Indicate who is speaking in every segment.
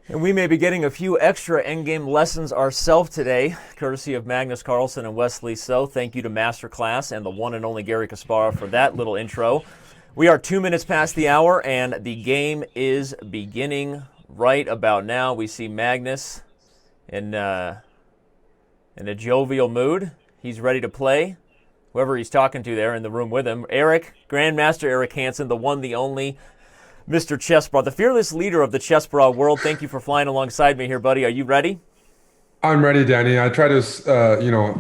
Speaker 1: And we may be getting a few extra endgame lessons ourselves today, courtesy of Magnus Carlsen and Wesley So. Thank you to Masterclass and the one and only Gary Kasparov for that little intro. We are 2 minutes past the hour, and the game is beginning right about now. We see Magnus in a jovial mood. He's ready to play. Whoever he's talking to there in the room with him, Grandmaster Eric Hansen, the one, the only, Mr. Chessbra, the fearless leader of the Chessbra world. Thank you for flying alongside me here, buddy. Are you ready?
Speaker 2: I'm ready, Danny. I try to,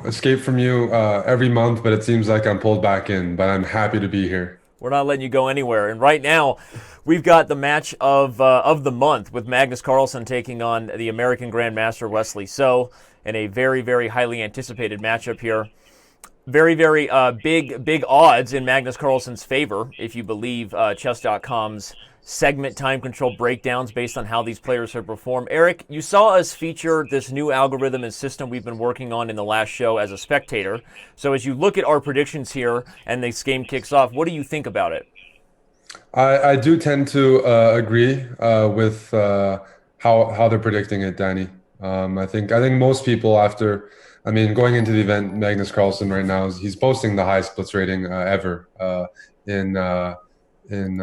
Speaker 2: escape from you every month, but it seems like I'm pulled back in. But I'm happy to be here.
Speaker 1: We're not letting you go anywhere. And right now, we've got the match of the month with Magnus Carlsen taking on the American Grandmaster Wesley So in a very, very highly anticipated matchup here. Very, very big odds in Magnus Carlsen's favor, if you believe Chess.com's segment time control breakdowns based on how these players have performed. Eric, you saw us feature this new algorithm and system we've been working on in the last show as a spectator. So as you look at our predictions here and this game kicks off, what do you think about it?
Speaker 2: I do tend to agree with how they're predicting it, Danny. I think most people going into the event, Magnus Carlsen right now he's posting the highest splits rating ever in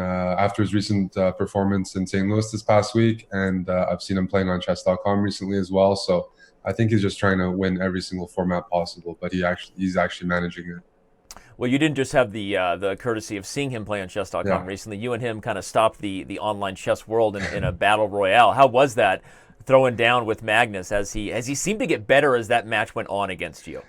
Speaker 2: after his recent performance in St. Louis this past week, and I've seen him playing on Chess.com recently as well. So I think he's just trying to win every single format possible, but he's actually managing it.
Speaker 1: Well, you didn't just have the courtesy of seeing him play on Chess.com
Speaker 2: Yeah.
Speaker 1: recently. You and him kind of stopped the online chess world in a battle royale. How was that throwing down with Magnus as he seemed to get better as that match went on against you?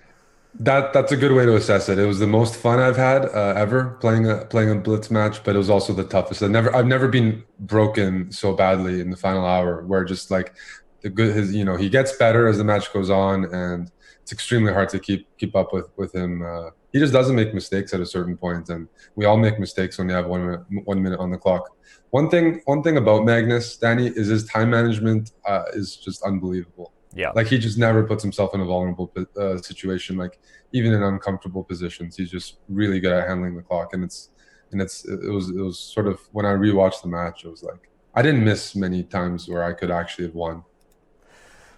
Speaker 2: That's a good way to assess it. It was the most fun I've had ever playing a Blitz match, but it was also the toughest. I've never been broken so badly in the final hour, where just like he gets better as the match goes on, and it's extremely hard to keep up with him. He just doesn't make mistakes at a certain point, and we all make mistakes when you have 1 minute on the clock. One thing about Magnus, Danny, is his time management is just unbelievable.
Speaker 1: Yeah.
Speaker 2: Like, he just never puts himself in a vulnerable situation. Like, even in uncomfortable positions, he's just really good at handling the clock. And it was sort of, when I rewatched the match, it was like I didn't miss many times where I could actually have won.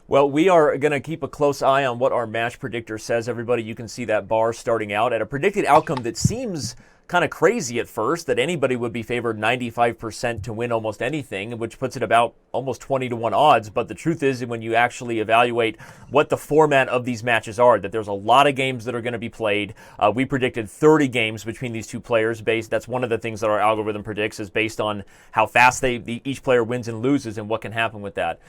Speaker 1: Well, we are going to keep a close eye on what our match predictor says. Everybody, you can see that bar starting out at a predicted outcome that seems kind of crazy at first, that anybody would be favored 95% to win almost anything, which puts it about almost 20 to 1 odds. But the truth is, when you actually evaluate what the format of these matches are, that there's a lot of games that are going to be played. We predicted 30 games between these two players. That's one of the things that our algorithm predicts, is based on how fast each player wins and loses and what can happen with that.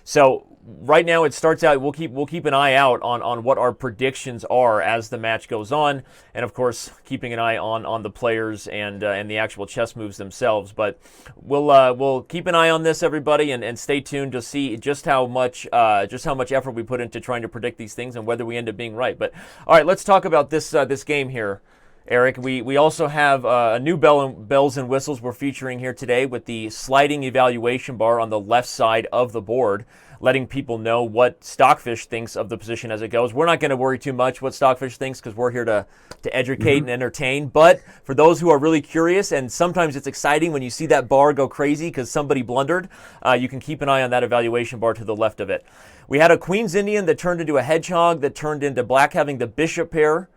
Speaker 1: So right now it starts out, we'll keep an eye out on what our predictions are as the match goes on, and of course keeping an eye on the players and the actual chess moves themselves. But we'll keep an eye on this, everybody, and stay tuned to see just how much effort we put into trying to predict these things and whether we end up being right. But all right, let's talk about this game here, Eric. We also have a new bells and whistles we're featuring here today, with the sliding evaluation bar on the left side of the board, letting people know what Stockfish thinks of the position as it goes. We're not going to worry too much what Stockfish thinks, because we're here to educate and entertain. But for those who are really curious, and sometimes it's exciting when you see that bar go crazy because somebody blundered, you can keep an eye on that evaluation bar to the left of it. We had a Queen's Indian that turned into a hedgehog, that turned into black having the bishop pair,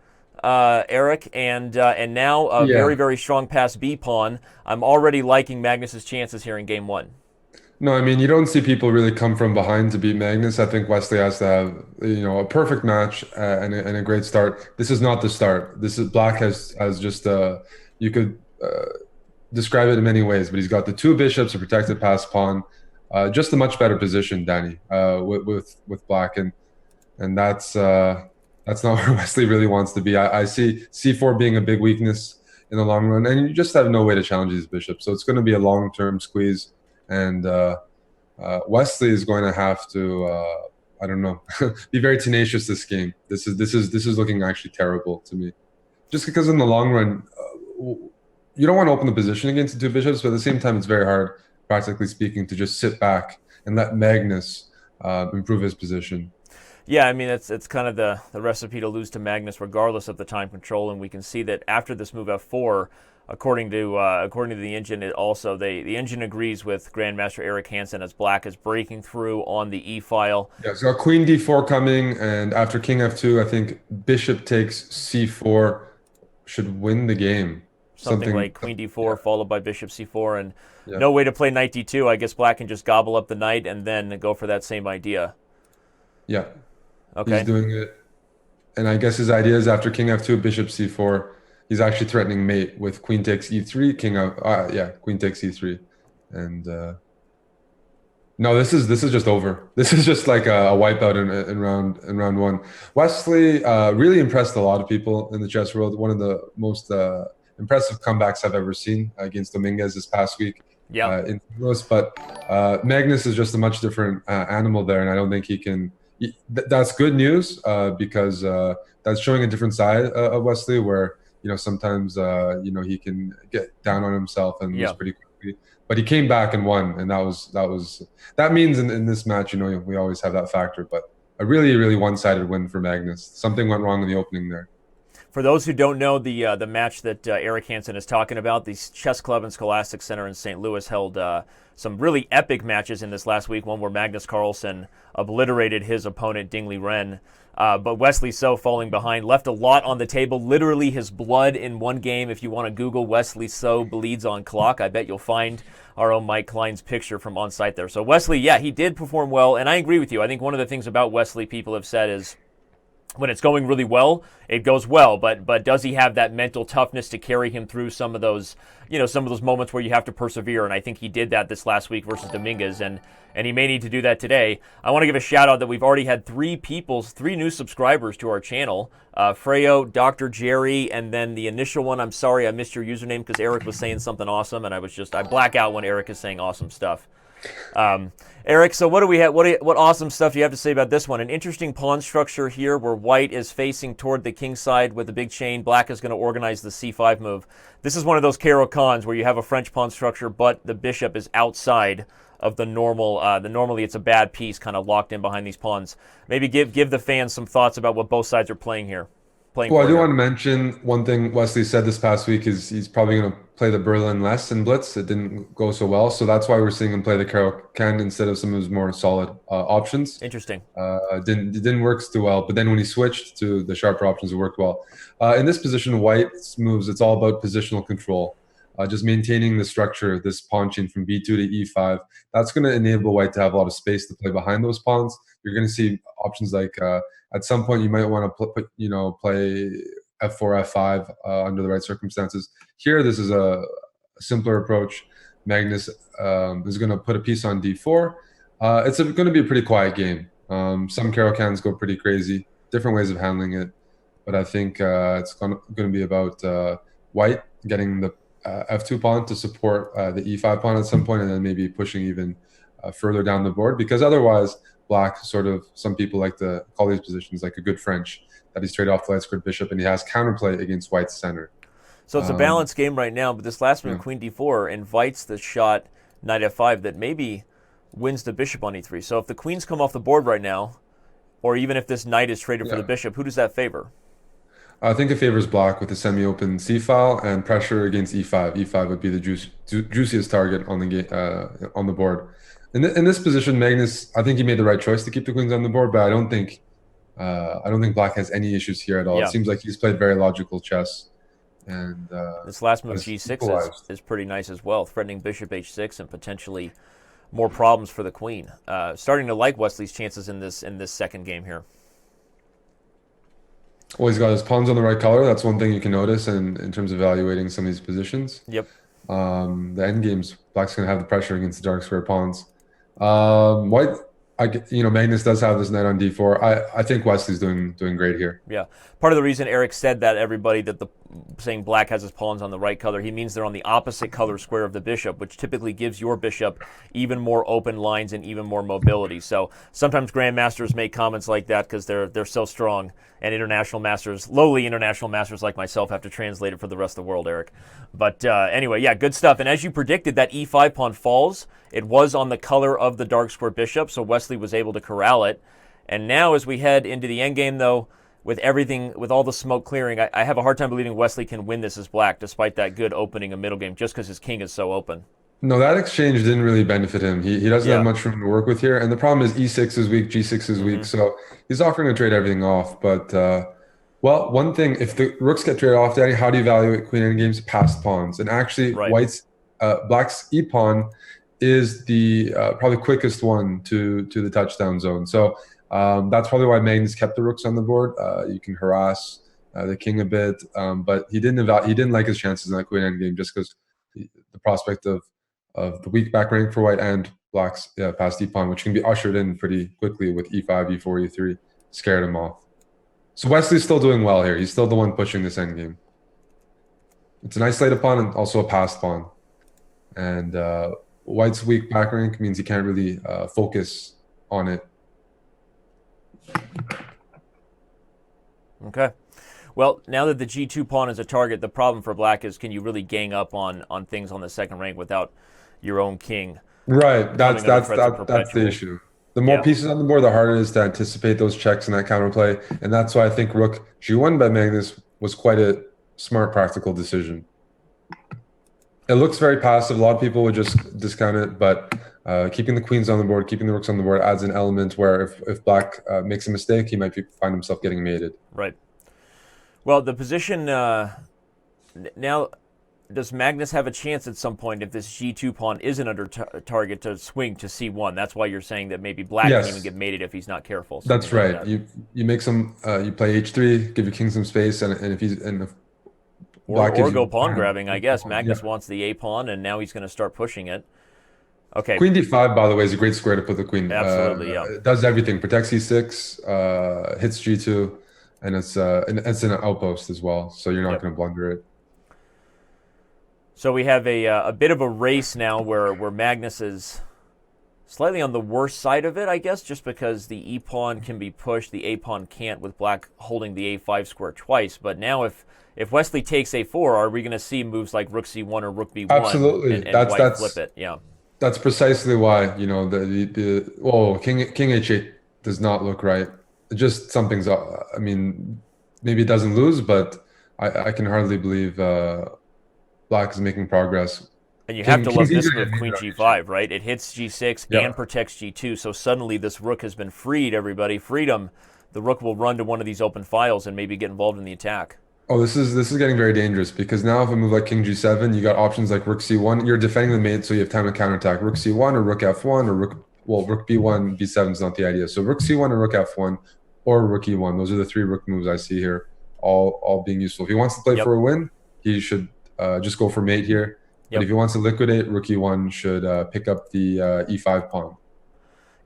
Speaker 1: Eric, and now a
Speaker 2: Yeah.
Speaker 1: very, very strong pass B pawn. I'm already liking Magnus's chances here in game one.
Speaker 2: No, I mean, you don't see people really come from behind to beat Magnus. I think Wesley has to have, a perfect match and a great start. This is not the start. This is Black has just you could describe it in many ways, but he's got the two bishops, a protected pass pawn, just a much better position, Danny, with Black, and that's not where Wesley really wants to be. I see C4 being a big weakness in the long run, and you just have no way to challenge these bishops. So it's going to be a long-term squeeze. And Wesley is going to have to, I don't know, be very tenacious this game. This is looking actually terrible to me, just because in the long run, you don't want to open the position against the two bishops, but at the same time, it's very hard, practically speaking, to just sit back and let Magnus improve his position.
Speaker 1: Yeah, I mean, it's kind of the recipe to lose to Magnus regardless of the time control, and we can see that after this move F4, According to the engine, the engine agrees with Grandmaster Eric Hansen as Black is breaking through on the E file.
Speaker 2: Yeah, so Queen D4 coming, and after King F2, I think Bishop takes C4 should win the game.
Speaker 1: Something like Queen D4
Speaker 2: Yeah,
Speaker 1: followed by Bishop C4, and
Speaker 2: yeah,
Speaker 1: no way to play Knight D2. I guess Black can just gobble up the knight and then go for that same idea.
Speaker 2: yeah. He's
Speaker 1: Okay.
Speaker 2: doing it, and I guess his idea is after King F2, Bishop C4. He's actually threatening mate with Queen takes E3, Queen takes E3, and no, this is just over. This is just like a wipeout in round one. Wesley really impressed a lot of people in the chess world. One of the most impressive comebacks I've ever seen against Dominguez this past week
Speaker 1: Yeah.
Speaker 2: in St. Louis. But Magnus is just a much different animal there, and I don't think he can. That's good news because that's showing a different side of Wesley, where sometimes he can get down on himself and lose pretty quickly. But he came back and won, and that means in this match, we always have that factor. But a really, really one-sided win for Magnus. Something went wrong in the opening there.
Speaker 1: For those who don't know, the match that Eric Hansen is talking about, the Chess Club and Scholastic Center in St. Louis held some really epic matches in this last week. One where Magnus Carlsen obliterated his opponent, Dingley Ren. But Wesley So falling behind left a lot on the table. Literally his blood in one game. If you want to Google Wesley So bleeds on clock, I bet you'll find our own Mike Klein's picture from on site there. So Wesley, yeah, he did perform well, and I agree with you. I think one of the things about Wesley people have said is when it's going really well, it goes well. But does he have that mental toughness to carry him through some of those moments where you have to persevere? And I think he did that this last week versus Dominguez, and he may need to do that today. I want to give a shout out that we've already had three new subscribers to our channel. Freyo, Dr. Jerry, and then the initial one. I'm sorry I missed your username because Eric was saying something awesome, and I black out when Eric is saying awesome stuff. Eric, so what do we have? What awesome stuff do you have to say about this one? An interesting pawn structure here where white is facing toward the king side with a big chain. Black is going to organize the c5 move. This is one of those Caro-Cans where you have a French pawn structure, but the bishop is outside of the normal. Normally it's a bad piece kind of locked in behind these pawns. Maybe give the fans some thoughts about what both sides are playing here.
Speaker 2: Well, I do want to mention one thing Wesley said this past week is he's probably going to play the Berlin less in Blitz. It didn't go so well, so that's why we're seeing him play the Caro-Can instead of some of his more solid options.
Speaker 1: Interesting.
Speaker 2: It didn't work too well, but then when he switched to the sharper options, it worked well. In this position, White's moves, it's all about positional control. Just maintaining the structure, this pawn chain from B2 to E5. That's going to enable White to have a lot of space to play behind those pawns. You're going to see options like at some point you might want to play F4, F5 under the right circumstances. Here, this is a simpler approach. Magnus is going to put a piece on D4. It's going to be a pretty quiet game. Some Caro-Cans go pretty crazy, different ways of handling it. But I think it's going to be about White getting the F2 pawn to support the E5 pawn at some point, and then maybe pushing even further down the board, because otherwise Black some people like to call these positions like a good French, that he's straight off the light squared bishop and he has counterplay against White's center.
Speaker 1: So it's a balanced game right now, but this last move, Queen D4, invites the shot Knight F5 that maybe wins the bishop on E3. So if the queens come off the board right now, or even if this knight is traded for the bishop, who does that favor?
Speaker 2: I think it favors Black with a semi-open c-file and pressure against e5. E5 would be the juiciest target on the board. In this position, Magnus, I think he made the right choice to keep the queens on the board, but I don't think Black has any issues here at all.
Speaker 1: Yeah.
Speaker 2: It seems like he's played very logical chess. And
Speaker 1: this last move, G6, is pretty nice as well, threatening bishop H6 and potentially more problems for the queen. Starting to like Wesley's chances in this second game here.
Speaker 2: Well, he's got his pawns on the right color. That's one thing you can notice in terms of evaluating some of these positions.
Speaker 1: Yep.
Speaker 2: The endgames, Black's going to have the pressure against the dark square pawns. White, Magnus does have this knight on d4. I think Wesley's doing great here.
Speaker 1: Yeah. Part of the reason Eric said that, everybody, that saying Black has his pawns on the right color, he means they're on the opposite color square of the bishop, which typically gives your bishop even more open lines and even more mobility. So sometimes grandmasters make comments like that because they're so strong, and international masters, lowly international masters like myself, have to translate it for the rest of the world, Eric. But anyway, yeah, good stuff. And as you predicted, that e5 pawn falls. It was on the color of the dark square bishop, so Wesley was able to corral it. And now as we head into the endgame, though, with everything, with all the smoke clearing, I have a hard time believing Wesley can win this as black, despite that good opening of middle game, just because his king is so open.
Speaker 2: No, that exchange didn't really benefit him. He doesn't have
Speaker 1: Yeah.
Speaker 2: much room to work with here. And the problem is E6 is weak, G6 is weak.
Speaker 1: Hmm.
Speaker 2: So he's offering to trade everything off. But well, one thing, if the rooks get traded off, Danny, how do you evaluate queen endgames past pawns? And actually,
Speaker 1: Right.
Speaker 2: black's e pawn is the probably quickest one to the touchdown zone. So that's probably why Magnus kept the rooks on the board. You can harass the king a bit, but he didn't like his chances in that queen endgame just because the prospect of the weak back rank for white and black's past e pawn, which can be ushered in pretty quickly with e5, e4, e3, scared him off. So Wesley's still doing well here. He's still the one pushing this endgame. It's an isolated pawn and also a passed pawn. And white's weak back rank means he can't really focus on it.
Speaker 1: Okay. Well, now that the G2 pawn is a target, the problem for black is, can you really gang up on things on the second rank without your own king?
Speaker 2: Right. That's
Speaker 1: Perpetual.
Speaker 2: the issue. The more pieces on the board, the harder it is to anticipate those checks and that counterplay. And that's why I think rook G1 by Magnus was quite a smart practical decision. It looks very passive. A lot of people would just discount it, but keeping the queens on the board, keeping the rooks on the board adds an element where if black makes a mistake, he might find himself getting mated.
Speaker 1: Right. Well, the position now, does Magnus have a chance at some point if this G2 pawn isn't under target to swing to C1? That's why you're saying that maybe black can even get mated if he's not careful.
Speaker 2: That's right. Like that. You make some you play H3, give your king some space, and if he's
Speaker 1: or go pawn grabbing, I guess. Magnus wants the A pawn, and now he's going to start pushing it. Okay.
Speaker 2: Queen D5, by the way, is a great square to put the queen.
Speaker 1: Absolutely, yeah.
Speaker 2: It does everything. Protects E6, hits G2, and it's an outpost as well, so you're not going to blunder it.
Speaker 1: So we have a bit of a race now where Magnus is slightly on the worst side of it, I guess, just because the E pawn can be pushed, the A pawn can't, with black holding the A5 square twice. But now if Wesley takes A4, are we going to see moves like rook C1 or rook B1?
Speaker 2: Absolutely.
Speaker 1: And white flip it? Yeah.
Speaker 2: That's precisely why, king H8 does not look right. Just something's up. I mean, maybe it doesn't lose, but I can hardly believe black is making progress.
Speaker 1: And you have to love this move, queen G5, right? It hits G6 and protects G2, so suddenly this rook has been freed, everybody. Freedom. The rook will run to one of these open files and maybe get involved in the attack.
Speaker 2: Oh, this is getting very dangerous, because now if a move like king G7, you got options like rook C1. You're defending the mate, so you have time to counterattack. Rook C1 or rook F1 or rook B1, B7 is not the idea. So rook C1 or rook F1 or rook E1. Those are the three rook moves I see here, all being useful. If he wants to play for a win, he should just go for mate here. But if he wants to liquidate, rook E1 should pick up the E5 pawn.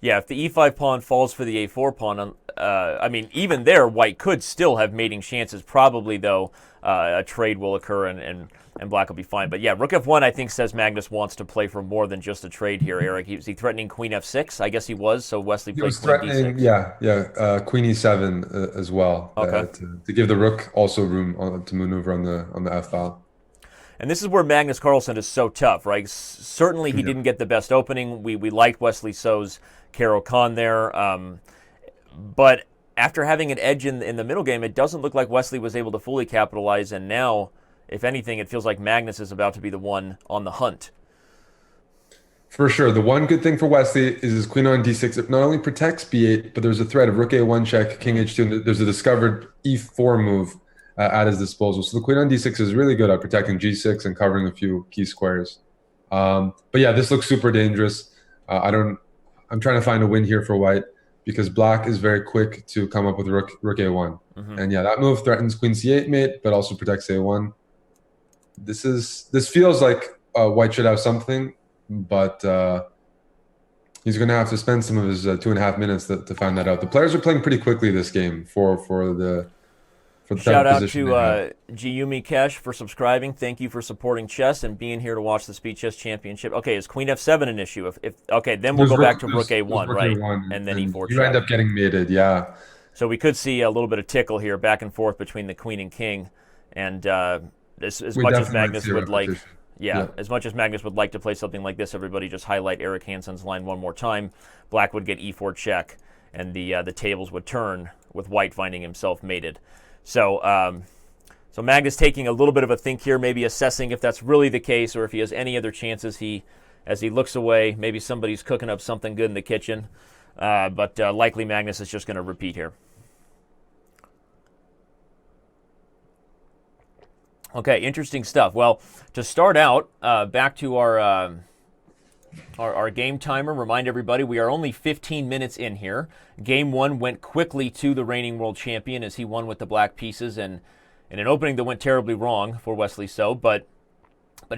Speaker 1: Yeah, if the E5 pawn falls for the A4 pawn, I mean, even there, white could still have mating chances. Probably, though, a trade will occur and black will be fine. But yeah, rook F1, I think, says Magnus wants to play for more than just a trade here, Eric. Was he threatening queen F6? I guess he was, so Wesley played queen D6.
Speaker 2: Queen E7 as well, to give the rook also room to maneuver on the F file.
Speaker 1: And this is where Magnus Carlsen is so tough, right? Certainly he didn't get the best opening. We liked Wesley So's Caro-Kann there. But after having an edge in the middle game, it doesn't look like Wesley was able to fully capitalize. And now, if anything, it feels like Magnus is about to be the one on the hunt.
Speaker 2: For sure. The one good thing for Wesley is his queen on D6. It not only protects B8, but there's a threat of rook A1 check, king H2, and there's a discovered E4 move at his disposal. So the queen on D6 is really good at protecting G6 and covering a few key squares. But yeah, this looks super dangerous. I'm trying to find a win here for white, because black is very quick to come up with rook A1. And yeah, that move threatens queen C8 mate, but also protects A1. This feels like white should have something, but he's going to have to spend some of his 2.5 minutes to find that out. The players are playing pretty quickly this game for the
Speaker 1: Shout out to Giyumi Kesh for subscribing. Thank you for supporting chess and being here to watch the Speed Chess Championship. Okay, is queen F7 an issue? Okay, then we'll go back to rook A1, right? And then E4 check.
Speaker 2: You end up getting mated, yeah.
Speaker 1: So we could see a little bit of tickle here, back and forth between the queen and king. And as much as Magnus would like, as much as Magnus would like to play something like this, everybody just highlight Eric Hansen's line one more time. Black would get E4 check, and the tables would turn with White finding himself mated. So so Magnus taking a little bit of a think here, maybe assessing if that's really the case or if he has any other chances. As he looks away, maybe somebody's cooking up something good in the kitchen, but likely Magnus is just going to repeat here. Okay, interesting stuff. Well, to start out, back to our game timer. Remind everybody we are only 15 minutes in here. Game 1 went quickly to the reigning world champion as he won with the black pieces and in an opening that went terribly wrong for Wesley So. But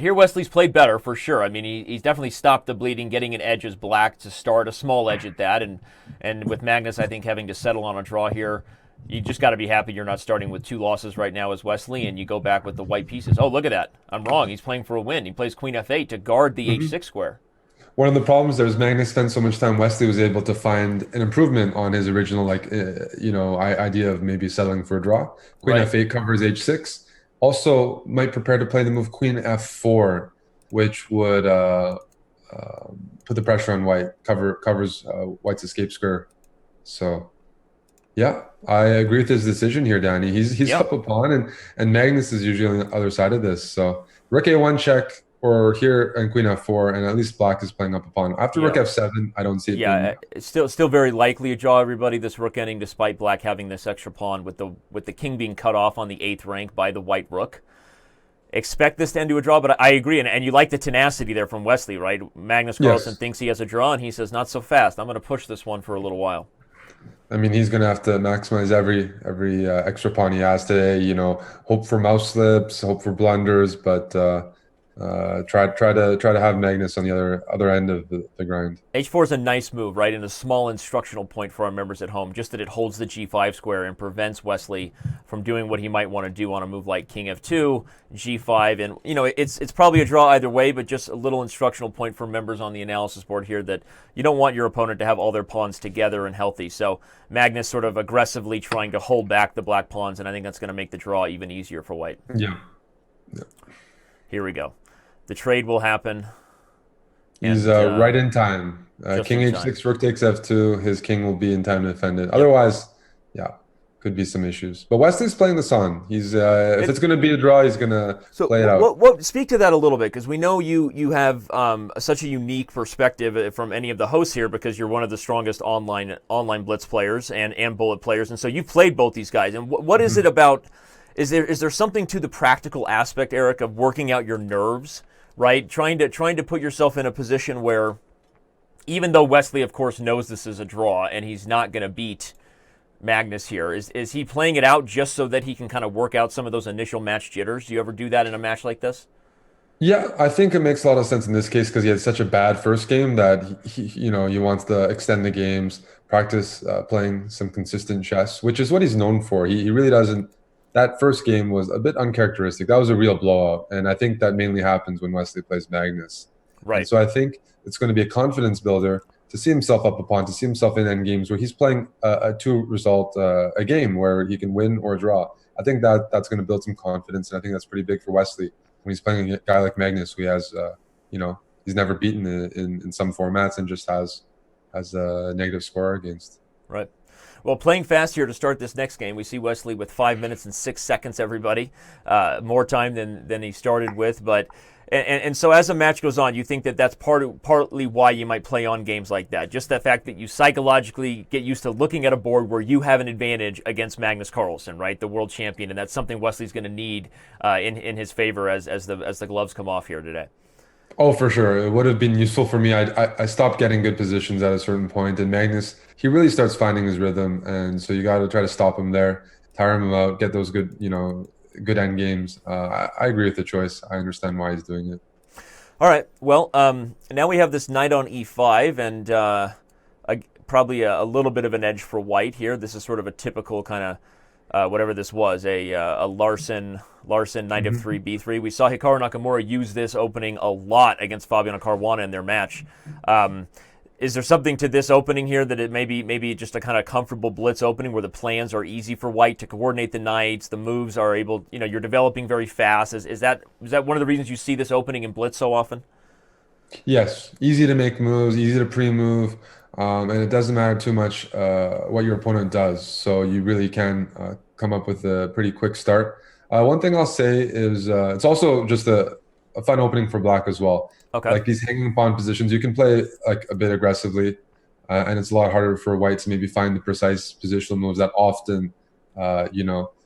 Speaker 1: here Wesley's played better for sure. I mean, he's definitely stopped the bleeding, getting an edge as black to start, a small edge at that. And with Magnus, I think, having to settle on a draw here, you just got to be happy you're not starting with 2 losses right now as Wesley, and you go back with the white pieces. Oh, look at that. I'm wrong. He's playing for a win. He plays queen f8 to guard the h6 square.
Speaker 2: One of the problems there is Magnus spent so much time. Wesley was able to find an improvement on his original, idea of maybe settling for a draw. Queen f8 covers h6. Also, might prepare to play the move queen f4, which would put the pressure on White. Covers White's escape square. So, yeah, I agree with his decision here, Danny. He's up a pawn, and Magnus is usually on the other side of this. So, rook a1 check. Or here and queen f4, and at least black is playing up a pawn. After rook f7, I don't see it.
Speaker 1: Yeah, it's still very likely a draw. Everybody, this rook ending, despite black having this extra pawn with the king being cut off on the 8th rank by the white rook. Expect this to end to a draw, but I agree, and you like the tenacity there from Wesley, right? Magnus Carlsen thinks he has a draw, and he says, "Not so fast. I'm going to push this one for a little while."
Speaker 2: I mean, he's going to have to maximize every extra pawn he has today. Hope for mouse slips, hope for blunders, but. Try to have Magnus on the other end of the grind.
Speaker 1: H4 is a nice move, right? And a small instructional point for our members at home, just that it holds the G5 square and prevents Wesley from doing what he might want to do on a move like King F2, G5, and it's probably a draw either way, but just a little instructional point for members on the analysis board here that you don't want your opponent to have all their pawns together and healthy. So Magnus sort of aggressively trying to hold back the black pawns, and I think that's going to make the draw even easier for White.
Speaker 2: Yeah.
Speaker 1: Here we go. The trade will happen.
Speaker 2: He's right in time. King h6, rook takes f2. His king will be in time to defend it. Otherwise, could be some issues. But Wesley's playing this on. He's if it's going to be a draw, he's going to play it out.
Speaker 1: Speak to that a little bit, because we know you have such a unique perspective from any of the hosts here, because you're one of the strongest online Blitz players and bullet players, and so you've played both these guys. And what is it about? Is there something to the practical aspect, Eric, of working out your nerves? Right, trying to put yourself in a position where, even though Wesley, of course, knows this is a draw and he's not going to beat Magnus here, is he playing it out just so that he can kind of work out some of those initial match jitters? Do you ever do that in a match like this?
Speaker 2: Yeah, I think it makes a lot of sense in this case because he had such a bad first game that he wants to extend the games, practice playing some consistent chess, which is what he's known for. He really doesn't. That first game was a bit uncharacteristic. That was a real blowout. And I think that mainly happens when Wesley plays Magnus.
Speaker 1: Right.
Speaker 2: And so I think it's going to be a confidence builder to see himself up a pawn, to see himself in end games where he's playing a 2-result a game where he can win or draw. I think that's going to build some confidence. And I think that's pretty big for Wesley when he's playing a guy like Magnus who has, he's never beaten in some formats and just has a negative score against.
Speaker 1: Right. Well, playing fast here to start this next game, we see Wesley with 5 minutes and 6 seconds, everybody. More time than he started with. But and so as the match goes on, you think that's partly why you might play on games like that. Just the fact that you psychologically get used to looking at a board where you have an advantage against Magnus Carlsen, right, the world champion. And that's something Wesley's going to need in his favor as the gloves come off here today.
Speaker 2: Oh, for sure. It would have been useful for me. I stopped getting good positions at a certain point, and Magnus, he really starts finding his rhythm, and so you got to try to stop him there, tire him out, get those good end games. I agree with the choice. I understand why he's doing it.
Speaker 1: All right. Well, now we have this knight on e5, and probably a little bit of an edge for White here. This is sort of a typical kind of whatever this was, a Larson knight f3 b3. We saw Hikaru Nakamura use this opening a lot against Fabiano Caruana in their match. Is there something to this opening here that it maybe just a kind of comfortable blitz opening where the plans are easy for White to coordinate the knights, the moves are able, you're developing very fast. Is that one of the reasons you see this opening in blitz so often?
Speaker 2: Yes, easy to make moves, easy to pre-move. and it doesn't matter too much what your opponent does. So you really can come up with a pretty quick start. One thing I'll say is it's also just a fun opening for black as well.
Speaker 1: Okay.
Speaker 2: Like these hanging pawn positions, you can play like a bit aggressively, and it's a lot harder for white to maybe find the precise positional moves that often,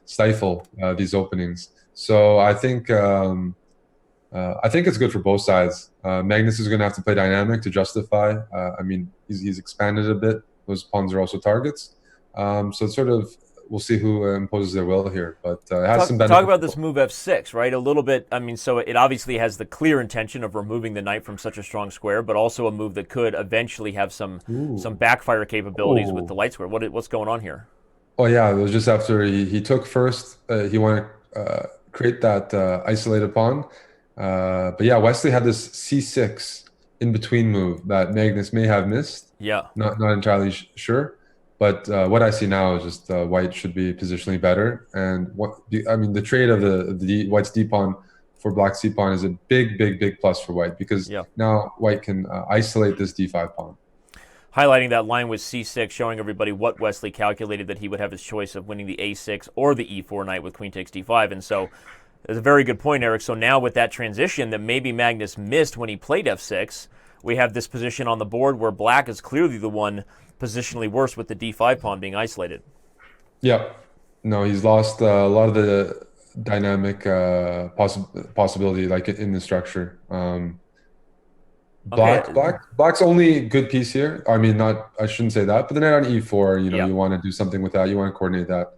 Speaker 2: stifle these openings. So I think it's good for both sides. Magnus is going to have to play dynamic to justify. I mean, he's expanded a bit. Those pawns are also targets. So it's sort of, we'll see who imposes their will here. But it has some
Speaker 1: Talk
Speaker 2: benefits.
Speaker 1: about this move f6, right? A little bit. I mean, so it obviously has the clear intention of removing the knight from such a strong square, but also a move that could eventually have some backfire capabilities with the light square. What's going on here?
Speaker 2: Oh yeah, it was just after he took first. He wanted to create that isolated pawn. But yeah, Wesley had this c6 in between move that Magnus may have missed.
Speaker 1: Yeah.
Speaker 2: Not entirely sure. But what I see now is just white should be positionally better. And the trade of the white's d pawn for black c pawn is a big plus for white because now white can isolate this d5 pawn.
Speaker 1: Highlighting that line with c6, showing everybody what Wesley calculated, that he would have his choice of winning the a6 or the e4 knight with queen takes d5. And so it's a very good point, Eric. So now with that transition that maybe Magnus missed when he played f6, we have this position on the board where black is clearly the one positionally worse with the d5 pawn being isolated.
Speaker 2: Yeah. No, he's lost a lot of the dynamic possibility like in the structure. Black's only good piece here. I mean, I shouldn't say that, but the knight on e4, you want to do something with that. You want to coordinate that.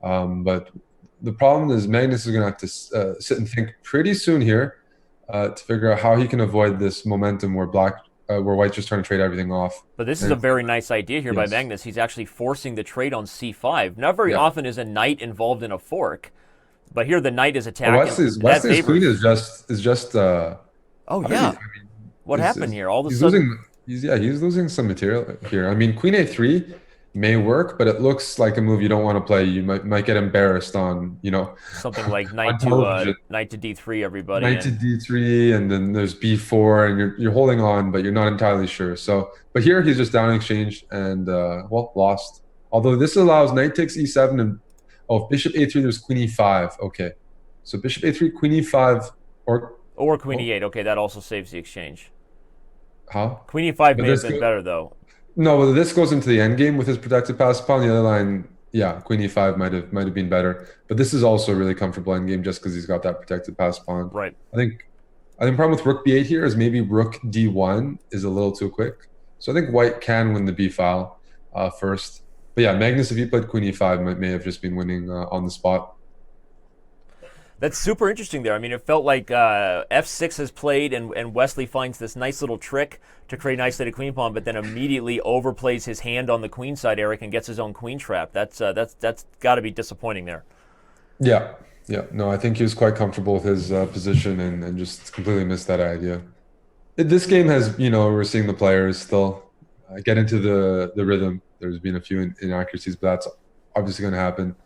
Speaker 2: But the problem is Magnus is going to have to sit and think pretty soon here to figure out how he can avoid this momentum where white's just trying to trade everything off.
Speaker 1: But this is a very nice idea here by Magnus. He's actually forcing the trade on c5. Not very often is a knight involved in a fork, but here the knight is attacking.
Speaker 2: Wesley's queen is just.
Speaker 1: Oh yeah. What happened here? All of a sudden,
Speaker 2: he's losing some material here. I mean, queen a3 may work, but it looks like a move you don't want to play. You might get embarrassed on,
Speaker 1: something like knight to d3. Everybody
Speaker 2: knight to d3, and then there's b4, and you're holding on, but you're not entirely sure. So, but here he's just down in exchange and lost. Although this allows knight takes e7 and bishop a3. There's queen e5. Okay, so bishop a3, queen e5,
Speaker 1: or queen e8. Okay, that also saves the exchange.
Speaker 2: How?
Speaker 1: Queen e5 may have been better though.
Speaker 2: No, but this goes into the endgame with his protected passed pawn. The other line, queen e5 might have been better. But this is also a really comfortable endgame just because he's got that protected passed pawn.
Speaker 1: Right.
Speaker 2: I think the problem with rook b8 here is maybe rook d1 is a little too quick. So I think white can win the b file first. But yeah, Magnus, if he played queen e5, may have just been winning on the spot.
Speaker 1: That's super interesting there. I mean, it felt like f6 has played, and Wesley finds this nice little trick to create an isolated queen pawn, but then immediately overplays his hand on the queen side, Eric, and gets his own queen trap. That's got to be disappointing there.
Speaker 2: Yeah. No, I think he was quite comfortable with his position and just completely missed that idea. This game has, we're seeing the players still get into the rhythm. There's been a few inaccuracies, but that's obviously going to happen.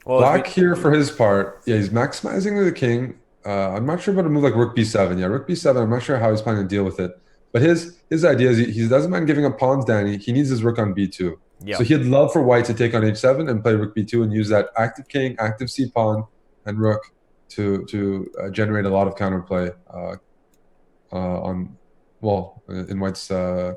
Speaker 2: Black here for his part, he's maximizing the king. I'm not sure about a move like rook b7. Yeah, rook b7, I'm not sure how he's planning to deal with it. But his idea is he doesn't mind giving up pawns, Danny. He needs his rook on b2.
Speaker 1: Yeah.
Speaker 2: So he'd love for white to take on h7 and play rook b2 and use that active king, active c pawn, and rook to generate a lot of counterplay in white's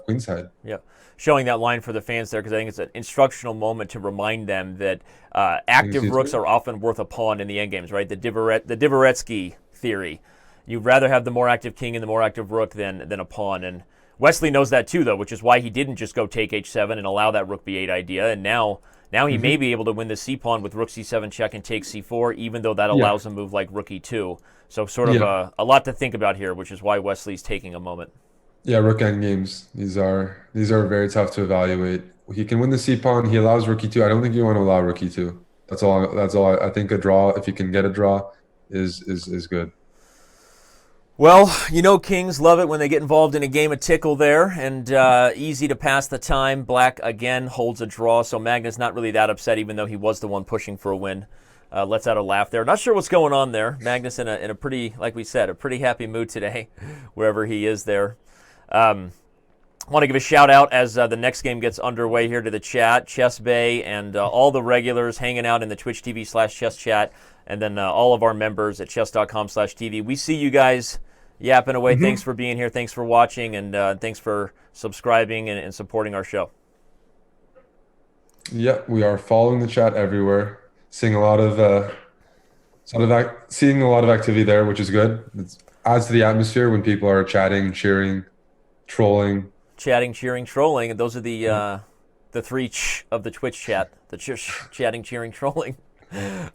Speaker 2: queen side.
Speaker 1: Yeah. Showing that line for the fans there because I think it's an instructional moment to remind them that active rooks are often worth a pawn in the endgames, right? The Dvoretsky theory. You'd rather have the more active king and the more active rook than a pawn. And Wesley knows that too, though, which is why he didn't just go take h7 and allow that rook b8 idea. And now he may be able to win the c pawn with rook c7 check and take c4, even though that allows a move like rook e2. So sort of a lot to think about here, which is why Wesley's taking a moment.
Speaker 2: Yeah, rook endgames. These are very tough to evaluate. He can win the c pawn. He allows rook e2. I don't think you want to allow rook e2. That's all. I think a draw, if you can get a draw, is good.
Speaker 1: Well, kings love it when they get involved in a game of tickle there, and easy to pass the time. Black again holds a draw, so Magnus not really that upset, even though he was the one pushing for a win. Lets out a laugh there. Not sure what's going on there. Magnus in a pretty, like we said, a pretty happy mood today, wherever he is there. Want to give a shout out as the next game gets underway here to the chat, Chess Bay, and all the regulars hanging out in the Twitch TV/Chess Chat, and then all of our members at Chess.com/TV. We see you guys yapping away.
Speaker 2: Mm-hmm.
Speaker 1: Thanks for being here. Thanks for watching, and thanks for subscribing and supporting our show.
Speaker 2: Yeah, we are following the chat everywhere, seeing a lot of seeing a lot of activity there, which is good. It adds to the atmosphere when people are chatting, cheering, trolling.
Speaker 1: Chatting, cheering, trolling, and those are the three of the Twitch chat. The chatting, cheering, trolling.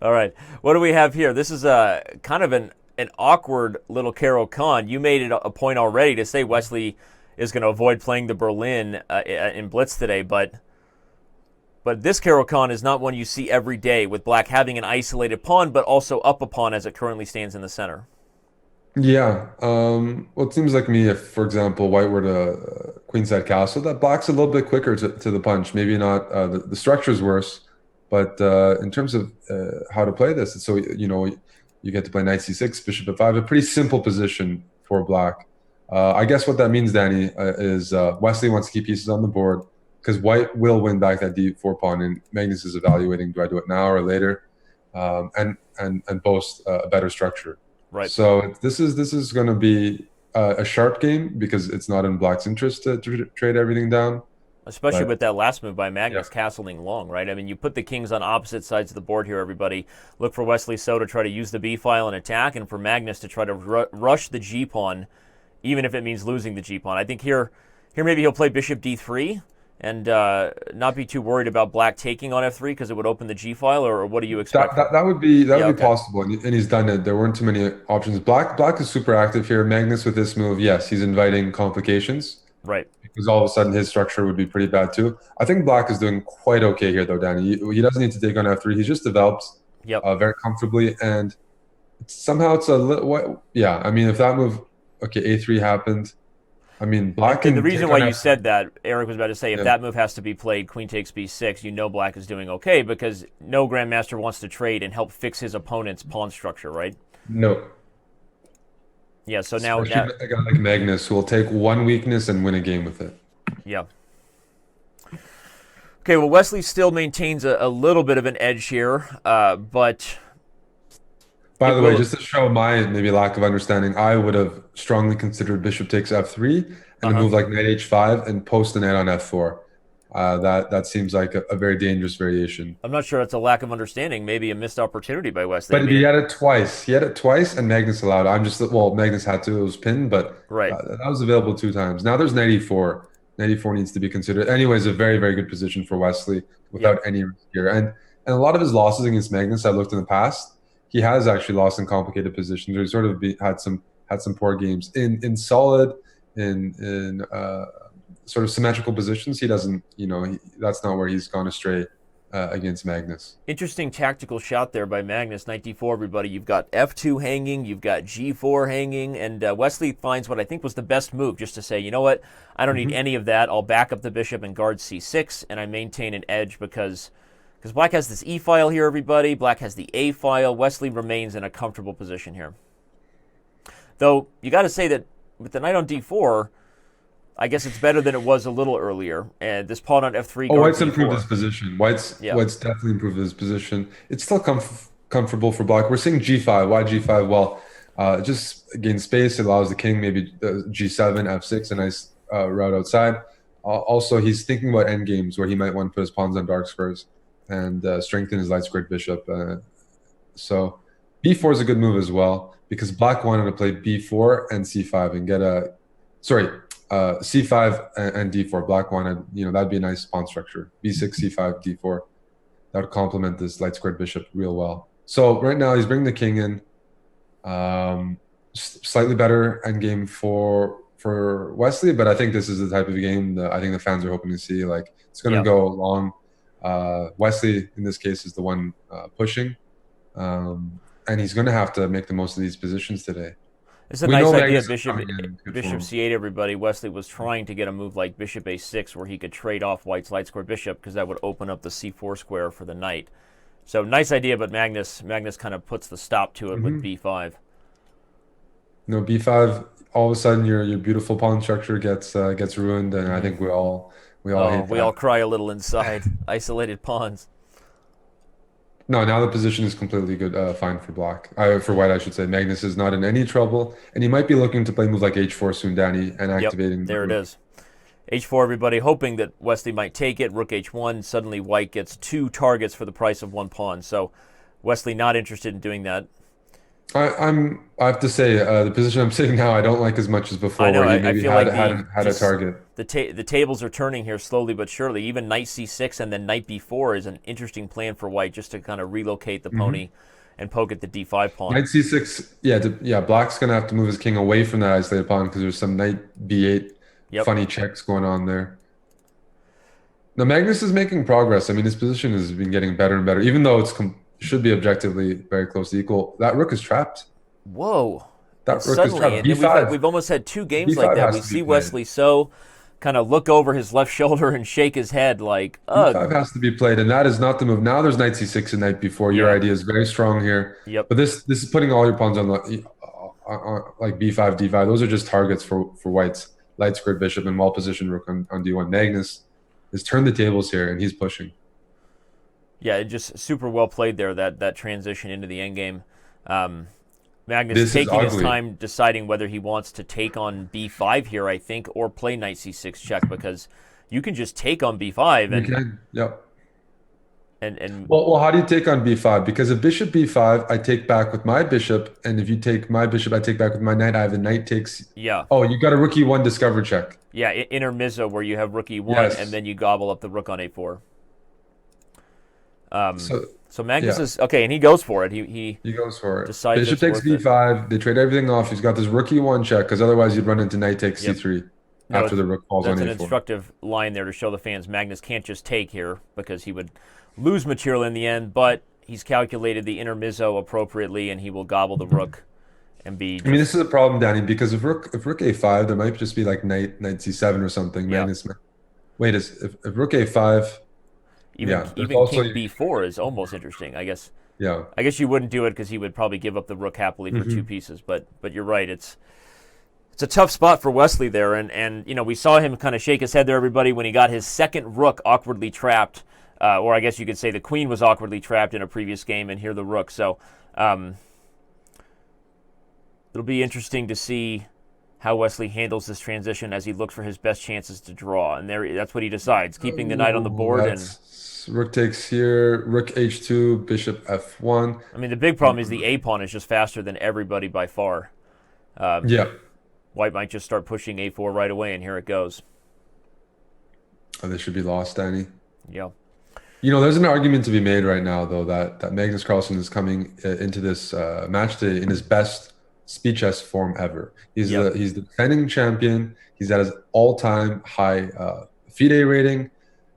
Speaker 1: All right, what do we have here? This is kind of an awkward little Caro-Kann. You made it a point already to say Wesley is going to avoid playing the Berlin in Blitz today, but this Caro-Kann is not one you see every day, with Black having an isolated pawn, but also up a pawn as it currently stands in the center.
Speaker 2: Yeah. Well, it seems like me if, for example, White were to queenside castle, that Black's a little bit quicker to the punch. Maybe not the structure's worse, but in terms of how to play this, so you get to play knight c6, bishop f5, a pretty simple position for Black. I guess what that means, Danny, is Wesley wants to keep pieces on the board because White will win back that d4 pawn, and Magnus is evaluating: do I do it now or later, and boast a better structure.
Speaker 1: Right.
Speaker 2: So this is going to be a sharp game because it's not in Black's interest to trade everything down.
Speaker 1: Especially with that last move by Magnus, castling long, right? I mean, you put the kings on opposite sides of the board here, everybody. Look for Wesley So to try to use the b-file and attack, and for Magnus to try to rush the g-pawn, even if it means losing the g-pawn. I think here maybe he'll play bishop d3 and not be too worried about Black taking on f3 because it would open the g-file, or what do you expect?
Speaker 2: That would be possible, and he's done it. There weren't too many options. Black is super active here. Magnus with this move, yes, he's inviting complications.
Speaker 1: Right.
Speaker 2: Because all of a sudden his structure would be pretty bad too. I think Black is doing quite okay here though, Danny. He doesn't need to take on f3. He's just developed very comfortably, and somehow it's a little. Yeah, I mean, if that move, a3 happened. I mean, Black.
Speaker 1: And the reason why you said that, Eric was about to say, if that move has to be played, queen takes b6, Black is doing okay because no grandmaster wants to trade and help fix his opponent's pawn structure, right?
Speaker 2: No.
Speaker 1: Yeah, so now...
Speaker 2: Especially a guy like Magnus who will take one weakness and win a game with it.
Speaker 1: Yeah. Okay, well, Wesley still maintains a little bit of an edge here, but...
Speaker 2: By the way, just to show my maybe lack of understanding, I would have strongly considered bishop takes f3 and a move like knight h5 and post the knight on f4. That seems like a very dangerous variation.
Speaker 1: I'm not sure it's a lack of understanding, maybe a missed opportunity by Wesley.
Speaker 2: But he had it twice. He had it twice, and Magnus allowed it. Magnus had to. It was pinned, but that was available 2 times. Now there's knight e4. Knight e4 needs to be considered. Anyways, a very, very good position for Wesley without any risk here. And a lot of his losses against Magnus, I've looked in the past, he has actually lost in complicated positions. He sort of had some poor games in solid, in sort of symmetrical positions. He doesn't, that's not where he's gone astray against Magnus.
Speaker 1: Interesting tactical shot there by Magnus. Knight d4, everybody. You've got f2 hanging, you've got g4 hanging, and Wesley finds what I think was the best move, just to say, you know what, I don't need any of that. I'll back up the bishop and guard c6, and I maintain an edge because Black has this e-file here, everybody. Black has the a-file. Wesley remains in a comfortable position here. Though, you got to say that with the knight on d4, I guess it's better than it was a little earlier. And this pawn on f3.
Speaker 2: White's improved his position. White's definitely improved his position. It's still comfortable for Black. We're seeing g5. Why g5? Well, just gain space. It allows the king maybe g7, f6, a nice route outside. Also, he's thinking about endgames where he might want to put his pawns on dark squares and strengthen his light squared bishop. So b4 is a good move as well because Black wanted to play b4 and c5 and get c5 and d4. Black wanted, that'd be a nice pawn structure. b6, c5, d4. That would complement this light squared bishop real well. So right now he's bringing the king in. Slightly better endgame for Wesley, but I think this is the type of game that I think the fans are hoping to see. Like, it's going to go long. Wesley, in this case, is the one pushing. And he's going to have to make the most of these positions today.
Speaker 1: It's a nice idea, bishop c8, everybody. Wesley was trying to get a move like bishop a6 where he could trade off White's light square bishop because that would open up the c4 square for the knight. So nice idea, but Magnus kind of puts the stop to it with b5.
Speaker 2: No, b5. all of a sudden your beautiful pawn structure gets ruined, and I
Speaker 1: Hmm.
Speaker 2: think we all
Speaker 1: Oh,
Speaker 2: hate
Speaker 1: we all
Speaker 2: that.
Speaker 1: cry a little inside. Isolated pawns.
Speaker 2: No, now the position is completely good, fine for black. For white, I should say. Magnus is not in any trouble, and he might be looking to play moves like h4 soon, Danny, and
Speaker 1: Yep,
Speaker 2: activating the
Speaker 1: there it
Speaker 2: rook.
Speaker 1: is. H4, everybody, hoping that Wesley might take it. Rook H1. Suddenly, white gets 2 targets for the price of 1 pawn. So, Wesley not interested in doing that.
Speaker 2: I have to say, the position I'm sitting now, I don't like as much as
Speaker 1: I
Speaker 2: before,
Speaker 1: know.
Speaker 2: where he
Speaker 1: I
Speaker 2: maybe
Speaker 1: feel
Speaker 2: had
Speaker 1: like
Speaker 2: had a target.
Speaker 1: the tables are turning here slowly but surely. Even knight c6 and then knight b4 is an interesting plan for white, just to kind of relocate the
Speaker 2: Hmm.
Speaker 1: pony and poke at the d5 pawn.
Speaker 2: Knight c6, yeah, yeah. Black's gonna have to move his king away from that isolated pawn because there's some knight b8
Speaker 1: Yep.
Speaker 2: funny checks going on there. Now Magnus is making progress. I mean, his position has been getting better and better, even though should be objectively very close to equal. That rook is trapped.
Speaker 1: Whoa. And
Speaker 2: That rook is
Speaker 1: suddenly,
Speaker 2: trapped.
Speaker 1: and
Speaker 2: b5.
Speaker 1: we've almost had 2 games like
Speaker 2: b5
Speaker 1: that.
Speaker 2: has
Speaker 1: We
Speaker 2: to be
Speaker 1: see
Speaker 2: played.
Speaker 1: Wesley So kind of look over his left shoulder and shake his head like,
Speaker 2: b5
Speaker 1: ugh.
Speaker 2: has to be played, and that is not the move. Now there's knight c6 and knight b4. Your
Speaker 1: Yeah.
Speaker 2: idea is very strong here,
Speaker 1: Yep.
Speaker 2: but this is putting all your pawns on like b5, d5. Those are just targets for whites. Light squared bishop and well positioned rook on d1. Magnus has turned the tables here, and he's pushing.
Speaker 1: Yeah, it just super well played there, that transition into the endgame. Um, Magnus
Speaker 2: This is
Speaker 1: taking his
Speaker 2: ugly.
Speaker 1: time deciding whether he wants to take on b5 here, I think, or play knight c6 check, because you can just take on b5
Speaker 2: You can, yep.
Speaker 1: and
Speaker 2: Well, how do you take on b5? Because if bishop b5, I take back with my bishop, and if you take my bishop, I take back with my knight. I have the knight takes.
Speaker 1: yeah,
Speaker 2: Oh, you got a rook e1 discover check.
Speaker 1: yeah, intermezzo where you have rook e1 and
Speaker 2: Yes.
Speaker 1: then you gobble up the rook on a4.
Speaker 2: So
Speaker 1: So Magnus
Speaker 2: yeah,
Speaker 1: is okay, and he goes for it. He
Speaker 2: he goes for it.
Speaker 1: decides
Speaker 2: Bishop
Speaker 1: it's
Speaker 2: takes
Speaker 1: worth it.
Speaker 2: b5. They trade everything off. He's got this rook e1 check because otherwise you'd run into knight takes
Speaker 1: Yep.
Speaker 2: c3
Speaker 1: No,
Speaker 2: after the rook falls on
Speaker 1: that's an
Speaker 2: a4.
Speaker 1: instructive line there to show the fans Magnus can't just take here because he would lose material in the end, but he's calculated the intermezzo appropriately and he will gobble the rook and be
Speaker 2: I mean, this
Speaker 1: just
Speaker 2: is a problem, Danny, because if rook a5, there might just be like knight c7 or something.
Speaker 1: yeah.
Speaker 2: Wait, if rook a5,
Speaker 1: Even
Speaker 2: yeah, there's
Speaker 1: even
Speaker 2: also
Speaker 1: king b4 is almost interesting.
Speaker 2: yeah.
Speaker 1: I guess you wouldn't do it because he would probably give up the rook happily for 2
Speaker 2: Hmm.
Speaker 1: pieces, but you're right. It's a tough spot for Wesley there, and we saw him kind of shake his head there, everybody, when he got his second rook awkwardly trapped, or I guess you could say the queen was awkwardly trapped in a previous game, and here the rook. So it'll be interesting to see how Wesley handles this transition as he looks for his best chances to draw, and that's what he decides, keeping the knight on the
Speaker 2: Ooh,
Speaker 1: board. And
Speaker 2: that's rook takes here, rook h2, bishop f1.
Speaker 1: I mean, the big problem is the a pawn is just faster than everybody by far.
Speaker 2: Yeah,
Speaker 1: White might just start pushing a4 right away, and here it goes.
Speaker 2: oh, this should be lost, Danny.
Speaker 1: Yeah.
Speaker 2: There's an argument to be made right now, though, that Magnus Carlsen is coming into this match today in his best speed chess form ever.
Speaker 1: Yep.
Speaker 2: He's the defending champion. He's at his all-time high FIDE rating,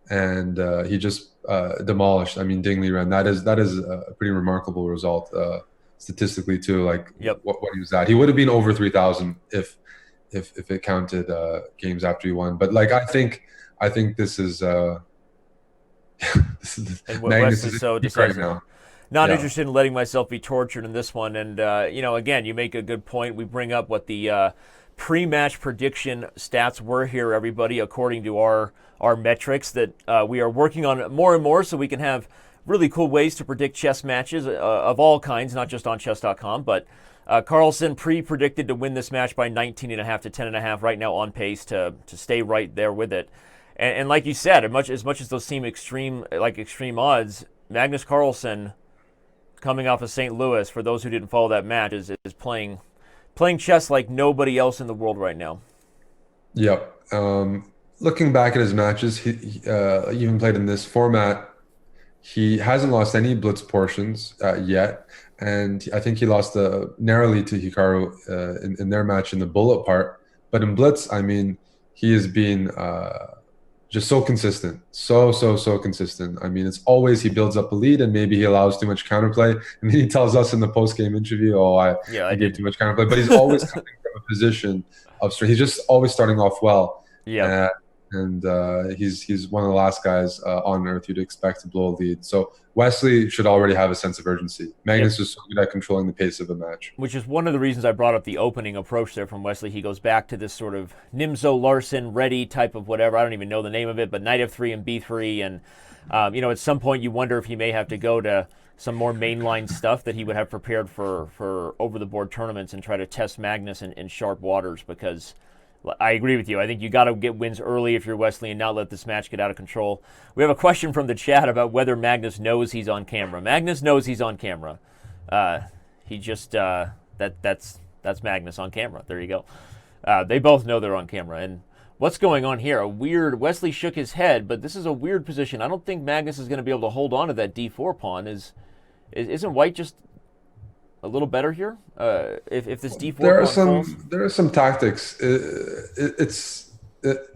Speaker 2: and he just demolished. I mean, Dingley Ren. That is a pretty remarkable result statistically too. Like
Speaker 1: Yep.
Speaker 2: what he was at. He would have been over 3,000 if it counted games after he won. But like I think this is.
Speaker 1: And
Speaker 2: Magnus
Speaker 1: Wesley
Speaker 2: is
Speaker 1: So
Speaker 2: in peak right
Speaker 1: decides
Speaker 2: now.
Speaker 1: not
Speaker 2: Yeah.
Speaker 1: interested in letting myself be tortured in this one. And again, you make a good point. We bring up what the pre-match prediction stats were here, everybody, according to our metrics that we are working on more and more, so we can have really cool ways to predict chess matches of all kinds, not just on Chess.com. But Carlsen pre-predicted to win this match by 19.5 to 10.5. Right now on pace to stay right there with it. And like you said, as much as those seem extreme odds, Magnus Carlsen, coming off of St. Louis, for those who didn't follow that match, is playing chess like nobody else in the world right now.
Speaker 2: Yep. Looking back at his matches, he even played in this format. He hasn't lost any blitz portions yet, and I think he lost narrowly to Hikaru in their match in the bullet part. But in blitz, I mean, he has been just so consistent, so consistent. I mean, it's always he builds up a lead and maybe he allows too much counterplay, and then he tells us in the post game interview, "Oh,
Speaker 1: Yeah,
Speaker 2: I
Speaker 1: I
Speaker 2: gave too
Speaker 1: did.
Speaker 2: much counterplay." But he's always coming from a position of strength. He's just always starting off well.
Speaker 1: Yeah.
Speaker 2: Uh, and he's one of the last guys on earth you'd expect to blow a lead. So Wesley should already have a sense of urgency.
Speaker 1: Yep.
Speaker 2: Magnus is so good at controlling the pace of a match.
Speaker 1: Which is one of the reasons I brought up the opening approach there from Wesley. He goes back to this sort of Nimzo Larsen ready type of whatever. I don't even know the name of it, but knight f3 and b3. And, at some point you wonder if he may have to go to some more mainline stuff that he would have prepared for over-the-board tournaments and try to test Magnus in sharp waters, because I agree with you. I think you got to get wins early if you're Wesley and not let this match get out of control. We have a question from the chat about whether Magnus knows he's on camera. Magnus knows he's on camera. He just that's Magnus on camera. There you go. They both know they're on camera. And what's going on here? Wesley shook his head, but this is a weird position. I don't think Magnus is going to be able to hold on to that d4 pawn. Isn't White just a little better here? If this d4 falls?
Speaker 2: There are some tactics.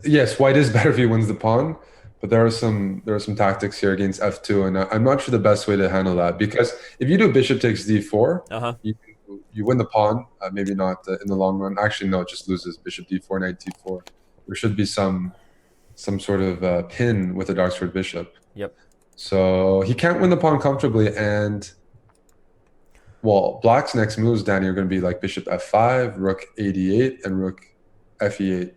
Speaker 2: Yes, White is better if he wins the pawn, but there are some tactics here against f2, and I'm not sure the best way to handle that, because if you do bishop takes d4, you win the pawn. Maybe not in the long run. Actually, no, it just loses. Bishop d4, knight d4. There should be some sort of pin with the dark squared bishop.
Speaker 1: Yep.
Speaker 2: So he can't win the pawn comfortably, and well, Black's next moves, Danny, are going to be like bishop f5, rook a8, and rook fe8.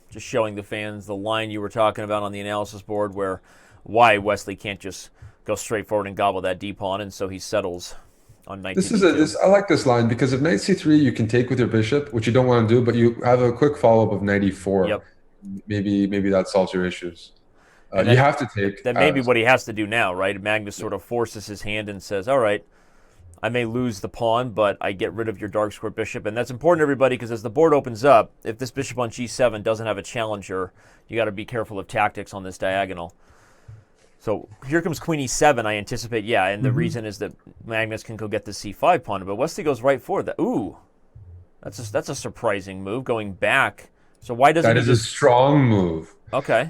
Speaker 1: Just showing the fans the line you were talking about on the analysis board, where why Wesley can't just go straight forward and gobble that d pawn, and so he settles on knight.
Speaker 2: I like this line, because if knight c3 you can take with your bishop, which you don't want to do, but you have a quick follow-up of knight e4.
Speaker 1: Yep.
Speaker 2: Maybe that solves your issues. You have to take.
Speaker 1: That may be what he has to do now, right? Magnus sort of forces his hand and says, all right, I may lose the pawn, but I get rid of your dark square bishop. And that's important, everybody, because as the board opens up, if this bishop on g7 doesn't have a challenger, you got to be careful of tactics on this diagonal. So here comes queen e7, I anticipate, yeah, and the reason is that Magnus can go get the c5 pawn, but Wesley goes right for that. Ooh, that's a surprising move, going back. So why doesn't
Speaker 2: that is a strong move.
Speaker 1: Okay.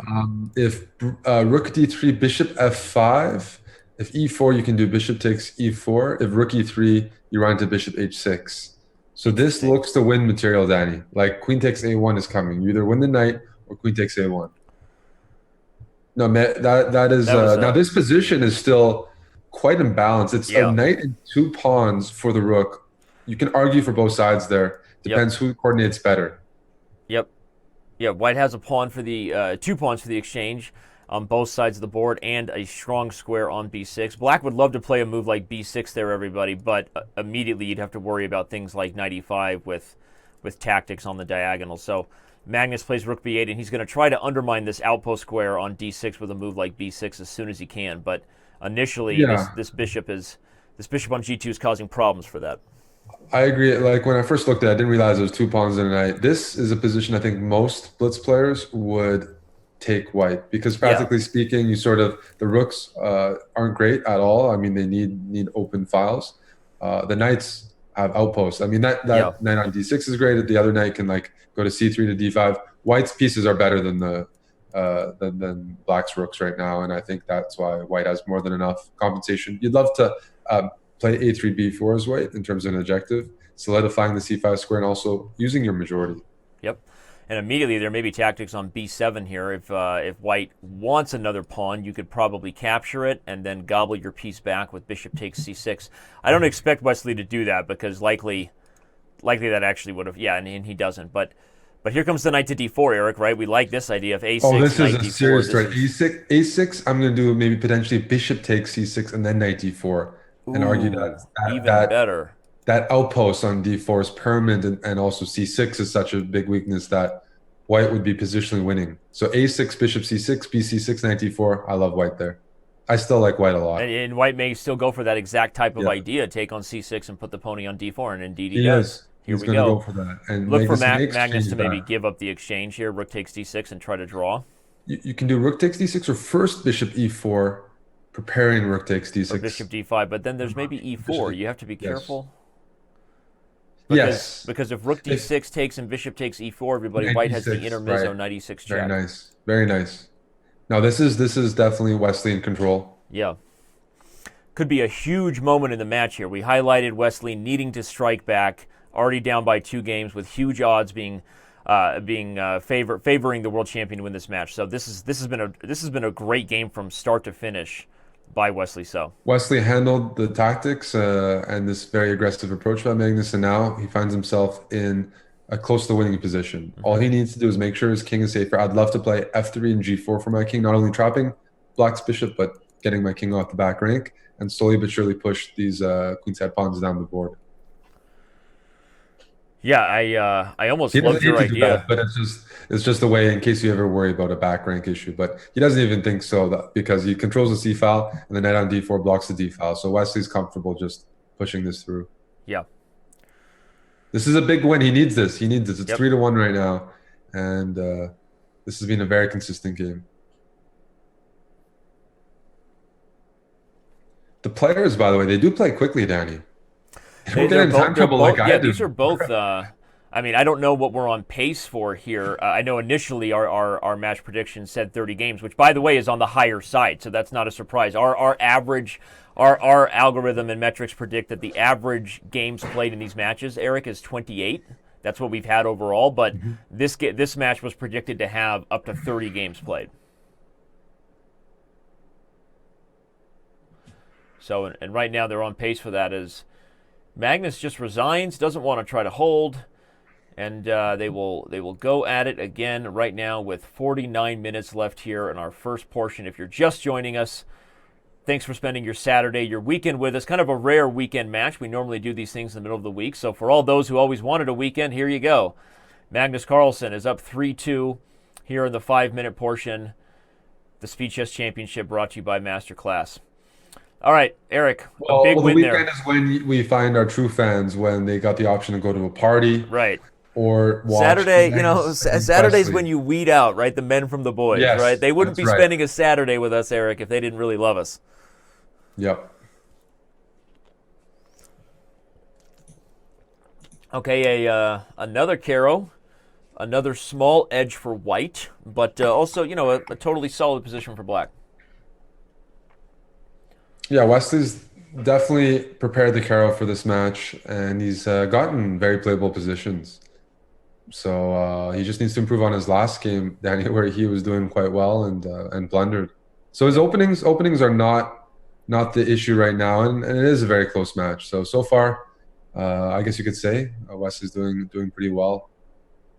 Speaker 2: If rook d3, bishop f5, if e4, you can do bishop takes e4. If rook e3, you run into bishop h6. So this looks to win material, Danny. Like queen takes a1 is coming. You either win the knight or queen takes a1. No, that is now this position is still quite imbalanced. It's a knight and two pawns for the rook. You can argue for both sides there. Depends who coordinates better.
Speaker 1: Yep. Yeah, White has a pawn for the 2 pawns for the exchange on both sides of the board, and a strong square on b6. Black would love to play a move like b6 there, everybody, but immediately you'd have to worry about things like knight e5 with tactics on the diagonal. So Magnus plays rook b8, and he's going to try to undermine this outpost square on d6 with a move like b6 as soon as he can. But initially, this bishop on g2 is causing problems for that.
Speaker 2: I agree. Like when I first looked at it, I didn't realize there was 2 pawns in a knight. This is a position I think most Blitz players would take White, because practically speaking, the rooks aren't great at all. I mean, they need open files. The knights have outposts. I mean, that knight on d6 is great. The other knight can like go to c3 to d5. White's pieces are better than than Black's rooks right now, and I think that's why White has more than enough compensation. You'd love to play a3 b4 as White in terms of an objective, solidifying the c5 square and also using your majority.
Speaker 1: Yep. And immediately there may be tactics on b7 here. If White wants another pawn, you could probably capture it and then gobble your piece back with bishop takes c6. I don't expect Wesley to do that, because likely that actually would have, and he doesn't. But here comes the knight to d4, Eric, right? We like this idea of a6.
Speaker 2: Oh, this is a serious threat. A6, I'm going to do maybe potentially bishop takes c6 and then knight d4. And argue that
Speaker 1: even better.
Speaker 2: That outpost on d4 is permanent, and also c6 is such a big weakness that White would be positionally winning. So a6, bishop c6, bc6, knight d4. I love White there. I still like White a lot.
Speaker 1: And White may still go for that exact type of idea, take on c6 and put the pony on d4, and indeed he does.
Speaker 2: He's going to go for that. And
Speaker 1: look for Magnus to maybe give up the exchange here. Rook takes d6 and try to draw.
Speaker 2: You can do rook takes d6 or first bishop e4, preparing rook takes d6.
Speaker 1: Or bishop d5, but then there's maybe e4. You have to be careful.
Speaker 2: Because
Speaker 1: if rook d6 takes and bishop takes e4, everybody, White has the intermezzo knight e6 check.
Speaker 2: Very nice. Very nice. Now this is definitely Wesley in control.
Speaker 1: Yeah. Could be a huge moment in the match here. We highlighted Wesley needing to strike back. already down by 2 games with huge odds favoring the world champion to win this match. So this has been a great game from start to finish by Wesley So.
Speaker 2: Wesley handled the tactics and this very aggressive approach by Magnus, and now he finds himself in a close to winning position. All he needs to do is make sure his king is safer. I'd love to play f3 and g4 for my king, not only trapping Black's bishop, but getting my king off the back rank and slowly but surely push these queenside pawns down the board.
Speaker 1: Yeah, I almost
Speaker 2: He
Speaker 1: loved
Speaker 2: doesn't need
Speaker 1: your
Speaker 2: to do that,
Speaker 1: idea.
Speaker 2: but it's just a way in case you ever worry about a back rank issue. But he doesn't even think so because he controls the c file and the knight on d4 blocks the d file. So Wesley's comfortable just pushing this through.
Speaker 1: Yeah.
Speaker 2: This is a big win. He needs this. He needs this. It's
Speaker 1: Yep.
Speaker 2: 3-1 right now, and this has been a very consistent game. The players, by the way, they do play quickly, Danny. They don't get in time trouble like I
Speaker 1: yeah,
Speaker 2: did.
Speaker 1: these are both. I mean, I don't know what we're on pace for here. I know initially our match prediction said 30 games, which, by the way, is on the higher side, so that's not a surprise. Our average, our algorithm and metrics predict that the average games played in these matches, Eric, is 28. That's what we've had overall, but this match was predicted to have up to 30 games played. So, and right now they're on pace for that as Magnus just resigns, doesn't want to try to hold, and they will go at it again right now with 49 minutes left here in our first portion. If you're just joining us, thanks for spending your Saturday, your weekend with us. Kind of a rare weekend match. We normally do these things in the middle of the week. So for all those who always wanted a weekend, here you go. Magnus Carlsen is up 3-2 here in the 5-minute portion. The Speed Chess Championship brought to you by Masterclass. All right, Eric, a big win there.
Speaker 2: The weekend is when we find our true fans, when they got the option to go to a party.
Speaker 1: Right.
Speaker 2: Or watch
Speaker 1: Saturday, Saturday's when you weed out, right, the men from the boys,
Speaker 2: yes,
Speaker 1: right? They wouldn't be
Speaker 2: right.
Speaker 1: spending a Saturday with us, Eric, if they didn't really love us.
Speaker 2: Yep.
Speaker 1: Okay, another Caro, another small edge for white, but also, a totally solid position for black.
Speaker 2: Yeah, Wesley's definitely prepared the Caro for this match, and he's gotten very playable positions. So he just needs to improve on his last game, Danny, where he was doing quite well and blundered. So his openings are not the issue right now, and it is a very close match. So far, I guess you could say Wesley's doing pretty well.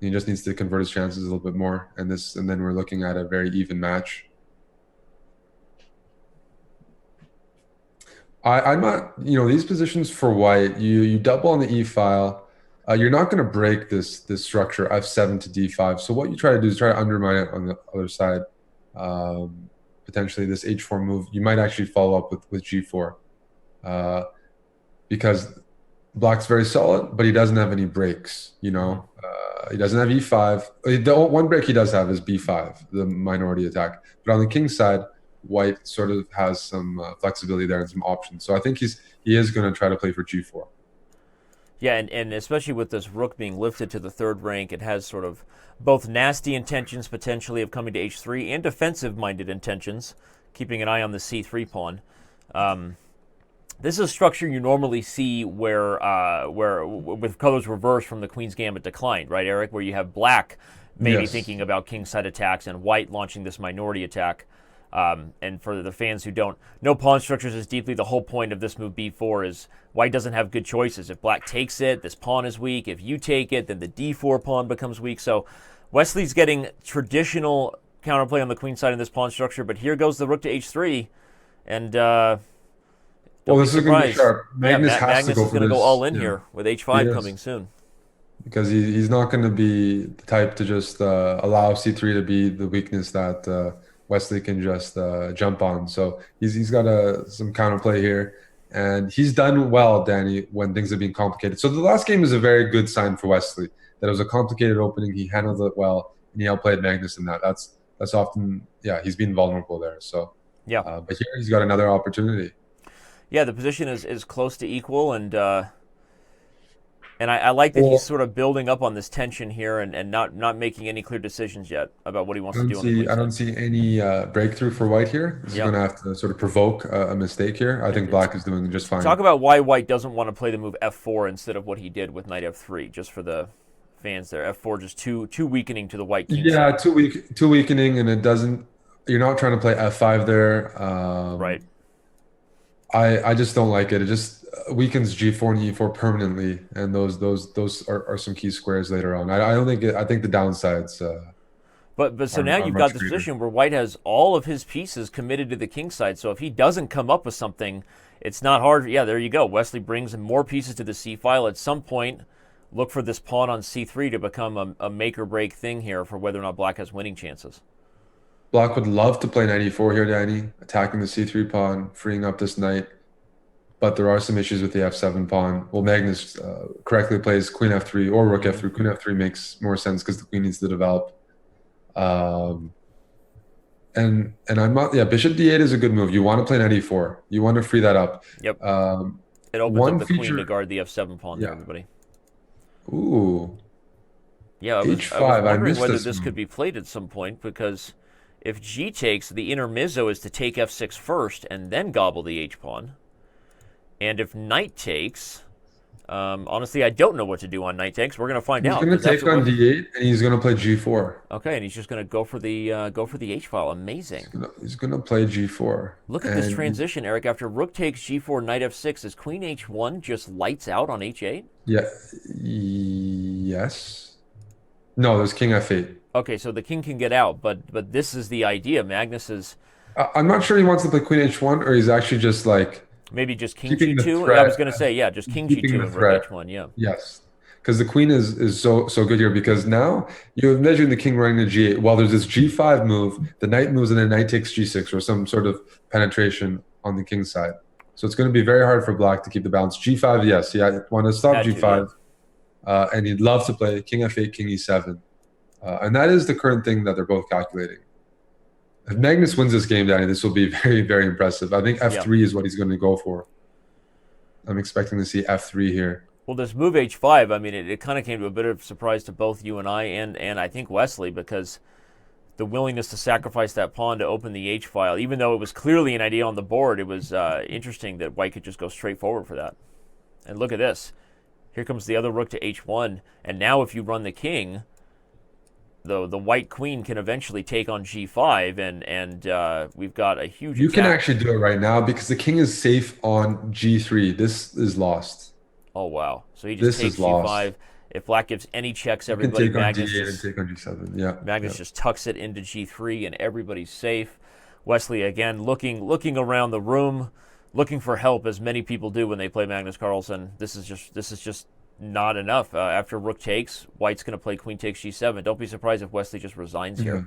Speaker 2: He just needs to convert his chances a little bit more, and then we're looking at a very even match. I'm not, these positions for white, you double on the e file. You're not going to break this structure f7 to d5. So what you try to do is try to undermine it on the other side. Potentially this h4 move, you might actually follow up with g4 because black's very solid, but he doesn't have any breaks. He doesn't have e5. The one break he does have is b5, the minority attack. But on the king side, white sort of has some flexibility there and some options. So I think he is going to try to play for g4.
Speaker 1: Yeah, and especially with this rook being lifted to the 3rd rank, it has sort of both nasty intentions potentially of coming to h3 and defensive-minded intentions, keeping an eye on the c3 pawn. This is a structure you normally see where with colors reversed from the Queen's Gambit declined, right, Eric? Where you have black maybe thinking about kingside attacks and white launching this minority attack. And for the fans who don't know pawn structures as deeply, the whole point of this move b4 is white doesn't have good choices. If black takes it, this pawn is weak. If you take it, then the d4 pawn becomes weak. So Wesley's getting traditional counterplay on the queen side in this pawn structure, but here goes the rook to h3, and
Speaker 2: this is going to be sharp. Magnus
Speaker 1: is going to go all in here with h5 coming soon.
Speaker 2: Because he's not going to be the type to just allow c3 to be the weakness that Wesley can just jump on. So he's got some counterplay here. And he's done well, Danny, when things have been complicated. So the last game is a very good sign for Wesley. That it was a complicated opening. He handled it well, and he outplayed Magnus in that. That's often, he's been vulnerable there. So but here he's got another opportunity.
Speaker 1: Yeah, the position is close to equal, and And I like that he's
Speaker 2: Well,
Speaker 1: sort of building up on this tension here and not making any clear decisions yet about what he wants to do on the queen
Speaker 2: I don't
Speaker 1: side.
Speaker 2: see any breakthrough for white here. This is
Speaker 1: Yep.
Speaker 2: going to have to sort of provoke a mistake here. I
Speaker 1: And
Speaker 2: think black is doing just
Speaker 1: talk
Speaker 2: fine.
Speaker 1: about why white doesn't want to play the move f4 instead of what he did with knight f3, just for the fans there. F4 just too weakening to the white king
Speaker 2: Yeah,
Speaker 1: side.
Speaker 2: too weakening, and it doesn't. You're not trying to play f5 there.
Speaker 1: Right.
Speaker 2: I just don't like it. It just weakens g4 and e4 permanently, and those are some key squares later on. I don't think I think the downsides
Speaker 1: But so now
Speaker 2: are
Speaker 1: you've got
Speaker 2: much
Speaker 1: this
Speaker 2: greater.
Speaker 1: position where white has all of his pieces committed to the king side. So if he doesn't come up with something, it's not hard. Yeah, there you go. Wesley brings more pieces to the c file. At some point, look for this pawn on c3 to become a make or break thing here for whether or not black has winning chances.
Speaker 2: Black would love to play knight e4 here, Danny, attacking the c3 pawn, freeing up this knight. But there are some issues with the f7 pawn. Well, Magnus correctly plays queen f3 or rook f3. Queen f3 makes more sense because the queen needs to develop. Um, and I'm not. Yeah, bishop d8 is a good move. You want to play knight e4. You want to free that up.
Speaker 1: Yep.
Speaker 2: Um,
Speaker 1: It opens up
Speaker 2: one
Speaker 1: the queen to
Speaker 2: feature.
Speaker 1: guard the f7 pawn there,
Speaker 2: Yeah.
Speaker 1: everybody.
Speaker 2: Ooh,
Speaker 1: Yeah, I was
Speaker 2: h5. I
Speaker 1: wondering
Speaker 2: missed
Speaker 1: whether
Speaker 2: this
Speaker 1: this
Speaker 2: move.
Speaker 1: could be played at some point because if g takes, the intermezzo is to take f6 first and then gobble the h pawn. And if knight takes, honestly, I don't know what to do on knight takes. We're going to find
Speaker 2: He's
Speaker 1: out
Speaker 2: going to
Speaker 1: because that's
Speaker 2: take
Speaker 1: what
Speaker 2: on
Speaker 1: Wesley.
Speaker 2: d8, and he's going to play g4.
Speaker 1: Okay, and he's just going to go for the h file. Amazing.
Speaker 2: He's gonna play g4.
Speaker 1: Look at this
Speaker 2: And
Speaker 1: transition, Eric. After rook takes g4, knight f6, is queen h1 just lights out on h8?
Speaker 2: yeah, yes. No, there's king f8.
Speaker 1: Okay, so the king can get out, but this is the idea. Magnus is
Speaker 2: I'm not sure he wants to play queen h1 or he's actually just like
Speaker 1: maybe just king
Speaker 2: keeping the
Speaker 1: g2. I
Speaker 2: threat,
Speaker 1: was going to say, yeah, just king
Speaker 2: keeping
Speaker 1: g2
Speaker 2: the
Speaker 1: and rook
Speaker 2: threat.
Speaker 1: h1. Yeah.
Speaker 2: Yes, because the queen is so good here because now you imagine the king running to g8. While there's this g5 move, the knight moves and then knight takes g6 or some sort of penetration on the king side. So it's going to be very hard for black to keep the balance. G5, yes, yeah, want to stop
Speaker 1: Had to, yeah.
Speaker 2: g5, and he'd love to play king f8, king e7, and that is the current thing that they're both calculating. If Magnus wins this game, Danny, this will be very, very impressive. I think f3 is what he's going to go for. I'm expecting to see f3 here.
Speaker 1: Well, this move h5, I mean, it kind of came to a bit of surprise to both you and I think Wesley, because the willingness to sacrifice that pawn to open the h file, even though it was clearly an idea on the board, it was interesting that white could just go straight forward for that. And look at this. Here comes the other rook to h1, and now if you run the king, the white queen can eventually take on g5, and we've got a huge
Speaker 2: You can
Speaker 1: attack.
Speaker 2: actually do it right now because the king is safe on g3. This is lost.
Speaker 1: Oh, wow. So he just
Speaker 2: This
Speaker 1: takes
Speaker 2: is lost.
Speaker 1: g5. If black gives any checks,
Speaker 2: You can
Speaker 1: everybody,
Speaker 2: take on
Speaker 1: Magnus
Speaker 2: d8 and
Speaker 1: just
Speaker 2: take on g7. Yeah.
Speaker 1: Magnus just tucks it into g3, and everybody's safe. Wesley again looking around the room, looking for help, as many people do when they play Magnus Carlsen. This is just not enough. After rook takes, white's going to play queen takes g7. Don't be surprised if Wesley just resigns here.
Speaker 2: Yeah.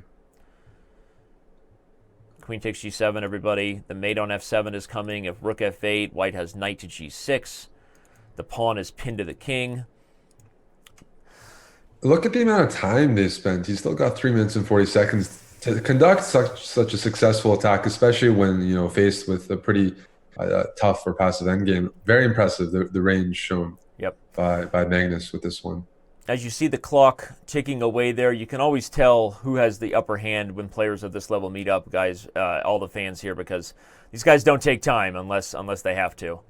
Speaker 1: Queen takes g7, everybody. The mate on f7 is coming. If rook f8, white has knight to g6. The pawn is pinned to the king.
Speaker 2: Look at the amount of time they spent. He's still got 3 minutes and 40 seconds to conduct such a successful attack, especially when faced with a pretty tough or passive endgame. Very impressive, the range shown
Speaker 1: Yep.
Speaker 2: by Magnus with this one.
Speaker 1: As you see the clock ticking away there, you can always tell who has the upper hand when players of this level meet up, guys, all the fans here, because these guys don't take time unless they have to.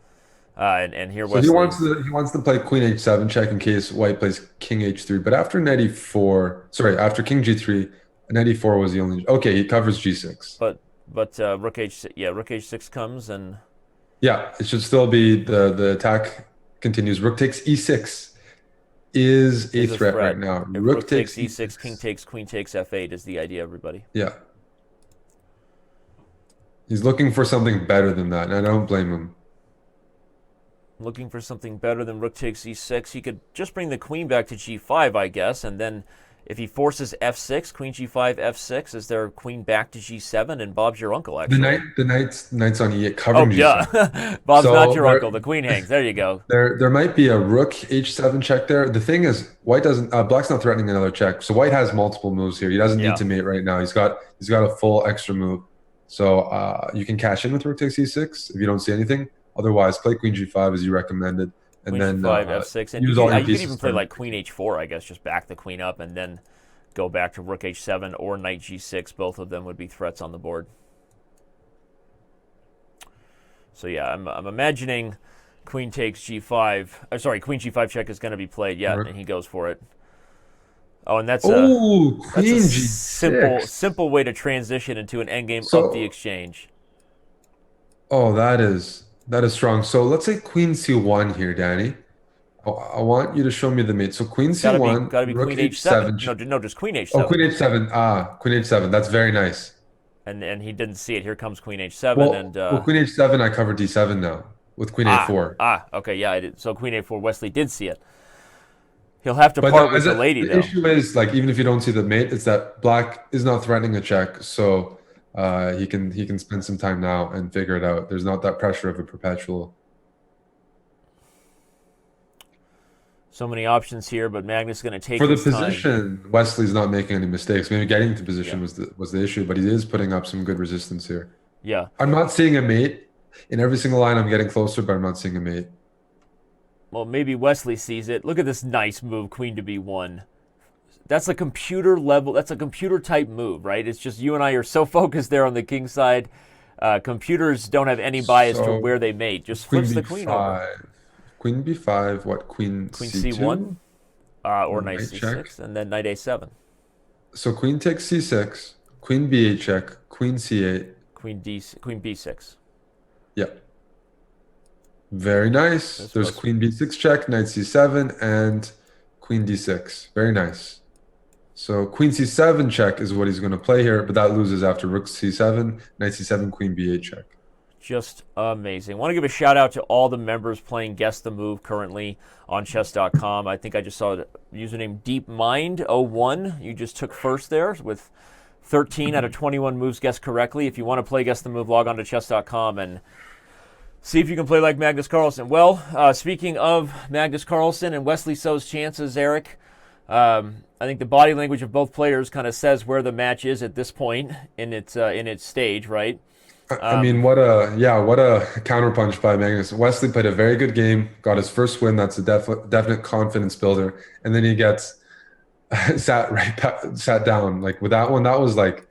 Speaker 1: And here
Speaker 2: So
Speaker 1: Wesley.
Speaker 2: he wants to play queen h7 check in case white plays king h3. But after knight e4, sorry, after king g3, knight e4 was the only. Okay, he covers g6.
Speaker 1: But rook h6 comes, and
Speaker 2: Yeah, it should still be the attack continues. Rook takes e6 is a threat right now.
Speaker 1: If rook takes e6, king takes, queen takes f8 is the idea, everybody.
Speaker 2: Yeah. He's looking for something better than that, and I don't blame him.
Speaker 1: Looking for something better than rook takes e6. He could just bring the queen back to g5, I guess, and then if he forces f6, queen g5, f6, is there queen back to g7, and Bob's your uncle, actually.
Speaker 2: The knight's on e8
Speaker 1: Oh,
Speaker 2: covering g7.
Speaker 1: yeah. Bob's
Speaker 2: So
Speaker 1: not your uncle. The queen hangs. There you go.
Speaker 2: There might be a rook h7 check there. The thing is, white doesn't. Black's not threatening another check, so white has multiple moves here. He doesn't
Speaker 1: Yeah.
Speaker 2: need to mate right now. He's got a full extra move. So you can cash in with rook takes e6 if you don't see anything. Otherwise, play queen g5 as you recommended. and
Speaker 1: Queen
Speaker 2: then
Speaker 1: c5, f6, and
Speaker 2: use all your
Speaker 1: you could
Speaker 2: pieces
Speaker 1: even play
Speaker 2: for
Speaker 1: like queen h4, I guess, just back the queen up and then go back to rook h7 or knight g6. Both of them would be threats on the board. So yeah, I'm imagining queen takes g5. Sorry, queen g5 check is going to be played. Yeah, and he goes for it. Oh, and that's a
Speaker 2: queen g6.
Speaker 1: simple way to transition into an endgame up the
Speaker 2: So,
Speaker 1: exchange.
Speaker 2: oh, that is strong. So let's say queen c1 here, Danny. I want you to show me the mate. So queen c1,
Speaker 1: Got to be
Speaker 2: rook
Speaker 1: queen h7.
Speaker 2: h7.
Speaker 1: No, just queen
Speaker 2: Oh,
Speaker 1: h7.
Speaker 2: queen h7. Ah, queen h7. That's very nice.
Speaker 1: And he didn't see it. Here comes queen h7 and
Speaker 2: Well, queen h7, I covered d7 now with queen a4.
Speaker 1: okay, yeah, I did. So queen a4, Wesley did see it. He'll have to
Speaker 2: But
Speaker 1: part
Speaker 2: no,
Speaker 1: with the lady
Speaker 2: the
Speaker 1: though.
Speaker 2: issue is like even if you don't see the mate, it's that black is not threatening a check, so he can spend some time now and figure it out. There's not that pressure of a perpetual.
Speaker 1: So many options here, but Magnus is going to take
Speaker 2: For the
Speaker 1: his time.
Speaker 2: position, Wesley's not making any mistakes. Maybe getting to position
Speaker 1: Yeah.
Speaker 2: was the issue, but he is putting up some good resistance here.
Speaker 1: Yeah.
Speaker 2: I'm not seeing a mate in every single line. I'm getting closer, but I'm not seeing a mate.
Speaker 1: Well, maybe Wesley sees it. Look at this nice move, queen to b1. That's a computer level. That's a computer type move, right? It's just you and I are so focused there on the king side. Computers don't have any bias to
Speaker 2: So
Speaker 1: where they mate. Just
Speaker 2: queen
Speaker 1: flips the queen over.
Speaker 2: b5, queen b5. What queen
Speaker 1: Queen
Speaker 2: c2
Speaker 1: c1 or knight
Speaker 2: knight
Speaker 1: c6,
Speaker 2: check?
Speaker 1: and then knight a7.
Speaker 2: So queen takes c6, queen b8 check, queen c8.
Speaker 1: Queen b6.
Speaker 2: Yeah, very nice.
Speaker 1: This
Speaker 2: There's
Speaker 1: was
Speaker 2: queen b6 check, knight c7, and queen d6. Very nice. So queen c7 check is what he's going to play here, but that loses after rook c7, knight c7, queen b8 check.
Speaker 1: just amazing. I want to give a shout out to all the members playing Guess the Move currently on Chess.com. I think I just saw the username DeepMind01. You just took first there with 13 out of 21 moves guessed correctly. If you want to play Guess the Move, log on to Chess.com and see if you can play like Magnus Carlsen. Well, speaking of Magnus Carlsen and Wesley So's chances, Eric, I think the body language of both players kind of says where the match is at this point in its stage, right?
Speaker 2: I mean, what a counterpunch by Magnus. Wesley played a very good game, got his first win. That's a definite confidence builder, and then he gets sat down. Like with that one, that was like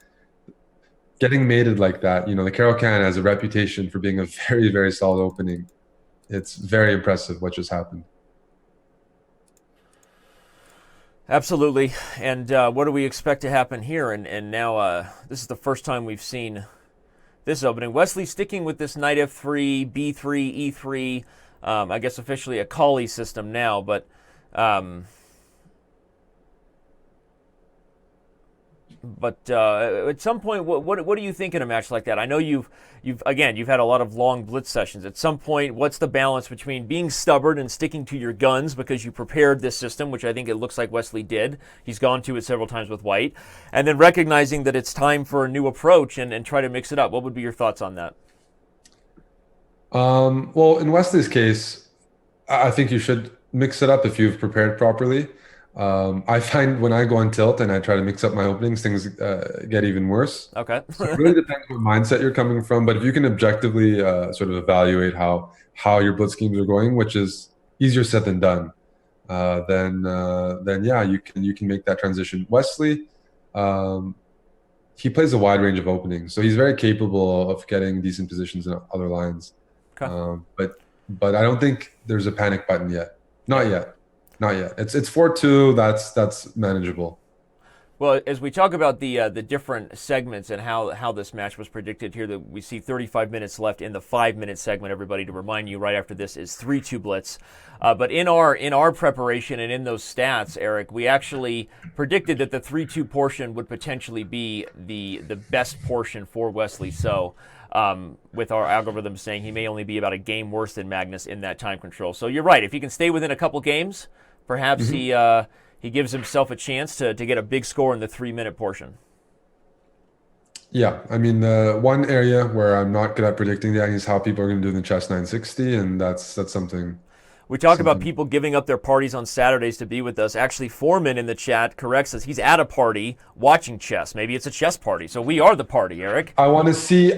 Speaker 2: getting mated like that. You know, the Carol-Can has a reputation for being a very, very solid opening. It's very impressive what just happened.
Speaker 1: Absolutely. And what do we expect to happen here? And now this is the first time we've seen this opening. Wesley sticking with this knight f3, b3, e3. I guess officially a Kali system now, but at some point, what do you think in a match like that? I know you've had a lot of long blitz sessions. At some point, what's the balance between being stubborn and sticking to your guns because you prepared this system, which I think it looks like Wesley did. He's gone to it several times with white, and then recognizing that it's time for a new approach and try to mix it up. What would be your thoughts on that?
Speaker 2: Well, in Wesley's case, I think you should mix it up if you've prepared properly. I find when I go on tilt and I try to mix up my openings, things get even worse.
Speaker 1: Okay.
Speaker 2: So it really depends what mindset you're coming from. But if you can objectively sort of evaluate how your blitz schemes are going, which is easier said than done, then yeah, you can make that transition. Wesley, he plays a wide range of openings, so he's very capable of getting decent positions in other lines.
Speaker 1: Okay.
Speaker 2: But I don't think there's a panic button yet. Not yet. Not yet. It's 4-2. That's manageable.
Speaker 1: Well, as we talk about the different segments and how this match was predicted here, that we see 35 minutes left in the 5-minute segment. Everybody, to remind you, right after this is 3-2 Blitz. But in our preparation and in those stats, Eric, we actually predicted that the 3-2 portion would potentially be the best portion for Wesley So. With our algorithm saying he may only be about a game worse than Magnus in that time control. So you're right. If he can stay within a couple games, perhaps he gives himself a chance to get a big score in the 3-minute portion.
Speaker 2: Yeah, I mean, the one area where I'm not good at predicting that is how people are going to do in the chess 960, and that's something.
Speaker 1: We talk about people giving up their parties on Saturdays to be with us. Actually, Foreman in the chat corrects us. He's at a party watching chess. Maybe it's a chess party. So we are the party, Eric.
Speaker 2: I want to see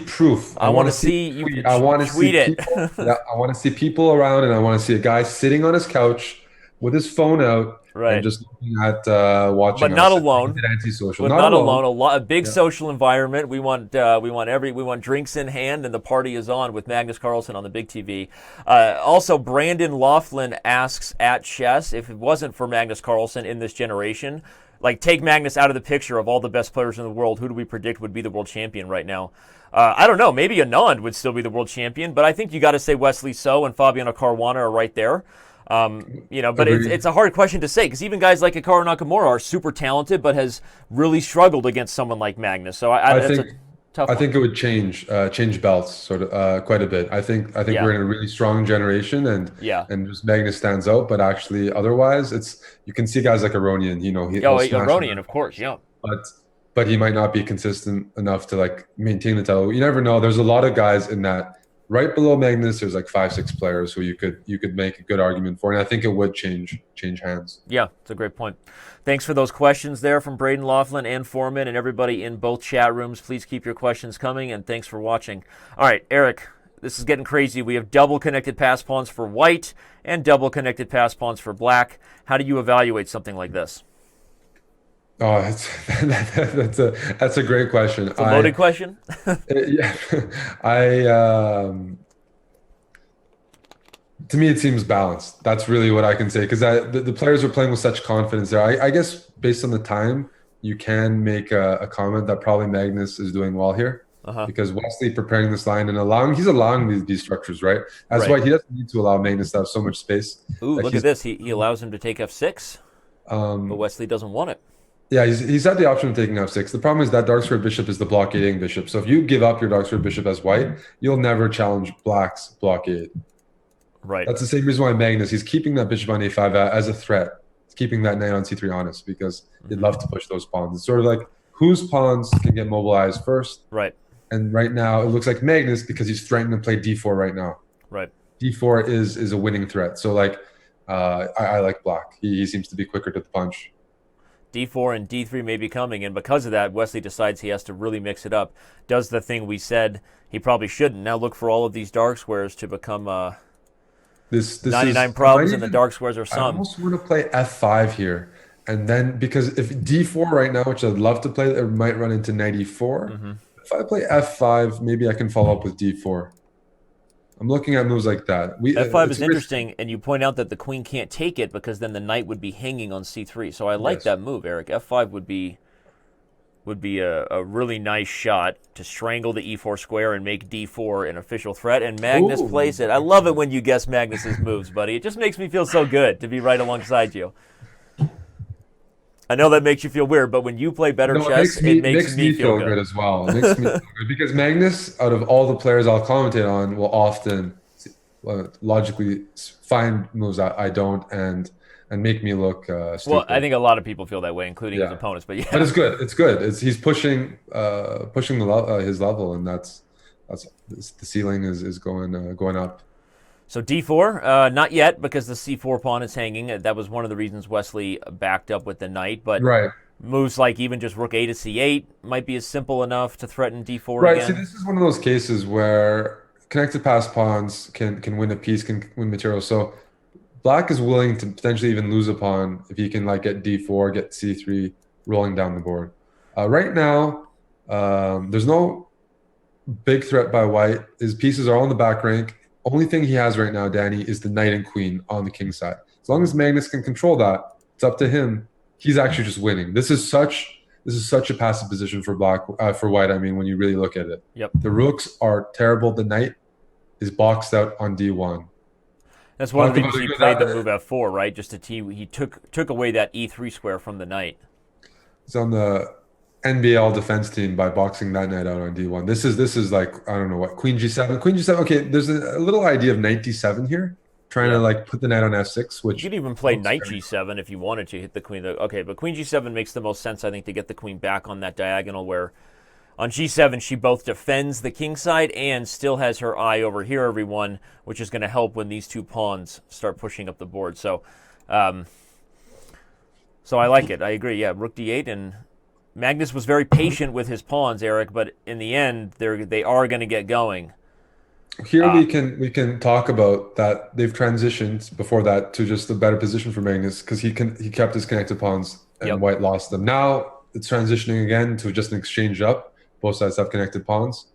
Speaker 2: proof.
Speaker 1: I want to see you
Speaker 2: tweet. I want to see
Speaker 1: it.
Speaker 2: people. Yeah, I want to see people around, and I want to see a guy sitting on his couch with his phone out.
Speaker 1: Right.
Speaker 2: And just looking at watching,
Speaker 1: but not alone.
Speaker 2: Antisocial.
Speaker 1: But not alone. A big social environment. We want drinks in hand, and the party is on with Magnus Carlsen on the big TV. Also, Brandon Laughlin asks at Chess, if it wasn't for Magnus Carlsen in this generation, like take Magnus out of the picture of all the best players in the world, who do we predict would be the world champion right now? I don't know. Maybe Anand would still be the world champion, but I think you got to say Wesley So and Fabiano Caruana are right there. But it's a hard question to say because even guys like Hikaru Nakamura are super talented, but has really struggled against someone like Magnus. So I think a tough.
Speaker 2: I think it would change belts sort of quite a bit. I think we're in a really strong generation, and just Magnus stands out. But actually, otherwise, you can see guys like Aronian.
Speaker 1: Aronian, of course, yeah.
Speaker 2: But he might not be consistent enough to like maintain the title. You never know. There's a lot of guys in that. Right below Magnus, there's like 5-6 players who you could make a good argument for, and I think it would change hands.
Speaker 1: Yeah, it's a great point. Thanks for those questions there from Braden Laughlin and Foreman and everybody in both chat rooms. Please keep your questions coming, and thanks for watching. All right, Eric, this is getting crazy. We have double connected pass pawns for white and double connected pass pawns for black. How do you evaluate something like this?
Speaker 2: Oh, that's a great question.
Speaker 1: It's a loaded question.
Speaker 2: Yeah, to me, it seems balanced. That's really what I can say because the players are playing with such confidence there. I guess based on the time, you can make a comment that probably Magnus is doing well here because Wesley preparing this line and he's allowing these structures, right? That's why he doesn't need to allow Magnus to have so much space.
Speaker 1: Ooh, look at this. He allows him to take f6, but Wesley doesn't want it.
Speaker 2: Yeah, he's had the option of taking f6. The problem is that dark squared bishop is the blockading bishop. So if you give up your dark squared bishop as white, you'll never challenge black's blockade.
Speaker 1: Right.
Speaker 2: That's the same reason why Magnus, he's keeping that bishop on a5 as a threat. He's keeping that knight on c3 honest because he'd love to push those pawns. It's sort of like whose pawns can get mobilized first.
Speaker 1: Right.
Speaker 2: And right now it looks like Magnus because he's threatening to play d4 right now.
Speaker 1: Right.
Speaker 2: d4 is a winning threat. So like I like black. He seems to be quicker to the punch.
Speaker 1: D4 and D3 may be coming, and because of that, Wesley decides he has to really mix it up. Does the thing we said he probably shouldn't. Now look for all of these dark squares to become
Speaker 2: this
Speaker 1: 99 problems, and the dark squares are some.
Speaker 2: I almost want to play f5 here, and then because if d4 right now, which I'd love to play, it might run into knight e4. If I play f5, maybe I can follow up with d4. I'm looking at moves like that.
Speaker 1: F5 is interesting, and you point out that the queen can't take it because then the knight would be hanging on c3. So I like that move, Eric. F5 would be a really nice shot to strangle the e4 square and make d4 an official threat. And Magnus plays it. I love it when you guess Magnus's moves, buddy. It just makes me feel so good to be right alongside you. I know that makes you feel weird, but when you play better chess, it makes me feel good
Speaker 2: as well. It makes me feel good because Magnus, out of all the players I'll commentate on, will often logically find moves I don't and make me look stupid.
Speaker 1: Well, I think a lot of people feel that way, including his opponents. But
Speaker 2: but it's good. It's good. He's pushing his level, and that's the ceiling is going up.
Speaker 1: So d4, not yet because the c4 pawn is hanging. That was one of the reasons Wesley backed up with the knight. But moves like even just rook a to c8 might be as simple enough to threaten d4
Speaker 2: Right.
Speaker 1: again.
Speaker 2: See, this is one of those cases where connected pass pawns can win a piece, can win material. So black is willing to potentially even lose a pawn if he can like get d4, get c3 rolling down the board. Right now, there's no big threat by white. His pieces are all in the back rank. Only thing he has right now, Danny, is the knight and queen on the king side. As long as Magnus can control that, it's up to him. He's actually just winning. This is such a passive position for white. I mean, when you really look at it, the rooks are terrible. The knight is boxed out on d1.
Speaker 1: That's one of the reasons he played the move f4, right? Just he took away that e3 square from the knight.
Speaker 2: It's on the NBL defense team by boxing that knight out on d1. This is like, I don't know what, queen g7. Queen g7, okay, there's a little idea of knight d7 here, trying to like put the knight on f6, which...
Speaker 1: You could even play knight g7 if you wanted to hit the queen. Okay, but queen g7 makes the most sense, I think, to get the queen back on that diagonal where on g7, she both defends the king side and still has her eye over here, everyone, which is going to help when these two pawns start pushing up the board. So I like it. I agree. Yeah, rook d8, and Magnus was very patient with his pawns, Eric, but in the end, they are going to get going.
Speaker 2: Here we can talk about that they've transitioned before that to just a better position for Magnus because he kept his connected pawns and
Speaker 1: Yep.
Speaker 2: White lost them. Now it's transitioning again to just an exchange up. Both sides have connected pawns.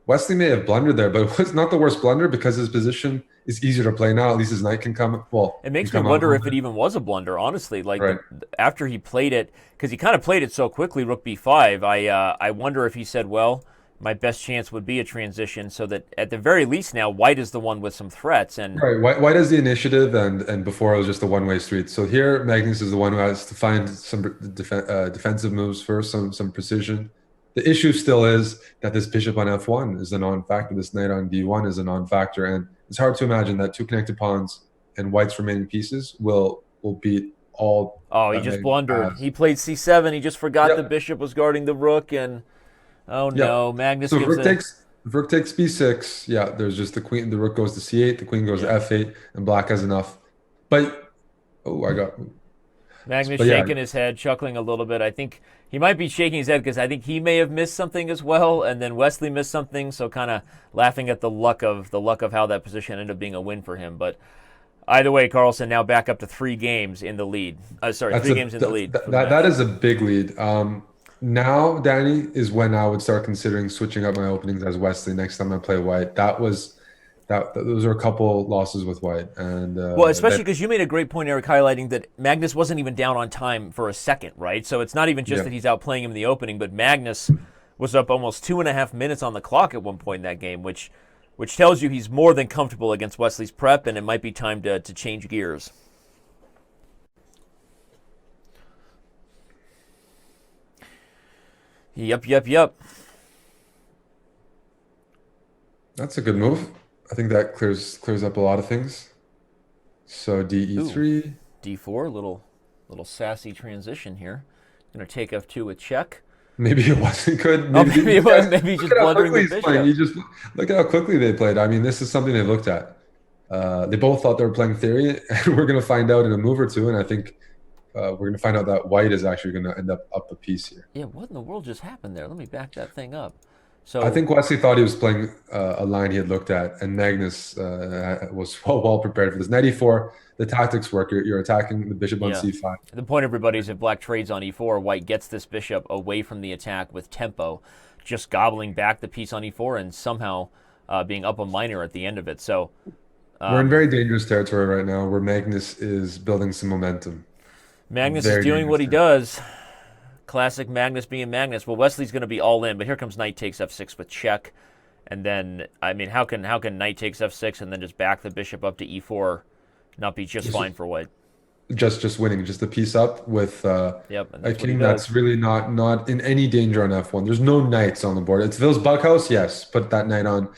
Speaker 2: Wesley may have blundered there, but it was not the worst blunder because his position is easier to play now. At least his knight can come. Well,
Speaker 1: It makes me
Speaker 2: can come
Speaker 1: wonder
Speaker 2: out.
Speaker 1: if it even was a blunder, honestly. Like
Speaker 2: Right.
Speaker 1: after he played it, because he kind of played it so quickly, rook b5. I wonder if he said, well, my best chance would be a transition, so that at the very least now White is the one with some threats. And
Speaker 2: Right. White has the initiative, and before it was just a one-way street. So here, Magnus is the one who has to find some defensive moves first, some precision. The issue still is that this bishop on f1 is a non-factor. This knight on d1 is a non-factor, and it's hard to imagine that two connected pawns and White's remaining pieces will beat all.
Speaker 1: oh, he
Speaker 2: that
Speaker 1: just
Speaker 2: Magnus
Speaker 1: blundered.
Speaker 2: has.
Speaker 1: He played c7. He just forgot the
Speaker 2: Yep.
Speaker 1: bishop was guarding the rook, and oh
Speaker 2: Yep.
Speaker 1: no, Magnus
Speaker 2: So
Speaker 1: gives
Speaker 2: rook takes b6. Yeah, there's just the queen. The rook goes to c8. The queen goes to f8, and Black has enough. But I got.
Speaker 1: Magnus
Speaker 2: But yeah,
Speaker 1: shaking his head, chuckling a little bit. I think he might be shaking his head because I think he may have missed something as well, and then Wesley missed something. So kind of laughing at the luck of how that position ended up being a win for him. But either way, Carlsen now back up to 3 games in the lead. Sorry, 3 games in the lead.
Speaker 2: That is a big lead. Now, Danny, is when I would start considering switching up my openings as Wesley next time I play White. Those are a couple losses with White, and
Speaker 1: Well, especially because you made a great point, Eric, highlighting that Magnus wasn't even down on time for a second, right? So it's not even just that he's outplaying him in the opening, but Magnus was up almost 2.5 minutes on the clock at one point in that game, which tells you he's more than comfortable against Wesley's prep, and it might be time to change gears. Yep.
Speaker 2: that's a good move. I think that clears up a lot of things. So DE3.
Speaker 1: D4, little sassy transition here. Going to take F2 with check.
Speaker 2: Maybe it wasn't good.
Speaker 1: Maybe it was. Maybe he's just
Speaker 2: Look at how
Speaker 1: blundering
Speaker 2: quickly
Speaker 1: the
Speaker 2: he's playing.
Speaker 1: bishop.
Speaker 2: You just look at how quickly they played. I mean, this is something they looked at. They both thought they were playing theory, and we're going to find out in a move or two. And I think we're going to find out that White is actually going to end up a piece here.
Speaker 1: Yeah, what in the world just happened there? Let me back that thing up. So
Speaker 2: I think Wesley thought he was playing a line he had looked at, and Magnus was well prepared for this. Knight e4, the tactics work. You're attacking the bishop on c5.
Speaker 1: the point, everybody, is if Black trades on e4, White gets this bishop away from the attack with tempo, just gobbling back the piece on e4 and somehow being up a minor at the end of it. So
Speaker 2: We're in very dangerous territory right now, where Magnus is building some momentum.
Speaker 1: Magnus
Speaker 2: Very
Speaker 1: is doing what he
Speaker 2: dangerous
Speaker 1: does. Classic Magnus being Magnus. Well, Wesley's going to be all in, but here comes knight takes f6 with check. And then, I mean, how can knight takes f6 and then just back the bishop up to e4 not be just fine for White?
Speaker 2: Just winning, just a piece up with
Speaker 1: Yep, and
Speaker 2: a
Speaker 1: that's what he
Speaker 2: king
Speaker 1: does.
Speaker 2: that's really not in any danger on f1. There's no knights on the board. It's Ville's Buckhouse, yes. Put that knight on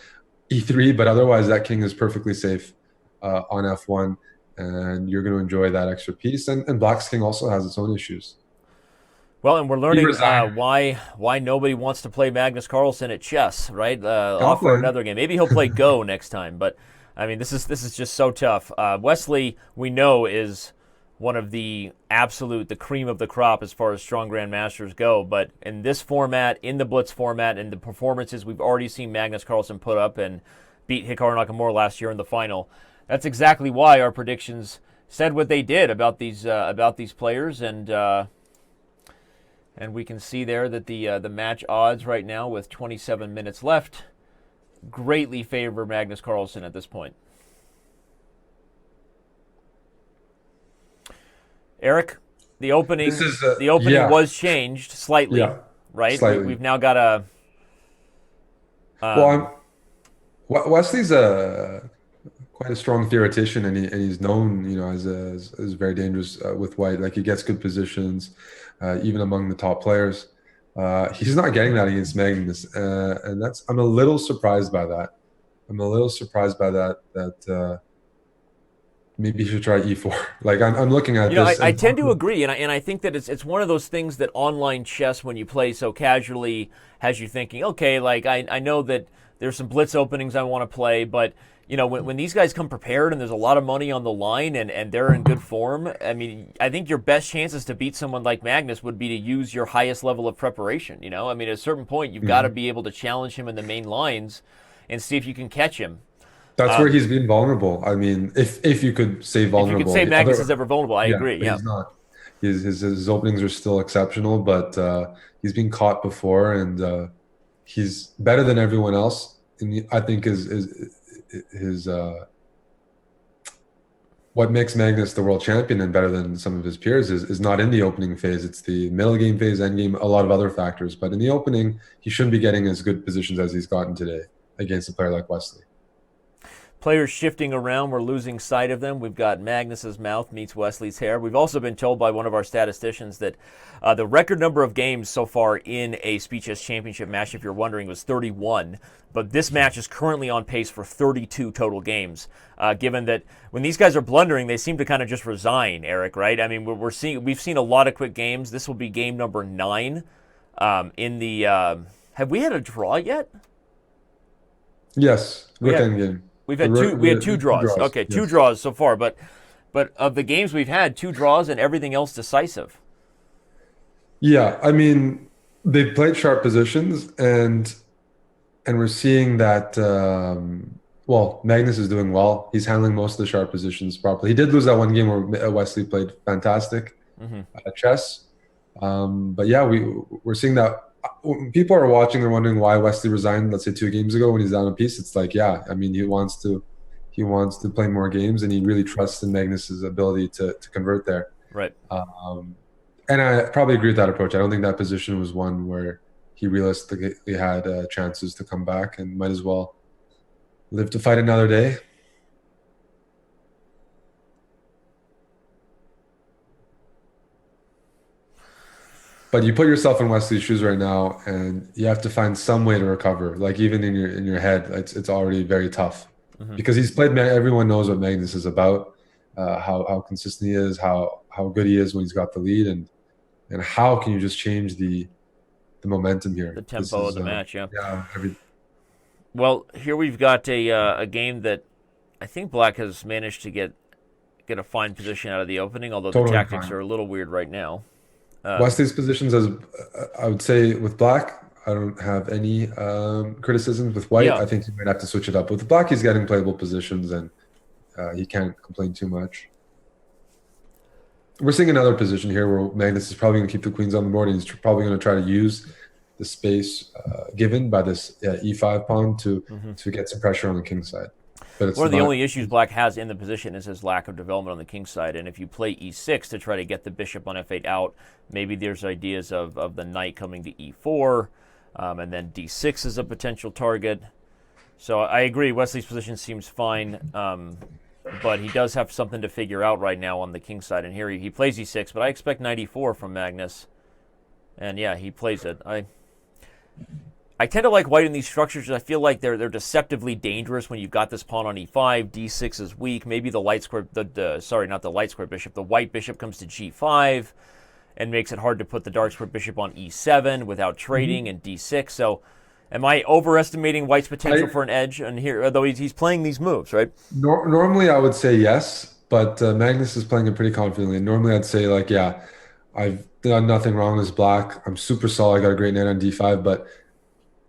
Speaker 2: e3, but otherwise that king is perfectly safe on f1, and you're going to enjoy that extra piece. And Black's king also has its own issues.
Speaker 1: Well, and we're learning
Speaker 2: resigned.
Speaker 1: why nobody wants to play Magnus Carlsen at chess, right?
Speaker 2: I'll
Speaker 1: Offer
Speaker 2: play.
Speaker 1: another game. Maybe he'll play Go next time, but I mean, this is just so tough. Wesley, we know, is one of the cream of the crop as far as strong grandmasters go. But in this format, in the Blitz format, and the performances we've already seen Magnus Carlsen put up and beat Hikaru Nakamura last year in the final, that's exactly why our predictions said what they did about these players, and we can see there that the match odds right now with 27 minutes left greatly favor Magnus Carlsen at this point. Eric, the opening was changed slightly, right?
Speaker 2: Slightly.
Speaker 1: We've now got a.
Speaker 2: Wesley's quite a strong theoretician, and he's known, as very dangerous with White. Like, he gets good positions, even among the top players. He's not getting that against Magnus, and I'm a little surprised by that. maybe you should try e4. Like I'm looking at
Speaker 1: You know,
Speaker 2: this
Speaker 1: I
Speaker 2: and
Speaker 1: tend to agree, and I think that it's one of those things that online chess, when you play so casually, has you thinking, okay, like I know that there's some blitz openings I want to play, but you know, when these guys come prepared and there's a lot of money on the line and they're in good form, I mean, I think your best chances to beat someone like Magnus would be to use your highest level of preparation. You know, I mean, at a certain point, you've got to
Speaker 2: Mhm.
Speaker 1: be able to challenge him in the main lines and see if you can catch him.
Speaker 2: That's where he's been vulnerable. I mean, if you could say
Speaker 1: If you could
Speaker 2: vulnerable,
Speaker 1: say
Speaker 2: the
Speaker 1: Magnus is
Speaker 2: other,
Speaker 1: ever vulnerable, I
Speaker 2: yeah,
Speaker 1: agree.
Speaker 2: but
Speaker 1: Yeah.
Speaker 2: he's not. His openings are still exceptional, but he's been caught before, and he's better than everyone else. And I think his what makes Magnus the world champion and better than some of his peers is not in the opening phase. It's the middle game phase, end game, a lot of other factors. But in the opening, he shouldn't be getting as good positions as he's gotten today against a player like Wesley.
Speaker 1: Players shifting around, we're losing sight of them. We've got Magnus's mouth meets Wesley's hair. We've also been told by one of our statisticians that the record number of games so far in a Speed Chess Championship match, if you're wondering, was 31. But this match is currently on pace for 32 total games. Given that when these guys are blundering, they seem to kind of just resign, Eric. Right? I mean, we've seen a lot of quick games. This will be game number 9. In the have we had a draw yet?
Speaker 2: Yes,
Speaker 1: We
Speaker 2: Rook
Speaker 1: had
Speaker 2: Endgame.
Speaker 1: we had two
Speaker 2: Two
Speaker 1: draws.
Speaker 2: draws.
Speaker 1: Okay, two
Speaker 2: Yes.
Speaker 1: draws so far, but of the games we've had, 2 draws and everything else decisive.
Speaker 2: Yeah, I mean, they played sharp positions, and we're seeing that. Well, Magnus is doing well. He's handling most of the sharp positions properly. He did lose that one game where Wesley played fantastic
Speaker 1: Hmm.
Speaker 2: at chess. But yeah, we're seeing that when people are watching, they're wondering why Wesley resigned, let's say 2 games ago when he's down a piece. It's like, yeah, I mean, he wants to play more games, and he really trusts in Magnus's ability to convert there.
Speaker 1: Right.
Speaker 2: Um, and I probably agree with that approach. I don't think that position was one where he realistically had chances to come back, and might as well live to fight another day. But you put yourself in Wesley's shoes right now, and you have to find some way to recover. Like even in your head, it's already very tough
Speaker 1: Hmm.
Speaker 2: because he's played. Everyone knows what Magnus is about, how consistent he is, how good he is when he's got the lead, and how can you just change the momentum
Speaker 1: The
Speaker 2: here? This
Speaker 1: tempo of
Speaker 2: is
Speaker 1: the match, yeah.
Speaker 2: yeah,
Speaker 1: Well, here we've got a game that I think Black has managed to get a fine position out of the opening, although the
Speaker 2: totally
Speaker 1: tactics
Speaker 2: fine.
Speaker 1: are a little weird right now.
Speaker 2: Wesley's positions, as I would say, with Black, I don't have any criticisms. With White,
Speaker 1: Yeah.
Speaker 2: I think he might have to switch it up. With Black, he's getting playable positions, and he can't complain too much. We're seeing another position here where Magnus is probably going to keep the queens on the board, and he's probably going to try to use the space given by this e5 pawn to
Speaker 1: Hmm.
Speaker 2: to get some pressure on the king side. But
Speaker 1: One
Speaker 2: it's
Speaker 1: of the
Speaker 2: not.
Speaker 1: only issues Black has in the position is his lack of development on the king side. And if you play e6 to try to get the bishop on f8 out, maybe there's ideas of the knight coming to e4, and then d6 is a potential target. So I agree, Wesley's position seems fine, but he does have something to figure out right now on the king side. And here he plays e6, but I expect knight e4 from Magnus. And yeah, he plays it. I tend to like White in these structures. I feel like they're deceptively dangerous when you've got this pawn on e5. d6 is weak. Maybe the light square, sorry, not the light square bishop. The white bishop comes to g5 and makes it hard to put the dark square bishop on e7 without trading,
Speaker 2: Mhm.
Speaker 1: and d6. So, am I overestimating White's potential
Speaker 2: I
Speaker 1: for an edge? And here, although he's playing these moves, right?
Speaker 2: normally I would say yes, but Magnus is playing it pretty confidently. Normally I'd say like, yeah, I've done nothing wrong as Black. I'm super solid. I got a great knight on d5, but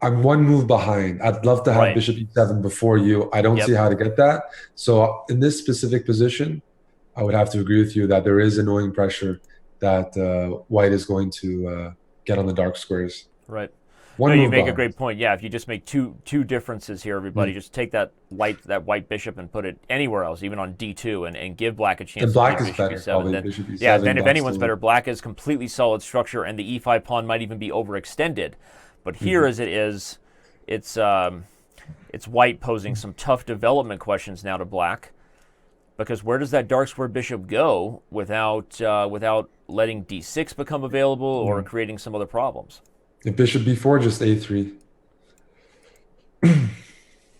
Speaker 2: I'm one move behind. I'd love to have
Speaker 1: Right.
Speaker 2: bishop e7 before you. I don't see
Speaker 1: Yep.
Speaker 2: how to get that. So in this specific position, I would have to agree with you that there is annoying pressure that White is going to get on the dark squares.
Speaker 1: Right. No,
Speaker 2: One
Speaker 1: you
Speaker 2: move
Speaker 1: make a
Speaker 2: behind.
Speaker 1: great point. Yeah, if you just make two differences here, everybody,
Speaker 2: Mm.
Speaker 1: just take that white bishop and put it anywhere else, even on d2, and give Black a chance
Speaker 2: And
Speaker 1: to
Speaker 2: Black
Speaker 1: play
Speaker 2: is
Speaker 1: bishop
Speaker 2: better,
Speaker 1: e7.
Speaker 2: probably
Speaker 1: Then,
Speaker 2: bishop
Speaker 1: yeah,
Speaker 2: e7.
Speaker 1: then if
Speaker 2: Black's
Speaker 1: anyone's
Speaker 2: still.
Speaker 1: better, Black is completely solid structure, and the e5 pawn might even be overextended. But here,
Speaker 2: Mhm.
Speaker 1: as it is, it's White posing some tough development questions now to Black, because where does that dark square bishop go without letting d6 become available or
Speaker 2: Yeah.
Speaker 1: creating some other problems?
Speaker 2: If bishop b4, just a3.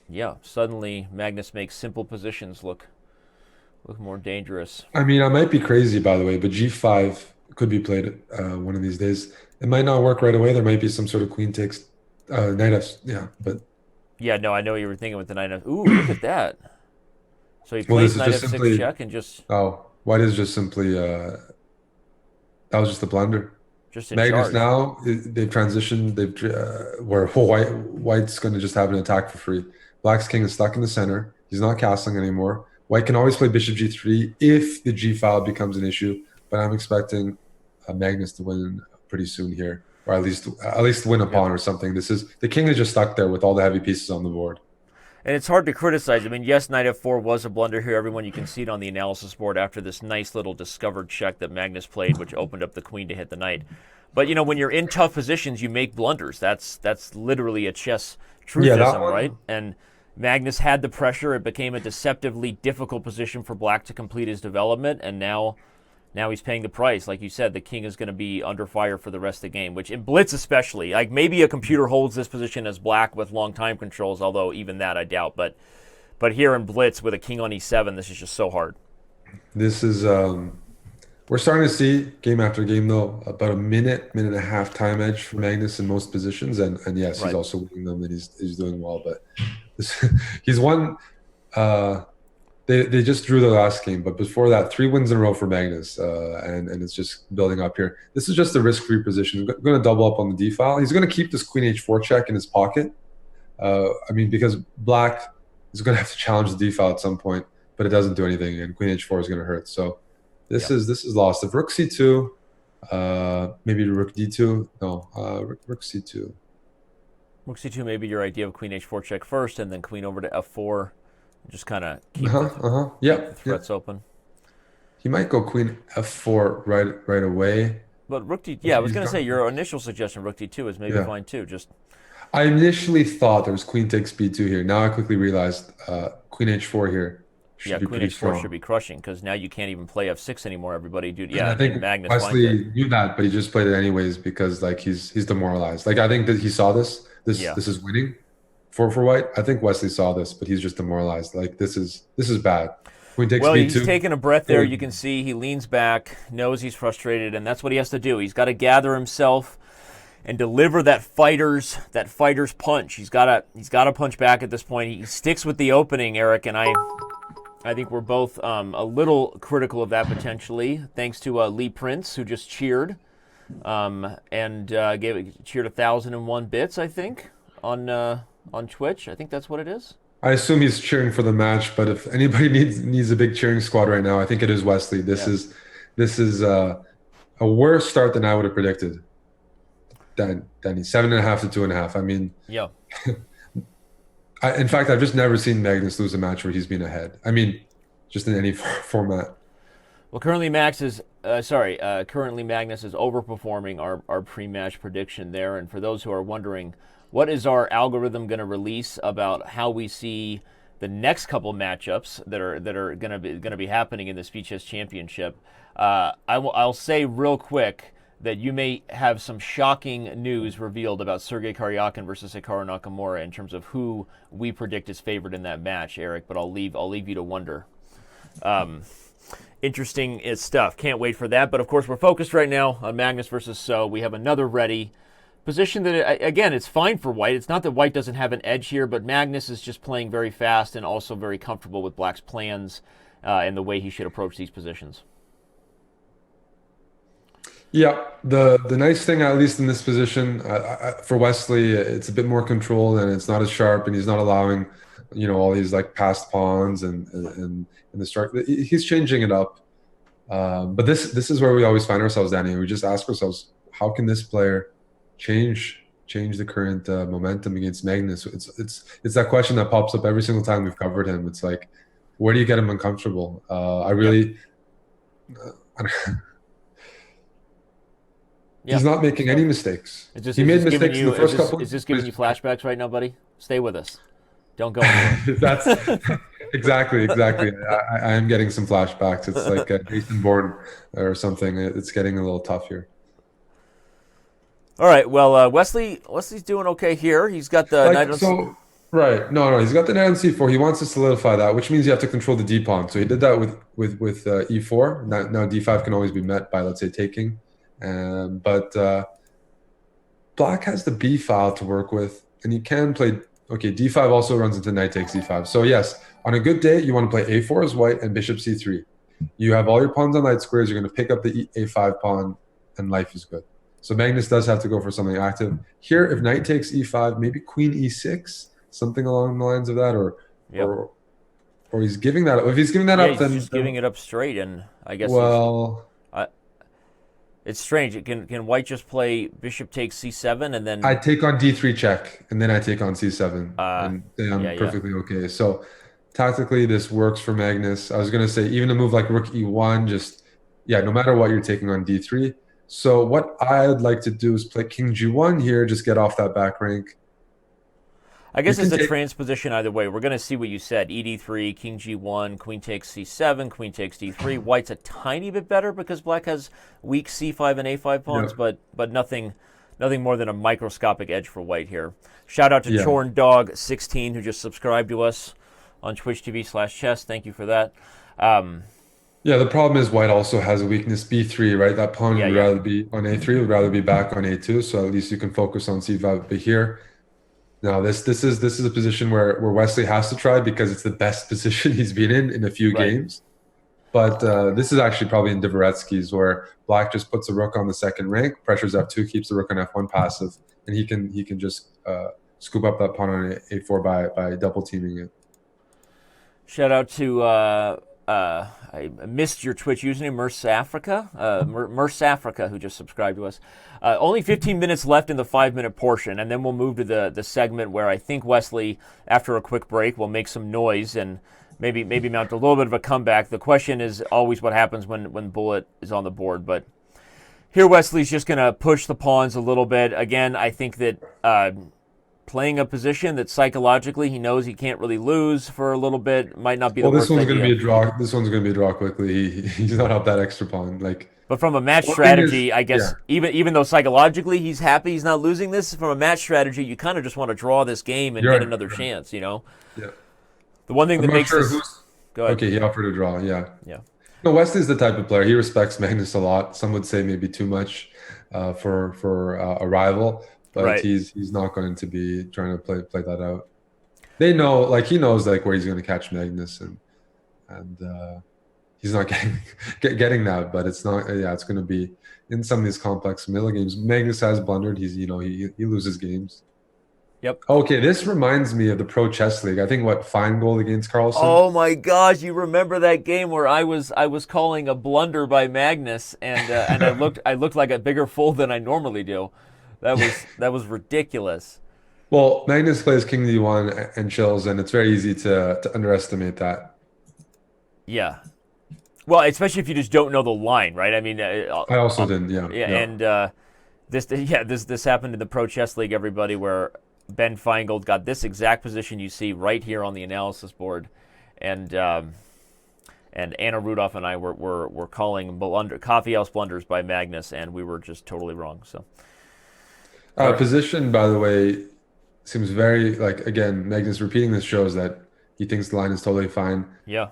Speaker 1: Yeah, suddenly Magnus makes simple positions look Look more dangerous.
Speaker 2: I mean, I might be crazy, by the way, but G5 could be played one of these days. It might not work right away. There might be some sort of queen takes, knight F. Yeah, but
Speaker 1: Yeah, no, I know what you were thinking with the knight f. Ooh, look at that. So he
Speaker 2: well, this
Speaker 1: plays
Speaker 2: is
Speaker 1: knight
Speaker 2: just
Speaker 1: f6
Speaker 2: simply.
Speaker 1: check and
Speaker 2: Oh, white is just simply. That was just a blunder.
Speaker 1: just in
Speaker 2: Magnus
Speaker 1: charge.
Speaker 2: now they've transitioned. They've where white's going to just have an attack for free. Black's king is stuck in the center. He's not castling anymore. White can always play bishop g3 if the g file becomes an issue. But I'm expecting Magnus to win pretty soon here, or at least win a
Speaker 1: Yep.
Speaker 2: pawn or something. This is the king is just stuck there with all the heavy pieces on the board.
Speaker 1: And it's hard to criticize. I mean, yes, knight f4 was a blunder here. Everyone, you can see it on the analysis board after this nice little discovered check that Magnus played, which opened up the queen to hit the knight. But, you know, when you're in tough positions, you make blunders. That's literally a chess
Speaker 2: Yeah, that
Speaker 1: truthism, right?
Speaker 2: one.
Speaker 1: And Magnus had the pressure. It became a deceptively difficult position for Black to complete his development, and now he's paying the price. Like you said, the king is going to be under fire for the rest of the game, which in Blitz especially, like maybe a computer holds this position as Black with long time controls, although even that I doubt. But here in Blitz with a king on e7, this is just so hard.
Speaker 2: This is we're starting to see game after game though about a minute and a half time edge for Magnus in most positions, and yes, he's
Speaker 1: Right.
Speaker 2: also winning them and he's doing well. But this, he's won. Uh, they just drew the last game, but before that, 3 wins in a row for Magnus, and it's just building up here. This is just a risk-free position. He's going to double up on the d file. He's going to keep this queen h4 check in his pocket. I mean, because Black is going to have to challenge the d file at some point, but it doesn't do anything, and queen h4 is going to hurt. So this
Speaker 1: Yep.
Speaker 2: is lost. If rook c2, maybe rook d2. No, rook c2.
Speaker 1: Rook c2 maybe your idea of queen h4 check first, and then queen over to f4. Just kind of keep
Speaker 2: Uh-huh, uh-huh. Yeah,
Speaker 1: the
Speaker 2: yeah.
Speaker 1: threats open.
Speaker 2: He might go queen f4 right away.
Speaker 1: But rook d, yeah, I was
Speaker 2: He's
Speaker 1: going to say
Speaker 2: got,
Speaker 1: your initial suggestion rook d2 is maybe
Speaker 2: yeah.
Speaker 1: fine too. Just
Speaker 2: I initially thought there was queen takes b2 here. Now I quickly realized queen h4 here should
Speaker 1: yeah,
Speaker 2: be
Speaker 1: queen
Speaker 2: pretty
Speaker 1: h4 should
Speaker 2: strong.
Speaker 1: be crushing because now you can't even play f6 anymore. Everybody, dude.
Speaker 2: And
Speaker 1: Yeah,
Speaker 2: I
Speaker 1: and
Speaker 2: think
Speaker 1: Magnus finds it.
Speaker 2: Wesley knew that, but he just played it anyways because like he's demoralized. Like I think that he saw this. This
Speaker 1: Yeah.
Speaker 2: this is winning for white. I think Wesley saw this, but he's just demoralized. Like this is bad. Queen takes
Speaker 1: Well, he's
Speaker 2: b2.
Speaker 1: taking a breath there. You can see he leans back, knows he's frustrated, and that's what he has to do. He's got to gather himself and deliver that fighter's punch. He's got to punch back at this point. He sticks with the opening, Eric, and I think we're both a little critical of that potentially, thanks to Lee Prince who just cheered and cheered 1,001 bits, I think, on Twitch. I think that's what it is.
Speaker 2: I assume he's cheering for the match, but if anybody needs a big cheering squad right now, I think it is Wesley. This
Speaker 1: Yeah.
Speaker 2: is this is a worse start than I would have predicted. Danny, 7.5 to 2.5. I mean,
Speaker 1: Yeah.
Speaker 2: in fact, I've just never seen Magnus lose a match where he's been ahead. I mean, just in any format.
Speaker 1: Well, currently Magnus is overperforming our pre-match prediction there. And for those who are wondering, what is our algorithm going to release about how we see the next couple matchups that are going to be happening in this Chess Championship? I'll say real quick that you may have some shocking news revealed about Sergei Karyakin versus Hikaru Nakamura in terms of who we predict is favored in that match, Eric. But I'll leave you to wonder. Interesting stuff. Can't wait for that. But of course, we're focused right now on Magnus versus So. We have another ready position that, again, it's fine for white. It's not that white doesn't have an edge here, but Magnus is just playing very fast and also very comfortable with black's plans and the way he should approach these positions.
Speaker 2: Yeah, the nice thing, at least in this position, for Wesley, it's a bit more controlled and it's not as sharp, and he's not allowing, all these like passed pawns and the start. He's changing it up. But this is where we always find ourselves, Danny. We just ask ourselves, how can this player change the current momentum against Magnus? It's that question that pops up every single time we've covered him. It's like, where do you get him uncomfortable? I
Speaker 1: Yep.
Speaker 2: really.
Speaker 1: Yeah.
Speaker 2: He's not making any mistakes.
Speaker 1: Is this,
Speaker 2: He
Speaker 1: is
Speaker 2: made
Speaker 1: this giving
Speaker 2: mistakes in
Speaker 1: you
Speaker 2: the first couple.
Speaker 1: is this giving you flashbacks right now, buddy? Stay with us. Don't go anywhere.
Speaker 2: That's exactly. I am getting some flashbacks. It's like Jason Bourne or something. It's getting a little tough here.
Speaker 1: All right. Well, Wesley's doing okay here. He's got the knight
Speaker 2: Like
Speaker 1: on.
Speaker 2: so, Right. No, he's got the knight on c4. He wants to solidify that, which means you have to control the d pawn. So he did that with e4. Now d5 can always be met by, let's say, taking. But black has the b file to work with, and he can play. Okay, d5 also runs into knight takes e5. So yes, on a good day, you want to play a4 as white and bishop c3. You have all your pawns on light squares. You're going to pick up the a5 pawn, and life is good. So Magnus does have to go for something active here. If knight takes e5, maybe queen e6, something along the lines of that,
Speaker 1: Yep.
Speaker 2: or or he's giving that. If he's giving that
Speaker 1: Yeah,
Speaker 2: up,
Speaker 1: he's
Speaker 2: then,
Speaker 1: just giving it up straight, and I guess he's.
Speaker 2: well,
Speaker 1: Uh, it's strange. Can White just play bishop takes c7 and
Speaker 2: I
Speaker 1: then?
Speaker 2: take on d3 check, and then I take on c7,
Speaker 1: Uh,
Speaker 2: and then
Speaker 1: yeah,
Speaker 2: I'm
Speaker 1: yeah.
Speaker 2: perfectly okay. So tactically, this works for Magnus. I was gonna say even a move like rook e1, just yeah, no matter what, you're taking on d3. So what I'd like to do is play king g1 here, just get off that back rank.
Speaker 1: I
Speaker 2: You
Speaker 1: guess it's
Speaker 2: can
Speaker 1: a
Speaker 2: take
Speaker 1: transposition either way. We're going to see what you said. ED3, King G1, Queen takes C7, Queen takes D3. White's a tiny bit better because Black has weak C5 and A5 pawns,
Speaker 2: yeah,
Speaker 1: but nothing more than a microscopic edge for White here. Shout out to
Speaker 2: yeah.
Speaker 1: Chorn Dog 16 who just subscribed to us on Twitch TV/chess. Thank you for that. Um,
Speaker 2: Yeah, the problem is white also has a weakness b3, right? That pawn
Speaker 1: yeah,
Speaker 2: would
Speaker 1: yeah,
Speaker 2: rather be on a3, would rather be back on a2, so at least you can focus on c5. But here, no, this is a position where Wesley has to try because it's the best position he's been in a few
Speaker 1: right.
Speaker 2: games. But this is actually probably in Dvoretsky's where black just puts a rook on the second rank, pressures f2, keeps the rook on f1 passive, and he can just scoop up that pawn on a4 by double teaming it.
Speaker 1: Shout out to I missed your Twitch username, Merce Africa, Merce Africa, who just subscribed to us. Only 15 minutes left in the 5-minute portion, and then we'll move to the segment where I think Wesley, after a quick break, will make some noise and maybe mount a little bit of a comeback. The question is always what happens when Bullet is on the board, but here Wesley's just going to push the pawns a little bit. Again, I think that playing a position that psychologically he knows he can't really lose for a little bit might not be the
Speaker 2: Well, this
Speaker 1: worst
Speaker 2: one's going to be
Speaker 1: idea.
Speaker 2: a draw. This one's going to be a draw quickly. He's not up that extra pawn. Like
Speaker 1: But from a match
Speaker 2: one thing is,
Speaker 1: strategy, I
Speaker 2: yeah,
Speaker 1: guess even though psychologically he's happy he's not losing this, from a match strategy, you kind of just want to draw this game and
Speaker 2: you're
Speaker 1: get
Speaker 2: right.
Speaker 1: another
Speaker 2: You're right.
Speaker 1: chance.
Speaker 2: Yeah,
Speaker 1: The one thing
Speaker 2: I'm
Speaker 1: that
Speaker 2: not
Speaker 1: makes
Speaker 2: sure
Speaker 1: this.
Speaker 2: who's
Speaker 1: Go ahead.
Speaker 2: okay. He offered a draw. Yeah.
Speaker 1: Yeah.
Speaker 2: No, Wesley's the type of player. He respects Magnus a lot. Some would say maybe too much for a rival, but
Speaker 1: Right.
Speaker 2: he's not going to be trying to play that out. They know, like he knows, like where he's going to catch Magnus, and he's not getting that. But it's not. Yeah, it's going to be in some of these complex middle games. Magnus has blundered. He loses games.
Speaker 1: Yep.
Speaker 2: Okay, this reminds me of the Pro Chess League. I think what Feingold against Carlsen.
Speaker 1: Oh my gosh, you remember that game where I was calling a blunder by Magnus and I looked like a bigger fool than I normally do. That was ridiculous.
Speaker 2: Well, Magnus plays King D1 and chills, and it's very easy to underestimate that.
Speaker 1: Yeah. Well, especially if you just don't know the line, right? I mean,
Speaker 2: I also didn't. Yeah,
Speaker 1: yeah,
Speaker 2: yeah.
Speaker 1: and this happened in the Pro Chess League, everybody, where Ben Feingold got this exact position you see right here on the analysis board, and Anna Rudolph and I were calling coffee house blunders by Magnus, and we were just totally wrong. So, all right,
Speaker 2: Position, by the way, seems very like again, Magnus repeating this shows that he thinks the line is totally fine.
Speaker 1: yeah.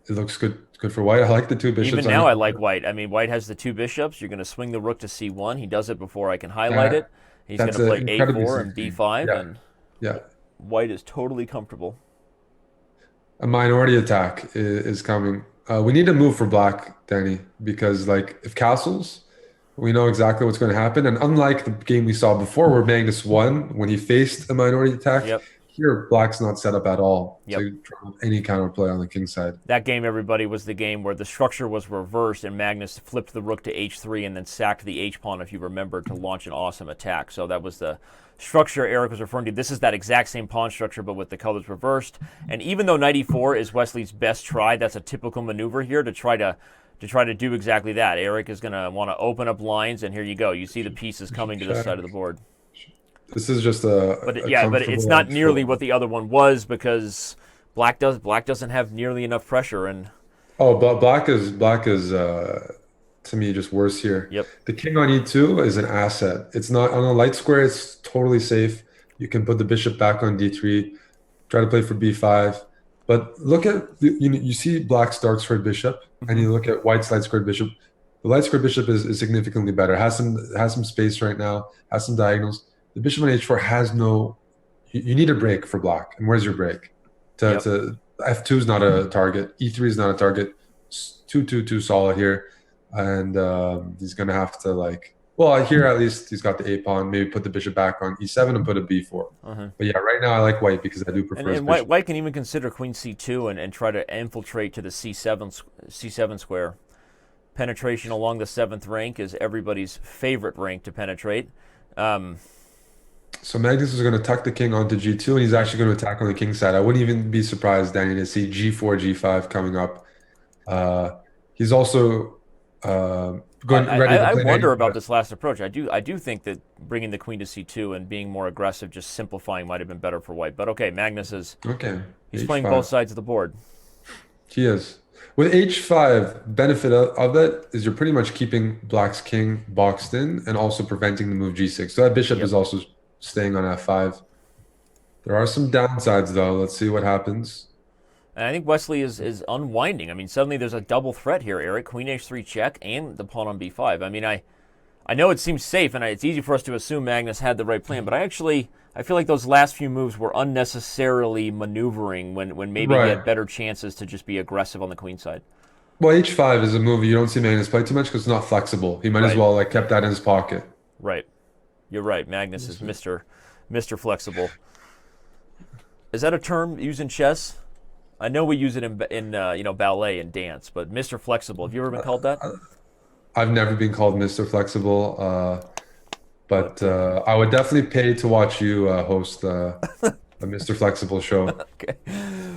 Speaker 2: It looks good for white. I like the two bishops.
Speaker 1: Even
Speaker 2: I
Speaker 1: now,
Speaker 2: know
Speaker 1: I like White. I mean, White has the two bishops. You're going to swing the rook to c1. He does it before I can highlight
Speaker 2: that
Speaker 1: it. He's going
Speaker 2: that's
Speaker 1: to play
Speaker 2: incredibly
Speaker 1: a4 and
Speaker 2: sexy.
Speaker 1: b5,
Speaker 2: Yeah,
Speaker 1: and
Speaker 2: yeah.
Speaker 1: White is totally comfortable.
Speaker 2: A minority attack is coming. We need to move for black, Danny, because like if castles, we know exactly what's going to happen. And unlike the game we saw before, where Magnus won when he faced a minority attack,
Speaker 1: Yep.
Speaker 2: here black's not set up at all
Speaker 1: Yep.
Speaker 2: to draw any counterplay on the king side.
Speaker 1: That game, everybody, was the game where the structure was reversed and Magnus flipped the rook to h3 and then sacked the h-pawn, if you remember, to launch an awesome attack. So that was the structure Eric was referring to. This is that exact same pawn structure, but with the colors reversed. And even though knight e4 is Wesley's best try, that's a typical maneuver here to try to do exactly that. Eric is going to want to open up lines, and here you go. You see the pieces coming to this side of the board.
Speaker 2: This is just
Speaker 1: But
Speaker 2: a
Speaker 1: yeah, but it's not
Speaker 2: comfortable
Speaker 1: nearly what the other one was because Black doesn't have nearly enough pressure. And
Speaker 2: Oh, but black is to me just worse here.
Speaker 1: yep,
Speaker 2: The king on e2 is an asset. It's not on a light square. It's totally safe. You can put the bishop back on d3, try to play for b5. But look at, you see black's dark squared bishop, and you look at white's light squared bishop. The light squared bishop is significantly better. Has some space right now, has some diagonals. The bishop on h4 has no, you need a break for black. And where's your break?
Speaker 1: Yep.
Speaker 2: F2 is not a target. E3 is not a target. 2-2-2 solid here. And he's going to have to well, here at least he's got the a pawn. Maybe put the bishop back on e7 and put a b4. But yeah, right now I like white because I do prefer his
Speaker 1: And
Speaker 2: bishop.
Speaker 1: white can even consider queen c2 and try to infiltrate to the c7 square. Penetration along the 7th rank is everybody's favorite rank to penetrate.
Speaker 2: So Magnus is going to tuck the king onto g2, and he's actually going to attack on the king side. I wouldn't even be surprised, Danny, to see g4, g5 coming up. He's also ready to play.
Speaker 1: I wonder about this last approach. I do think that bringing the queen to c2 and being more aggressive, just simplifying, might have been better for white. But okay, Magnus is he's
Speaker 2: H5.
Speaker 1: playing both sides of the board.
Speaker 2: He is. With h5, benefit of that is you're pretty much keeping black's king boxed in and also preventing the move g6. So that bishop is also staying on f5. There are some downsides, though. Let's see what happens.
Speaker 1: And I think Wesley is unwinding. I mean, suddenly there's a double threat here, Eric. Queen h3 check and the pawn on b5. I mean, I know it seems safe, and it's easy for us to assume Magnus had the right plan, but I feel like those last few moves were unnecessarily maneuvering when maybe he had better chances to just be aggressive on the queen side.
Speaker 2: Well, h5 is a move you don't see Magnus play too much because it's not flexible. He might as well kept that in his pocket.
Speaker 1: Right. You're right. Magnus is Mr. Flexible. Is that a term used in chess? I know we use it in ballet and dance, but Mr. Flexible. Have you ever been called that?
Speaker 2: I've never been called Mr. Flexible, but I would definitely pay to watch you host a Mr. Flexible show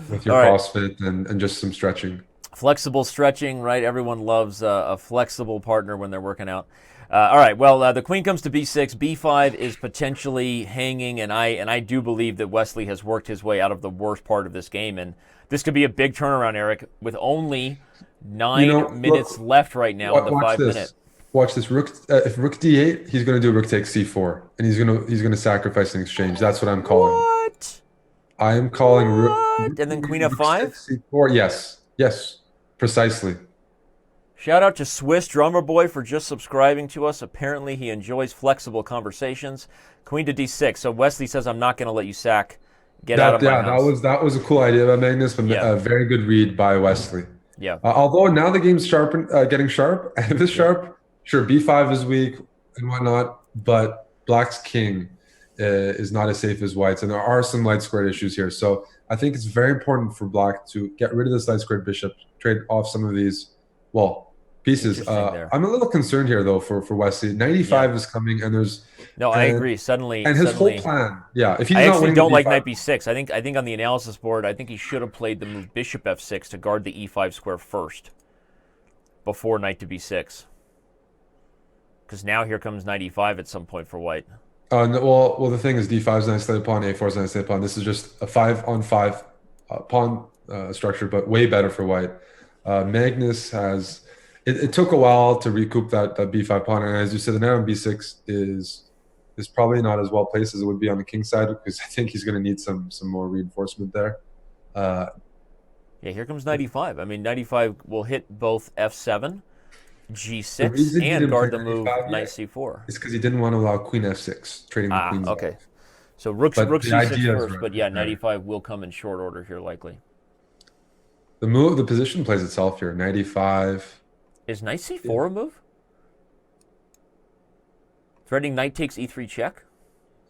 Speaker 2: with your CrossFit and just some stretching.
Speaker 1: Flexible stretching, right? Everyone loves a flexible partner when they're working out. All right, well, the queen comes to b6. b5 is potentially hanging, and I do believe that Wesley has worked his way out of the worst part of this game, and this could be a big turnaround, Eric, with only 9 minutes left right now in the 5 minute.
Speaker 2: Watch this. If rook d8, he's going to do rook takes c4, and he's going to sacrifice in exchange. That's what I'm calling.
Speaker 1: What?
Speaker 2: I am calling rook.
Speaker 1: And then queen f5?
Speaker 2: C4. Yes, precisely.
Speaker 1: Shout out to Swiss Drummer Boy for just subscribing to us. Apparently he enjoys flexible conversations. Queen to d6. So Wesley says, I'm not going to let you sack. Get out of my house.
Speaker 2: That was a cool idea by Magnus, but a very good read by Wesley.
Speaker 1: Yeah.
Speaker 2: Although now the game's getting sharp. If it's sharp, sure, b5 is weak and whatnot, but black's king is not as safe as white's, and there are some light squared issues here. So I think it's very important for black to get rid of this light squared bishop, trade off some of these, pieces. I'm a little concerned here, though, for Wesley. 95 is coming, and there's...
Speaker 1: No, I agree. Suddenly...
Speaker 2: And his whole plan. Yeah, if he's
Speaker 1: I
Speaker 2: not
Speaker 1: actually
Speaker 2: winning
Speaker 1: don't like
Speaker 2: b5,
Speaker 1: knight b6. I think on the analysis board, I think he should have played the move bishop f6 to guard the e5 square first before knight to b6. Because now here comes knight e5 at some point for white.
Speaker 2: Well, the thing is, d5 is an isolated pawn, a4 is an isolated pawn. This is just a 5-on-5 pawn structure, but way better for white. Magnus has... It took a while to recoup that b5 pawn, and as you said, the knight on b6 is probably not as well placed as it would be on the king side, because I think he's going to need some more reinforcement there.
Speaker 1: Yeah, here comes knight e5. I mean, knight e5 will hit both f7, g6, and guard the move knight c4.
Speaker 2: It's because he didn't want to allow queen f6, trading the queens.
Speaker 1: Okay. So rook c6 first, but yeah, knight e5 will come in short order here, likely.
Speaker 2: The position plays itself here. Knight e5.
Speaker 1: Is knight c4 a move? Threatening knight takes e3 check?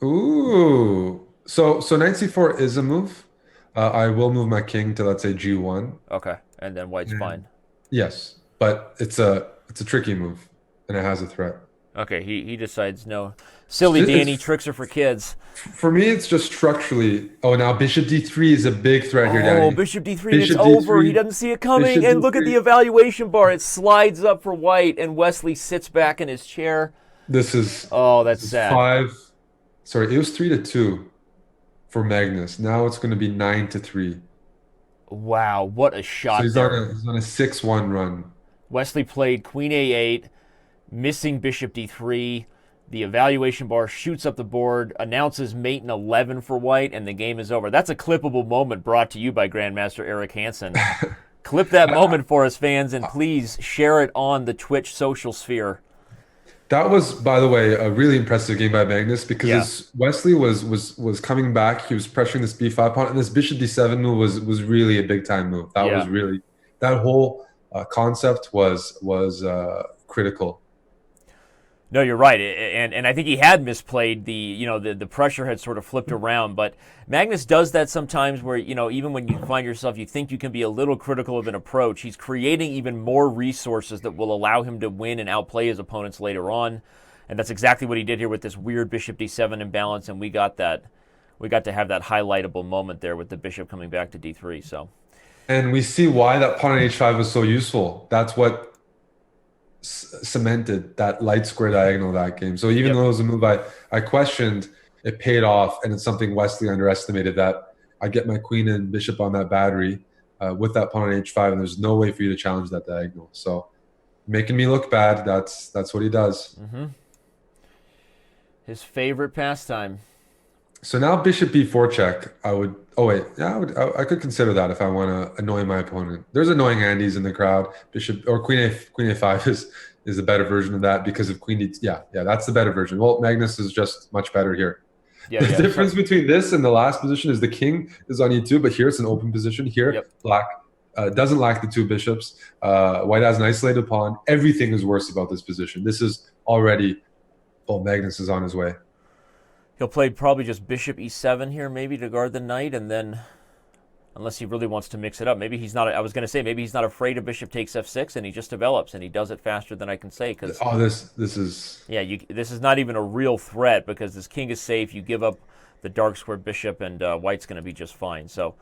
Speaker 2: Ooh. So knight c4 is a move. I will move my king to, let's say, g1.
Speaker 1: Okay, and then white's fine.
Speaker 2: Yes, but it's a tricky move, and it has a threat.
Speaker 1: Okay, he decides no. Silly Danny, tricks are for kids.
Speaker 2: For me, it's just structurally. Oh, now bishop d3 is a big threat here, Danny.
Speaker 1: Oh, bishop d3, it's over. He doesn't see it coming. And look at the evaluation bar. It slides up for white, and Wesley sits back in his chair.
Speaker 2: This is...
Speaker 1: Oh, that's sad.
Speaker 2: Sorry, it was 3-2 for Magnus. Now it's going to be 9-3.
Speaker 1: Wow, what a shot.
Speaker 2: So he's on a 6-1 run.
Speaker 1: Wesley played queen a8, missing bishop d3. The evaluation bar shoots up the board, announces mate in 11 for white, and the game is over. That's a clippable moment brought to you by Grandmaster Eric Hansen. Clip that moment for us, fans, and please share it on the Twitch social sphere.
Speaker 2: That was, by the way, a really impressive game by Magnus because Wesley was coming back. He was pressuring this b5 pawn, and this bishop d7 move was really a big time move. That was really, that whole concept was critical.
Speaker 1: No, you're right, and I think he had misplayed the pressure had sort of flipped around, but Magnus does that sometimes where, even when you find yourself, you think you can be a little critical of an approach, he's creating even more resources that will allow him to win and outplay his opponents later on, and that's exactly what he did here with this weird bishop d7 imbalance, and we got to have that highlightable moment there with the bishop coming back to d3, so.
Speaker 2: And we see why that pawn on h5 was so useful. That's what cemented that light square diagonal of that game. So even though it was a move I questioned, it paid off, and it's something Wesley underestimated, that I get my queen and bishop on that battery with that pawn on h5, and there's no way for you to challenge that diagonal. So making me look bad, that's what he does.
Speaker 1: His favorite pastime.
Speaker 2: So now bishop b4 check. I could consider that if I want to annoy my opponent. There's annoying handies in the crowd. Bishop or queen a5 is a better version of that because of queen d. Yeah, that's the better version. Well, Magnus is just much better here. The difference between this and the last position is the king is on e2, but here it's an open position. Here, black doesn't lack the two bishops. White has an isolated pawn. Everything is worse about this position. This is already, Magnus is on his way.
Speaker 1: He'll play probably just bishop e7 here, maybe to guard the knight, and then, unless he really wants to mix it up, maybe he's not. I was going to say maybe he's not afraid of bishop takes f6, and he just develops, and he does it faster than I can say. Because
Speaker 2: this is
Speaker 1: this is not even a real threat because this king is safe. You give up the dark square bishop, and white's going to be just fine. So.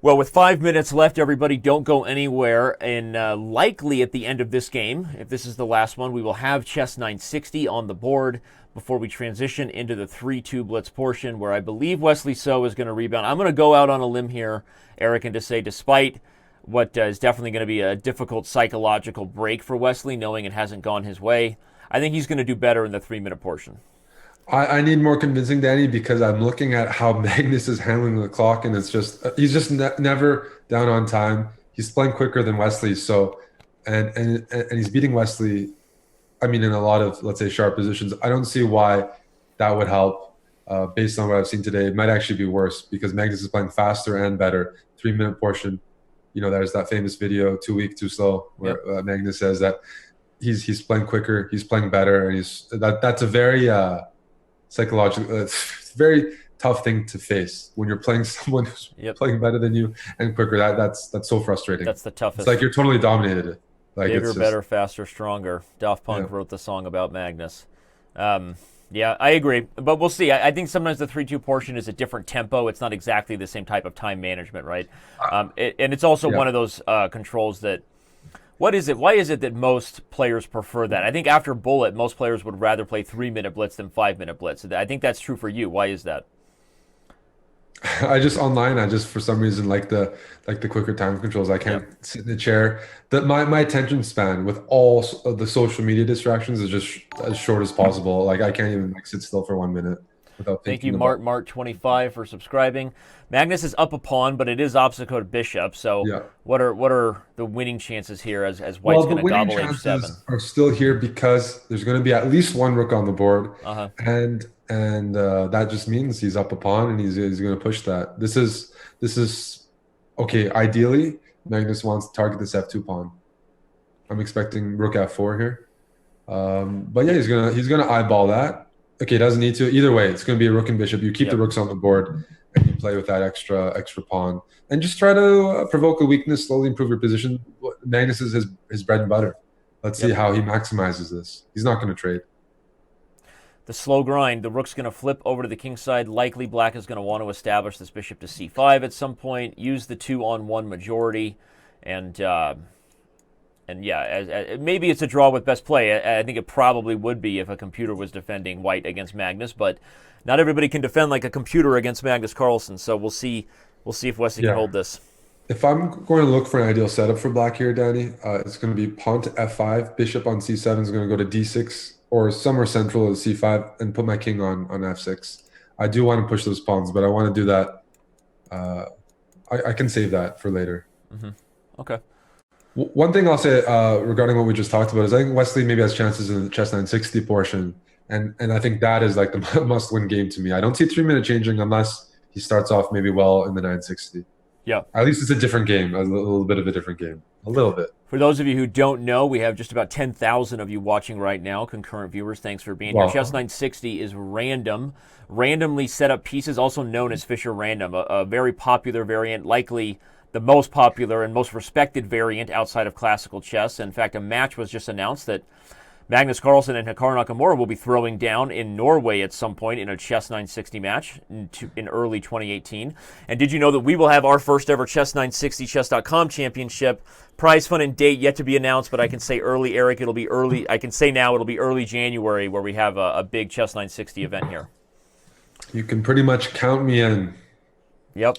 Speaker 1: Well, with 5 minutes left, everybody, don't go anywhere. And likely at the end of this game, if this is the last one, we will have Chess 960 on the board before we transition into the 3-2 Blitz portion, where I believe Wesley So is going to rebound. I'm going to go out on a limb here, Eric, and to say despite what is definitely going to be a difficult psychological break for Wesley, knowing it hasn't gone his way, I think he's going to do better in the 3-minute portion.
Speaker 2: I need more convincing, Danny, because I'm looking at how Magnus is handling the clock, and it's just he's just never down on time. He's playing quicker than Wesley, so and he's beating Wesley. I mean, in a lot of, let's say, sharp positions. I don't see why that would help. Based on what I've seen today, it might actually be worse because Magnus is playing faster and better. 3-minute portion. There's that famous video, too weak, too slow, where Magnus says that he's playing quicker, he's playing better, and that's a very psychological, it's a very tough thing to face when you're playing someone who's playing better than you and quicker. That's so frustrating.
Speaker 1: That's the toughest.
Speaker 2: It's like you're totally dominated. Like
Speaker 1: bigger, better, faster, stronger. Daft Punk wrote the song about Magnus. Yeah, I agree, but we'll see. I think sometimes the 3-2 portion is a different tempo. It's not exactly the same type of time management, right? And it's also one of those controls that. What is it? Why is it that most players prefer that? I think after Bullet, most players would rather play 3-minute Blitz than 5-minute Blitz. I think that's true for you. Why is that?
Speaker 2: I just for some reason like the quicker time controls. I can't sit in the chair. My attention span with all of the social media distractions is just as short as possible. Like I can't even sit still for 1 minute without thinking.
Speaker 1: Thank you, Mart25 for subscribing. Magnus is up a pawn, but it is obstacle to bishop. So what are the winning chances here as White's going to gobble h7?
Speaker 2: Are still here because there's going to be at least one rook on the board, and that just means he's up a pawn and he's going to push that. This is okay. Ideally, Magnus wants to target this f2 pawn. I'm expecting rook f4 here, but yeah, he's gonna eyeball that. Okay, he doesn't need to. Either way, it's going to be a rook and bishop. You keep the rooks on the board, and you play with that extra pawn, and just try to provoke a weakness, slowly improve your position. Magnus is his bread and butter. Let's see how he maximizes this. He's not going to trade.
Speaker 1: The slow grind. The rook's going to flip over to the king side. Likely, black is going to want to establish this bishop to c5 at some point. Use the 2-on-1 majority, and yeah, maybe it's a draw with best play. I think it probably would be if a computer was defending White against Magnus, but not everybody can defend like a computer against Magnus Carlsen. So we'll see if Wesley can hold this.
Speaker 2: If I'm going to look for an ideal setup for black here, Danny, it's going to be pawn to f5, bishop on c7 is going to go to d6, or somewhere central at c5 and put my king on f6. I do want to push those pawns, but I want to do that. I can save that for later.
Speaker 1: Okay.
Speaker 2: One thing I'll say regarding what we just talked about is I think Wesley maybe has chances in the chess 960 portion, and I think that is like the must-win game to me. I don't see 3-minute changing unless he starts off maybe well in the 960.
Speaker 1: Yeah.
Speaker 2: At least it's a different game, a little bit of a different game, a little bit.
Speaker 1: For those of you who don't know, we have just about 10,000 of you watching right now, concurrent viewers. Thanks for being here. Chess 960 is random, randomly set up pieces, also known as Fisher Random, a very popular variant, likely the most popular and most respected variant outside of classical chess. In fact, a match was just announced that Magnus Carlsen and Hikaru Nakamura will be throwing down in Norway at some point in a Chess 960 match in early 2018. And did you know that we will have our first ever Chess 960 Chess.com championship? Prize fund and date yet to be announced, but I can say early, Eric, it'll be early. I can say now it'll be early January where we have a big Chess 960 event here.
Speaker 2: You can pretty much count me in.
Speaker 1: Yep.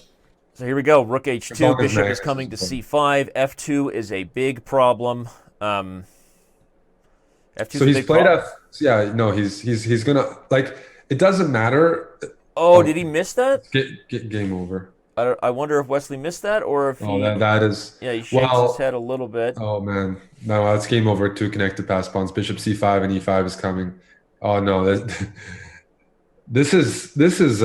Speaker 1: So here we go. Rook h2, bishop is coming to c5. f2 is a big problem. F2
Speaker 2: so he's played F. Yeah, no, he's gonna like. It doesn't matter.
Speaker 1: Oh, did he miss that?
Speaker 2: Get game over.
Speaker 1: I wonder if Wesley missed that or if he.
Speaker 2: That is.
Speaker 1: Yeah, he shakes his head a little bit.
Speaker 2: Oh man, no, that's game over. Two connected pass pawns. Bishop c5 and e5 is coming. Oh no, this is.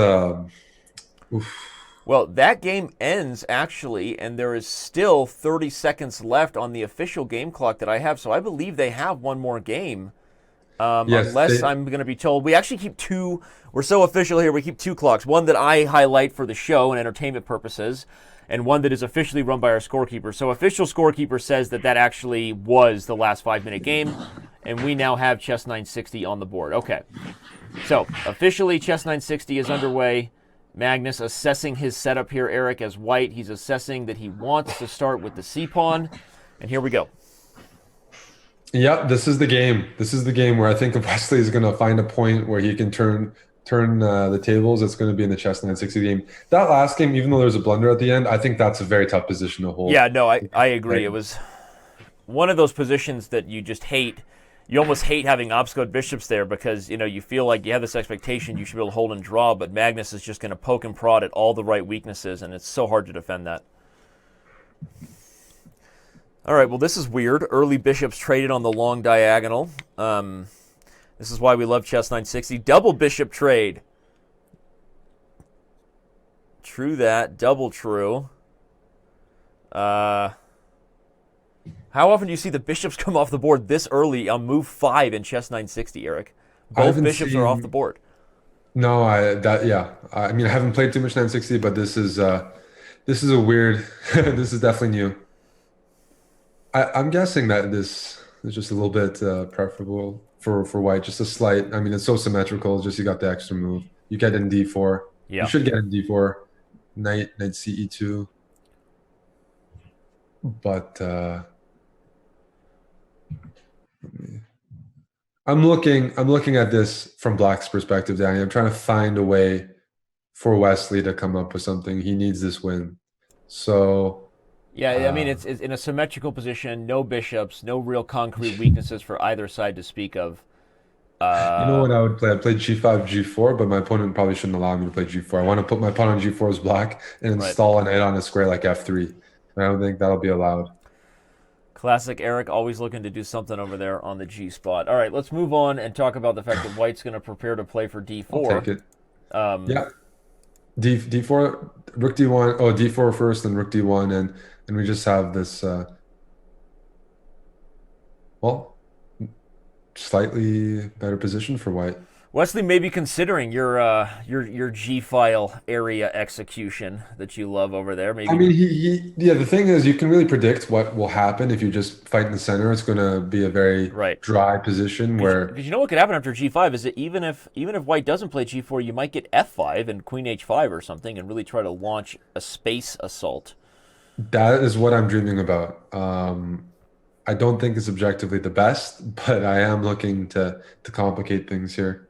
Speaker 2: Oof.
Speaker 1: Well, that game ends, actually, and there is still 30 seconds left on the official game clock that I have, so I believe they have one more game,
Speaker 2: Yes,
Speaker 1: unless I'm going to be told. We actually keep two. We're so official here, we keep two clocks. One that I highlight for the show and entertainment purposes, and one that is officially run by our scorekeeper. So official scorekeeper says that actually was the last 5-minute game, and we now have Chess 960 on the board. Okay, so officially Chess 960 is underway. Magnus assessing his setup here, Eric, as white. He's assessing that he wants to start with the c-pawn. And here we go.
Speaker 2: Yep, this is the game. This is the game where I think if Wesley is going to find a point where he can turn the tables, it's going to be in the Chess 960 game. That last game, even though there was a blunder at the end, I think that's a very tough position to hold.
Speaker 1: Yeah, no, I agree. It was one of those positions that you just hate. You almost hate having obscure bishops there because, you feel like you have this expectation you should be able to hold and draw, but Magnus is just going to poke and prod at all the right weaknesses, and it's so hard to defend that. All right, well, this is weird. Early bishops traded on the long diagonal. This is why we love Chess 960. Double bishop trade. True that. Double true. How often do you see the bishops come off the board this early on move 5 in Chess 960, Eric? Both bishops are off the board.
Speaker 2: No, I mean, I haven't played too much 960, but this is a weird. This is definitely new. I'm guessing that this is just a little bit preferable for white, just a slight. I mean, it's so symmetrical. Just you got the extra move. You get in d4.
Speaker 1: Yeah.
Speaker 2: You should get in d4. Knight ce2. But I'm looking at this from Black's perspective, Danny. I'm trying to find a way for Wesley to come up with something. He needs this win. So
Speaker 1: yeah, I mean, it's in a symmetrical position, no bishops, no real concrete weaknesses for either side to speak of.
Speaker 2: You know what I would play? I'd play g5, g4, but my opponent probably shouldn't allow me to play g4. I want to put my pawn on g4 as black and install a knight on a square like f3. I don't think that'll be allowed.
Speaker 1: Classic Eric, always looking to do something over there on the G spot. All right, let's move on and talk about the fact that white's going to prepare to play for d4.
Speaker 2: I'll take it. Yeah. d4, rook d1. Oh, d4 first, then rook d1, and we just have this. Well, slightly better position for white.
Speaker 1: Wesley may be considering your G file area execution that you love over there. Maybe.
Speaker 2: I mean, the thing is, you can really predict what will happen if you just fight in the center. It's going to be a very dry position
Speaker 1: because you know what could happen after G5 is that even if white doesn't play G4, you might get F5 and Queen H5 or something and really try to launch a space assault.
Speaker 2: That is what I'm dreaming about. I don't think it's objectively the best, but I am looking to complicate things here.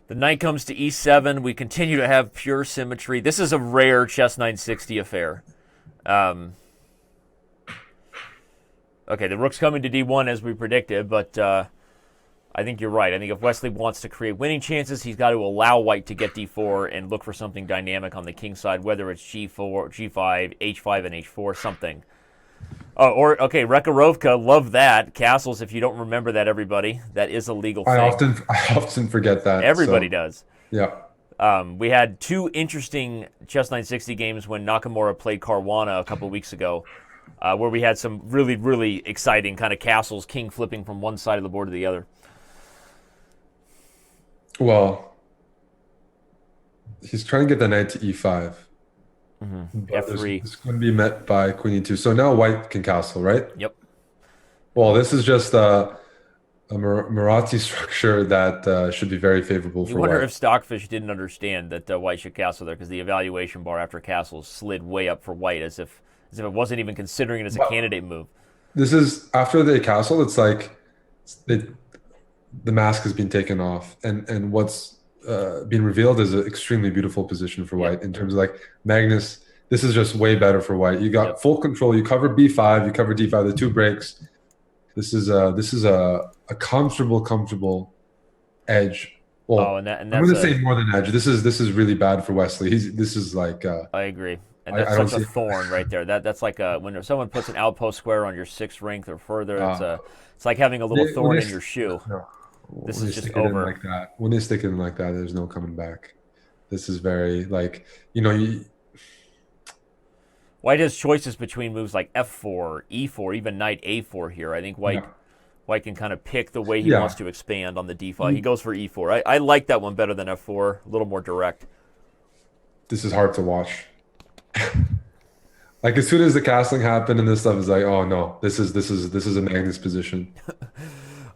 Speaker 1: The knight comes to e7. We continue to have pure symmetry. This is a rare Chess 960 affair. Okay, the rook's coming to d1 as we predicted, but I think you're right. I think if Wesley wants to create winning chances, he's got to allow white to get d4 and look for something dynamic on the king side, whether it's g4, g5, h5, and h4, something. Oh, or, okay, Rekarovka, love that. Castles, if you don't remember that, everybody, that is a legal
Speaker 2: I
Speaker 1: thing.
Speaker 2: often forget that.
Speaker 1: Everybody
Speaker 2: So
Speaker 1: does.
Speaker 2: yeah.
Speaker 1: We had two interesting Chess 960 games when Nakamura played Caruana a couple weeks ago, where we had some really, really exciting kind of castles, king flipping from one side of the board to the other.
Speaker 2: Well, he's trying to get the knight to e5, but
Speaker 1: F3.
Speaker 2: it's going to be met by queen e2. So now white can castle, right?
Speaker 1: Yep.
Speaker 2: Well, this is just a Marathi structure that should be very favorable
Speaker 1: You
Speaker 2: for
Speaker 1: wonder
Speaker 2: white.
Speaker 1: if Stockfish didn't understand that white should castle there because the evaluation bar after castles slid way up for white as if it wasn't even considering it as a
Speaker 2: But
Speaker 1: candidate move.
Speaker 2: this is after they castle. It's like they, the mask has been taken off, and what's been revealed is an extremely beautiful position for
Speaker 1: Yep.
Speaker 2: white in terms of like Magnus. This is just way better for white. You got
Speaker 1: Yep.
Speaker 2: full control. You cover b5. You cover d5. The two breaks. This is a comfortable edge.
Speaker 1: Oh,
Speaker 2: Well,
Speaker 1: and
Speaker 2: I'm
Speaker 1: that's
Speaker 2: going to
Speaker 1: a
Speaker 2: say more than edge. This is really bad for Wesley. This is like
Speaker 1: I agree. And
Speaker 2: I
Speaker 1: that's
Speaker 2: don't
Speaker 1: such a
Speaker 2: see.
Speaker 1: thorn right there. That's like when someone puts an outpost square on your sixth rank or further.
Speaker 2: Uh,
Speaker 1: It's like having a little
Speaker 2: when
Speaker 1: thorn
Speaker 2: they
Speaker 1: in your shoe.
Speaker 2: no,
Speaker 1: This
Speaker 2: when
Speaker 1: is
Speaker 2: they
Speaker 1: just
Speaker 2: stick it in
Speaker 1: over.
Speaker 2: like that, when they stick it in like that, there's no coming back. This is very like you know you,
Speaker 1: White has choices between moves like f4, e4, even knight a4 here. I think
Speaker 2: yeah
Speaker 1: White can kind of pick the way he wants
Speaker 2: yeah.
Speaker 1: to expand on the d5. He goes for e4. I like that one better than f4. A little more direct.
Speaker 2: This is hard to watch. Like as soon as the castling happened and this stuff is like, oh no, this is a Magnus position.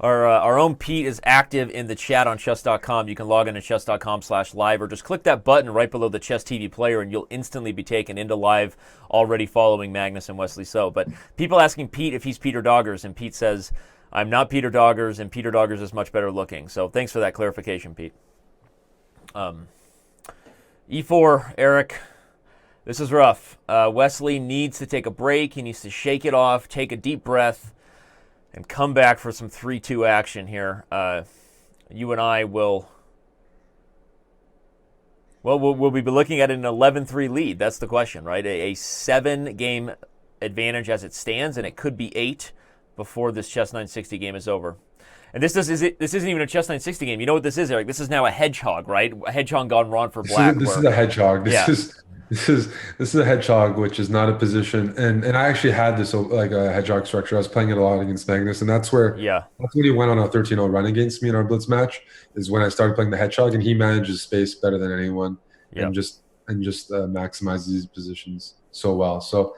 Speaker 1: Our own Pete is active in the chat on Chess.com. You can log in to Chess.com/live or just click that button right below the Chess TV player and you'll instantly be taken into live already following Magnus and Wesley So. But people asking Pete if he's Peter Doggers, and Pete says, I'm not Peter Doggers, and Peter Doggers is much better looking. So thanks for that clarification, Pete. E4, Eric. This is rough. Wesley needs to take a break. He needs to shake it off, take a deep breath, and come back for some 3-2 action here. You and I will... Well, we'll be looking at an 11-3 lead. That's the question, right? A 7-game advantage as it stands, and it could be 8 before this Chess 960 game is over. And this isn't even a Chess 960 game. You know what this is, Eric? This is now a hedgehog, right? A hedgehog gone wrong for black.
Speaker 2: This is a hedgehog.
Speaker 1: Yeah.
Speaker 2: This is a hedgehog, which is not a position. And I actually had this like a hedgehog structure. I was playing it a lot against Magnus, and that's when he went on a 13-0 run against me in our Blitz match. Is when I started playing the hedgehog, and he manages space better than anyone, and just maximizes these positions so well. So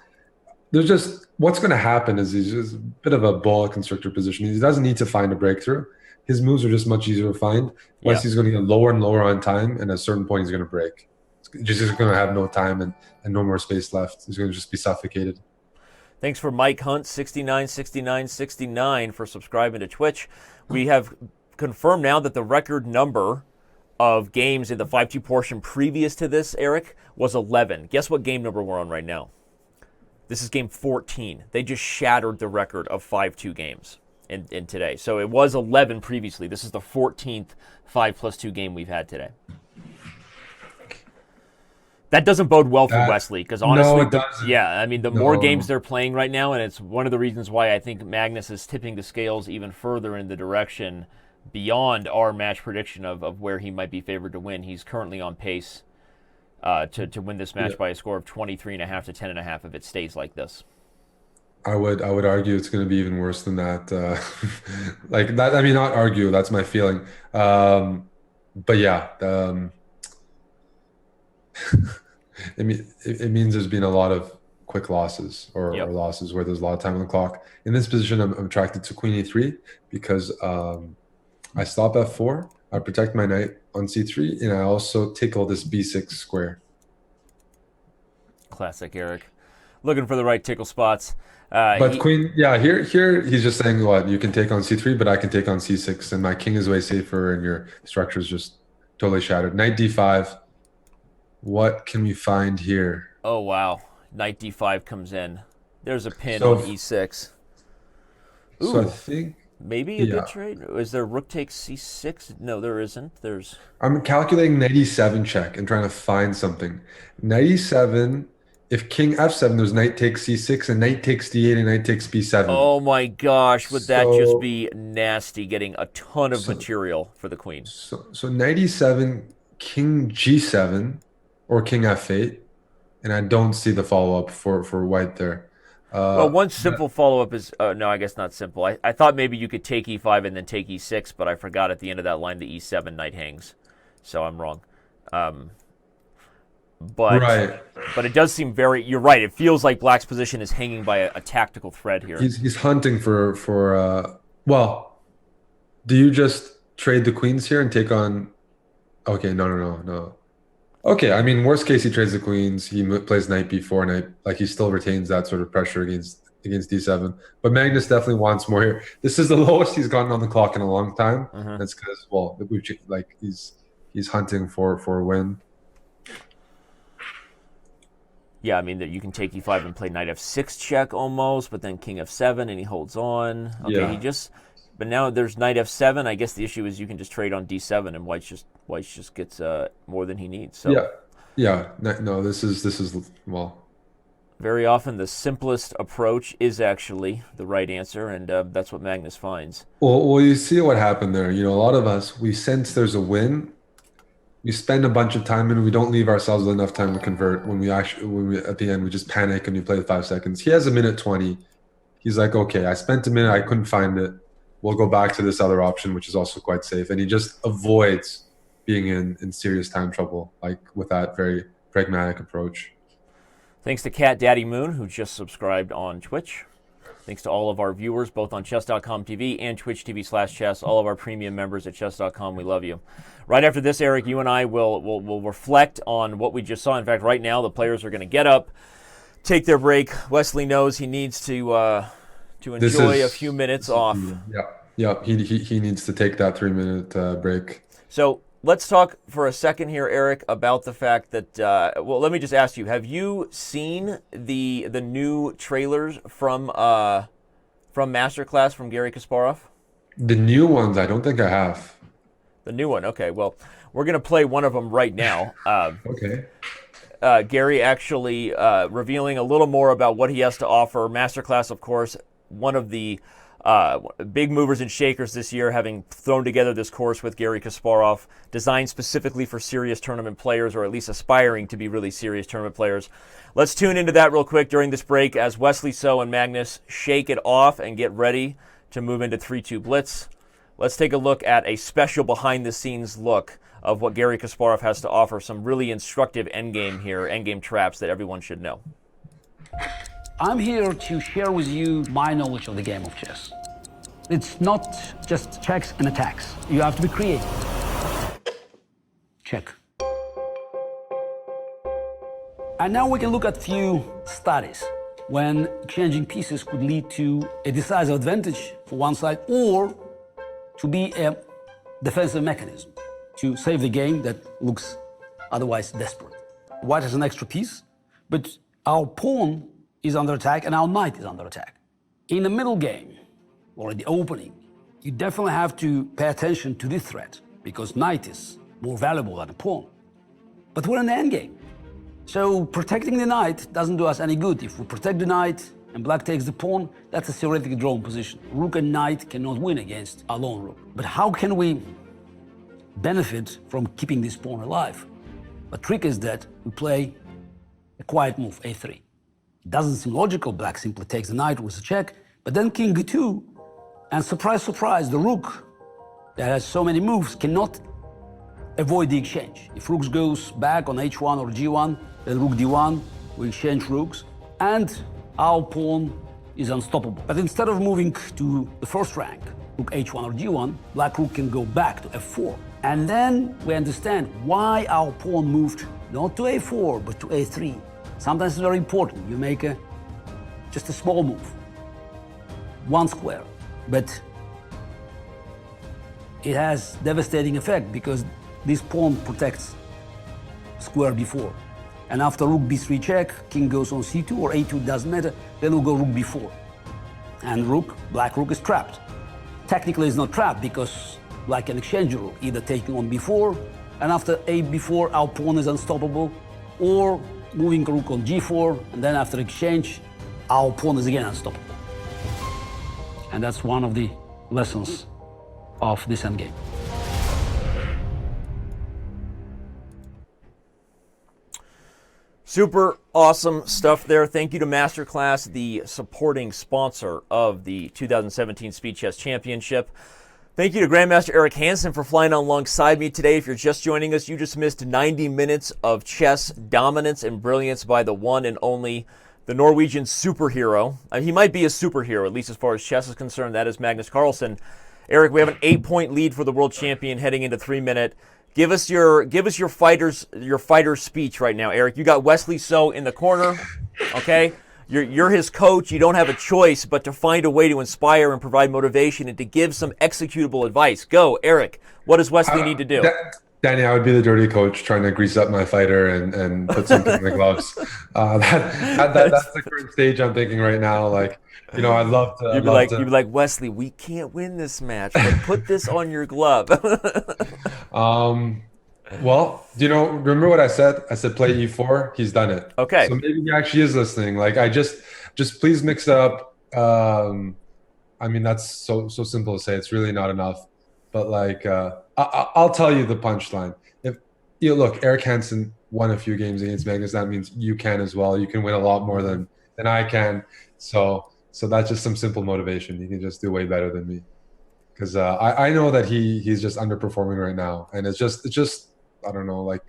Speaker 2: there's just what's going to happen is he's just a bit of a boa constrictor position. He doesn't need to find a breakthrough. His moves are just much easier to find. Wesley's going to get lower and lower on time, and at a certain point, he's going to break. He's just going to have no time and no more space left. He's going to just be suffocated.
Speaker 1: Thanks for Mike Hunt 696969 for subscribing to Twitch. We have confirmed now that the record number of games in the 5-2 portion previous to this, Eric, was 11. Guess what game number we're on right now? This is game 14. They just shattered the record of 5-2 games in today. So it was 11 previously. This is the 14th 5+2 game we've had today. That doesn't bode well for Wesley because honestly,
Speaker 2: no, it doesn't.
Speaker 1: I mean, the more games they're playing right now, and it's one of the reasons why I think Magnus is tipping the scales even further in the direction beyond our match prediction of where he might be favored to win. He's currently on pace to win this match by a score of 23.5 to 10.5 if it stays like this.
Speaker 2: I would argue it's going to be even worse than that. Like that. I mean, not argue. That's my feeling. But yeah. It means there's been a lot of quick losses or losses where there's a lot of time on the clock. In this position, I'm attracted to queen e3 because I stop f4, I protect my knight on c3, and I also tickle this b6 square.
Speaker 1: Classic Eric. Looking for the right tickle spots.
Speaker 2: But queen, here he's just saying what you can take on c3, but I can take on c6, and my king is way safer, and your structure is just totally shattered. Knight d5. What can we find here?
Speaker 1: Oh, wow. Knight d5 comes in. There's a pin on e6.
Speaker 2: So I
Speaker 1: Ooh,
Speaker 2: think,
Speaker 1: maybe a good
Speaker 2: yeah,
Speaker 1: trade. Is there rook takes c6? No, there isn't. There's.
Speaker 2: I'm calculating knight e7 check and trying to find something. Knight e7, if king f7, there's knight takes c6 and knight takes d8 and knight takes b7.
Speaker 1: Oh my gosh, would that just
Speaker 2: So,
Speaker 1: be nasty? Getting a ton of
Speaker 2: so,
Speaker 1: material for the queen.
Speaker 2: so knight e7, king g7, or king f8, and I don't see the follow up for white there.
Speaker 1: Well,
Speaker 2: Uh,
Speaker 1: one simple follow up is no, I guess not simple. I thought maybe you could take e5 and then take e6, but I forgot at the end of that line the e7 knight hangs, so I'm wrong. Um, but
Speaker 2: right.
Speaker 1: but it does seem very. You're right. It feels like Black's position is hanging by a tactical thread here.
Speaker 2: He's hunting for well, do you just trade the queens here and take on? Okay, no. Okay, I mean, worst case, he trades the queens. He plays knight b4, knight like he still retains that sort of pressure against d7. But Magnus definitely wants more here. This is the lowest he's gotten on the clock in a long time.
Speaker 1: Mm-hmm.
Speaker 2: That's because like he's hunting for a win.
Speaker 1: Yeah, I mean that you can take e5 and play knight f6 check almost, but then king f7 and he holds on. Okay,
Speaker 2: Yeah,
Speaker 1: but now there's knight f7. I guess the issue is you can just trade on d7 and white just gets more than he needs. So
Speaker 2: yeah. No, this is well.
Speaker 1: very often the simplest approach is actually the right answer, and that's what Magnus finds.
Speaker 2: Well, you see what happened there. You know, a lot of us we sense there's a win. We spend a bunch of time and we don't leave ourselves with enough time to convert. When we at the end we just panic and we play 5 seconds. He has a minute 20. He's like, okay, I spent a minute, I couldn't find it. We'll go back to this other option, which is also quite safe. And he just avoids being in serious time trouble, like with that very pragmatic approach.
Speaker 1: Thanks to Cat Daddy Moon, who just subscribed on Twitch. Thanks to all of our viewers, both on Chess.com TV and Twitch TV/Chess. All of our premium members at Chess.com, we love you. Right after this, Eric, you and I will reflect on what we just saw. In fact, right now, the players are going to get up, take their break. Wesley knows he needs to enjoy a few minutes off.
Speaker 2: Yeah. He needs to take that 3 minute break.
Speaker 1: So let's talk for a second here, Eric, about the fact that, well, let me just ask you, have you seen the new trailers from Masterclass from Gary Kasparov?
Speaker 2: The new ones, I don't think I have.
Speaker 1: The new one, okay. Well, we're going to play one of them right now.
Speaker 2: Okay.
Speaker 1: Gary actually revealing a little more about what he has to offer. Masterclass, of course, one of the big movers and shakers this year, having thrown together this course with Gary Kasparov, designed specifically for serious tournament players, or at least aspiring to be really serious tournament players. Let's tune into that real quick during this break as Wesley So and Magnus shake it off and get ready to move into 3-2 Blitz. Let's take a look at a special behind-the-scenes look of what Gary Kasparov has to offer. Some really instructive endgame here, endgame traps that everyone should know.
Speaker 3: I'm here to share with you my knowledge of the game of chess. It's not just checks and attacks. You have to be creative. Check. And now we can look at a few studies when exchanging pieces could lead to a decisive advantage for one side or to be a defensive mechanism to save the game that looks otherwise desperate. White has an extra piece, but our pawn is under attack and our knight is under attack. In the middle game, or in the opening, you definitely have to pay attention to this threat because knight is more valuable than a pawn. But we're in the endgame. So protecting the knight doesn't do us any good. If we protect the knight and black takes the pawn, that's a theoretically drawn position. Rook and knight cannot win against a lone rook. But how can we benefit from keeping this pawn alive? The trick is that we play a quiet move, a3. It doesn't seem logical, black simply takes the knight with a check, but then king b2, and surprise, surprise, the rook that has so many moves cannot avoid the exchange. If rook goes back on h1 or g1, then rook d1, we exchange rooks, and our pawn is unstoppable. But instead of moving to the first rank, rook h1 or g1, black rook can go back to f4. And then we understand why our pawn moved not to a4, but to a3. Sometimes it's very important. You make just a small move, one square, but it has devastating effect because this pawn protects square b4. And after rook b3 check, king goes on c2 or a2, doesn't matter, then we'll go rook b4. And black rook is trapped. Technically it's not trapped because black can exchange the rook, either taking on b4, and after a b4 our pawn is unstoppable, or moving rook on g4, and then after exchange our pawn is again unstoppable. And that's one of the lessons of this endgame.
Speaker 1: Super awesome stuff there. Thank you to Masterclass, the supporting sponsor of the 2017 Speed Chess Championship. Thank you to Grandmaster Eric Hansen for flying alongside me today. If you're just joining us, you just missed 90 minutes of chess dominance and brilliance by the one and only, the Norwegian superhero. He might be a superhero, at least as far as chess is concerned. That is Magnus Carlsen. Eric, we have an 8-point lead for the world champion heading into 3-minute. Give us your fighter's speech right now, Eric. You got Wesley So in the corner, okay? You're his coach. You don't have a choice but to find a way to inspire and provide motivation and to give some executable advice. Go, Eric. What does Wesley need to do?
Speaker 2: Danny, I would be the dirty coach trying to grease up my fighter and put something in the gloves. That's the current stage I'm thinking right now. Like, you know, I'd love to. You'd
Speaker 1: be like, Wesley, we can't win this match, but put this on your glove.
Speaker 2: Well, do you know? Remember what I said? I said play e4. He's done it.
Speaker 1: Okay.
Speaker 2: So maybe he actually is listening. Like, I just please mix it up. I mean, that's so simple to say. It's really not enough. But like, I'll tell you the punchline. If you look, Eric Hansen won a few games against Magnus. That means you can as well. You can win a lot more than I can. So that's just some simple motivation. You can just do way better than me. Because I know that he's just underperforming right now, and it's just I don't know. Like,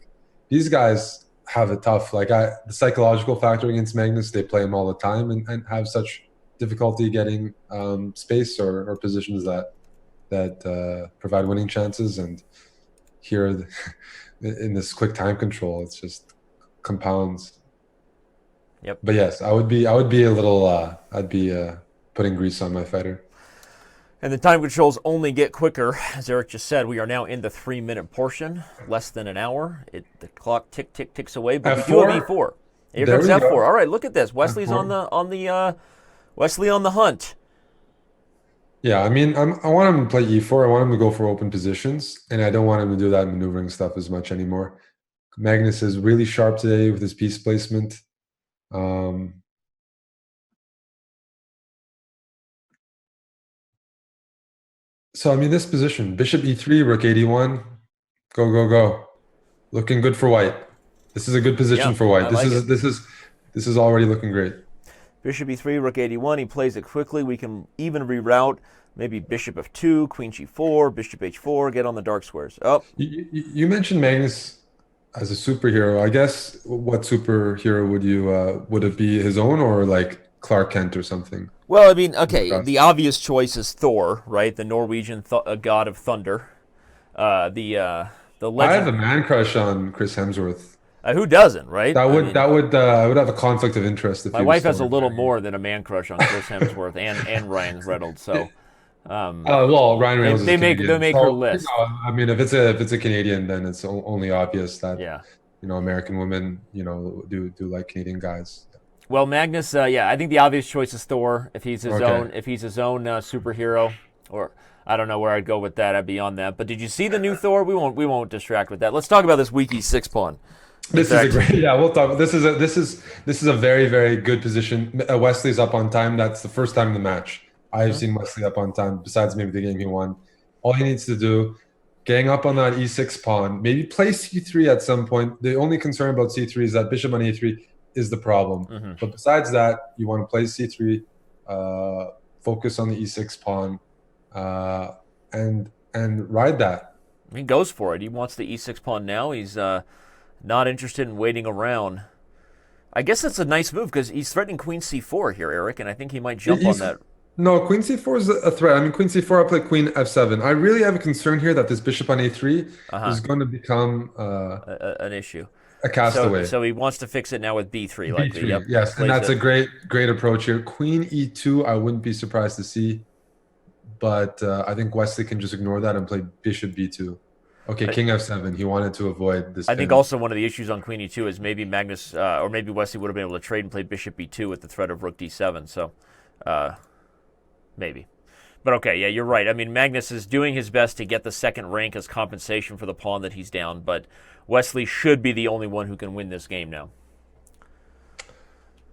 Speaker 2: these guys have it tough. Like, the psychological factor against Magnus, they play him all the time and have such difficulty getting space or positions that provide winning chances. And here, in this quick time control, it's just compounds.
Speaker 1: Yep.
Speaker 2: But yes, I would be a little. I'd be putting grease on my fighter.
Speaker 1: And the time controls only get quicker. As Eric just said, we are now in the 3-minute portion, less than an hour. The clock ticks away, but
Speaker 2: F4?
Speaker 1: we do have E4. Here
Speaker 2: There
Speaker 1: comes
Speaker 2: we
Speaker 1: F4.
Speaker 2: go.
Speaker 1: All right, look at this. Wesley's
Speaker 2: F4.
Speaker 1: Wesley on the hunt.
Speaker 2: Yeah, I mean, I want him to play e4. I want him to go for open positions, and I don't want him to do that maneuvering stuff as much anymore. Magnus is really sharp today with his piece placement. So I mean, this position, bishop e3, rook 81, go. Looking good for white. This is a good position for white. This is already looking great.
Speaker 1: Bishop e3, rook 81. He plays it quickly. We can even reroute. Maybe bishop f2, queen g4, bishop h4. Get on the dark squares. Oh,
Speaker 2: You mentioned Magnus as a superhero. I guess what superhero would it be? His own, or like Clark Kent or something?
Speaker 1: well, I mean, okay. The obvious choice is Thor, right? The Norwegian god of thunder. The legend.
Speaker 2: I have a man crush on Chris Hemsworth.
Speaker 1: Who doesn't, right?
Speaker 2: I would have a conflict of interest if
Speaker 1: My wife has a little more than a man crush on Chris Hemsworth and Ryan Reynolds. So,
Speaker 2: well, Ryan Reynolds.
Speaker 1: They make her list.
Speaker 2: You know, I mean, if it's a Canadian, then it's only obvious that American women do like Canadian guys.
Speaker 1: Well, Magnus, I think the obvious choice is Thor. If he's his own superhero, or I don't know where I'd go with that. I'd be on that. But did you see the new Thor? We won't distract with that. Let's talk about this weak e6 pawn.
Speaker 2: This is a great. Yeah, we'll talk. This is a very, very good position. Wesley's up on time. That's the first time in the match I've seen Wesley up on time. Besides maybe the game he won, all he needs to do, gang up on that e6 pawn, maybe play c3 at some point. The only concern about c3 is that bishop on e3 is the problem. But besides that, you want to play c3, focus on the e6 pawn, and ride that.
Speaker 1: He goes for it. He wants the e6 pawn now. He's not interested in waiting around. I guess that's a nice move because he's threatening queen c4 here, Eric, and I think he might jump on that.
Speaker 2: No, queen c4 is a threat. I mean, queen c4, I play queen f7. I really have a concern here that this bishop on a3 is going to become
Speaker 1: an issue.
Speaker 2: A castaway.
Speaker 1: So he wants to fix it now with b3, likely.
Speaker 2: b3,
Speaker 1: Yep.
Speaker 2: yes, and that's a great approach here. Queen e2, I wouldn't be surprised to see, but I think Wesley can just ignore that and play bishop b2. Okay, king f7. He wanted to avoid this.
Speaker 1: I think also one of the issues on queen e2 is maybe Magnus or maybe Wesley would have been able to trade and play bishop b2 with the threat of rook d7. So Maybe. But okay, yeah, you're right. I mean, Magnus is doing his best to get the second rank as compensation for the pawn that he's down, but Wesley should be the only one who can win this game now.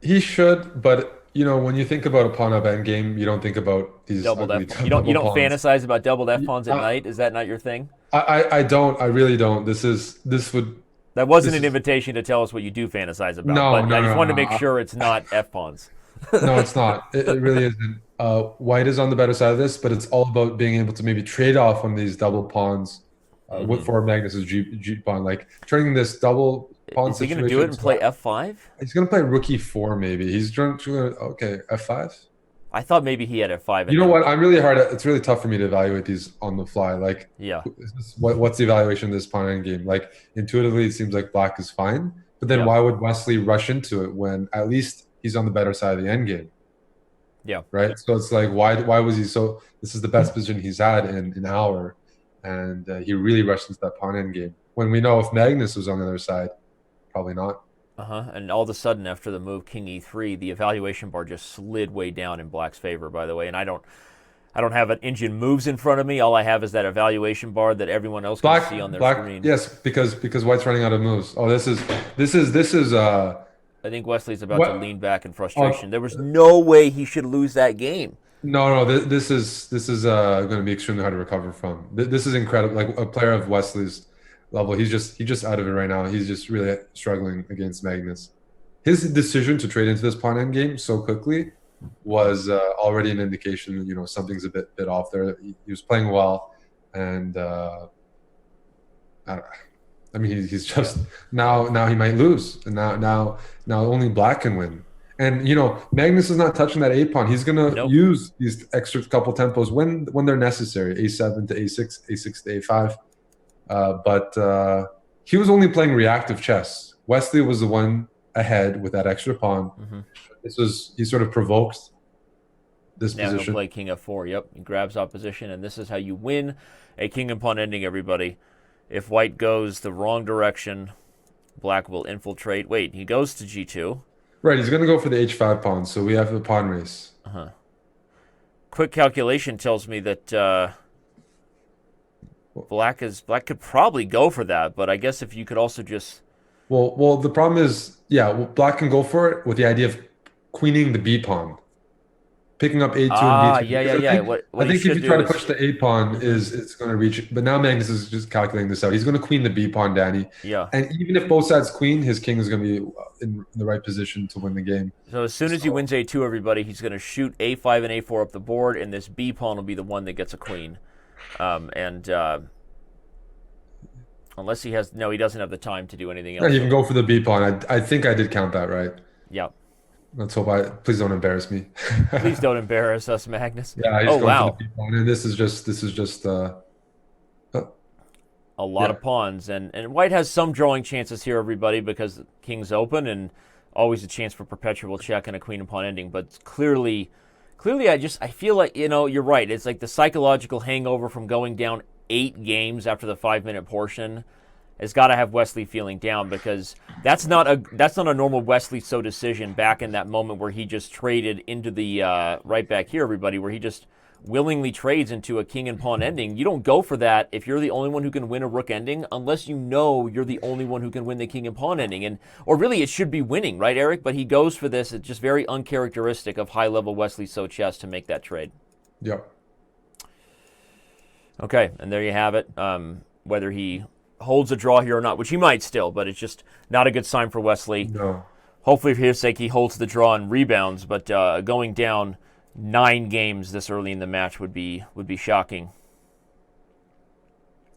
Speaker 2: He should, but when you think about a pawn up endgame, you don't think about these
Speaker 1: Doubled
Speaker 2: ugly
Speaker 1: F. You don't
Speaker 2: double pawns.
Speaker 1: fantasize about doubled F pawns at night? Is that not your thing?
Speaker 2: I don't. I really don't.
Speaker 1: That wasn't an invitation to tell us what you do fantasize about,
Speaker 2: No,
Speaker 1: but
Speaker 2: no,
Speaker 1: I just
Speaker 2: no,
Speaker 1: wanted to
Speaker 2: no.
Speaker 1: make sure it's not F pawns.
Speaker 2: No, it's not. It really isn't. White is on the better side of this, but it's all about being able to maybe trade off one of these double pawns for Magnus's G pawn, like turning this double pawn
Speaker 1: Is he
Speaker 2: situation.
Speaker 1: going to do it and play F5?
Speaker 2: He's going to play rook e4 maybe. He's trying to okay, F5.
Speaker 1: I thought maybe he had F5.
Speaker 2: You know what? It's really tough for me to evaluate these on the fly. Like,
Speaker 1: Yeah.
Speaker 2: What's the evaluation of this pawn endgame? Like, intuitively, it seems like black is fine. But then
Speaker 1: Yeah.
Speaker 2: why would Wesley rush into it when at least he's on the better side of the endgame?
Speaker 1: Yeah.
Speaker 2: Right. So it's like, why was he so? This is the best position he's had in an hour, and he really rushed into that pawn endgame. When we know if Magnus was on the other side, probably not.
Speaker 1: And all of a sudden, after the move King E3, the evaluation bar just slid way down in black's favor, by the way. And I don't have an engine moves in front of me. All I have is that evaluation bar that everyone else can see on their screen.
Speaker 2: Yes, because White's running out of moves. Oh, this is
Speaker 1: I think Wesley's about to lean back in frustration. There was no way he should lose that game.
Speaker 2: No. This is going to be extremely hard to recover from. This is incredible. Like a player of Wesley's level, he's just out of it right now. He's just really struggling against Magnus. His decision to trade into this pawn endgame so quickly was already an indication. Something's a bit off there. He was playing well, and I mean, he's just now he might lose, and now only black can win. And Magnus is not touching that A pawn. He's gonna use these extra couple tempos when they're necessary. A7 to A6, A6 to A5. But he was only playing reactive chess. Wesley was the one ahead with that extra pawn. He sort of provoked this
Speaker 1: now
Speaker 2: position.
Speaker 1: He'll play King F4. Yep, he grabs opposition, and this is how you win a king and pawn ending, everybody. If White goes the wrong direction, black will infiltrate. Wait, he goes to G2.
Speaker 2: Right, he's going to go for the H5 pawn, so we have the pawn race.
Speaker 1: Quick calculation tells me that black could probably go for that, but I guess if you could also just...
Speaker 2: Well, the problem is, black can go for it with the idea of queening the B pawn. Picking up A2 and B2.
Speaker 1: Yeah.
Speaker 2: I think if you try to push the A pawn, it's going to reach it. But now Magnus is just calculating this out. He's going to queen the B pawn, Danny.
Speaker 1: Yeah.
Speaker 2: And even if both sides queen, his king is going to be in the right position to win the game.
Speaker 1: So as soon as he wins A2, everybody, he's going to shoot A5 and A4 up the board, and this B pawn will be the one that gets a queen. Unless he has... No, he doesn't have the time to do anything else.
Speaker 2: Yeah, he can go for the B pawn. I think I did count that right.
Speaker 1: Yeah.
Speaker 2: Let's hope please don't embarrass me.
Speaker 1: Please don't embarrass us, Magnus.
Speaker 2: Yeah, he's going for the B pawn, and this is just
Speaker 1: a lot of pawns, and White has some drawing chances here, everybody, because king's open and always a chance for perpetual check and a queen and pawn ending. But clearly, I feel like you're right. It's like the psychological hangover from going down 8 games after the 5-minute portion has got to have Wesley feeling down, because that's not a normal Wesley So decision back in that moment where he just traded into the right back here, everybody, where he just willingly trades into a king and pawn ending. You don't go for that if you're the only one who can win a rook ending, unless you know you're the only one who can win the king and pawn ending. Or really it should be winning, right, Eric? But he goes for this. It's just very uncharacteristic of high-level Wesley So chess to make that trade.
Speaker 2: Yep.
Speaker 1: Okay, and there you have it. Whether he holds a draw here or not, which he might still, but it's just not a good sign for Wesley.
Speaker 2: No.
Speaker 1: Hopefully, for his sake, he holds the draw and rebounds, but going down 9 games this early in the match would be shocking.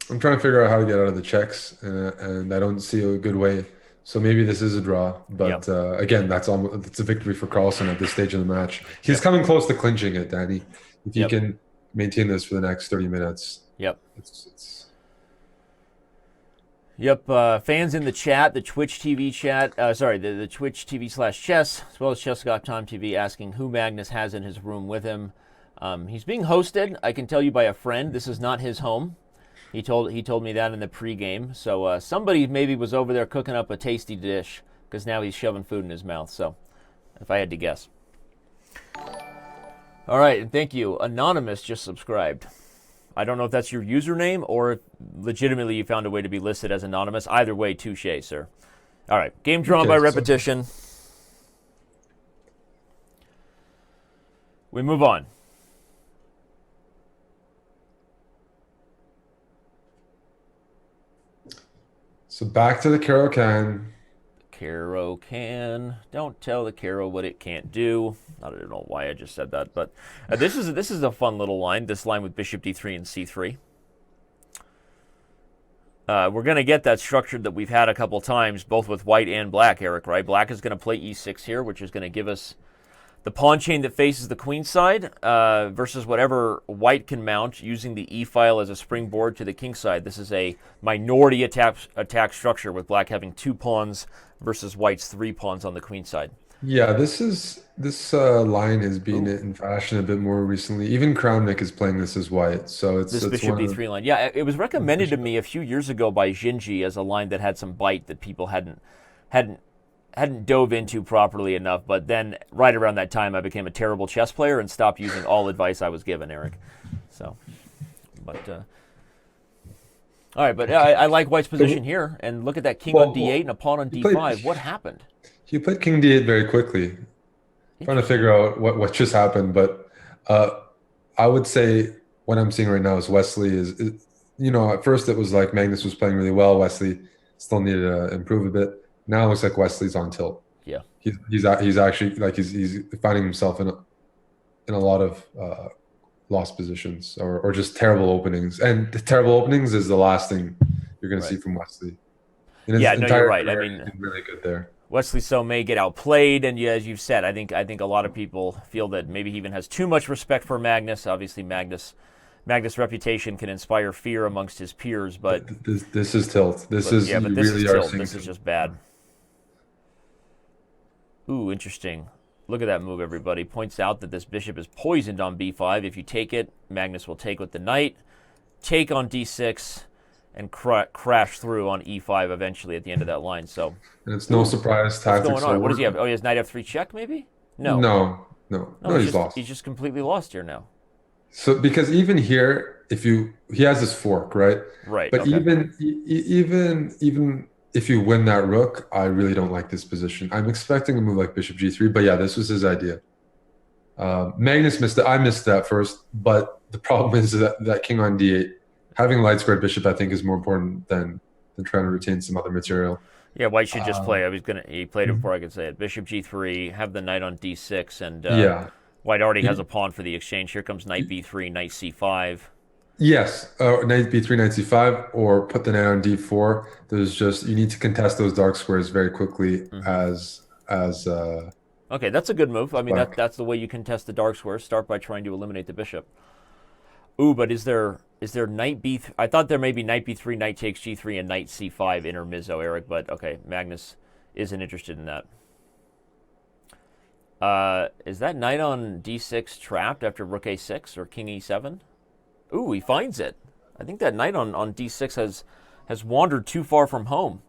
Speaker 2: I'm trying to figure out how to get out of the checks, and I don't see a good way. So maybe this is a draw, but again, that's a victory for Carlsen at this stage of the match. He's coming close to clinching it, Danny. If he can maintain this for the next 30 minutes.
Speaker 1: Yep. Yep, fans in the chat, the Twitch TV chat, the Twitch TV/chess, as well as Chess.com TV, asking who Magnus has in his room with him. He's being hosted, I can tell you, by a friend. This is not his home. He told me that in the pregame. So somebody maybe was over there cooking up a tasty dish, because now he's shoving food in his mouth. So, if I had to guess. All right, and thank you. Anonymous just subscribed. I don't know if that's your username or if legitimately you found a way to be listed as anonymous. Either way, touche, sir. All right, game drawn by repetition. We move on.
Speaker 2: So back to the Caro-Kann.
Speaker 1: Caro-Kann. Don't tell the Caro what it can't do. I don't know why I just said that, but this is a fun little line. This line with bishop d3 and c3. We're going to get that structure that we've had a couple times, both with white and black, Eric, right? Black is going to play e6 here, which is going to give us the pawn chain that faces the queen side versus whatever white can mount using the e-file as a springboard to the king side. This is a minority attack structure with black having 2 pawns versus white's 3 pawns on the queen side.
Speaker 2: Yeah, this line has been in fashion a bit more recently. Even Kramnik is playing this as white, so it's
Speaker 1: Bishop d3 line. Yeah, it was recommended to me a few years ago by Jinji as a line that had some bite that people hadn't dove into properly enough. But then right around that time, I became a terrible chess player and stopped using all advice I was given, Eric. So, but all right, but I like white's position here, and look at that king on d8 and a pawn on d5. What happened?
Speaker 2: He played king d8 very quickly. Trying to figure out what just happened, but I would say what I'm seeing right now is Wesley is at first it was like Magnus was playing really well. Wesley still needed to improve a bit. Now it looks like Wesley's on tilt.
Speaker 1: Yeah,
Speaker 2: he's actually like he's finding himself in a lot of lost positions or just terrible openings. And the terrible openings is the last thing you're going to see from Wesley.
Speaker 1: Yeah, no, you're right. I mean,
Speaker 2: he's been really good there.
Speaker 1: Wesley So may get outplayed, and as you've said, I think a lot of people feel that maybe he even has too much respect for Magnus. Obviously, Magnus' reputation can inspire fear amongst his peers, but
Speaker 2: this is tilt. This is
Speaker 1: tilt. This is just bad. Ooh, interesting. Look at that move, everybody. Points out that this bishop is poisoned on b5. If you take it, Magnus will take with the knight, take on d6, and crash through on e5 eventually at the end of that line. So,
Speaker 2: and it's no surprise tactics.
Speaker 1: What's going on? What does he have? Oh, he has knight f3 check, maybe?
Speaker 2: No, he's lost.
Speaker 1: He's just completely lost here now.
Speaker 2: So because even here, he has this fork, right?
Speaker 1: Right.
Speaker 2: But
Speaker 1: okay.
Speaker 2: even if you win that rook, I really don't like this position. I'm expecting a move like bishop g3, but yeah, this was his idea. Magnus missed it. I missed that first, but the problem is that king on d8, having light squared bishop, I think, is more important than trying to retain some other material.
Speaker 1: Yeah, white should just play. He played it before I could say it. Bishop g3, have the knight on d6, and white already has a pawn for the exchange. Here comes knight b3, knight c5.
Speaker 2: Yes, knight b3, knight c5, or put the knight on d4. You need to contest those dark squares very quickly as
Speaker 1: Okay, that's a good move. I mean, that's the way you contest the dark squares. Start by trying to eliminate the bishop. Ooh, but is there knight b3? I thought there may be knight b3, knight takes g3, and knight c5 intermezzo, Eric. But okay, Magnus isn't interested in that. Is that knight on d6 trapped after rook a6 or king e7? Ooh, he finds it. I think that knight on d6 has wandered too far from home.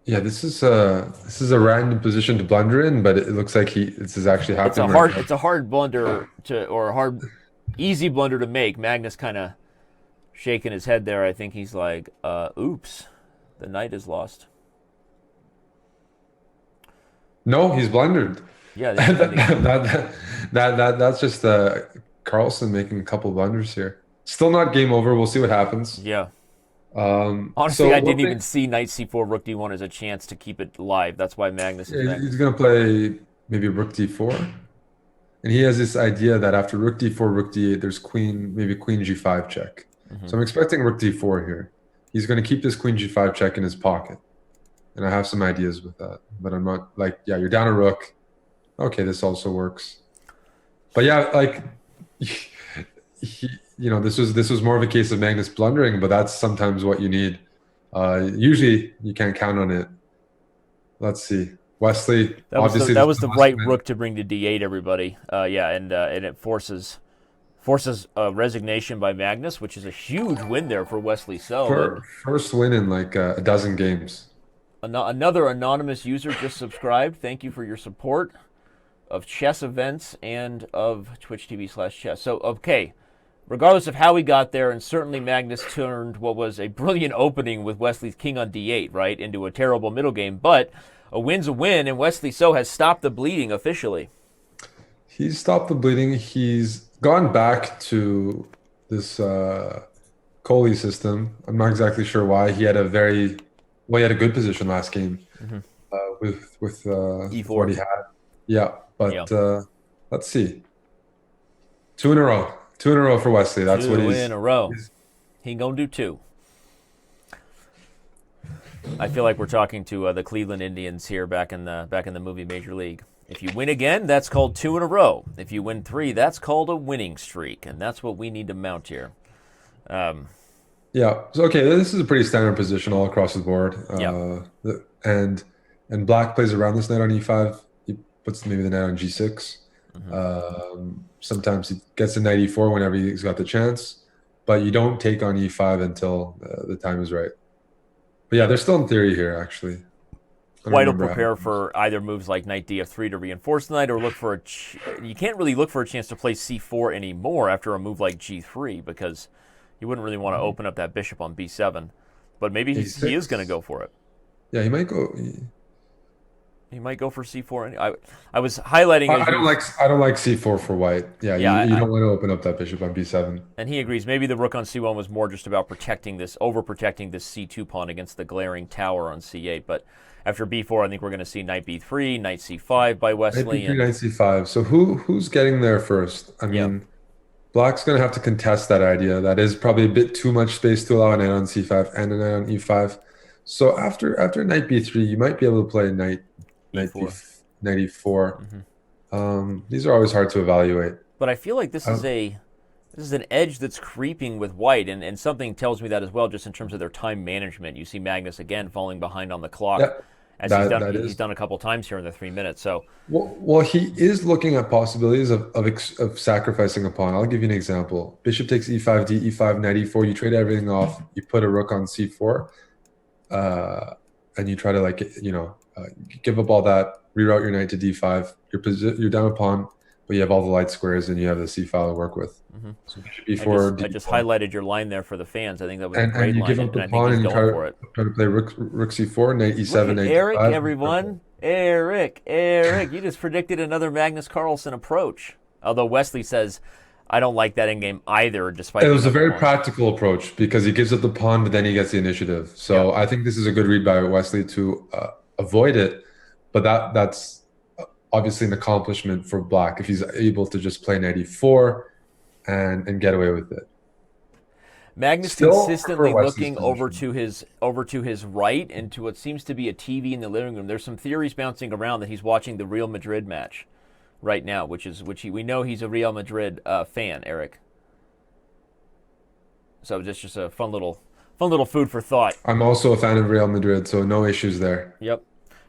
Speaker 2: Yeah, this is a random position to blunder in, but it looks like this is actually happening.
Speaker 1: It's a hard blunder easy blunder to make. Magnus kind of shaking his head there. I think he's like, oops, the knight is lost.
Speaker 2: No, he's blundered.
Speaker 1: Yeah,
Speaker 2: that's just Carlsen making a couple blunders here. Still not game over. We'll see what happens.
Speaker 1: Yeah. Honestly, I didn't even see knight c4, rook d1 as a chance to keep it live. That's why Magnus is Magnus.
Speaker 2: He's going to play maybe rook d4. And he has this idea that after rook d4, rook d8, there's maybe queen g5 check. So I'm expecting rook d4 here. He's going to keep this queen g5 check in his pocket. And I have some ideas with that. But I'm not like, yeah, you're down a rook. Okay, this also works. But yeah, like, this was more of a case of Magnus blundering, but that's sometimes what you need. Usually you can't count on it. Let's see. Wesley,
Speaker 1: that was the right rook to bring to d8, everybody. And it forces resignation by Magnus, which is a huge win there for Wesley So.
Speaker 2: First win in like a dozen games.
Speaker 1: Another anonymous user just subscribed. Thank you for your support. chess events and of Twitch TV/chess. So, okay, regardless of how we got there, and certainly Magnus turned what was a brilliant opening with Wesley's king on d8, right, into a terrible middle game, but a win's a win, and Wesley So has stopped the bleeding officially.
Speaker 2: He's stopped the bleeding. He's gone back to this Coley system. I'm not exactly sure why. He had a good position last game with
Speaker 1: E4.
Speaker 2: what he had. Yeah, but let's see. Two in a row for Wesley. That's what he's
Speaker 1: in a row. He gonna do two. I feel like we're talking to the Cleveland Indians here back in the movie Major League. If you win again, that's called 2 in a row. If you win 3, that's called a winning streak, and that's what we need to mount here.
Speaker 2: Yeah. So okay, this is a pretty standard position all across the board. And Black plays around this knight on e5. He puts maybe the knight on g6. Sometimes he gets a knight e4 whenever he's got the chance, but you don't take on e5 until the time is right. But yeah, they're still in theory here, actually.
Speaker 1: White will prepare for either moves like knight df3 to reinforce the knight, or look for you can't really look for a chance to play c4 anymore after a move like g3, because you wouldn't really want to open up that bishop on b7. But maybe he is going to go for it.
Speaker 2: Yeah, he might go.
Speaker 1: He might go for c4. I was highlighting.
Speaker 2: I don't like c4 for white. Yeah, you don't want to open up that bishop on b7.
Speaker 1: And he agrees. Maybe the rook on c1 was more just about overprotecting this c2 pawn against the glaring tower on c8. But after b4, I think we're going to see knight b3, knight c5 by Wesley.
Speaker 2: Knight c5. So who's getting there first? I mean, Black's going to have to contest that idea. That is probably a bit too much space to allow a knight on c5 and a knight on e5. So after knight b3, you might be able to play knight e4. These are always hard to evaluate.
Speaker 1: But I feel like this is an edge that's creeping with white, and something tells me that as well, just in terms of their time management. You see Magnus again falling behind on the clock. He's done a couple times here in the 3 minutes. So
Speaker 2: well, he is looking at possibilities of sacrificing a pawn. I'll give you an example. Bishop takes e5, d e5, knight e4. You trade everything off. You put a rook on c4, and you try to give up all that, reroute your knight to d5. You're down a pawn, but you have all the light squares and you have the c file to work with. So bishop e4.
Speaker 1: I just highlighted your line there for the fans. I think that was a great
Speaker 2: and you
Speaker 1: line,
Speaker 2: give up the
Speaker 1: and
Speaker 2: pawn
Speaker 1: I
Speaker 2: and
Speaker 1: think
Speaker 2: you
Speaker 1: he's going for it.
Speaker 2: try to play rook c4, knight e7, knight
Speaker 1: Eric,
Speaker 2: d5.
Speaker 1: everyone. Eric, you just predicted another Magnus Carlsen approach. Although Wesley says, I don't like that endgame either, despite...
Speaker 2: It was a very practical approach because he gives up the pawn, but then he gets the initiative. So I think this is a good read by Wesley to avoid it, but that's obviously an accomplishment for Black if he's able to just play knight e4 and get away with it.
Speaker 1: Magnus consistently looking over to his right and to what seems to be a TV in the living room. There's some theories bouncing around that he's watching the Real Madrid match right now, we know he's a Real Madrid fan, Eric. So just a fun little food for thought.
Speaker 2: I'm also a fan of Real Madrid, so no issues there.
Speaker 1: Yep.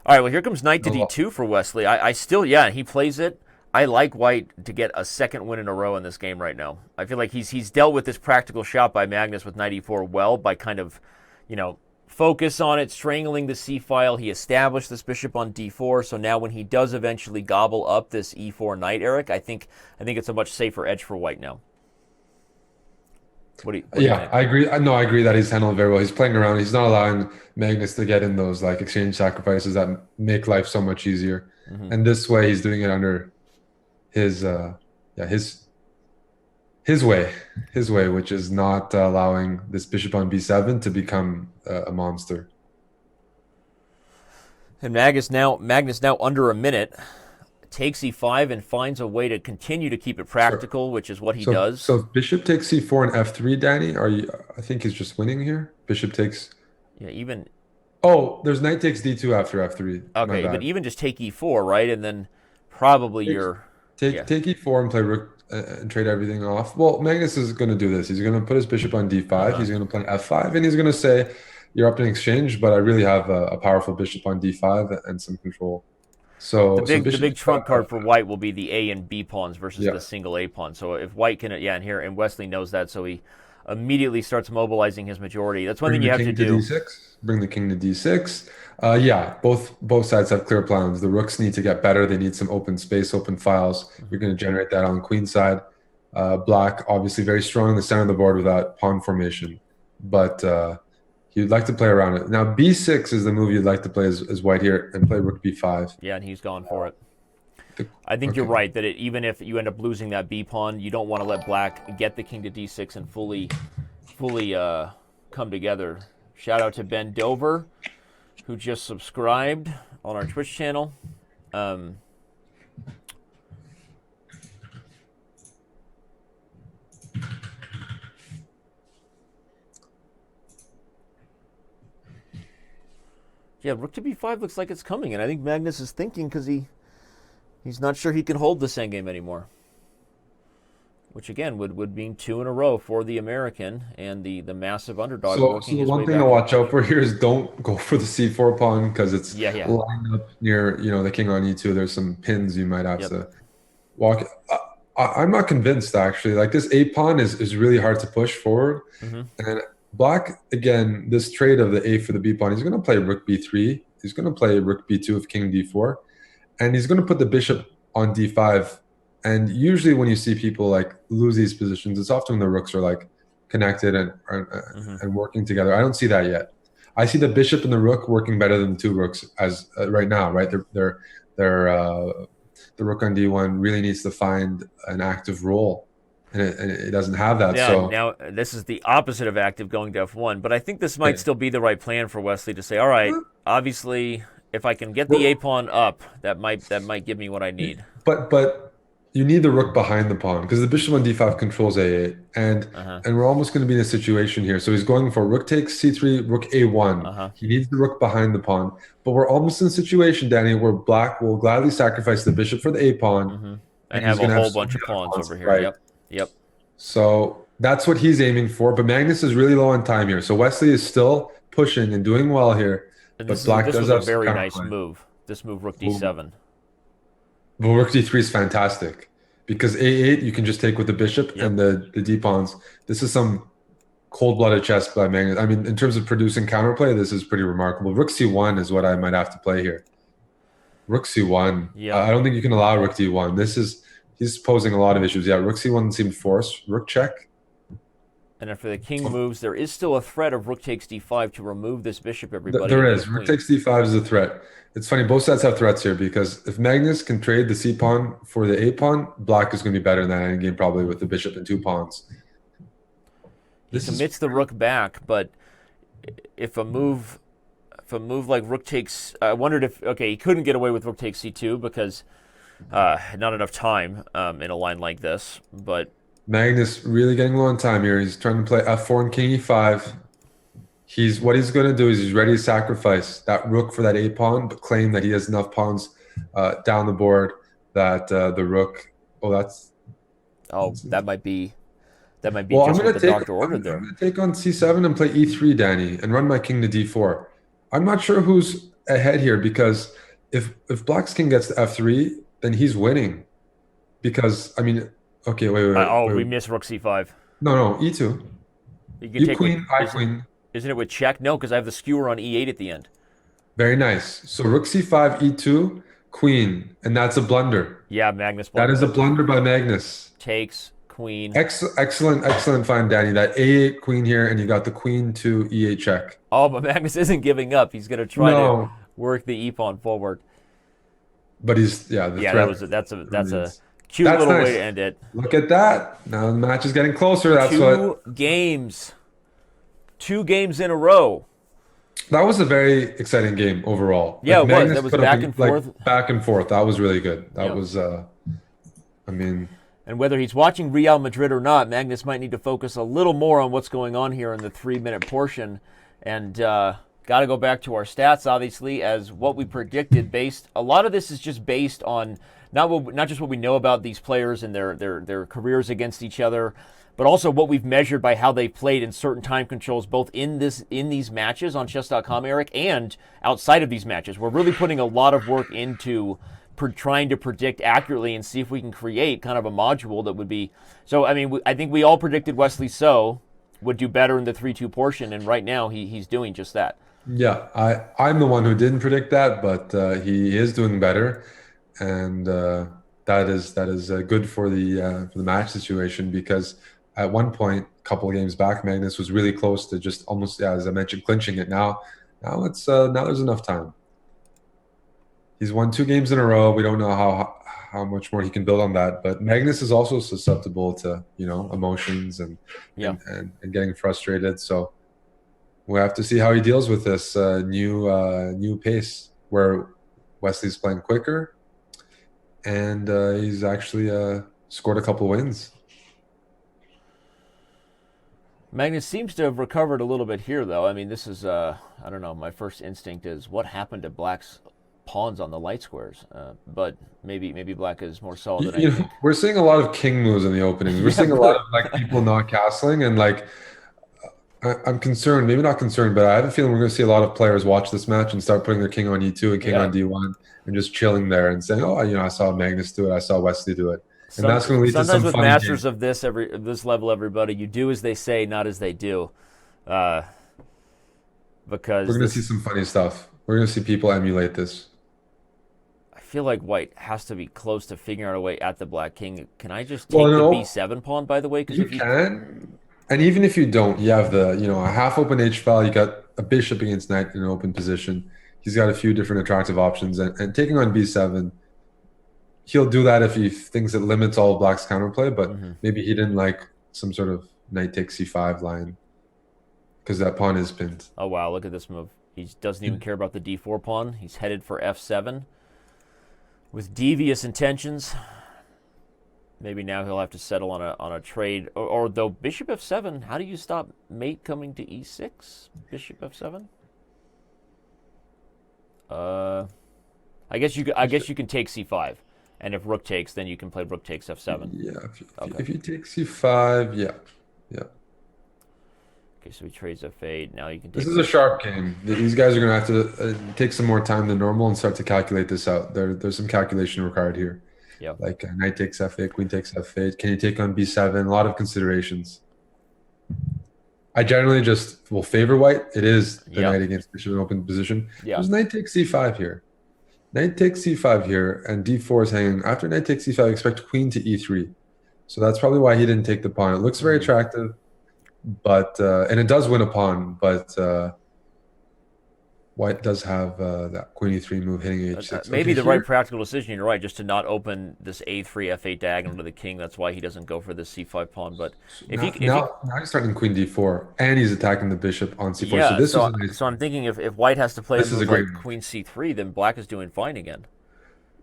Speaker 1: All right, well, here comes knight to d2 for Wesley. I still, he plays it. I like white to get a second win in a row in this game right now. I feel like he's dealt with this practical shot by Magnus with knight e4 well by kind of, focus on it, strangling the c file. He established this bishop on d4, so now when he does eventually gobble up this e4 knight, Eric, I think it's a much safer edge for white now. What do you think?
Speaker 2: I agree. No, I agree that he's handled it very well. He's playing around. He's not allowing Magnus to get in those exchange sacrifices that make life so much easier. And this way, he's doing it under his way, which is not allowing this bishop on b7 to become a monster.
Speaker 1: And Magnus now under a minute takes e5 and finds a way to continue to keep it practical, which is what he does.
Speaker 2: So if bishop takes c4 and f3, Danny, I think he's just winning here. Bishop takes.
Speaker 1: Yeah, even.
Speaker 2: Oh, there's knight takes d2 after f3.
Speaker 1: Okay, but even just take e4, right, and then probably
Speaker 2: take e4 and play rook and trade everything off. Well, Magnus is going to do this. He's going to put his bishop on d5. He's going to play f5, and he's going to say, "You're up in exchange, but I really have a powerful bishop on d5 and some control." So
Speaker 1: the big trump card for white will be the A and B pawns versus the single A pawn. So if white can, and Wesley knows that, so he immediately starts mobilizing his majority. That's one
Speaker 2: Bring
Speaker 1: thing you
Speaker 2: the
Speaker 1: have to
Speaker 2: king
Speaker 1: do.
Speaker 2: D6. Bring the king to D6. Yeah, both sides have clear plans. The rooks need to get better. They need some open space, open files. You're going to generate that on queen side. Black, obviously very strong in the center of the board with that pawn formation, but you'd like to play around it. Now, B6 is the move you'd like to play as white here and play rook B5.
Speaker 1: Yeah, and he's gone for it. I think you're
Speaker 2: Okay.
Speaker 1: right that even if you end up losing that B pawn, you don't want to let black get the king to D6 and fully come together. Shout out to Ben Dover, who just subscribed on our Twitch channel. Yeah, rook to B5 looks like it's coming, and I think Magnus is thinking because he's not sure he can hold this endgame anymore. Which again would mean 2 in a row for the American and the massive underdog.
Speaker 2: So
Speaker 1: working
Speaker 2: the
Speaker 1: his
Speaker 2: one
Speaker 1: way
Speaker 2: thing
Speaker 1: back.
Speaker 2: to watch out for here is don't go for the C4 pawn because it's
Speaker 1: Yeah.
Speaker 2: lined up near the king on E2. There's some pins you might have
Speaker 1: Yep.
Speaker 2: to walk. I'm not convinced actually. Like this A pawn is really hard to push forward, and black again. This trade of the A for the B pawn. He's going to play rook B3. He's going to play rook B2 with king D4, and he's going to put the bishop on D5. And usually when you see people like lose these positions, it's often the rooks are like connected and working together. I don't see that yet. I see the bishop and the rook working better than the two rooks as right now. Right, the rook on D1 really needs to find an active role, and it doesn't have that.
Speaker 1: Yeah,
Speaker 2: So
Speaker 1: now this is the opposite of active going to F1, but I think this might still be the right plan for Wesley to say, all right, obviously if I can get the A pawn up, that might give me what I need.
Speaker 2: But you need the rook behind the pawn because the bishop on D5 controls A8, and we're almost going to be in a situation here. So he's going for rook takes C3, rook A1. He needs the rook behind the pawn, but we're almost in a situation, Danny, where black will gladly sacrifice the bishop for the A pawn
Speaker 1: And have
Speaker 2: he's
Speaker 1: a
Speaker 2: gonna
Speaker 1: whole
Speaker 2: so
Speaker 1: bunch of
Speaker 2: many
Speaker 1: pawns
Speaker 2: pawns,
Speaker 1: over here.
Speaker 2: right.
Speaker 1: Yep.
Speaker 2: So that's what he's aiming for. But Magnus is really low on time here. So Wesley is still pushing and doing well here.
Speaker 1: And
Speaker 2: But
Speaker 1: this
Speaker 2: black
Speaker 1: was
Speaker 2: does
Speaker 1: a
Speaker 2: have some
Speaker 1: very nice
Speaker 2: counterplay.
Speaker 1: move. This move, rook D7.
Speaker 2: But rook D3 is fantastic because A8 you can just take with the bishop and the D pawns. This is some cold-blooded chess by Magnus. I mean, in terms of producing counterplay, this is pretty remarkable. Rook C1 is what I might have to play here. Rook C1.
Speaker 1: Yeah.
Speaker 2: I don't think you can allow rook D1. He's posing a lot of issues. Yeah, rook C1 seemed forced. Rook check.
Speaker 1: And after the king moves, there is still a threat of rook takes D5 to remove this bishop, everybody.
Speaker 2: There is. Rook takes D5 is a threat. It's funny, both sides have threats here because if Magnus can trade the C pawn for the A pawn, black is going to be better in that endgame probably with the bishop and 2 pawns.
Speaker 1: He commits the rook back, but if a move like rook takes, I wondered if he couldn't get away with rook takes C2 because not enough time in a line like this. But
Speaker 2: Magnus really getting low on time here. He's trying to play F4 and king E5. What he's going to do is he's ready to sacrifice that rook for that A pawn, but claim that he has enough pawns down the board that the rook.
Speaker 1: that might be
Speaker 2: Well,
Speaker 1: just what the doctor ordered there.
Speaker 2: I'm going to take on C7 and play E3, Danny, and run my king to D4. I'm not sure who's ahead here because if black's king gets to F3, then he's winning. Because, I mean, okay, wait.
Speaker 1: We missed rook C5.
Speaker 2: No, E2.
Speaker 1: You can take
Speaker 2: queen, I queen.
Speaker 1: Isn't it with check? No, because I have the skewer on E8 at the end.
Speaker 2: Very nice. So rook C5, E2, queen, and that's a blunder.
Speaker 1: Yeah, Magnus.
Speaker 2: That is a blunder by Magnus.
Speaker 1: Takes queen.
Speaker 2: Excellent find, Danny. That A8 queen here, and you got the queen to E8 check.
Speaker 1: Oh, but Magnus isn't giving up. He's going to try to work the E pawn forward.
Speaker 2: But that's
Speaker 1: a cute little way to end it.
Speaker 2: Look at that. Now the match is getting closer.
Speaker 1: Two games in a row.
Speaker 2: That was a very exciting game overall.
Speaker 1: Yeah,
Speaker 2: like,
Speaker 1: it was.
Speaker 2: Magnus
Speaker 1: That was
Speaker 2: put
Speaker 1: back
Speaker 2: up,
Speaker 1: and forth.
Speaker 2: Like, back and forth. That was really good. That was,
Speaker 1: And whether he's watching Real Madrid or not, Magnus might need to focus a little more on what's going on here in the 3-minute portion. And got to go back to our stats, obviously, as what we predicted. A lot of this is just based on not just what we know about these players and their careers against each other, but also what we've measured by how they played in certain time controls, both in these matches on Chess.com, Eric, and outside of these matches. We're really putting a lot of work into trying to predict accurately and see if we can create kind of a module that would be. So, I mean, I think we all predicted Wesley So would do better in the 3-2 portion, and right now he's doing just that.
Speaker 2: Yeah, I'm the one who didn't predict that, but he is doing better, and that is good for the match situation, because at one point, a couple of games back, Magnus was really close to just almost, yeah, as I mentioned, clinching it. Now it's now there's enough time. He's won 2 games in a row. We don't know how much more he can build on that, but Magnus is also susceptible to emotions and
Speaker 1: Yeah.
Speaker 2: and getting frustrated. So we have to see how he deals with this new pace where Wesley's playing quicker, and he's actually scored a couple wins.
Speaker 1: Magnus seems to have recovered a little bit here, though. I mean, this is, I don't know, my first instinct is what happened to Black's pawns on the light squares? But maybe Black is more solid than I think.
Speaker 2: We're seeing a lot of king moves in the openings. We're seeing a lot of like people not castling, and like I'm concerned, maybe not concerned, but I have a feeling we're going to see a lot of players watch this match and start putting their king on E2 and king on D1 and just chilling there and saying, oh, I saw Magnus do it, I saw Wesley do it. And that's going to lead to some
Speaker 1: Sometimes with
Speaker 2: funny
Speaker 1: masters
Speaker 2: games.
Speaker 1: of this level, everybody, you do as they say, not as they do. Because
Speaker 2: We're going to see some funny stuff. We're going to see people emulate this.
Speaker 1: I feel like White has to be close to figuring out a way at the Black King. Can I just take the B7 pawn, by the way? Because
Speaker 2: You can. And even if you don't, you have a half open H file, you got a bishop against knight in an open position. He's got a few different attractive options, and taking on B7, he'll do that if he thinks it limits all of Black's counterplay, but maybe he didn't like some sort of knight takes C5 line because that pawn is pinned.
Speaker 1: Oh, wow, look at this move. He doesn't even care about the D4 pawn. He's headed for F7 with devious intentions. Maybe now he'll have to settle on a trade. Or though bishop F7, how do you stop mate coming to E6? Bishop F7? I guess you can take C5. And if rook takes, then you can play rook takes F7.
Speaker 2: Yeah, if you take C5, yeah.
Speaker 1: Okay, so he trades F8. Now you can take...
Speaker 2: This is a sharp game. These guys are going to have to take some more time than normal and start to calculate this out. There's some calculation required here.
Speaker 1: Yep.
Speaker 2: Like knight takes F8, queen takes F8. Can you take on B7? A lot of considerations. I generally just will favor white. It is the knight against bishop in open position.
Speaker 1: Yeah.
Speaker 2: There's knight takes C5 here. Knight takes C5 here, and D4 is hanging. After knight takes C5, I expect queen to E3. So that's probably why he didn't take the pawn. It looks very attractive, but and it does win a pawn, but white does have that queen E3 move hitting H6.
Speaker 1: Maybe the right practical decision, you're right, just to not open this A3, F8 diagonal to the king. That's why he doesn't go for the C5 pawn. But now
Speaker 2: he's starting queen D4, and he's attacking the bishop on C4.
Speaker 1: Yeah, so I'm thinking if white has to play
Speaker 2: this
Speaker 1: a
Speaker 2: is a
Speaker 1: move
Speaker 2: great
Speaker 1: like
Speaker 2: move.
Speaker 1: queen C3, then black is doing fine again.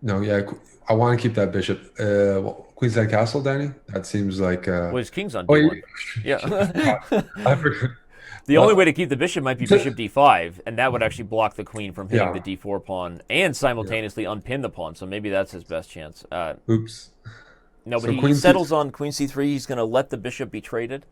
Speaker 2: No, yeah, I want to keep that bishop. Queenside Castle, Danny? That seems like...
Speaker 1: well, his king's on D1. Yeah.
Speaker 2: I forgot.
Speaker 1: The only way to keep the bishop might be bishop D5, and that would actually block the queen from hitting the D4 pawn and simultaneously unpin the pawn, so maybe that's his best chance.
Speaker 2: Oops.
Speaker 1: No, but he settles on queen C3. He's going to let the bishop be traded.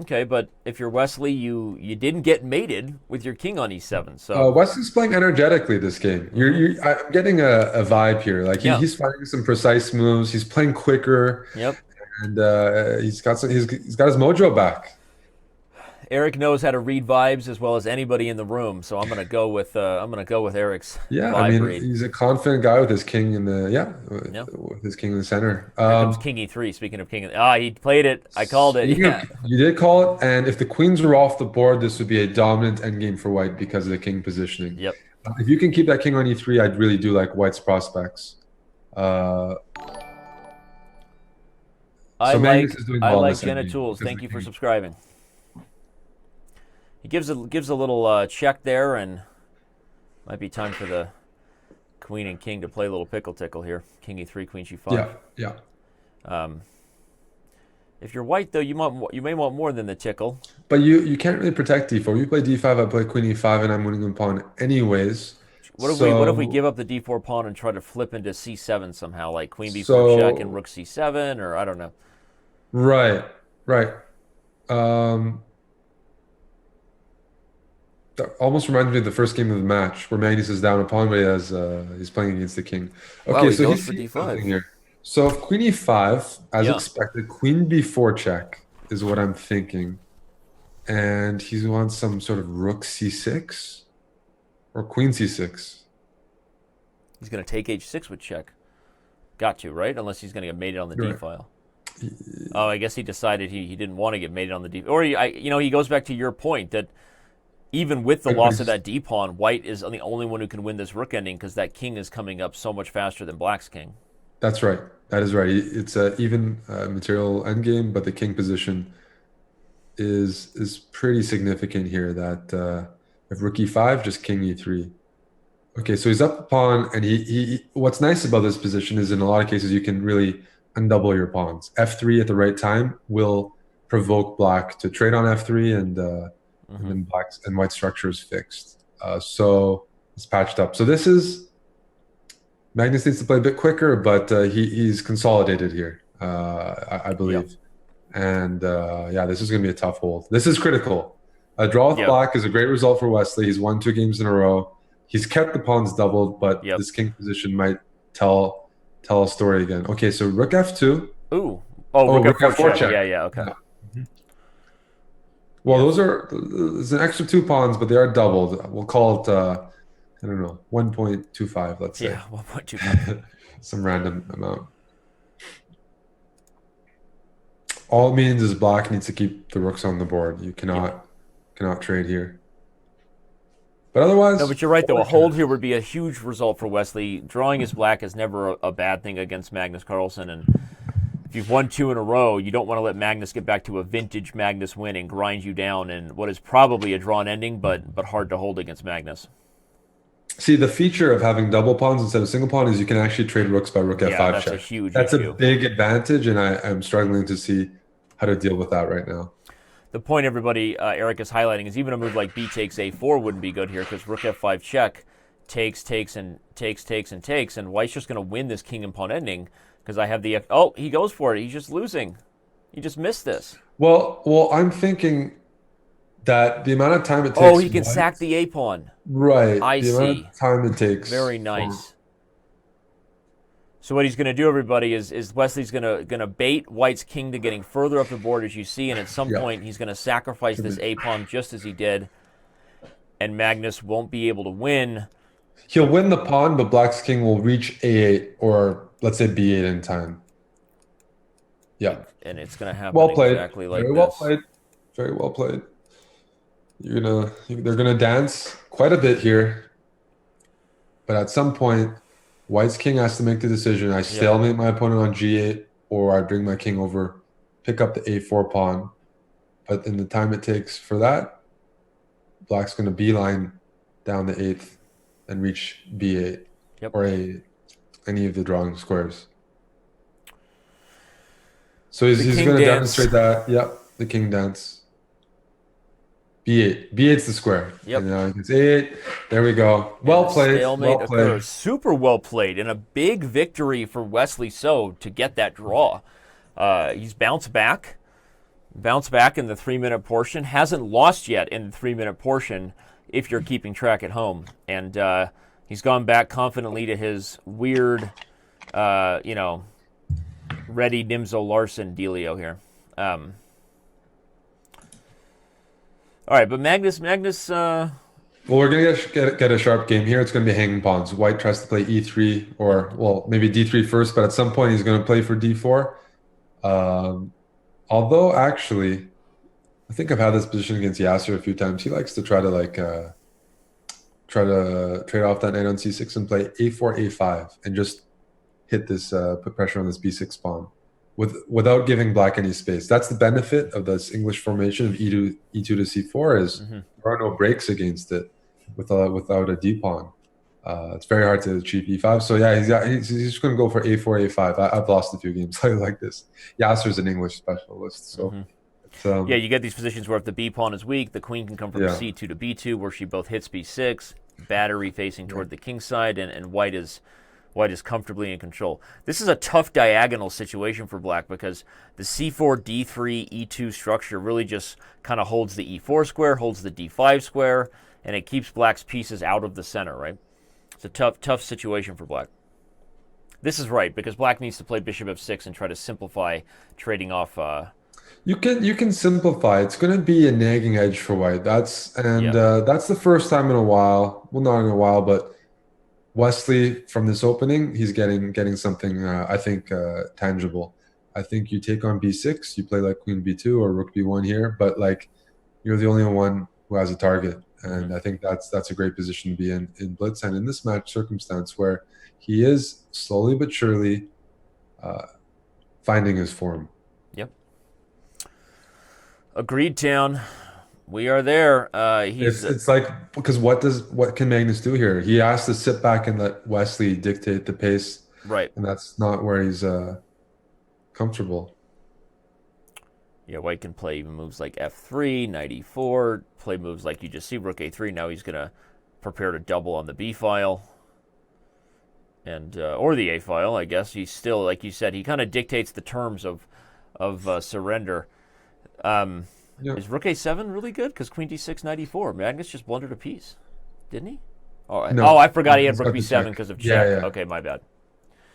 Speaker 1: Okay, but if you're Wesley, you didn't get mated with your king on E7. So
Speaker 2: Wesley's playing energetically this game. I'm getting a vibe here. Like he's finding some precise moves. He's playing quicker.
Speaker 1: Yep.
Speaker 2: And he's got his mojo back.
Speaker 1: Eric knows how to read vibes as well as anybody in the room, so I'm gonna go with Eric's.
Speaker 2: Yeah, I mean he's a confident guy with his king in the with his king in the center.
Speaker 1: Here comes king E3. Speaking of king, he played it. I called it. Yeah.
Speaker 2: You did call it, and if the queens were off the board, this would be a dominant endgame for white because of the king positioning.
Speaker 1: Yep.
Speaker 2: If you can keep that king on E3, I really do like white's prospects.
Speaker 1: I like Jenna Tools. Thank you for subscribing. He gives a little check there, and might be time for the queen and king to play a little pickle tickle here. King E3, queen G5.
Speaker 2: Yeah.
Speaker 1: If you're white, though, you may want more than the tickle.
Speaker 2: But you can't really protect D4. You play D5, I play queen E5, and I'm winning the pawn anyways.
Speaker 1: What if we give up the D4 pawn and try to flip into C7 somehow, like queen B4 check and rook C7, or I don't know.
Speaker 2: Right. That almost reminds me of the first game of the match where Magnus is down a pawn, but he's playing against the king. Okay,
Speaker 1: Wow, he
Speaker 2: so
Speaker 1: goes
Speaker 2: he's
Speaker 1: for
Speaker 2: seeing
Speaker 1: D5
Speaker 2: something here. So if queen e5, as
Speaker 1: Yeah.
Speaker 2: expected, queen b4 check is what I'm thinking. And he wants some sort of rook c6 or queen c6.
Speaker 1: He's going to take h6 with check. Got to, right? Unless he's going to get mated on the d
Speaker 2: Right.
Speaker 1: file. Oh, I guess he decided he didn't want to get mated on the d. Or he goes back to your point that even with the loss of that d pawn, white is the only one who can win this rook ending because that king is coming up so much faster than black's king.
Speaker 2: That's right. That is right. It's an even material endgame, but the king position is pretty significant here. That if rook e5, just king e3. Okay, so he's up a pawn, and he what's nice about this position is in a lot of cases you can really undouble your pawns. F3 at the right time will provoke black to trade on F3, and then black's and white structure is fixed. So it's patched up. So this is Magnus needs to play a bit quicker, but he's consolidated here, I believe.
Speaker 1: Yep.
Speaker 2: And yeah, this is going to be a tough hold. This is critical. A draw with black is a great result for Wesley. He's won 2 games in a row. He's kept the pawns doubled, but this king position might tell a story again. Okay, so rook f2.
Speaker 1: Ooh. Oh, rook f4 check. Yeah, okay.
Speaker 2: Yeah. Well, there's an extra 2 pawns, but they are doubled. We'll call it, I don't know, 1.25, let's say.
Speaker 1: Yeah, 1.25.
Speaker 2: Some random amount. All it means is black needs to keep the rooks on the board. You cannot trade here. But otherwise...
Speaker 1: No, but you're right, though. A hold here would be a huge result for Wesley. Drawing as black is never a bad thing against Magnus Carlsen. And if you've won 2 in a row, you don't want to let Magnus get back to a vintage Magnus win and grind you down in what is probably a drawn ending, but hard to hold against Magnus.
Speaker 2: See, the feature of having double pawns instead of single pawn is you can actually trade rooks by rook f5
Speaker 1: that's
Speaker 2: check.
Speaker 1: A huge
Speaker 2: That's
Speaker 1: issue.
Speaker 2: a big advantage, and I'm struggling to see how to deal with that right now.
Speaker 1: The point everybody, Eric is highlighting is even a move like b takes a4 wouldn't be good here because rook f5 check takes, and white's just going to win this king and pawn ending because I have the... Oh, he goes for it. He's just losing. He just missed this.
Speaker 2: Well, I'm thinking that the amount of time it takes...
Speaker 1: Oh, he can sack the a pawn.
Speaker 2: Right.
Speaker 1: I
Speaker 2: the
Speaker 1: see.
Speaker 2: amount of time it takes.
Speaker 1: Very nice. So what he's going to do, everybody, is Wesley's going to bait white's king to getting further up the board, as you see, and at some point he's going to sacrifice this a pawn just as he did, and Magnus won't be able to win.
Speaker 2: He'll win the pawn, but black's king will reach a8 or let's say b8 in time. Yeah.
Speaker 1: And it's going to happen exactly like
Speaker 2: this.
Speaker 1: Very
Speaker 2: well played. Very well played. They're gonna dance quite a bit here, but at some point, white's king has to make the decision. I stalemate my opponent on g8, or I bring my king over, pick up the a4 pawn. But in the time it takes for that, black's gonna beeline down the 8th and reach b8 or any of the drawing squares. So he's going to demonstrate that. Yep, the king dance. B8. B8's the square.
Speaker 1: Yep.
Speaker 2: And it's A8. There we go. Well played.
Speaker 1: Stalemate
Speaker 2: well played.
Speaker 1: Occurs. Super well played, and a big victory for Wesley So to get that draw. He's bounced back in the 3-minute portion. Hasn't lost yet in the 3-minute portion, if you're keeping track at home. And he's gone back confidently to his weird, Reddy Nimzo Larson dealio here. All right, but Magnus.
Speaker 2: Well, we're gonna get a sharp game here. It's gonna be hanging pawns. White tries to play e3 or maybe d3 first, but at some point he's gonna play for d4. Although actually, I think I've had this position against Yasser a few times. He likes to try to trade off that knight on c6 and play a4, a5, and just hit this, put pressure on this b6 pawn without giving black any space. That's the benefit of this English formation of e2 to c4 is there are no breaks against it without a d pawn. It's very hard to achieve e5. So yeah, he's just going to go for a4, a5. I've lost a few games like this. Yasser's an English specialist, so.
Speaker 1: Yeah, you get these positions where if the b pawn is weak, the queen can come from c2 to b2, where she both hits b6, battery facing toward the king side, and white is comfortably in control. This is a tough diagonal situation for black because the c4, d3, e2 structure really just kind of holds the e4 square, holds the d5 square, and it keeps black's pieces out of the center, right? It's a tough situation for black. This is right, because black needs to play bishop f6 and try to simplify trading off.
Speaker 2: You can simplify. It's going to be a nagging edge for white. That's the first time in a while. Well, not in a while, but Wesley from this opening, he's getting something I think tangible. I think you take on b6, you play like queen b2 or rook b1 here, but like you're the only one who has a target, and I think that's a great position to be in Blitz and in this match circumstance where he is slowly but surely finding his form.
Speaker 1: Yep. Agreed, Town. We are there.
Speaker 2: It's like, because what can Magnus do here? He has to sit back and let Wesley dictate the pace,
Speaker 1: right,
Speaker 2: and that's not where he's comfortable.
Speaker 1: Yeah, white can play even moves like f3, knight e4, play moves like you just see, rook a3. Now he's going to prepare to double on the b file, and or the a file, I guess. He's still, like you said, he kind of dictates the terms of surrender. Is rook a7 really good? Because queen d6, knight e4. Magnus just blundered a piece, didn't he?
Speaker 2: No,
Speaker 1: I forgot he had rook b7 because of check.
Speaker 2: Yeah.
Speaker 1: Okay, my bad.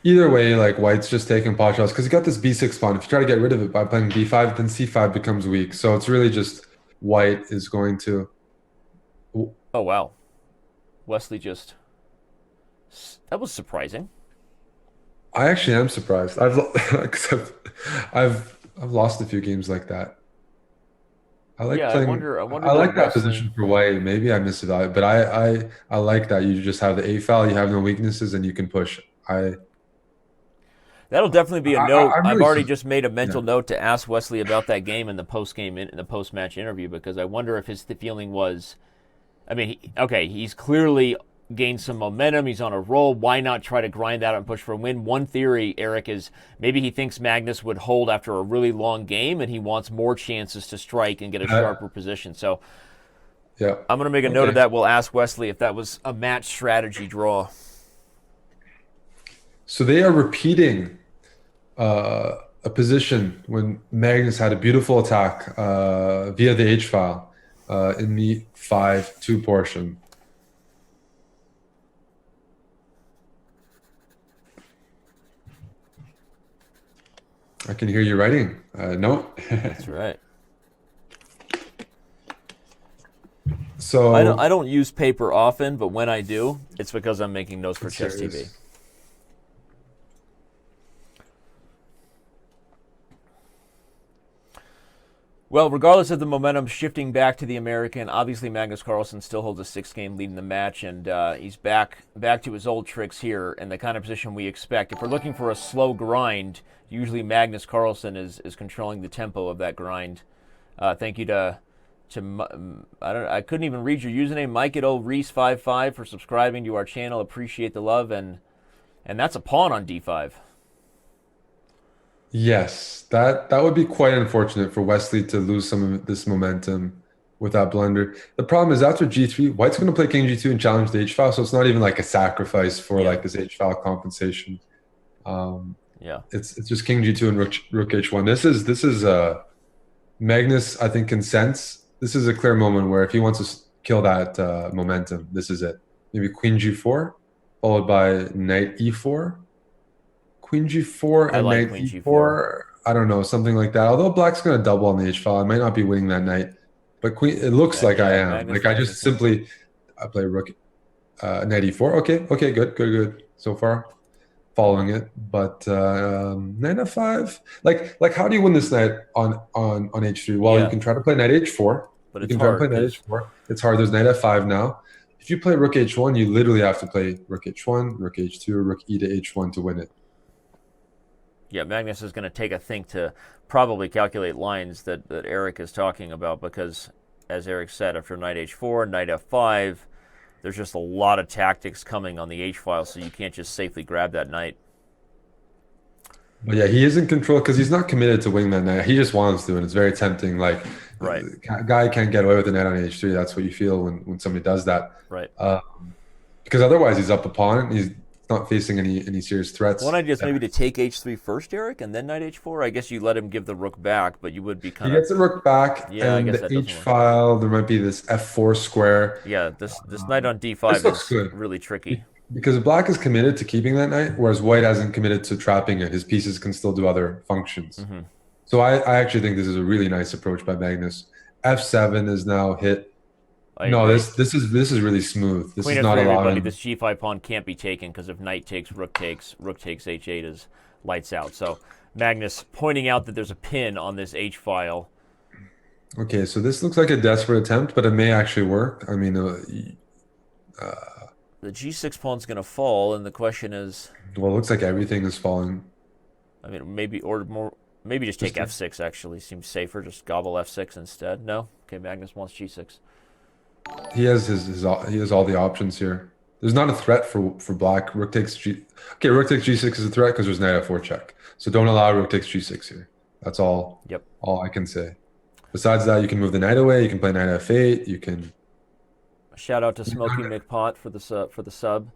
Speaker 2: Either way, like white's just taking pot shots because he got this b6 pawn. If you try to get rid of it by playing b5, then c5 becomes weak. So it's really just white is going to.
Speaker 1: Oh wow, Wesley just. That was surprising.
Speaker 2: I actually am surprised. I've lost a few games like that. I like playing.
Speaker 1: I wonder
Speaker 2: I like that
Speaker 1: Wesley...
Speaker 2: position for white. Maybe I miss it, but I like that you just have the a file. You have no weaknesses, and you can push.
Speaker 1: That'll definitely be a note.
Speaker 2: I'm really
Speaker 1: I've already just made a mental note to ask Wesley about that game in the post-match interview, because I wonder if the feeling was, I mean, he's clearly gained some momentum. He's on a roll. Why not try to grind that out and push for a win? One theory, Eric, is maybe he thinks Magnus would hold after a really long game, and he wants more chances to strike and get a sharper position. So
Speaker 2: yeah,
Speaker 1: I'm going to make a note of that. We'll ask Wesley if that was a match strategy draw.
Speaker 2: So they are repeating a position when Magnus had a beautiful attack via the H file in the 5-2 portion. I can hear you writing. No.
Speaker 1: That's right.
Speaker 2: So
Speaker 1: I don't use paper often, but when I do, it's because I'm making notes for Chess TV. Well, regardless of the momentum shifting back to the American, obviously Magnus Carlsen still holds a 6-game lead in the match, and he's back to his old tricks here and the kind of position we expect. If we're looking for a slow grind, usually Magnus Carlsen is controlling the tempo of that grind. Thank you to I couldn't even read your username, Mike@Reese55 for subscribing to our channel. Appreciate the love, and that's a pawn on d5.
Speaker 2: Yes, that would be quite unfortunate for Wesley to lose some of this momentum with that blunder. The problem is after g3, white's going to play king g2 and challenge the h-file, so it's not even like a sacrifice for like this h-file compensation. It's just king g2 and rook h1. This is Magnus, I think, can sense. This is a clear moment where if he wants to kill that momentum, this is it. Maybe queen g4, followed by knight e4. Queen g4 and knight e4. I don't know, something like that. Although black's going to double on the h-file, I might not be winning that knight. But queen, it looks like I am. Like I just simply, I play rook, knight e4. Okay, good so far. Following it, but knight f5. Like how do you win this knight on h3? Well, you can try to play knight h4.
Speaker 1: But
Speaker 2: you can try to play knight h4. It's hard. There's knight f5 now. If you play rook h1, you literally have to play rook h1, rook h2, rook e to h1 to win it.
Speaker 1: Yeah, Magnus is going to take a think to probably calculate lines that Eric is talking about, because, as Eric said, after knight h4, knight f5, there's just a lot of tactics coming on the h-file, so you can't just safely grab that knight.
Speaker 2: But yeah, he is in control because he's not committed to winning that knight. He just wants to, and it's very tempting. Like, guy can't get away with the knight on h3. That's what you feel when somebody does that.
Speaker 1: Right.
Speaker 2: Because otherwise he's up a pawn. He's not facing any serious threats.
Speaker 1: One idea is maybe to take h3 first, Eric, and then knight h4. I guess you let him give the rook back, but you would be kind of...
Speaker 2: He gets the rook back, and the h-file, there might be this f4 square.
Speaker 1: Yeah, this knight on d5 is really tricky.
Speaker 2: because black is committed to keeping that knight, whereas white hasn't committed to trapping it. His pieces can still do other functions.
Speaker 1: Mm-hmm.
Speaker 2: So I actually think this is a really nice approach by Magnus. F7 is now hit.
Speaker 1: I
Speaker 2: No,
Speaker 1: agree.
Speaker 2: this is really smooth. This
Speaker 1: Queen
Speaker 2: is not
Speaker 1: F3, everybody.
Speaker 2: allowing.
Speaker 1: This G5 pawn can't be taken because if knight takes, rook takes H8 is lights out. So Magnus pointing out that there's a pin on this H file.
Speaker 2: Okay, so this looks like a desperate attempt, but it may actually work. I mean,
Speaker 1: The G6 pawn's going to fall, and the question is,
Speaker 2: well, it looks like everything is falling.
Speaker 1: I mean, maybe just take F6. Actually, seems safer. Just gobble F6 instead. No, okay. Magnus wants G6.
Speaker 2: He has he has all the options here. There's not a threat for black. Rook takes G. Okay, rook takes G6 is a threat because there's knight F4 check. So don't allow rook takes G6 here. That's all.
Speaker 1: Yep.
Speaker 2: All I can say. Besides that, you can move the knight away. You can play knight F8. You can.
Speaker 1: Shout out to Smokey McPot for the sub.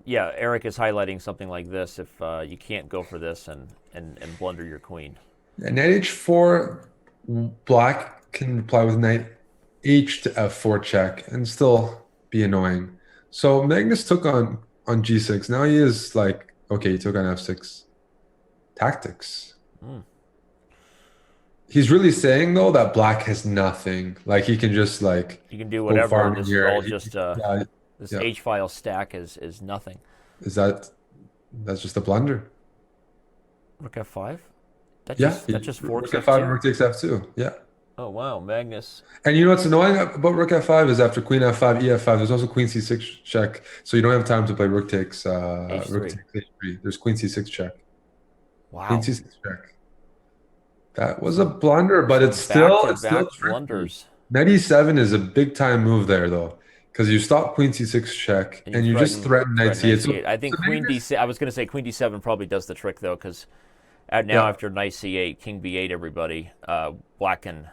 Speaker 1: Yeah, Eric is highlighting something like this. If you can't go for this and blunder your queen.
Speaker 2: Yeah, knight H4, black can reply with knight H to F4 check and still be annoying. So Magnus took on G6. Now he is like, okay, he took on F6. Tactics. He's really saying though that black has nothing. Like he can just like
Speaker 1: you can do whatever. This is all just this
Speaker 2: yeah.
Speaker 1: H file stack is nothing.
Speaker 2: That's just a blunder.
Speaker 1: Rook F5. That's just
Speaker 2: rook
Speaker 1: forks
Speaker 2: F5,
Speaker 1: F2.
Speaker 2: rook takes F2. Yeah.
Speaker 1: Oh wow, Magnus.
Speaker 2: And you know what's annoying about rook F5 is after queen F5, E5, there's also queen C6 check. So you don't have time to play rook takes
Speaker 1: H3.
Speaker 2: rook takes H3. There's queen C6 check.
Speaker 1: Wow.
Speaker 2: Queen C6 check. That was a blunder, but it's still
Speaker 1: blunders.
Speaker 2: Knight E7 is a big time move there though, because you stop queen C6 check and you just threaten knight C8.
Speaker 1: So, I think queen D6. I was going to say queen D7 probably does the trick though, because after knight C8, king B8, everybody, black can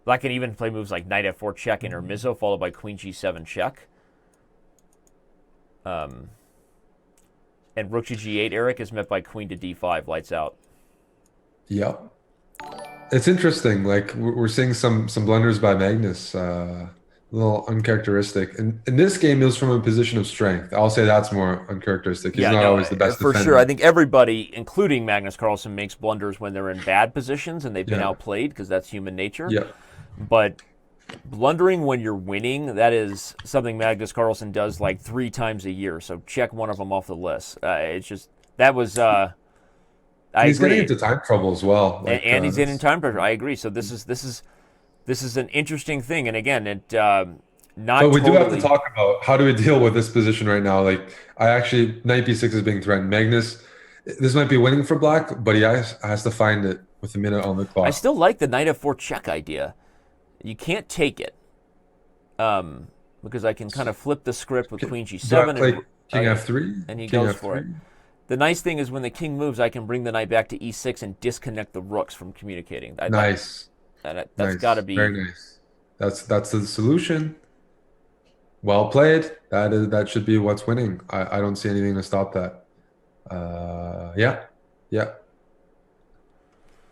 Speaker 1: even play moves like knight F4 check intermezzo followed by queen G7 check. And rook to G8, Eric, is met by queen to D5, lights out.
Speaker 2: Yep. It's interesting. Like we're seeing some blunders by Magnus, a little uncharacteristic. And in this game, it was from a position of strength. I'll say that's more uncharacteristic. He's not always the best
Speaker 1: for
Speaker 2: defender.
Speaker 1: sure. I think everybody, including Magnus Carlsen, makes blunders when they're in bad positions and they've been outplayed because that's human nature.
Speaker 2: Yeah.
Speaker 1: But blundering when you're winning, that is something Magnus Carlsen does like 3 times a year. So check one of them off the list. It's just that was.
Speaker 2: He's getting into time trouble as well,
Speaker 1: and he's in time pressure. I agree. So this is an interesting thing, and again, not.
Speaker 2: But we do have to talk about how do we deal with this position right now. Like knight b6 is being threatened. Magnus, this might be winning for black, but he has to find it with a minute on the clock.
Speaker 1: I still like the knight f4 check idea. You can't take it, because I can kind of flip the script with queen g7
Speaker 2: and king f3,
Speaker 1: and he goes for it. The nice thing is when the king moves, I can bring the knight back to e6 and disconnect the rooks from communicating.
Speaker 2: Nice.
Speaker 1: That's got to be
Speaker 2: very nice. That's the solution. Well played. That should be what's winning. I don't see anything to stop that. Yeah.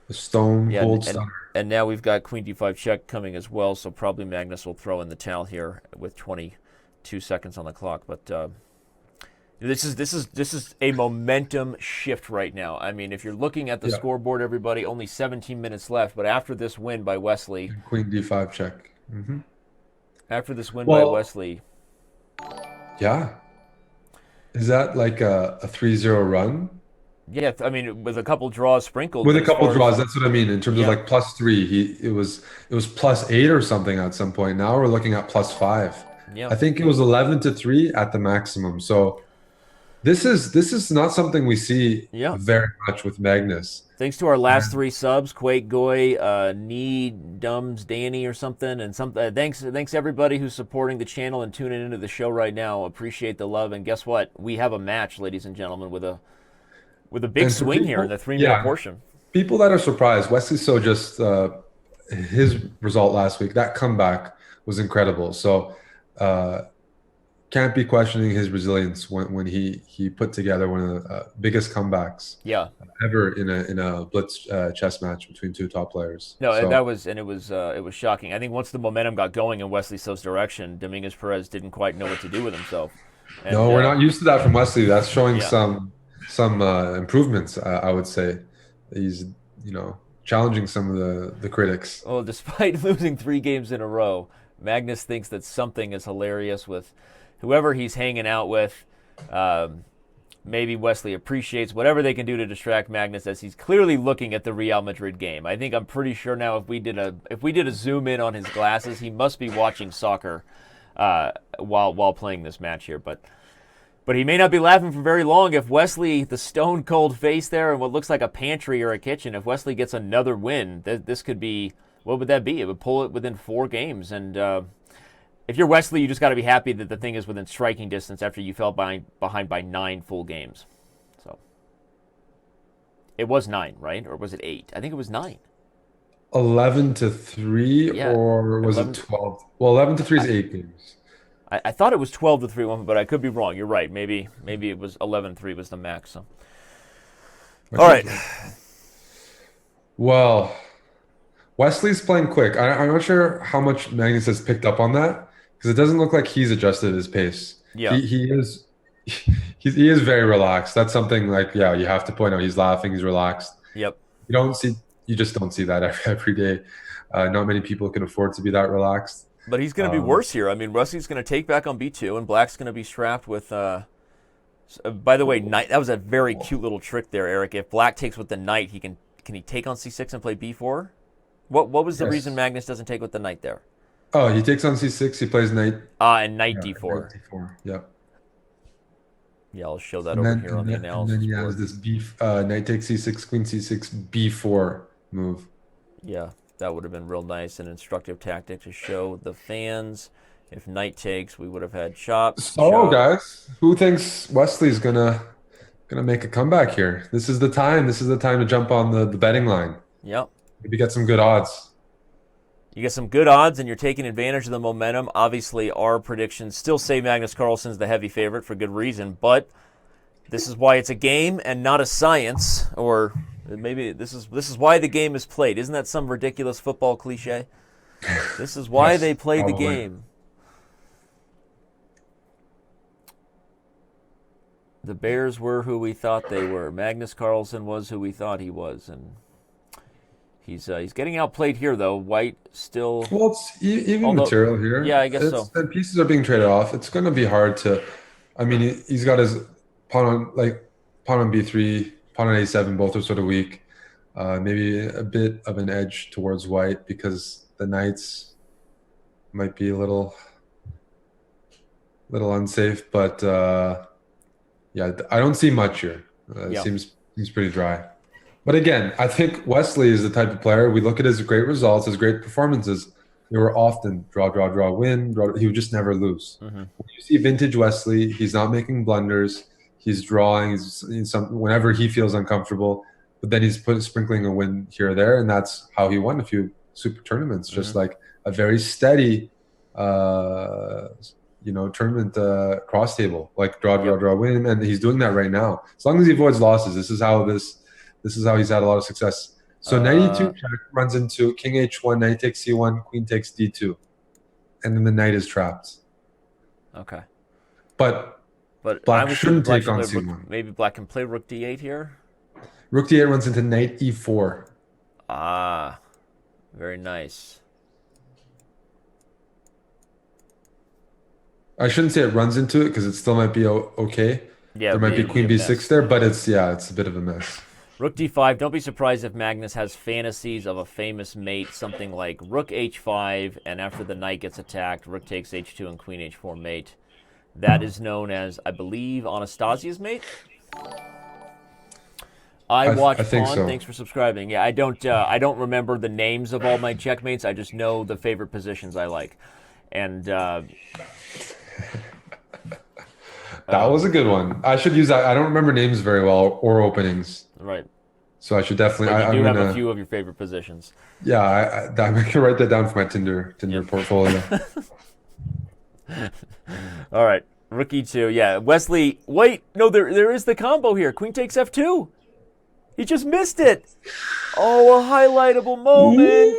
Speaker 2: The stone cold stunner.
Speaker 1: And now we've got queen d5 check coming as well, so probably Magnus will throw in the towel here with 22 seconds on the clock. But this is a momentum shift right now. I mean, if you're looking at the scoreboard, everybody, only 17 minutes left. But after this win by Wesley,
Speaker 2: queen d5 check.
Speaker 1: After this win by Wesley,
Speaker 2: yeah, is that like a 3-0 run?
Speaker 1: Yeah, I mean, with a couple draws sprinkled.
Speaker 2: With a couple draws, that's what I mean. In terms of like +3, it was +8 or something at some point. Now we're looking at +5.
Speaker 1: Yeah,
Speaker 2: I think it was 11-3 at the maximum. So this is not something we see very much with Magnus.
Speaker 1: Thanks to our last 3 subs, Quake Goy, Need Dums Danny or something, and thanks everybody who's supporting the channel and tuning into the show right now. Appreciate the love, and guess what? We have a match, ladies and gentlemen, with a big swing here in the 3-minute portion.
Speaker 2: People that are surprised, Wesley So just his result last week, that comeback was incredible. So can't be questioning his resilience when he put together one of the biggest comebacks
Speaker 1: Yeah.
Speaker 2: ever in a blitz chess match between two top players.
Speaker 1: No,
Speaker 2: So
Speaker 1: it was shocking. I think once the momentum got going in Wesley So's direction, Dominguez Perez didn't quite know what to do with himself. And
Speaker 2: no, we're not used to that from Wesley. That's showing
Speaker 1: yeah.
Speaker 2: some improvements. I would say he's challenging some of the critics.
Speaker 1: Well, despite losing 3 games in a row, Magnus thinks that something is hilarious with whoever he's hanging out with. Maybe Wesley appreciates whatever they can do to distract Magnus, as he's clearly looking at the Real Madrid game. I'm pretty sure now if we did a zoom in on his glasses, he must be watching soccer while playing this match here. But he may not be laughing for very long if Wesley, the stone cold face there and what looks like a pantry or a kitchen, if Wesley gets another win, this could be, what would that be? It would pull it within 4 games. And if you're Wesley, you just got to be happy that the thing is within striking distance after you fell behind by 9 full games. So it was 9, right? Or was it 8? I think it was 9.
Speaker 2: 11-3,
Speaker 1: Yeah.
Speaker 2: or was
Speaker 1: 11
Speaker 2: it 12? Well, 11-3 is 8 games.
Speaker 1: I thought it was 12-3, but I could be wrong. You're right. Maybe it was 11-3 was the max. So. All right.
Speaker 2: Well, Wesley's playing quick. I'm not sure how much Magnus has picked up on that, because it doesn't look like he's adjusted his pace.
Speaker 1: Yeah.
Speaker 2: He is he is very relaxed. That's something like, yeah, you have to point out. He's laughing, he's relaxed.
Speaker 1: Yep.
Speaker 2: You just don't see that every day. Not many people can afford to be that relaxed.
Speaker 1: But he's going to be worse here. I mean, Wesley's going to take back on B2, and Black's going to be strapped with. By the way, knight. That was a very cute little trick there, Eric. If Black takes with the knight, can he take on C6 and play B4? What was the reason Magnus doesn't take with the knight there?
Speaker 2: Oh, he takes on C6. He plays knight.
Speaker 1: And knight D4.
Speaker 2: Knight D4. Yep.
Speaker 1: Yeah, I'll show that over here on the analysis.
Speaker 2: And then he
Speaker 1: board.
Speaker 2: has this knight takes C6, queen C6, B4 move.
Speaker 1: Yeah, that would have been real nice and instructive tactic to show the fans. If knight takes, we would have had chop.
Speaker 2: So, guys, who thinks Wesley's gonna make a comeback here? This is the time. This is the time to jump on the betting line.
Speaker 1: Yep.
Speaker 2: Maybe get some good odds.
Speaker 1: You get some good odds, and you're taking advantage of the momentum. Obviously, our predictions still say Magnus Carlsen's the heavy favorite for good reason, but this is why it's a game and not a science, or maybe this is why the game is played. Isn't that some ridiculous football cliche? This is why they play the game. The Bears were who we thought they were. Magnus Carlsen was who we thought he was, and he's getting outplayed here, though. White still.
Speaker 2: Well, it's even material here.
Speaker 1: Yeah, I guess so.
Speaker 2: And pieces are being traded off. It's going to be hard to. I mean, he's got his pawn on B3, pawn on A7. Both are sort of weak. Maybe a bit of an edge towards White because the knights might be a little unsafe. But yeah, I don't see much here. It seems pretty dry. But again, I think Wesley is the type of player, we look at his great results, his great performances. They were often draw, win, draw. He would just never lose. Mm-hmm. When you see vintage Wesley, he's not making blunders. He's drawing whenever he feels uncomfortable. But then he's sprinkling a win here or there, and that's how he won a few super tournaments. Mm-hmm. Just like a very steady, tournament cross table, like draw, win, and he's doing that right now. As long as he avoids losses, this is how he's had a lot of success. So knight e2 check runs into king h1, knight takes c1, queen takes d2, and then the knight is trapped.
Speaker 1: Okay.
Speaker 2: But Black shouldn't take on c1.
Speaker 1: Maybe Black can play rook d8 here.
Speaker 2: Rook d8 runs into knight e4.
Speaker 1: Ah, very nice.
Speaker 2: I shouldn't say it runs into it because it still might be okay.
Speaker 1: Yeah,
Speaker 2: there might be queen b6 there, but it's a bit of a mess.
Speaker 1: Rook d5. Don't be surprised if Magnus has fantasies of a famous mate, something like rook h5, and after the knight gets attacked, rook takes h2 and queen h4 mate. That is known as, I believe, Anastasia's mate. I watch Pawn.
Speaker 2: So.
Speaker 1: Thanks for subscribing. Yeah, I don't remember the names of all my checkmates. I just know the favorite positions I like, and.
Speaker 2: That was a good one. I should use that. I don't remember names very well or openings.
Speaker 1: Right.
Speaker 2: So I should definitely.
Speaker 1: But you do have a few of your favorite positions.
Speaker 2: Yeah, I'm going to write that down for my Tinder portfolio.
Speaker 1: All right. Rook e2. Yeah, Wesley. Wait, no, there is the combo here. Queen takes f2. He just missed it. Oh, a highlightable moment.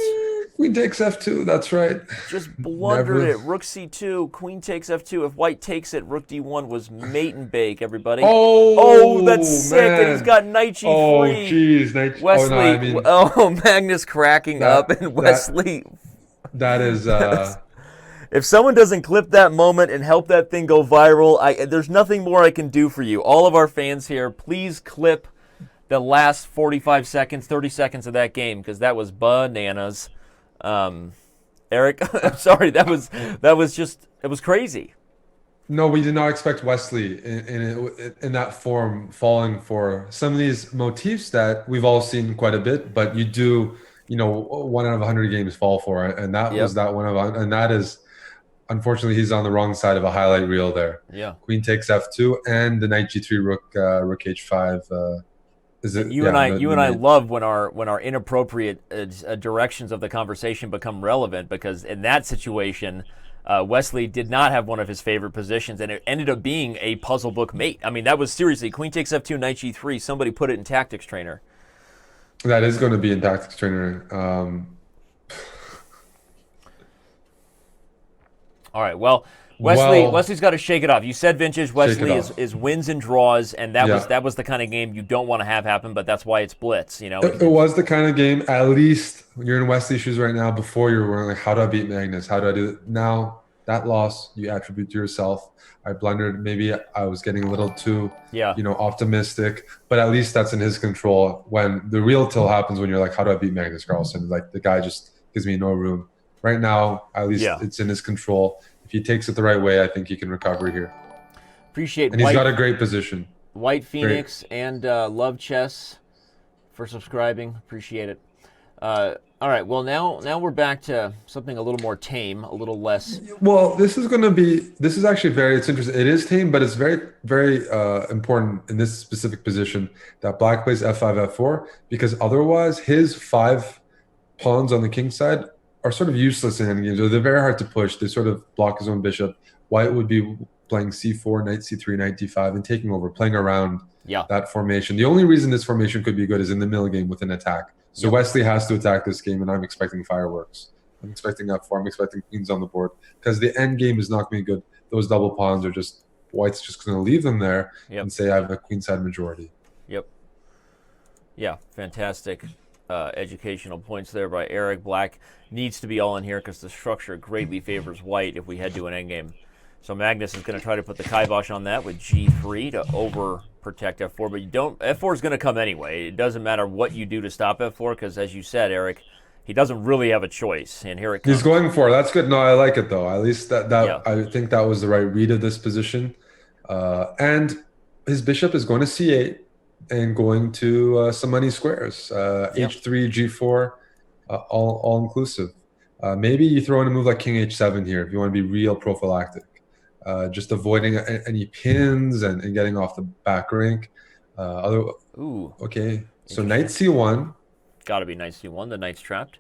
Speaker 2: Queen takes f2. That's right.
Speaker 1: Just blundered
Speaker 2: Never.
Speaker 1: it. Rook c2. Queen takes f2. If white takes it, rook d1 was mate and bake, everybody.
Speaker 2: Oh,
Speaker 1: that's sick. And he's
Speaker 2: man.
Speaker 1: got knight g3.
Speaker 2: Oh, jeez.
Speaker 1: Wesley.
Speaker 2: Oh, no, I mean,
Speaker 1: Magnus cracking up. And Wesley.
Speaker 2: that is...
Speaker 1: If someone doesn't clip that moment and help that thing go viral, there's nothing more I can do for you. All of our fans here, please clip the last 45 seconds, 30 seconds of that game, because that was bananas. Eric, I'm sorry, that was just, it was crazy.
Speaker 2: No, we did not expect Wesley in that form falling for some of these motifs that we've all seen quite a bit, but you do, 1 out of 100 games fall for it, and that was that one of, and that is, unfortunately, he's on the wrong side of a highlight reel there.
Speaker 1: Yeah.
Speaker 2: Queen takes f2 and the knight g3, rook h5.
Speaker 1: You and I love when our inappropriate directions of the conversation become relevant, because in that situation, Wesley did not have one of his favorite positions, and it ended up being a puzzle book mate. I mean, that was seriously queen takes f2, knight g3. Somebody put it in Tactics Trainer.
Speaker 2: That is going to be in Tactics Trainer.
Speaker 1: All right. Well, Wesley's got to shake it off. You said vintage. Wesley is wins and draws, and that was the kind of game you don't want to have happen, but that's why it's Blitz.
Speaker 2: It was the kind of game. At least when you're in Wesley's shoes right now. Before you were like, how do I beat Magnus? How do I do it? Now that loss you attribute to yourself. I blundered. Maybe I was getting a little too optimistic, but at least that's in his control. When the real till happens, when you're like, how do I beat Magnus Carlsen? Like, the guy just gives me no room. Right now, at least it's in his control. If he takes it the right way, I think he can recover here.
Speaker 1: And
Speaker 2: he's got a great position.
Speaker 1: White Phoenix and Love Chess for subscribing. Appreciate it. All right. Well, now we're back to something a little more tame, a little less.
Speaker 2: Well, this is actually it's interesting. It is tame, but it's very, very important in this specific position that Black plays f5, f4, because otherwise his 5 pawns on the king side are sort of useless in endgames. They're very hard to push. They sort of block his own bishop. White would be playing c4, knight c3, knight d5, and taking over, playing around that formation. The only reason this formation could be good is in the middle game with an attack. So Wesley has to attack this game, and I'm expecting fireworks. I'm expecting f4. I'm expecting queens on the board, because the end game is not going to be good. Those double pawns are just, White's just going to leave them there and say I have a queenside majority.
Speaker 1: Yep. Yeah, fantastic. Educational points there by Eric. Black needs to be all in here because the structure greatly favors white if we head to an endgame. So Magnus is going to try to put the kibosh on that with g3 to overprotect f4, but f4 is going to come anyway. It doesn't matter what you do to stop f4, because as you said, Eric, he doesn't really have a choice, and here it comes.
Speaker 2: He's going for it. That's good. No, I like it though. At least I think that was the right read of this position. And his bishop is going to c8. And going to some money squares, h3, g4, all inclusive. Maybe you throw in a move like king h7 here if you want to be real prophylactic, just avoiding any pins and getting off the back rank. Okay, so knight c1.
Speaker 1: Got to be knight c1. The knight's trapped.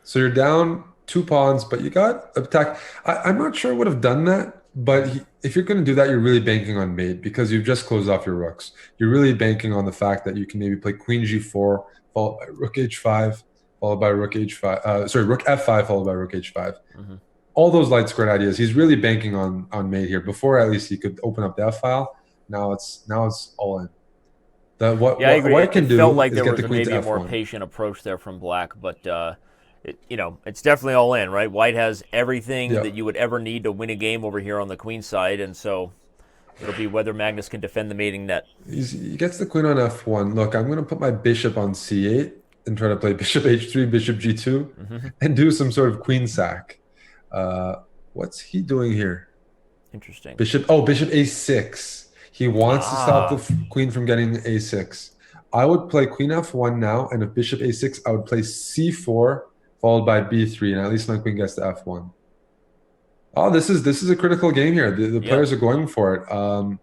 Speaker 2: So you're down 2 pawns, but you got attack. I'm not sure I would have done that. But if you're going to do that, you're really banking on mate, because you've just closed off your rooks. You're really banking on the fact that you can maybe play queen g4, followed by rook h5, followed by rook h5. Rook f5, followed by rook h5. Mm-hmm. All those light squared ideas. He's really banking on mate here. Before, at least he could open up the f file. Now it's all in. What White can do
Speaker 1: felt like
Speaker 2: is
Speaker 1: there
Speaker 2: get
Speaker 1: was
Speaker 2: the queen
Speaker 1: maybe
Speaker 2: to
Speaker 1: a more
Speaker 2: f1.
Speaker 1: patient approach there from Black, but. It's definitely all in, right? White has everything that you would ever need to win a game over here on the queen side, and so it'll be whether Magnus can defend the mating net.
Speaker 2: He gets the queen on f1. Look, I'm going to put my bishop on c8 and try to play bishop h3, bishop g2, and do some sort of queen sack. What's he doing here?
Speaker 1: Interesting.
Speaker 2: Bishop a6. He wants to stop the queen from getting a6. I would play queen f1 now, and if bishop a6, I would play c4, followed by b3, and at least my queen gets to f1. Oh, this is a critical game here. The players are going for it.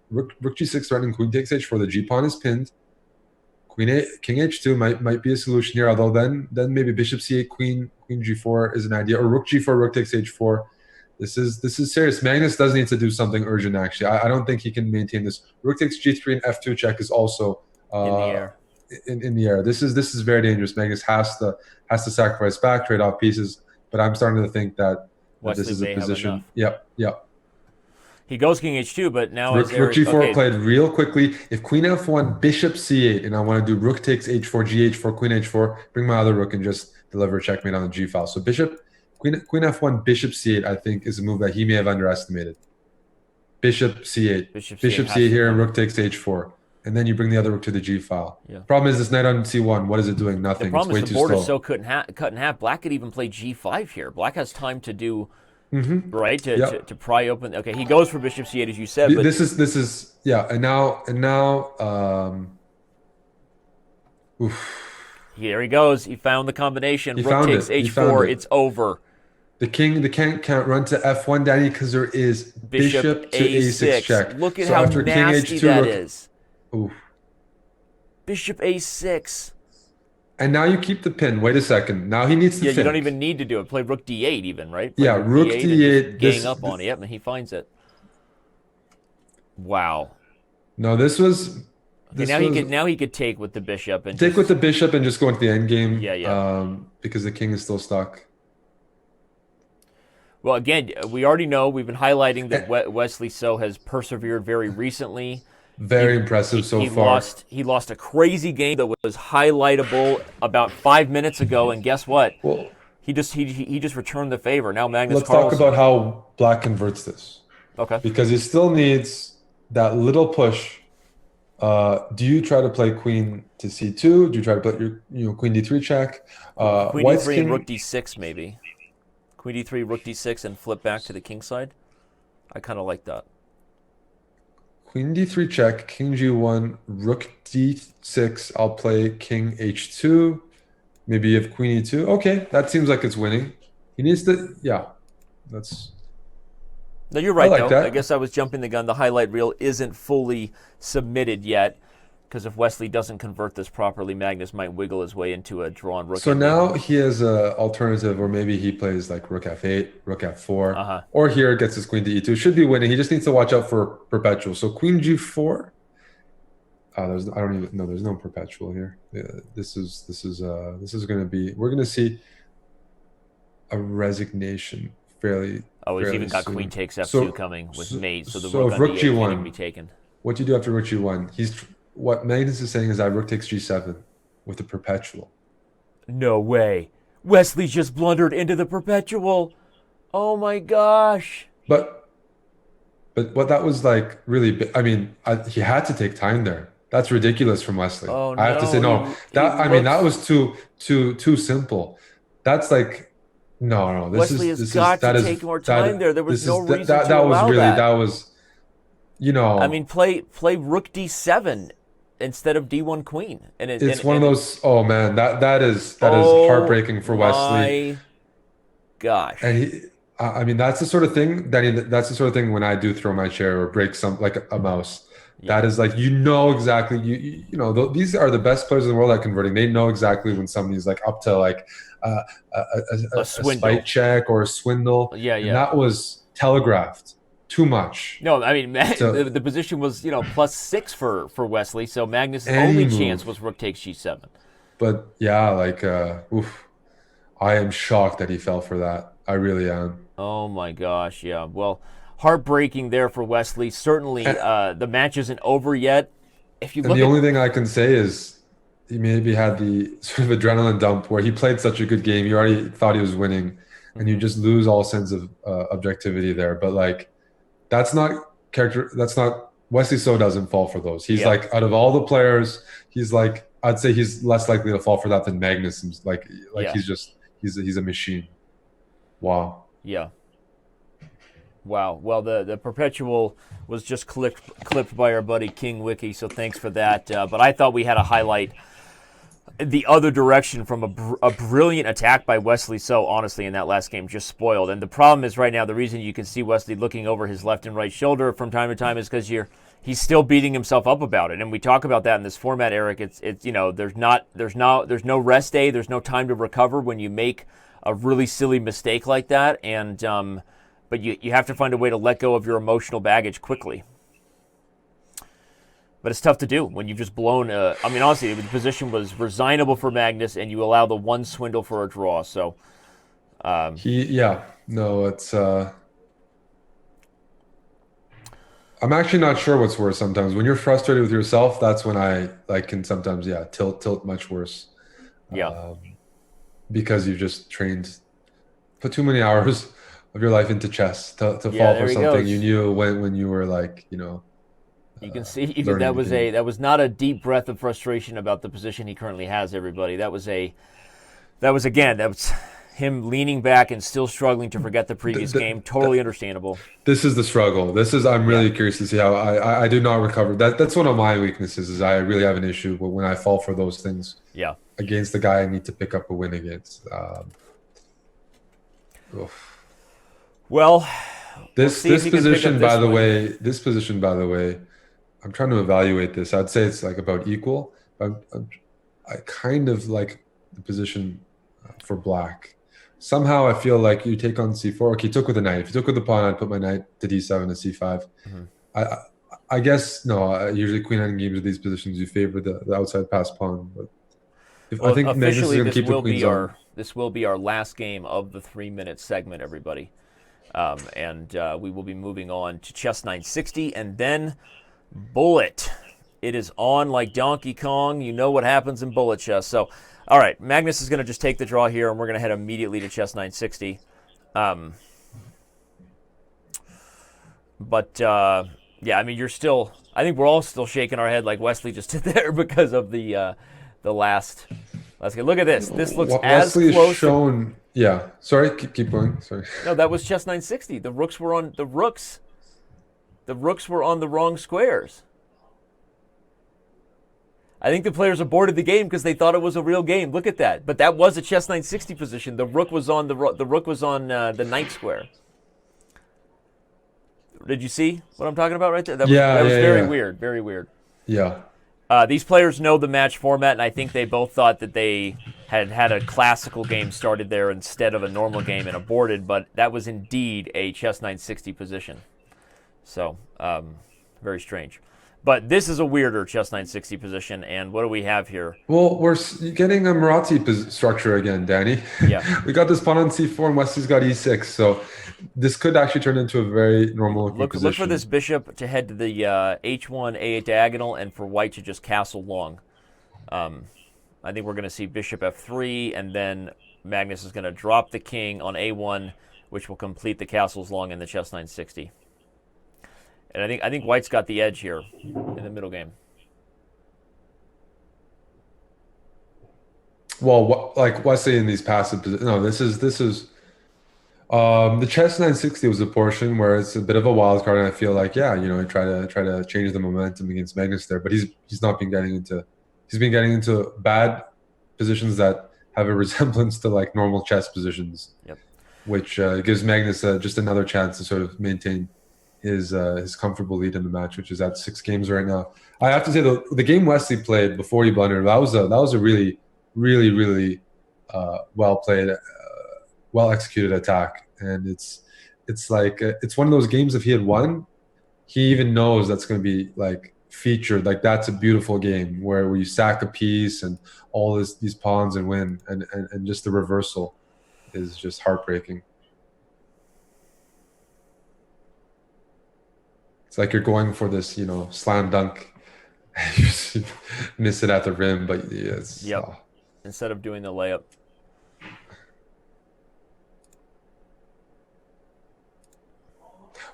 Speaker 2: Rook g6 threatening queen takes h4. The g pawn is pinned. King h2 might be a solution here. Although then maybe bishop c8, queen g4 is an idea, or rook g4, rook takes h4. This is serious. Magnus does need to do something urgent. Actually, I don't think he can maintain this. Rook takes g3 and f2 check is also
Speaker 1: In the air.
Speaker 2: In the air. This is very dangerous. Magnus has to sacrifice back, trade off pieces. But I'm starting to think that this is a position. Yep.
Speaker 1: He goes king h2, but now
Speaker 2: rook g4 played real quickly. If queen f1, bishop c8, and I want to do rook takes h4, gh4, queen h4, bring my other rook and just deliver checkmate on the g file. So queen f1, bishop c8, I think is a move that he may have underestimated. Bishop c8, bishop c8 here, and rook takes h4. And then you bring the other rook to the g file. Yeah. Problem is this knight on c1. What is it doing? Nothing.
Speaker 1: The problem is the board is so cut in half. Black could even play g5 here. Black has time to do right to pry open. Okay, he goes for bishop c8 as you said. But
Speaker 2: this is yeah. And now
Speaker 1: here he goes. He found the combination. Rook takes h4. It's over.
Speaker 2: The king can't run to f1, Danny, because there is bishop to a6 check.
Speaker 1: Look at how nasty that is. Oof. Bishop a6.
Speaker 2: And now you keep the pin. Wait a second. Now he needs to think.
Speaker 1: You don't even need to do it. Play rook d8 even, right?
Speaker 2: Play rook d8.
Speaker 1: Gang up on it. Yep, and he finds it. Wow.
Speaker 2: No, this was...
Speaker 1: now he could take with the bishop. And
Speaker 2: take with the bishop and just go into the endgame.
Speaker 1: Yeah.
Speaker 2: Because the king is still stuck.
Speaker 1: Well, again, we already know. We've been highlighting that Wesley So has persevered very recently.
Speaker 2: Very impressive so far.
Speaker 1: He lost a crazy game that was highlightable about 5 minutes ago, and guess what?
Speaker 2: Well,
Speaker 1: he just returned the favor. Now Magnus
Speaker 2: Let's
Speaker 1: Carlsen.
Speaker 2: talk about how Black converts this.
Speaker 1: Okay.
Speaker 2: Because he still needs that little push. Do you try to play queen to c2? Do you try to play your queen d3 check?
Speaker 1: Queen d3 and rook d6 maybe. Queen d3, rook d6, and flip back to the king side. I kind of like that.
Speaker 2: Queen d3 check, king g1, rook d6. I'll play king h2. Maybe you have queen e2. Okay, that seems like it's winning. He needs to, that's...
Speaker 1: No, you're right, though. I guess I was jumping the gun. The highlight reel isn't fully submitted yet, because if Wesley doesn't convert this properly, Magnus might wiggle his way into a drawn rook.
Speaker 2: So now he has an alternative, or maybe he plays like rook f8, rook f4, or here gets his queen to e2. Should be winning. He just needs to watch out for perpetual. So queen g4. There's no perpetual here. This is going to be. We're going to see a resignation fairly.
Speaker 1: Oh, he's even got
Speaker 2: soon.
Speaker 1: Queen takes f2 coming with mate, so the
Speaker 2: rook on
Speaker 1: d8
Speaker 2: g1
Speaker 1: can be taken.
Speaker 2: What do you do after rook g1? What Magnus is saying is that rook takes g7 with the perpetual.
Speaker 1: No way. Wesley just blundered into the perpetual. Oh my gosh.
Speaker 2: But what that was like really, I mean, he had to take time there. That's ridiculous from Wesley.
Speaker 1: Oh, no.
Speaker 2: I have to say no. That was too simple. That's like no.
Speaker 1: Wesley has got to take more time there. There was no reason to allow that.
Speaker 2: That was,
Speaker 1: I mean, play rook d7 instead of d1 queen, and
Speaker 2: it's one of those. Oh man, that is heartbreaking for Wesley.
Speaker 1: My gosh.
Speaker 2: And I mean, that's the sort of thing that's the sort of thing when I do throw my chair or break like a mouse. Yeah. That is like, exactly. You know, these are the best players in the world at converting. They know exactly when somebody's like up to like a spite check or a swindle.
Speaker 1: Yeah.
Speaker 2: And that was telegraphed too much.
Speaker 1: No, I mean, the position was +6 for Wesley. So Magnus' only chance was rook takes g7.
Speaker 2: But yeah, like I am shocked that he fell for that. I really am.
Speaker 1: Oh my gosh, yeah. Well, heartbreaking there for Wesley. Certainly, the match isn't over yet.
Speaker 2: Only thing I can say is he maybe had the sort of adrenaline dump where he played such a good game. You already thought he was winning, and you just lose all sense of objectivity there. But like, that's not character. That's not Wesley. So doesn't fall for those. He's like, out of all the players, he's like, I'd say he's less likely to fall for that than Magnus. He's a machine. Wow.
Speaker 1: Yeah. Wow. Well, the perpetual was just clipped by our buddy King Wiki, so thanks for that. But I thought we had a highlight the other direction from a brilliant attack by Wesley So, honestly, in that last game, just spoiled. And the problem is right now, the reason you can see Wesley looking over his left and right shoulder from time to time is because he's still beating himself up about it. And we talk about that in this format, Eric. It's there's no rest day, there's no time to recover when you make a really silly mistake like that. And But you have to find a way to let go of your emotional baggage quickly. But it's tough to do when you've just blown. I mean, honestly, the position was resignable for Magnus, and you allow the one swindle for a draw. So,
Speaker 2: it's. I'm actually not sure what's worse sometimes. When you're frustrated with yourself, that's when I can sometimes tilt much worse.
Speaker 1: Yeah.
Speaker 2: Because you've just put too many hours of your life into chess to fall for something
Speaker 1: goes.
Speaker 2: you knew when you were
Speaker 1: You can see even that was not a deep breath of frustration about the position he currently has. Everybody, that was him leaning back and still struggling to forget the previous game. Totally understandable.
Speaker 2: This is the struggle. I'm really curious to see how I do not recover. That's one of my weaknesses. Is I really have an issue when I fall for those things.
Speaker 1: Yeah.
Speaker 2: Against the guy I need to pick up a win against.
Speaker 1: Well,
Speaker 2: this position, by the way, I'm trying to evaluate this. I'd say it's like about equal. I kind of like the position for black. Somehow I feel like you take on c4. Okay, you took with the knight. If you took with the pawn, I'd put my knight to d7 to c5. Mm-hmm. I guess no. Usually queen ending games of these positions, you favor the outside pass pawn. But I think
Speaker 1: officially this will be our last game of the 3-minute segment, everybody. And we will be moving on to Chess 960 and then Bullet. It is on like Donkey Kong. You know what happens in Bullet chess. So, all right, Magnus is going to just take the draw here, and we're going to head immediately to Chess 960. Yeah, I mean, I think we're all still shaking our head like Wesley just did there because of the last. Let's get look at this. This looks
Speaker 2: Wesley
Speaker 1: as close.
Speaker 2: Shown. Yeah. Sorry. Keep going. Sorry.
Speaker 1: No, that was Chess 960. The rooks were on the rooks. The rooks were on the wrong squares. I think the players aborted the game because they thought it was a real game. Look at that. But that was a Chess 960 position. The rook was on the knight square. Did you see what I'm talking about right there? That was very weird. Very weird.
Speaker 2: Yeah.
Speaker 1: These players know the match format, and I think they both thought that they had a classical game started there instead of a normal game and aborted, but that was indeed a Chess 960 position. So, very strange. But this is a weirder Chess 960 position, and what do we have here?
Speaker 2: Well, we're getting a Maratti structure again, Danny.
Speaker 1: Yeah.
Speaker 2: We got this pawn on c4, and Wesley's got e6, so this could actually turn into a very normal position.
Speaker 1: Look for this bishop to head to the h1, a8 diagonal, and for white to just castle long. I think we're going to see bishop f3, and then Magnus is going to drop the king on a1, which will complete the castles long in the Chess 960. And I think white's got the edge here in the middle game.
Speaker 2: Well, like Wesley in these passive positions. No, this is the Chess 960 was a portion where it's a bit of a wild card, and I feel like try to change the momentum against Magnus there, but he's been getting into bad positions that have a resemblance to like normal chess positions.
Speaker 1: Yep.
Speaker 2: Which gives Magnus just another chance to sort of maintain his comfortable lead in the match, which is at 6 games right now. I have to say the game Wesley played before he blundered, that was a really, really, really well played, well executed attack, and it's one of those games. If he had won, he even knows that's going to be like featured. Like that's a beautiful game where you sack a piece and all these pawns and win, and just the reversal is just heartbreaking. It's like you're going for this, slam dunk. You just miss it at the rim, but it's...
Speaker 1: Yep. Instead of doing the layup.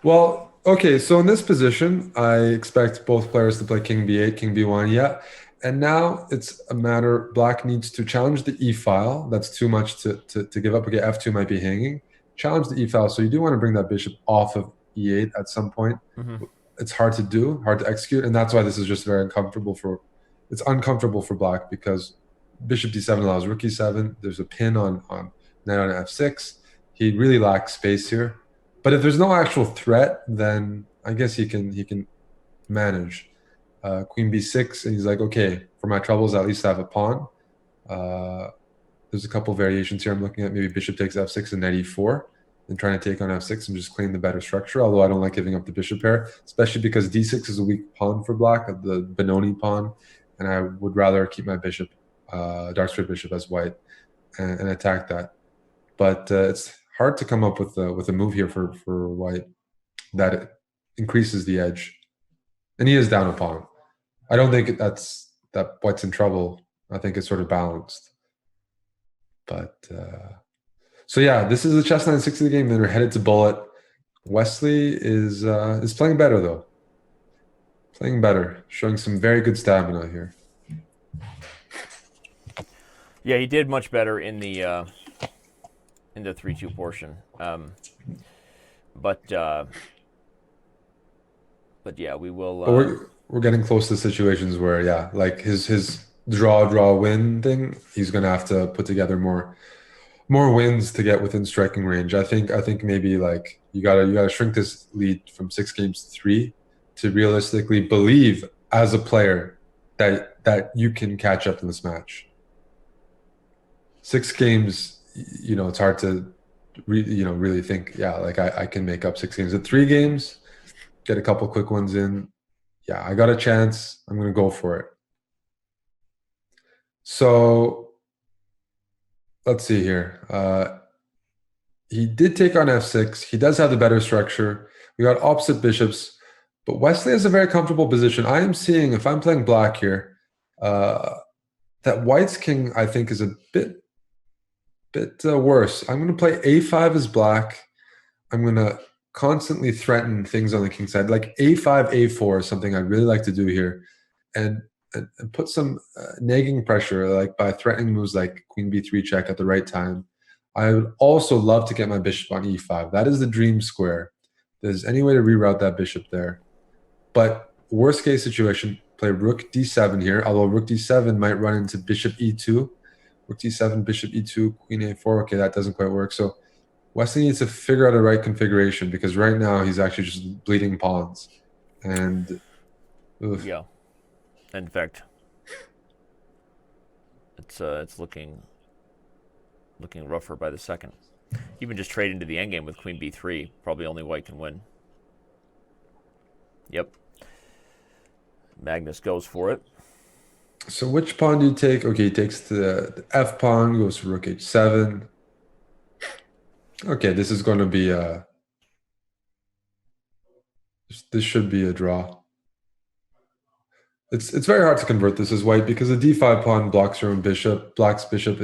Speaker 2: Well, okay, so in this position, I expect both players to play king b8, king b1, yeah. And now it's a matter, black needs to challenge the e-file. That's too much to give up. Okay, f2 might be hanging. Challenge the e-file, so you do want to bring that bishop off of e8 at some point. Mm-hmm. It's hard to do, hard to execute, and that's why this is just very uncomfortable for black, because bishop d7 allows rook e7. There's a pin on knight on f6. He really lacks space here. But if there's no actual threat, then I guess he can manage. Queen b6, and he's like, okay, for my troubles, at least I have a pawn. There's a couple variations here I'm looking at. Maybe bishop takes f6 and knight e4. than trying to take on f6 and just claim the better structure, although I don't like giving up the bishop pair, especially because d6 is a weak pawn for black, the Benoni pawn, and I would rather keep my bishop, dark square bishop as white and attack that. But it's hard to come up with a move here for white that it increases the edge. And he is down a pawn. I don't think that white's in trouble. I think it's sort of balanced. But so yeah, this is the chess 960 game. Then we're headed to bullet. Wesley is playing better though. Playing better, showing some very good stamina here.
Speaker 1: Yeah, he did much better in the 3-2 portion. But yeah, we will.
Speaker 2: We're getting close to situations where, yeah, like his draw win thing, he's gonna have to put together more wins to get within striking range. I think maybe like you gotta shrink this lead from 6 games to 3 to realistically believe as a player that you can catch up in this match. 6 games, it's hard to really think, yeah, like I can make up 6 games. At 3 games, get a couple quick ones in. Yeah, I got a chance. I'm going to go for it. So let's see here. He did take on f6. He does have the better structure. We got opposite bishops, but Wesley has a very comfortable position. I am seeing, if I'm playing black here, that white's king, I think, is a bit worse. I'm going to play a5 as black. I'm going to constantly threaten things on the king side, like a5, a4 is something I'd really like to do here, and put some nagging pressure, like by threatening moves like queen b3 check at the right time. I would also love to get my bishop on e5. That is the dream square. If there's any way to reroute that bishop there. But worst case situation, play rook d7 here, although rook d7 might run into bishop e2. Rook d7, bishop e2, queen a4. Okay, that doesn't quite work. So Wesley needs to figure out a right configuration, because right now he's actually just bleeding pawns. And oof.
Speaker 1: Yeah. In fact, it's looking rougher by the second. Even just trade into the endgame with queen b3, probably only white can win. Yep. Magnus goes for it.
Speaker 2: So which pawn do you take? Okay, he takes the f pawn, goes for rook h7. Okay, this is going to be this should be a draw. It's very hard to convert this as white because the d5 pawn blocks your own bishop. Black's bishop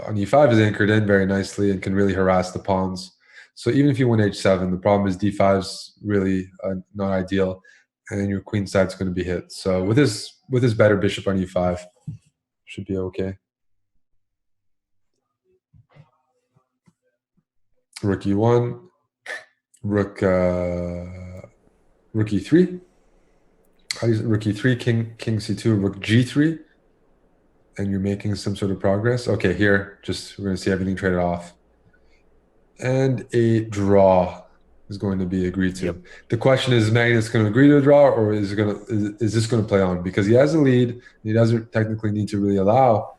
Speaker 2: on e5 is anchored in very nicely and can really harass the pawns. So even if you win h7, the problem is d5's really not ideal, and your queen side's going to be hit. So with his better bishop on e5, should be okay. Rook e1, rook e3. Rook e3, king c2, rook g3, and you're making some sort of progress. Okay, here, we're going to see everything traded off. And a draw is going to be agreed to. Yep. The question is Magnus going to agree to a draw, or is this going to play on? Because he has a lead, and he doesn't technically need to really allow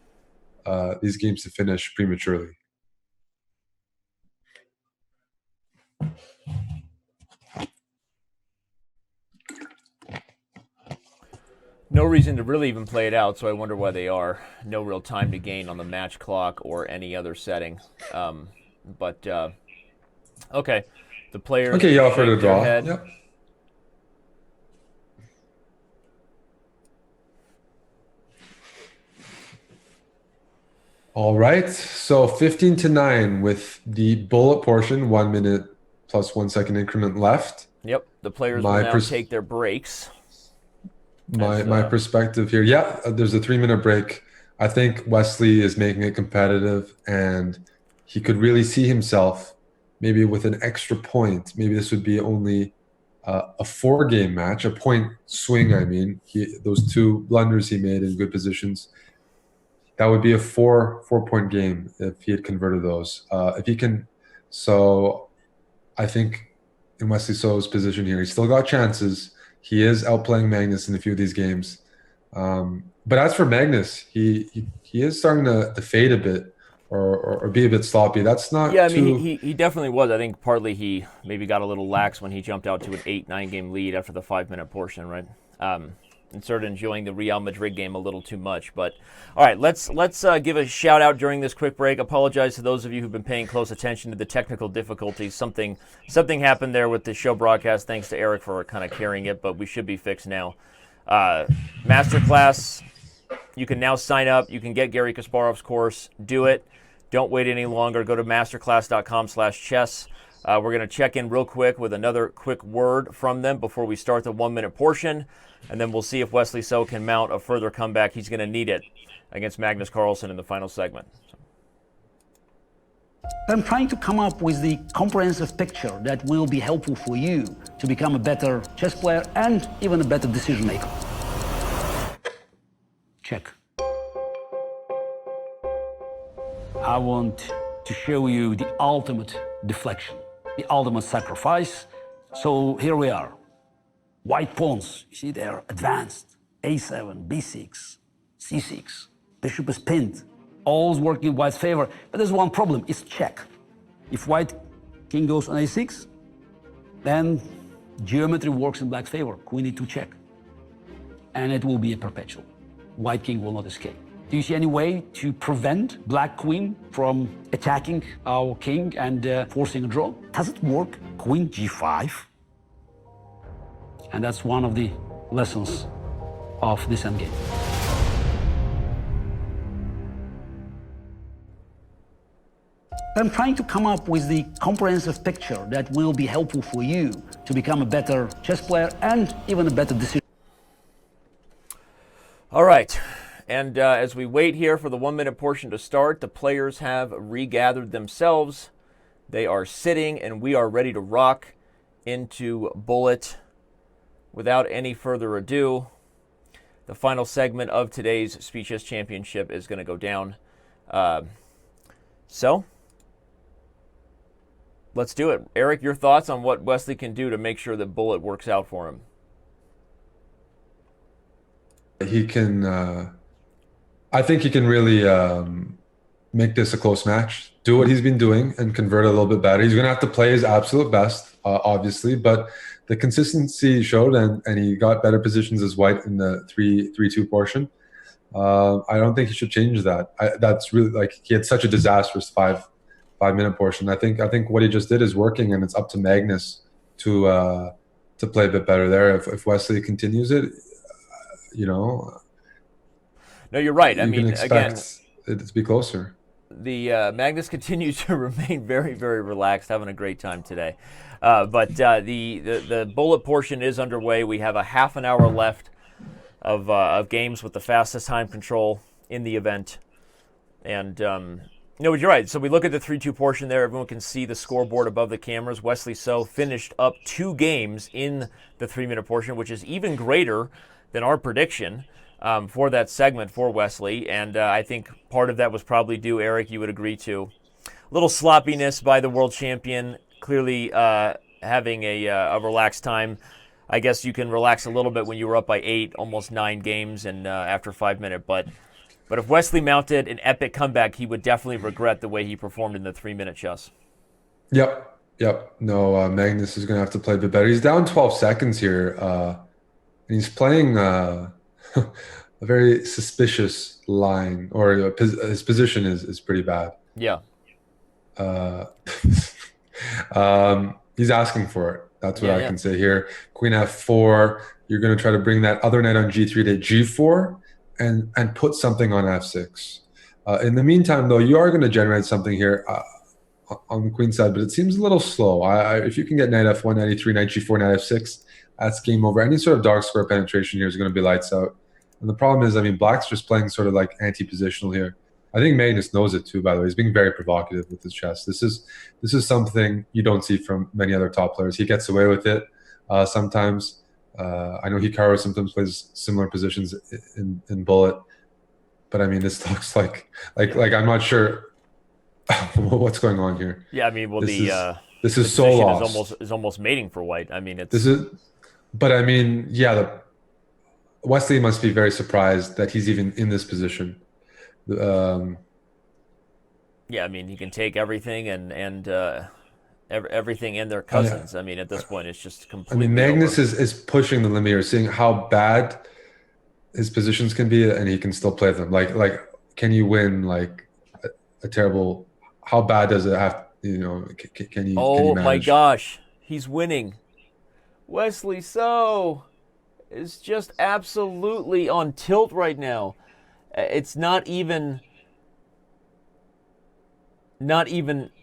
Speaker 2: these games to finish prematurely.
Speaker 1: No reason to really even play it out, so I wonder why they are. No real time to gain on the match clock or any other setting. Okay. The players...
Speaker 2: Okay, you offered a draw. Yep. All right, so 15-9 with the bullet portion, 1 minute plus 1 second increment left.
Speaker 1: Yep, the players will now take their breaks.
Speaker 2: My perspective here, yeah, there's a 3-minute break. I think Wesley is making it competitive, and he could really see himself maybe with an extra point. Maybe this would be only a 4-game match, a point swing. I mean, those 2 blunders he made in good positions, that would be a 4-point game if he had converted those. If he can, so I think in Wesley So's position here, he's still got chances. He is outplaying Magnus in a few of these games. But as for Magnus, he is starting to fade a bit or be a bit sloppy. That's not
Speaker 1: Yeah, I
Speaker 2: too.
Speaker 1: mean, he definitely was. I think partly he maybe got a little lax when he jumped out to an 8-9 game lead after the 5-minute portion, right? And started enjoying the Real Madrid game a little too much. But all right, let's give a shout out during this quick break. Apologize to those of you who've been paying close attention to the technical difficulties. Something happened there with the show broadcast. Thanks to Eric for kind of carrying it, but we should be fixed now. Masterclass. You can now sign up. You can get Gary Kasparov's course. Do it. Don't wait any longer. Go to masterclass.com/chess. We're going to check in real quick with another quick word from them before we start the 1-minute portion, and then we'll see if Wesley So can mount a further comeback. He's going to need it against Magnus Carlsen in the final segment.
Speaker 3: I'm trying to come up with the comprehensive picture that will be helpful for you to become a better chess player and even a better decision maker. Check. I want to show you the ultimate deflection, the ultimate sacrifice. So here we are. White pawns, you see they're advanced. A7, B6, C6. Bishop is pinned. All's working in white's favor. But there's one problem, it's check. If white king goes on A6, then geometry works in black's favor. Queen E2 check. And it will be a perpetual. White king will not escape. Do you see any way to prevent black queen from attacking our king and forcing a draw? Does it work? Queen G5. And that's one of the lessons of this endgame. I'm trying to come up with the comprehensive picture that will be helpful for you to become a better chess player and even a better decision.
Speaker 1: All right. And as we wait here for the 1-minute portion to start, the players have regathered themselves. They are sitting, and we are ready to rock into Bullet. Without any further ado, the final segment of today's Chess Championship is going to go down. So, let's do it. Eric, your thoughts on what Wesley can do to make sure that Bullet works out for him?
Speaker 2: He can... I think he can really make this a close match, do what he's been doing, and convert a little bit better. He's going to have to play his absolute best, obviously, but the consistency showed, and he got better positions as white in the 3-2 portion. I don't think he should change that. That's really, like, he had such a disastrous five-minute portion. I think what he just did is working, and it's up to Magnus to play a bit better there. If Wesley continues it, you know.
Speaker 1: No, you're right. I
Speaker 2: You
Speaker 1: mean,
Speaker 2: can
Speaker 1: again,
Speaker 2: expect it to be closer.
Speaker 1: the Magnus continues to remain very, very relaxed, having a great time today. But the Bullet portion is underway. We have a half an hour left of games with the fastest time control in the event. And no, you're right. So we look at the 3-2 portion there. Everyone can see the scoreboard above the cameras. Wesley So finished up 2 games in the 3-minute portion, which is even greater than our prediction for that segment for Wesley. And I think part of that was probably due, Eric, you would agree to, a little sloppiness by the world champion, clearly having a relaxed time. I guess you can relax a little bit when you were up by 8, almost 9 games, and after 5 minutes. But if Wesley mounted an epic comeback, he would definitely regret the way he performed in the 3-minute chess.
Speaker 2: Yep. No, Magnus is going to have to play a bit better. He's down 12 seconds here, and he's playing a very suspicious line, or his position is pretty bad.
Speaker 1: Yeah.
Speaker 2: He's asking for it. That's what I can say here. Queen F4. You're going to try to bring that other knight on G3 to G4 and put something on F6. In the meantime, though, you are going to generate something here on the queen side, but it seems a little slow. If you can get knight F1, knight E3, knight G4, knight F6, that's game over. Any sort of dark square penetration here is going to be lights out. And the problem is, I mean, black's just playing sort of like anti-positional here. I think Magnus knows it too, by the way. He's being very provocative with his chess. This is something you don't see from many other top players. He gets away with it sometimes. I know Hikaru sometimes plays similar positions in Bullet. But I mean, this looks like I'm not sure what's going on here.
Speaker 1: Yeah, I mean, well,
Speaker 2: this is so
Speaker 1: lost. Is almost mating for white. I mean,
Speaker 2: but I mean, yeah, Wesley must be very surprised that he's even in this position.
Speaker 1: No, Yeah, I mean, he can take everything and everything and their cousins. I mean, at this point, it's just
Speaker 2: I
Speaker 1: completely
Speaker 2: mean, Magnus
Speaker 1: over.
Speaker 2: is pushing the limit here, seeing how bad his positions can be, and he can still play them. Like, can you win like a terrible? How bad does it have? You know, can you
Speaker 1: Oh my
Speaker 2: manage?
Speaker 1: gosh, he's winning. Wesley So is just absolutely on tilt right now. It's not even.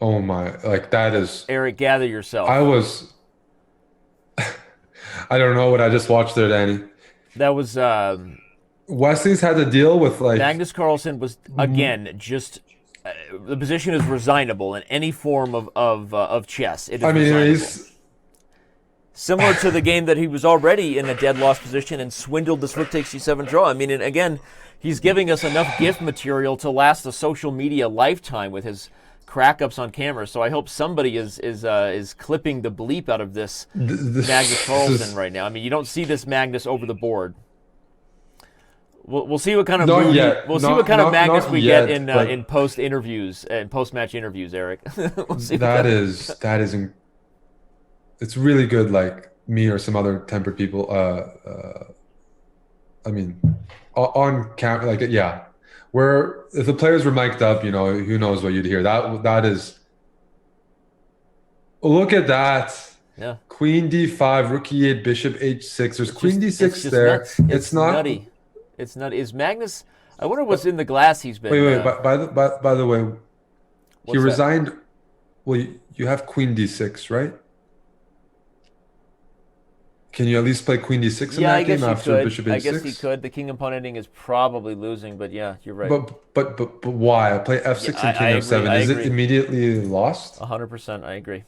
Speaker 2: Oh my! Like that is.
Speaker 1: Eric, gather
Speaker 2: I
Speaker 1: yourself.
Speaker 2: was. I don't know what I just watched there, Danny.
Speaker 1: That was
Speaker 2: Wesley's had to deal with like.
Speaker 1: Magnus Carlsen was again just. The position is resignable in any form of chess. It is
Speaker 2: I mean,
Speaker 1: resignable.
Speaker 2: he's.
Speaker 1: Similar to the game that he was already in a dead loss position and swindled this rook takes c7 draw. I mean, and again, he's giving us enough gift material to last a social media lifetime with his crack-ups on camera. So I hope somebody is clipping the bleep out of this Magnus Carlsen right now. I mean, you don't see this Magnus over the board. We'll see what kind of
Speaker 2: Not
Speaker 1: mood
Speaker 2: yet.
Speaker 1: we'll see
Speaker 2: Not-
Speaker 1: what kind of
Speaker 2: not-
Speaker 1: Magnus
Speaker 2: not
Speaker 1: we
Speaker 2: yet,
Speaker 1: get
Speaker 2: but-
Speaker 1: in post interviews and post match interviews, Eric. We'll see what
Speaker 2: That
Speaker 1: kind of-
Speaker 2: is it's really good, like me or some other tempered people I mean on camera, like, yeah, where if the players were mic'd up, you know, who knows what you'd hear. That is, look at that.
Speaker 1: Yeah.
Speaker 2: Queen d5, rook e8, bishop h6. There's queen
Speaker 1: It's
Speaker 2: d6
Speaker 1: just
Speaker 2: there.
Speaker 1: nuts.
Speaker 2: It's not
Speaker 1: nutty. It's not. Is Magnus? I wonder what's in the glass he's been.
Speaker 2: wait by the way, he
Speaker 1: What's that?
Speaker 2: resigned. Well, you have queen d6, right? Can you at least play queen d6 in
Speaker 1: Yeah, I
Speaker 2: that
Speaker 1: guess
Speaker 2: game
Speaker 1: you
Speaker 2: after
Speaker 1: could.
Speaker 2: bishop h6?
Speaker 1: I guess he could. The king opponenting is probably losing, but yeah, you're right.
Speaker 2: But why? I play f6
Speaker 1: Yeah,
Speaker 2: and king
Speaker 1: I
Speaker 2: f7.
Speaker 1: agree, I
Speaker 2: Is it
Speaker 1: agree.
Speaker 2: immediately lost?
Speaker 1: 100%, I agree.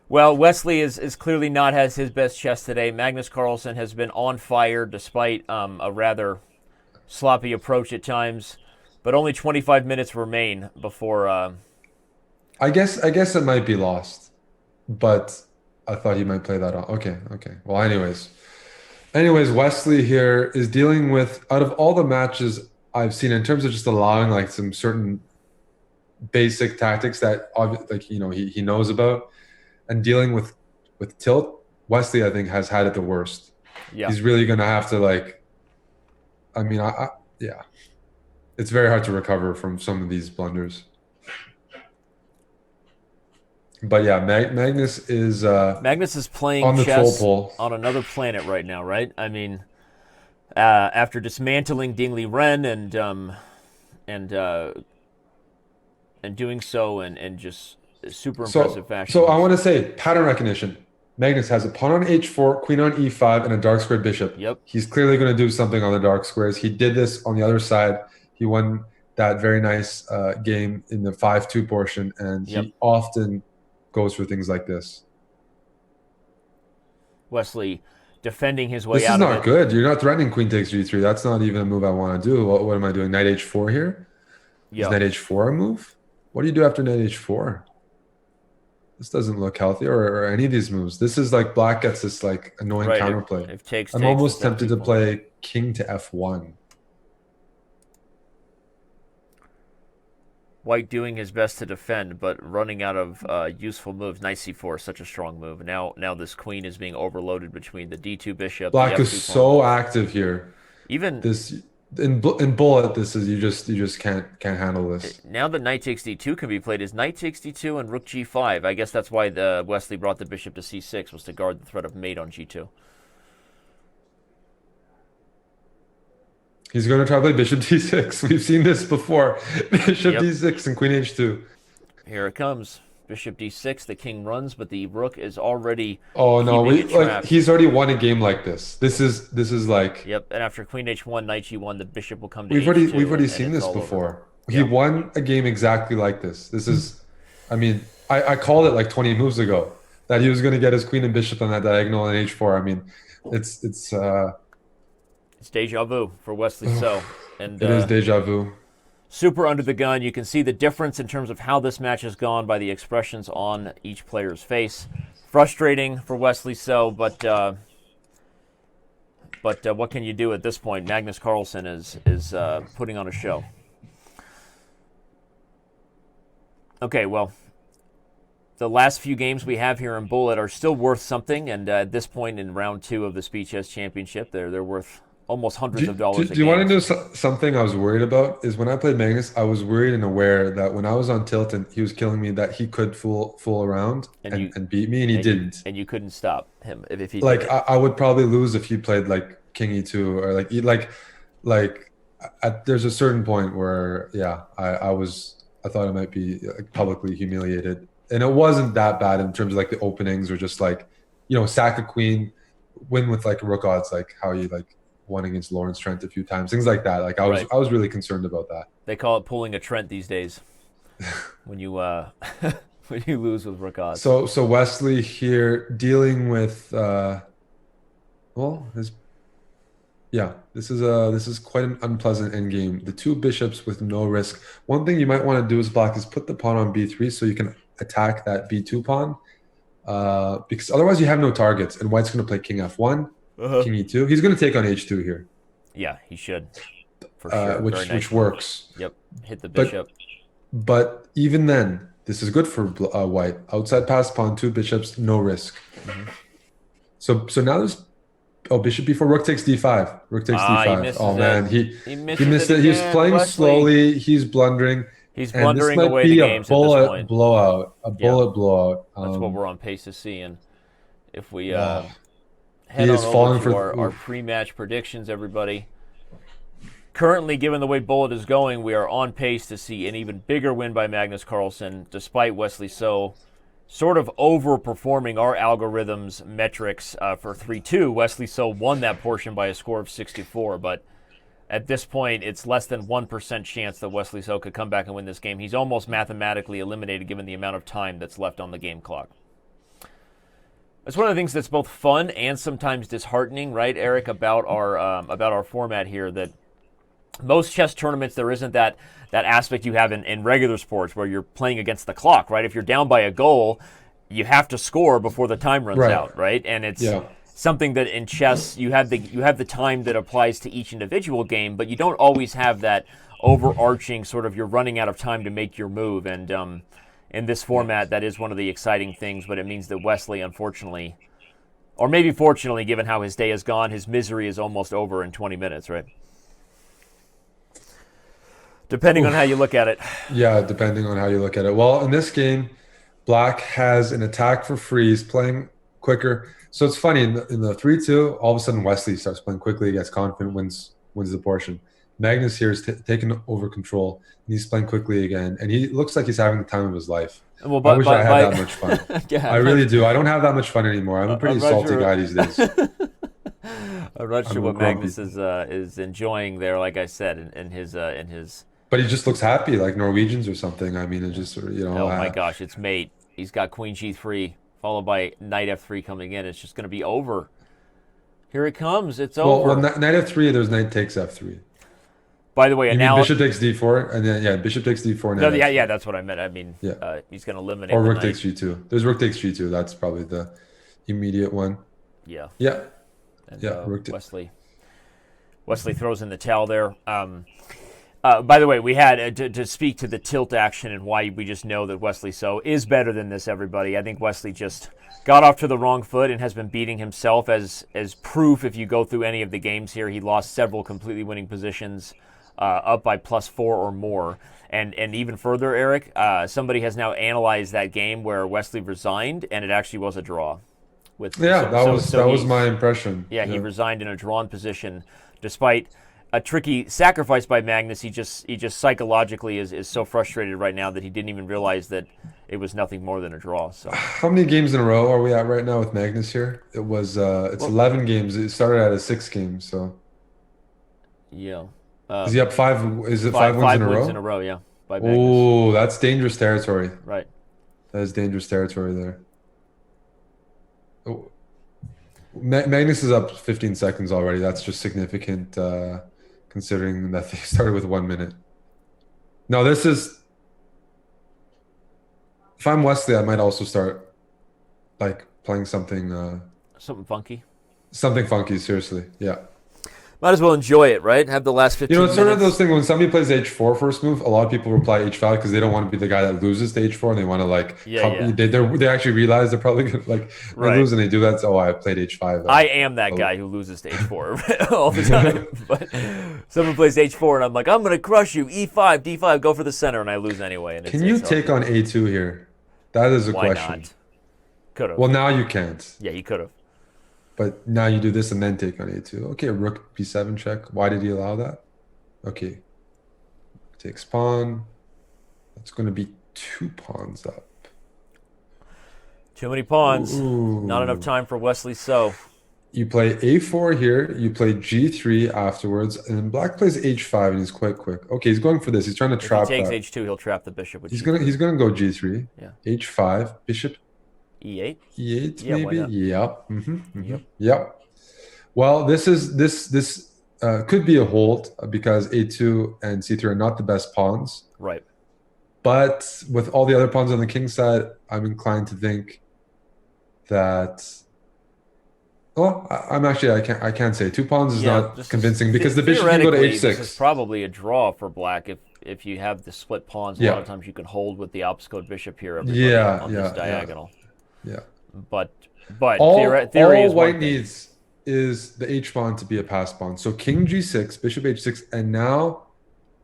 Speaker 1: Well, Wesley is clearly not has his best chess today. Magnus Carlsen has been on fire despite a rather sloppy approach at times, but only 25 minutes remain before.
Speaker 2: I guess it might be lost, but I thought he might play that on. Okay. Well, anyways, Wesley here is dealing with, out of all the matches I've seen in terms of just allowing like some certain basic tactics that like, you know, he knows about, and dealing with tilt, Wesley I think has had it the worst.
Speaker 1: Yeah.
Speaker 2: He's really gonna have to, like, I mean, yeah, it's very hard to recover from some of these blunders. But yeah, Magnus is
Speaker 1: playing
Speaker 2: on the troll
Speaker 1: chess
Speaker 2: pole.
Speaker 1: on another planet right now, right? I mean, after dismantling Dingley Ren and doing so in just super impressive fashion.
Speaker 2: So I want to say pattern recognition. Magnus has a pawn on h4, queen on e5, and a dark squared bishop.
Speaker 1: Yep.
Speaker 2: He's clearly going to do something on the dark squares. He did this on the other side. He won that very nice game in the 5-2 portion, and
Speaker 1: Yep.
Speaker 2: he often goes for things like this.
Speaker 1: Wesley defending his way
Speaker 2: This
Speaker 1: out
Speaker 2: is
Speaker 1: of
Speaker 2: not
Speaker 1: it.
Speaker 2: good. You're not threatening queen takes g3. That's not even a move I want to do. What am I doing? Knight h4 here?
Speaker 1: Yep.
Speaker 2: Is knight h4 a move? What do you do after knight h4? This doesn't look healthy, or any of these moves. This is like black gets this like annoying
Speaker 1: Right,
Speaker 2: counterplay.
Speaker 1: if takes,
Speaker 2: I'm
Speaker 1: takes,
Speaker 2: almost
Speaker 1: it's
Speaker 2: tempted to
Speaker 1: people.
Speaker 2: play king to f1.
Speaker 1: White doing his best to defend, but running out of useful moves. Knight c4 is such a strong move. Now this queen is being overloaded between the d2 bishop.
Speaker 2: Black
Speaker 1: the
Speaker 2: is
Speaker 1: f2
Speaker 2: so active here.
Speaker 1: even
Speaker 2: This in bullet. This is you just can't handle this.
Speaker 1: now that knight takes d2 can be played is knight takes d2 and rook g5. I guess that's why Wesley brought the bishop to c6 was to guard the threat of mate on g2.
Speaker 2: He's going to try to play bishop d6. We've seen this before. Bishop
Speaker 1: Yep.
Speaker 2: d6 and queen h2.
Speaker 1: Here it comes. Bishop d6. The king runs, but the rook is already.
Speaker 2: Oh no,
Speaker 1: keeping it
Speaker 2: like
Speaker 1: trapped.
Speaker 2: he's already won a game like this. This is like
Speaker 1: Yep, and after queen h1, knight g1, the bishop will come to
Speaker 2: we've
Speaker 1: h2.
Speaker 2: already
Speaker 1: and
Speaker 2: seen
Speaker 1: it's
Speaker 2: this
Speaker 1: all over.
Speaker 2: before. He
Speaker 1: Yeah.
Speaker 2: won a game exactly like this. This is, I mean, I called it like 20 moves ago that he was going to get his queen and bishop on that diagonal in h4. I mean, it's
Speaker 1: It's deja vu for Wesley So. And
Speaker 2: it is deja vu.
Speaker 1: super under the gun. You can see the difference in terms of how this match has gone by the expressions on each player's face. Frustrating for Wesley So, but what can you do at this point? Magnus Carlsen is putting on a show. Okay, well, the last few games we have here in Bullet are still worth something, and at this point in round 2 of the Speed Chess Championship, they're worth almost hundreds of dollars a
Speaker 2: Do you want to
Speaker 1: game.
Speaker 2: know something I was worried about? Is when I played Magnus, I was worried and aware that when I was on tilt and he was killing me, that he could fool around and beat me, and he didn't.
Speaker 1: And you couldn't stop him if he
Speaker 2: Like
Speaker 1: did it.
Speaker 2: I would probably lose if he played like King E2 or like there's a certain point where I thought I might be like, publicly humiliated, and it wasn't that bad in terms of like the openings or just like sack a queen, win with like rook odds, like how you like won against Lawrence Trent a few times, things like that. Like
Speaker 1: Right.
Speaker 2: I was really concerned about that.
Speaker 1: They call it pulling a Trent these days when you when you lose with rook odds.
Speaker 2: So Wesley here dealing with this is quite an unpleasant endgame. The 2 bishops with no risk. One thing you might want to do as black is put the pawn on b3 so you can attack that b2 pawn, because otherwise you have no targets, and white's going to play king f1, king e2. He's going to take on h2 here.
Speaker 1: Yeah, he should. For sure.
Speaker 2: Which works.
Speaker 1: Yep, hit the bishop.
Speaker 2: But even then, this is good for white. Outside pass pawn, 2 bishops, no risk. So now there's bishop b4, rook takes d5. Rook takes d5. Oh man, he missed it. He's playing
Speaker 1: Wesley.
Speaker 2: slowly. He's blundering.
Speaker 1: He's
Speaker 2: And
Speaker 1: blundering
Speaker 2: this might
Speaker 1: away
Speaker 2: be
Speaker 1: the
Speaker 2: a
Speaker 1: games at this
Speaker 2: bullet
Speaker 1: point.
Speaker 2: blowout. A bullet blowout.
Speaker 1: That's what we're on pace to see. And if we
Speaker 2: He
Speaker 1: head
Speaker 2: is
Speaker 1: on
Speaker 2: falling
Speaker 1: over to
Speaker 2: for
Speaker 1: our pre-match predictions, everybody. Currently, given the way Bullet is going, we are on pace to see an even bigger win by Magnus Carlsen, despite Wesley So sort of overperforming our algorithms metrics for 3-2. Wesley So won that portion by a score of 64, but at this point, it's less than 1% chance that Wesley So could come back and win this game. He's almost mathematically eliminated given the amount of time that's left on the game clock. It's one of the things that's both fun and sometimes disheartening, right, Eric, about our format here, that most chess tournaments, there isn't that aspect you have in regular sports where you're playing against the clock, right? If you're down by a goal, you have to score before the time runs out, right? And it's something that in chess you have the time that applies to each individual game, but you don't always have that overarching sort of you're running out of time to make your move. And in this format, that is one of the exciting things, but it means that Wesley, unfortunately, or maybe fortunately, given how his day has gone, his misery is almost over in 20 minutes, right? Depending on how you look at it.
Speaker 2: Yeah, depending on how you look at it. Well, in this game, black has an attack for free. He's playing quicker. So it's funny, in the 3-2, all of a sudden Wesley starts playing quickly, gets confident, wins the portion. Magnus here is taking over control, and he's playing quickly again. And he looks like he's having the time of his life.
Speaker 1: Well,
Speaker 2: I wish I had that much fun. I really do. I don't have that much fun anymore. I'm a pretty salty guy these days.
Speaker 1: I'm not sure what Magnus is enjoying there, like I said, in his.
Speaker 2: But he just looks happy, like Norwegians or something. I mean, it just
Speaker 1: Oh my gosh, it's mate. He's got Queen G3 followed by Knight F3 coming in. It's just going to be over. Here it comes. It's over.
Speaker 2: Well, Knight F3. There's Knight takes F3.
Speaker 1: By the way,
Speaker 2: you mean Bishop takes D4, and then Bishop takes D4.
Speaker 1: No, yeah, that's what I meant. I mean, he's going to eliminate.
Speaker 2: Or Rook takes G2. There's Rook takes G2. That's probably the immediate one.
Speaker 1: Yeah.
Speaker 2: Yeah.
Speaker 1: And, Wesley throws in the towel there. By the way, we had to speak to the tilt action and why we just know that Wesley So is better than this, everybody. I think Wesley just got off to the wrong foot and has been beating himself as proof. If you go through any of the games here, he lost several completely winning positions up by +4 or more. And even further, Eric, somebody has now analyzed that game where Wesley resigned, and it actually was a draw.
Speaker 2: That was my impression.
Speaker 1: Yeah, he resigned in a drawn position despite a tricky sacrifice by Magnus. He just psychologically is so frustrated right now that he didn't even realize that it was nothing more than a draw. So
Speaker 2: how many games in a row are we at right now with Magnus here? It was 11 games. It started at a 6 game. So
Speaker 1: yeah,
Speaker 2: is he up 5? Is it 5 wins in a row?
Speaker 1: 5 wins in a row, yeah. By Magnus.
Speaker 2: Oh, that's dangerous territory.
Speaker 1: Right.
Speaker 2: That is dangerous territory there. Oh. Magnus is up 15 seconds already. That's just significant. Considering that they started with 1 minute. No, this is... If I'm Wesley, I might also start like playing something...
Speaker 1: something funky?
Speaker 2: Something funky, seriously, yeah.
Speaker 1: Might as well enjoy it, right? Have the last 15
Speaker 2: You know, it's
Speaker 1: minutes.
Speaker 2: sort of those things when somebody plays H4 first move, a lot of people reply H5 because they don't want to be the guy that loses to H4 and they want to like,
Speaker 1: Yeah.
Speaker 2: they actually realize they're probably going to like, they
Speaker 1: Right.
Speaker 2: lose and they do that. So, oh, I played H5.
Speaker 1: I am that guy who loses to H4 all the time. But someone plays H4 and I'm like, I'm going to crush you. E5, D5, go for the center, and I lose anyway. And
Speaker 2: Can you take on A2 here? That is a
Speaker 1: Why
Speaker 2: question.
Speaker 1: not? Could have.
Speaker 2: Well, now you can't.
Speaker 1: Yeah, he could have.
Speaker 2: But now you do this and then take on A2. Okay, rook B7 check. Why did he allow that? Okay. Takes pawn. That's going to be 2 pawns up.
Speaker 1: Too many pawns.
Speaker 2: Ooh.
Speaker 1: Not enough time for Wesley So.
Speaker 2: You play A4 here. You play G3 afterwards. And then black plays H5 and he's quite quick. Okay, he's going for this. He's trying to trap
Speaker 1: If he takes
Speaker 2: that.
Speaker 1: H2, he'll trap the bishop with
Speaker 2: He's
Speaker 1: G3.
Speaker 2: gonna go G3.
Speaker 1: Yeah.
Speaker 2: H5. Bishop
Speaker 1: E8?
Speaker 2: E8
Speaker 1: Yeah, why
Speaker 2: maybe?
Speaker 1: not?
Speaker 2: Yep. Yep. Well, this could be a hold because A2 and C3 are not the best pawns.
Speaker 1: Right.
Speaker 2: But with all the other pawns on the king side, I'm inclined to think that. Well, I can't say 2 pawns is not convincing because the bishop can go to H6.
Speaker 1: This is probably a draw for black if you have the split pawns. A lot of times you can hold with the opposite bishop here. On this diagonal.
Speaker 2: Yeah.
Speaker 1: But
Speaker 2: all
Speaker 1: theory is
Speaker 2: white needs is the H pawn to be a pass pawn. So king G6, bishop H6, and now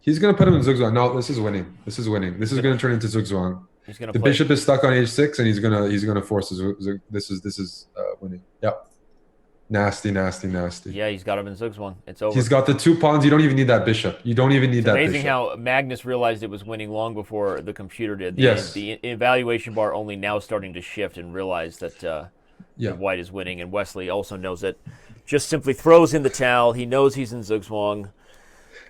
Speaker 2: he's going to put him in zugzwang. No, this is winning. This is going to turn into zugzwang. The bishop is stuck on H6, and he's gonna force his. This is winning. Yep. Nasty.
Speaker 1: Yeah, he's got him in zugzwang. It's over.
Speaker 2: He's got the 2 pawns. You don't even need that bishop. You don't even need that bishop.
Speaker 1: Amazing how Magnus realized it was winning long before the computer did. The evaluation bar only now starting to shift and realize that white is winning, and Wesley also knows it. Just simply throws in the towel. He knows he's in zugzwang.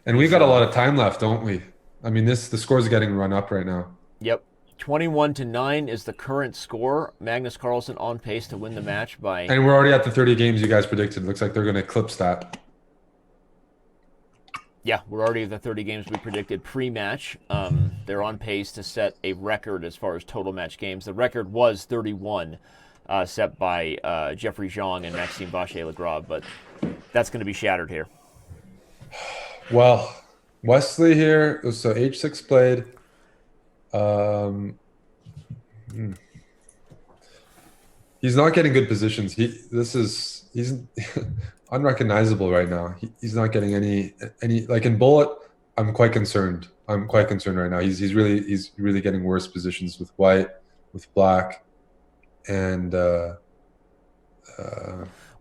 Speaker 2: And we've got a lot of time left, don't we? I mean, the score's getting run up right now.
Speaker 1: Yep. 21-9 is the current score. Magnus Carlsen on pace to win the match by...
Speaker 2: And we're already at the 30 games you guys predicted. Looks like they're going to eclipse that.
Speaker 1: Yeah, we're already at the 30 games we predicted pre-match. They're on pace to set a record as far as total match games. The record was 31, set by Jeffrey Zhang and Maxime Vachier-Lagrave, but that's going to be shattered here.
Speaker 2: Well, Wesley here. So H6 played. He's not getting good positions. He's unrecognizable right now. He's not getting any like in bullet. I'm quite concerned. Right now. He's really getting worse positions with white, with black, and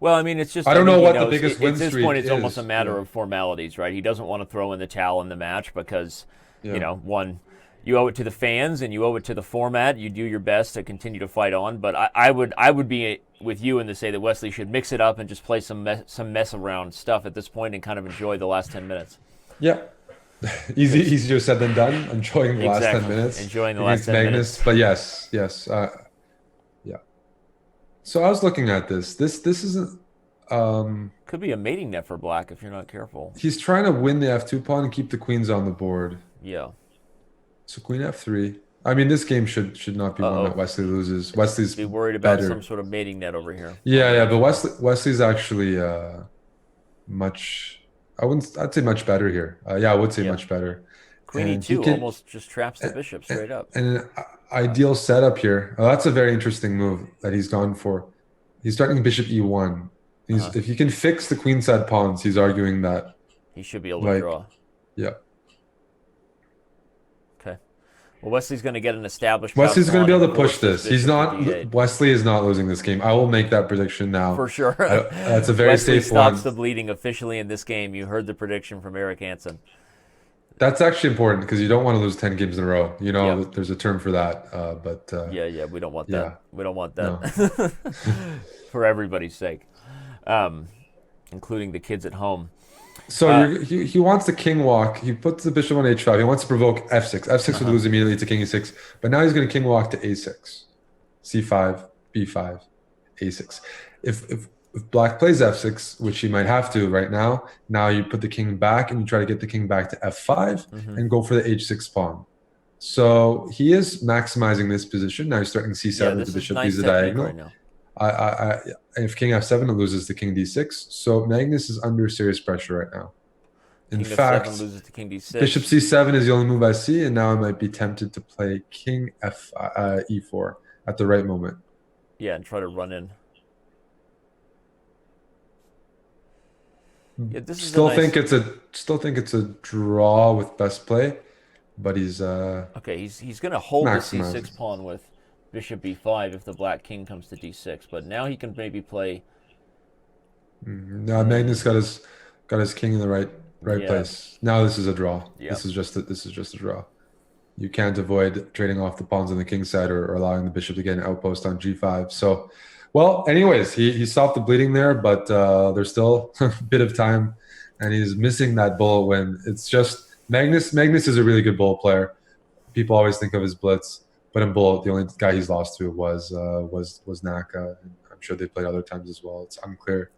Speaker 1: well, I mean, it's just...
Speaker 2: I don't know what the biggest win streak is.
Speaker 1: At this point, it's almost a matter of formalities, right? He doesn't want to throw in the towel in the match because, one, you owe it to the fans and you owe it to the format. You do your best to continue to fight on. But I would be with you and to say that Wesley should mix it up and just play some mess around stuff at this point and kind of enjoy the last 10 minutes.
Speaker 2: Yeah. Easier said than done. Enjoying the last 10 minutes.
Speaker 1: Enjoying the last 10 minutes.
Speaker 2: But yes. Yeah. So I was looking at this. This isn't...
Speaker 1: could be a mating net for black if you're not careful.
Speaker 2: He's trying to win the F2 pawn and keep the queens on the board.
Speaker 1: Yeah.
Speaker 2: So queen F3. I mean, this game should not be one that Wesley loses. Wesley's
Speaker 1: be worried about
Speaker 2: better.
Speaker 1: Some sort of mating net over here.
Speaker 2: Yeah, but Wesley's actually much... I'd say much better here. I would say much better.
Speaker 1: Queen E2 almost just traps the bishop straight up.
Speaker 2: And an ideal setup here. Oh, that's a very interesting move that he's gone for. He's starting bishop E1. If you can fix the queenside pawns, he's arguing that
Speaker 1: he should be able to draw.
Speaker 2: Yeah.
Speaker 1: Okay. Well, Wesley's going to get an established.
Speaker 2: Wesley's going to be able to push this. Wesley is not losing this game. I will make that prediction now.
Speaker 1: For sure.
Speaker 2: That's a very
Speaker 1: Wesley
Speaker 2: safe one.
Speaker 1: stops the bleeding officially in this game. You heard the prediction from Eric Hansen.
Speaker 2: That's actually important because you don't want to lose 10 games in a row. You know, there's a term for that. But
Speaker 1: we don't want that. We don't want that. No. For everybody's sake, including the kids at home.
Speaker 2: So he wants the king walk. He puts the bishop on H5. He wants to provoke F6. F6 would lose immediately to king E6. But now he's going to king walk to A6, C5, B5, A6. If black plays F6, which he might have to right now, now you put the king back and you try to get the king back to F5 and go for the H6 pawn. So he is maximizing this position. Now he's starting C7 with the bishop leaves the diagonal.
Speaker 1: Right now.
Speaker 2: If king f7, it loses to king d6. So Magnus is under serious pressure right now. In
Speaker 1: King
Speaker 2: fact,
Speaker 1: f7 loses to king d6.
Speaker 2: bishop c7 is the only move I see, and now I might be tempted to play king e4 at the right moment.
Speaker 1: Yeah, and try to run in. Yeah, this is
Speaker 2: Still think it's a draw with best play, but he's
Speaker 1: okay. He's going to hold the
Speaker 2: maximized.
Speaker 1: c6 pawn with bishop b5 if the black king comes to d6. But now he can maybe play.
Speaker 2: Now Magnus got his king in the right place. Now this is a draw.
Speaker 1: Yeah.
Speaker 2: This is just a draw. You can't avoid trading off the pawns on the king side or allowing the bishop to get an outpost on g5. So, well, anyways, he stopped the bleeding there, but there's still a bit of time, and he's missing that bullet win. It's just Magnus is a really good bullet player. People always think of his blitz, but in bullet, the only guy he's lost to was Naka. And I'm sure they played other times as well. It's unclear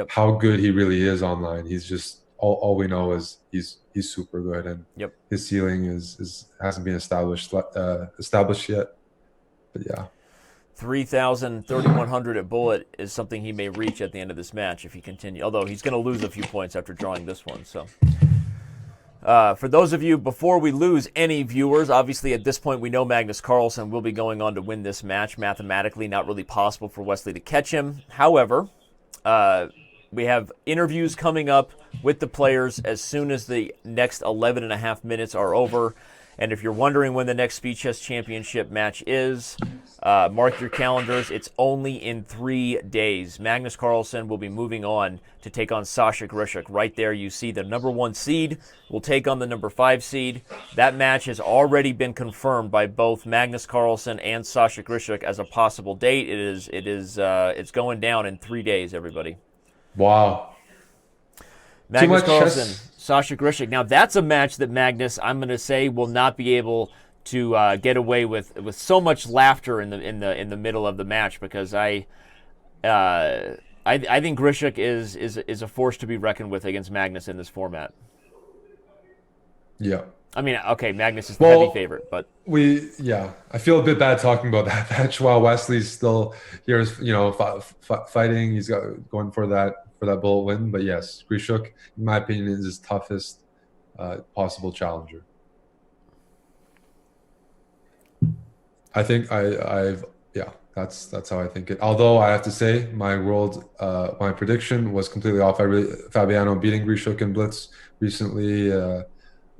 Speaker 2: how good he really is online. He's just all we know is he's super good, and his ceiling hasn't been established yet. But yeah,
Speaker 1: 3,000, 3,100 at bullet is something he may reach at the end of this match if he continues. Although he's going to lose a few points after drawing this one. So, for those of you, before we lose any viewers, obviously at this point we know Magnus Carlsen will be going on to win this match. Mathematically, not really possible for Wesley to catch him. However, we have interviews coming up with the players as soon as the next 11 and a half minutes are over. And if you're wondering when the next Speed Chess Championship match is, mark your calendars. It's only in 3 days. Magnus Carlsen will be moving on to take on Sasha Grishuk. Right there you see the number 1 seed will take on the number 5 seed. That match has already been confirmed by both Magnus Carlsen and Sasha Grishuk as a possible date. It's going down in 3 days, everybody.
Speaker 2: Wow.
Speaker 1: Magnus Carlsen, Sasha Grishuk. Now that's a match that Magnus, I'm going to say, will not be able to get away with so much laughter in the middle of the match, because I think Grishuk is a force to be reckoned with against Magnus in this format.
Speaker 2: Yeah.
Speaker 1: I mean, okay, Magnus is the heavy favorite, but
Speaker 2: I feel a bit bad talking about that match while Wesley's still here, fighting. He's going for that bullet win. But yes, Grishuk, in my opinion, is his toughest possible challenger. I think that's how I think it. Although I have to say, my prediction was completely off. Fabiano beating Grishuk in Blitz recently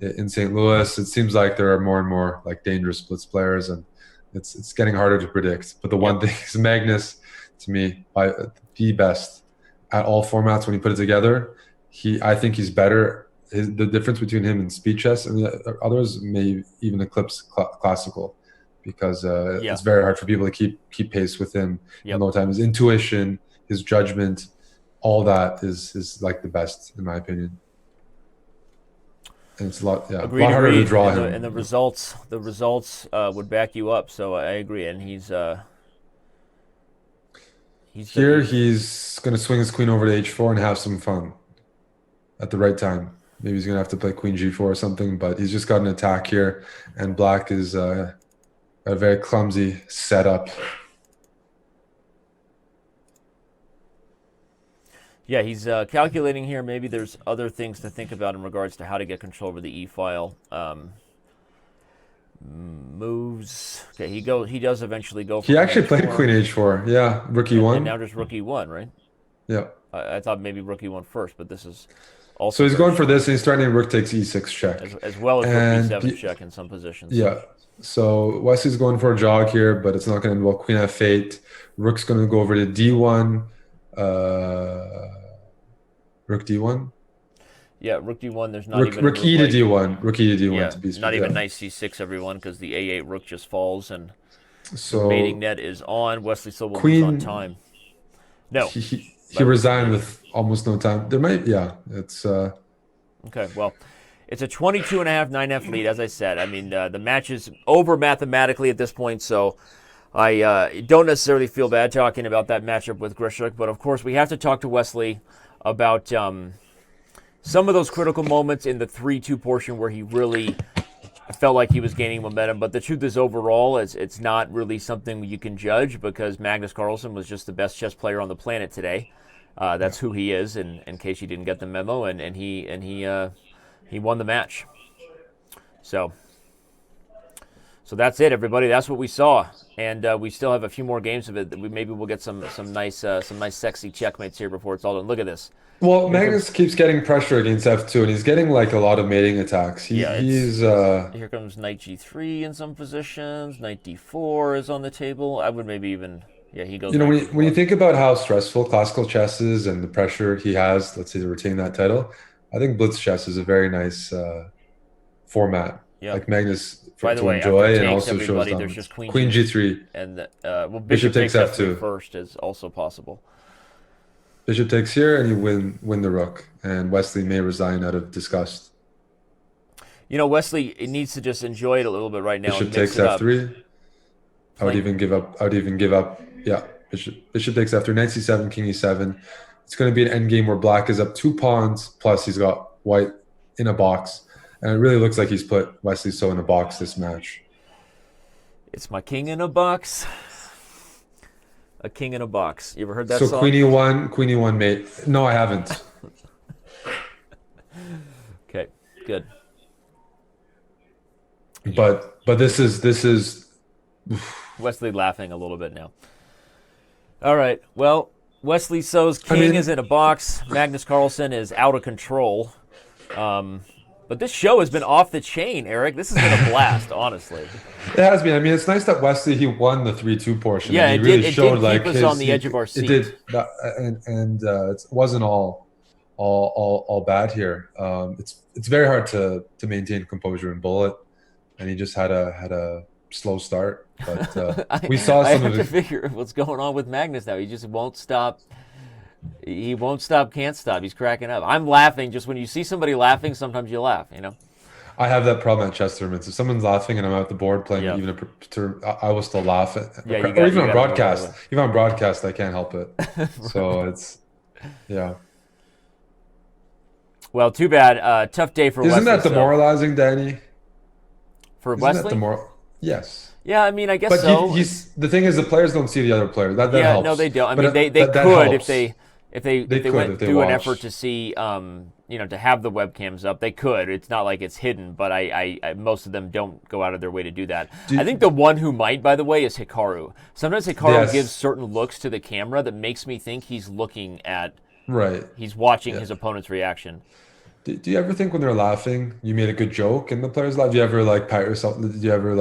Speaker 2: in St. Louis. It seems like there are more and more like dangerous Blitz players, and it's getting harder to predict. But the one thing is Magnus, to me, by the best at all formats when you put it together. I think he's better. The difference between him and speed chess and the others may even eclipse classical, because it's very hard for people to keep pace with him in no time. His intuition, his judgment, all that is like the best in my opinion. And it's a lot harder to draw him.
Speaker 1: And the results would back you up. So I agree. And he's going to swing his queen over to h4 and have some fun at the right time. Maybe he's going to have to play queen g4 or something, but he's just got an attack here, and black is a very clumsy setup. Yeah, he's calculating here. Maybe there's other things to think about in regards to how to get control over the e-file. Moves. Okay, he does eventually go for
Speaker 2: He actually played queen h4. Yeah, rook e1.
Speaker 1: And now just rook e1, right?
Speaker 2: Yeah.
Speaker 1: I thought maybe rook e1 first, but this is also...
Speaker 2: So he's going for this, and he's starting rook takes e6 check.
Speaker 1: As well as rook e7 check in some positions.
Speaker 2: Yeah. So Wesley's going for a jog here, but it's not going to involve queen f8. Rook's going to go over to d1. Rook d1.
Speaker 1: Yeah, rook d1. There's not even
Speaker 2: rook e to d1. Rook e to d1.
Speaker 1: Yeah,
Speaker 2: to be
Speaker 1: not even knight c6, everyone, because the a8 rook just falls and the mating net is on. Wesley So will lose on time. No,
Speaker 2: he resigned with almost no time. There might, it's.
Speaker 1: Okay, well, it's a 22.5 9F lead, as I said. I mean, the match is over mathematically at this point, so I don't necessarily feel bad talking about that matchup with Grishuk, but of course we have to talk to Wesley about some of those critical moments in the 3-2 portion where he really I felt like he was gaining momentum, but the truth is overall, it's not really something you can judge because Magnus Carlsen was just the best chess player on the planet today. That's who he is, in case you didn't get the memo, and he won the match. So that's it, everybody. That's what we saw, and we still have a few more games of it. Maybe we'll get some nice sexy checkmates here before it's all done. Look at this.
Speaker 2: Well, Magnus keeps getting pressure against f2, and he's getting like a lot of mating attacks.
Speaker 1: Here comes knight g3 in some positions. Knight d4 is on the table. I would maybe even he goes.
Speaker 2: You know, when you think about how stressful classical chess is and the pressure he has, let's say, to retain that title, I think Blitz chess is a very nice format.
Speaker 1: Yeah.
Speaker 2: Like Magnus
Speaker 1: By the
Speaker 2: to
Speaker 1: way,
Speaker 2: enjoy
Speaker 1: after
Speaker 2: and
Speaker 1: takes,
Speaker 2: also shows
Speaker 1: there's
Speaker 2: dominance.
Speaker 1: just queen
Speaker 2: g3.
Speaker 1: And bishop takes f2 first is also possible.
Speaker 2: Bishop takes here, and you win the rook, and Wesley may resign out of disgust.
Speaker 1: You know, Wesley needs to just enjoy it a little bit right now.
Speaker 2: Bishop takes f3. I would even give up. Yeah, bishop takes f3. Knight c7, king e7. It's going to be an endgame where black is up 2 pawns, plus he's got white in a box. And it really looks like he's put Wesley So in a box this match.
Speaker 1: It's my king in a box. A king in a box. You ever heard that
Speaker 2: song?
Speaker 1: So
Speaker 2: queen e1 mate. No, I haven't.
Speaker 1: Okay, good.
Speaker 2: But this is
Speaker 1: Wesley laughing a little bit now. All right. Well, Wesley So's king is in a box. Magnus Carlsen is out of control. But this show has been off the chain, Eric. This has been a blast, honestly.
Speaker 2: It has been. I mean, it's nice that Wesley, he won the 3-2 portion.
Speaker 1: Yeah,
Speaker 2: and
Speaker 1: it
Speaker 2: really
Speaker 1: did.
Speaker 2: showed,
Speaker 1: It
Speaker 2: like,
Speaker 1: did keep us on the edge of our seat.
Speaker 2: It did, and it wasn't all bad here. It's very hard to maintain composure in bullet, and he just had a slow start. But we saw some
Speaker 1: I
Speaker 2: of
Speaker 1: have
Speaker 2: it.
Speaker 1: to figure what's going on with Magnus now. He just won't stop. He won't stop, can't stop. He's cracking up. I'm laughing. Just when you see somebody laughing, sometimes you laugh, you know?
Speaker 2: I have that problem at chess tournaments. If someone's laughing and I'm at the board playing even I will still laugh. Or even on broadcast. Even on broadcast, I can't help it. Right. So it's, yeah.
Speaker 1: Well, too bad. Tough day for Wesley.
Speaker 2: Isn't that demoralizing, Danny?
Speaker 1: For Wesley?
Speaker 2: Yes.
Speaker 1: Yeah, I mean, I guess so.
Speaker 2: The thing is, the players don't see the other player. That helps.
Speaker 1: No, they don't. I mean, they could if they went through an effort to see, to have the webcams up. They could. It's not like it's hidden, but I most of them don't go out of their way to do that. I think the one who might, by the way, is Hikaru. Sometimes Hikaru gives certain looks to the camera that makes me think he's looking at.
Speaker 2: Right.
Speaker 1: He's watching his opponent's reaction.
Speaker 2: Do you ever think when they're laughing, you made a good joke and the players laugh? Do you ever pat yourself? Do you ever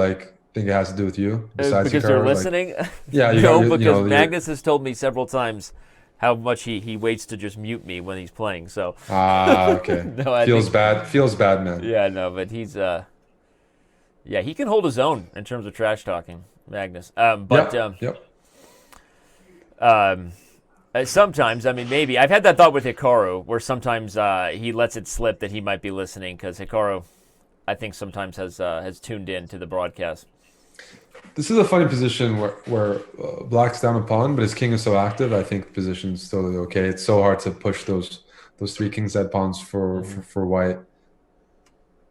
Speaker 2: think it has to do with you?
Speaker 1: Besides because they're listening?
Speaker 2: Yeah.
Speaker 1: Because Magnus has told me several times how much he waits to just mute me when he's playing. So.
Speaker 2: Okay. Feels bad, man.
Speaker 1: Yeah, no, but he's he can hold his own in terms of trash talking, Magnus. Sometimes, I mean, maybe I've had that thought with Hikaru, where sometimes he lets it slip that he might be listening, because Hikaru, I think, sometimes has tuned in to the broadcast.
Speaker 2: This is a funny position where black's down a pawn, but his king is so active. I think the position's totally okay. It's so hard to push those 3 king's head pawns for white.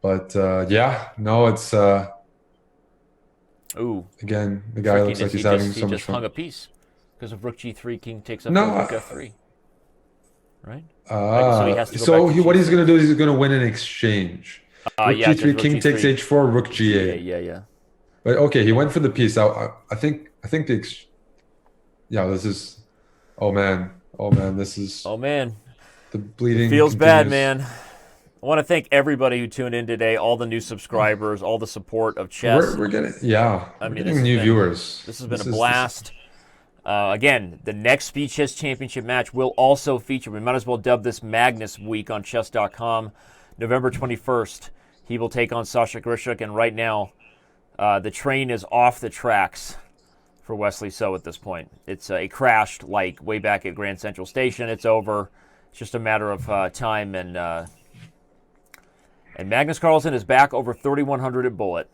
Speaker 2: But it's.
Speaker 1: Ooh.
Speaker 2: Again, the guy looks like he's having so much fun.
Speaker 1: He just hung a piece because of rook g3, king takes up rook f3. Right? So he has to go back to
Speaker 2: what he's going to do is he's going to win an exchange. Rook g3, king takes h4, rook g8.
Speaker 1: Yeah.
Speaker 2: But okay, he went for the piece. I think this is. Oh man, this is.
Speaker 1: Oh man,
Speaker 2: the bleeding.
Speaker 1: It feels bad, man. I want to thank everybody who tuned in today, all the new subscribers, all the support of chess.
Speaker 2: We're getting new viewers.
Speaker 1: This has been a blast. Again, the next Speed Chess Championship match will also feature, we might as well dub this Magnus Week on Chess.com. November 21st, he will take on Sasha Grishuk, and right now, the train is off the tracks for Wesley So at this point. It crashed like way back at Grand Central Station. It's over. It's just a matter of time, and Magnus Carlsen is back over 3,100 at bullet.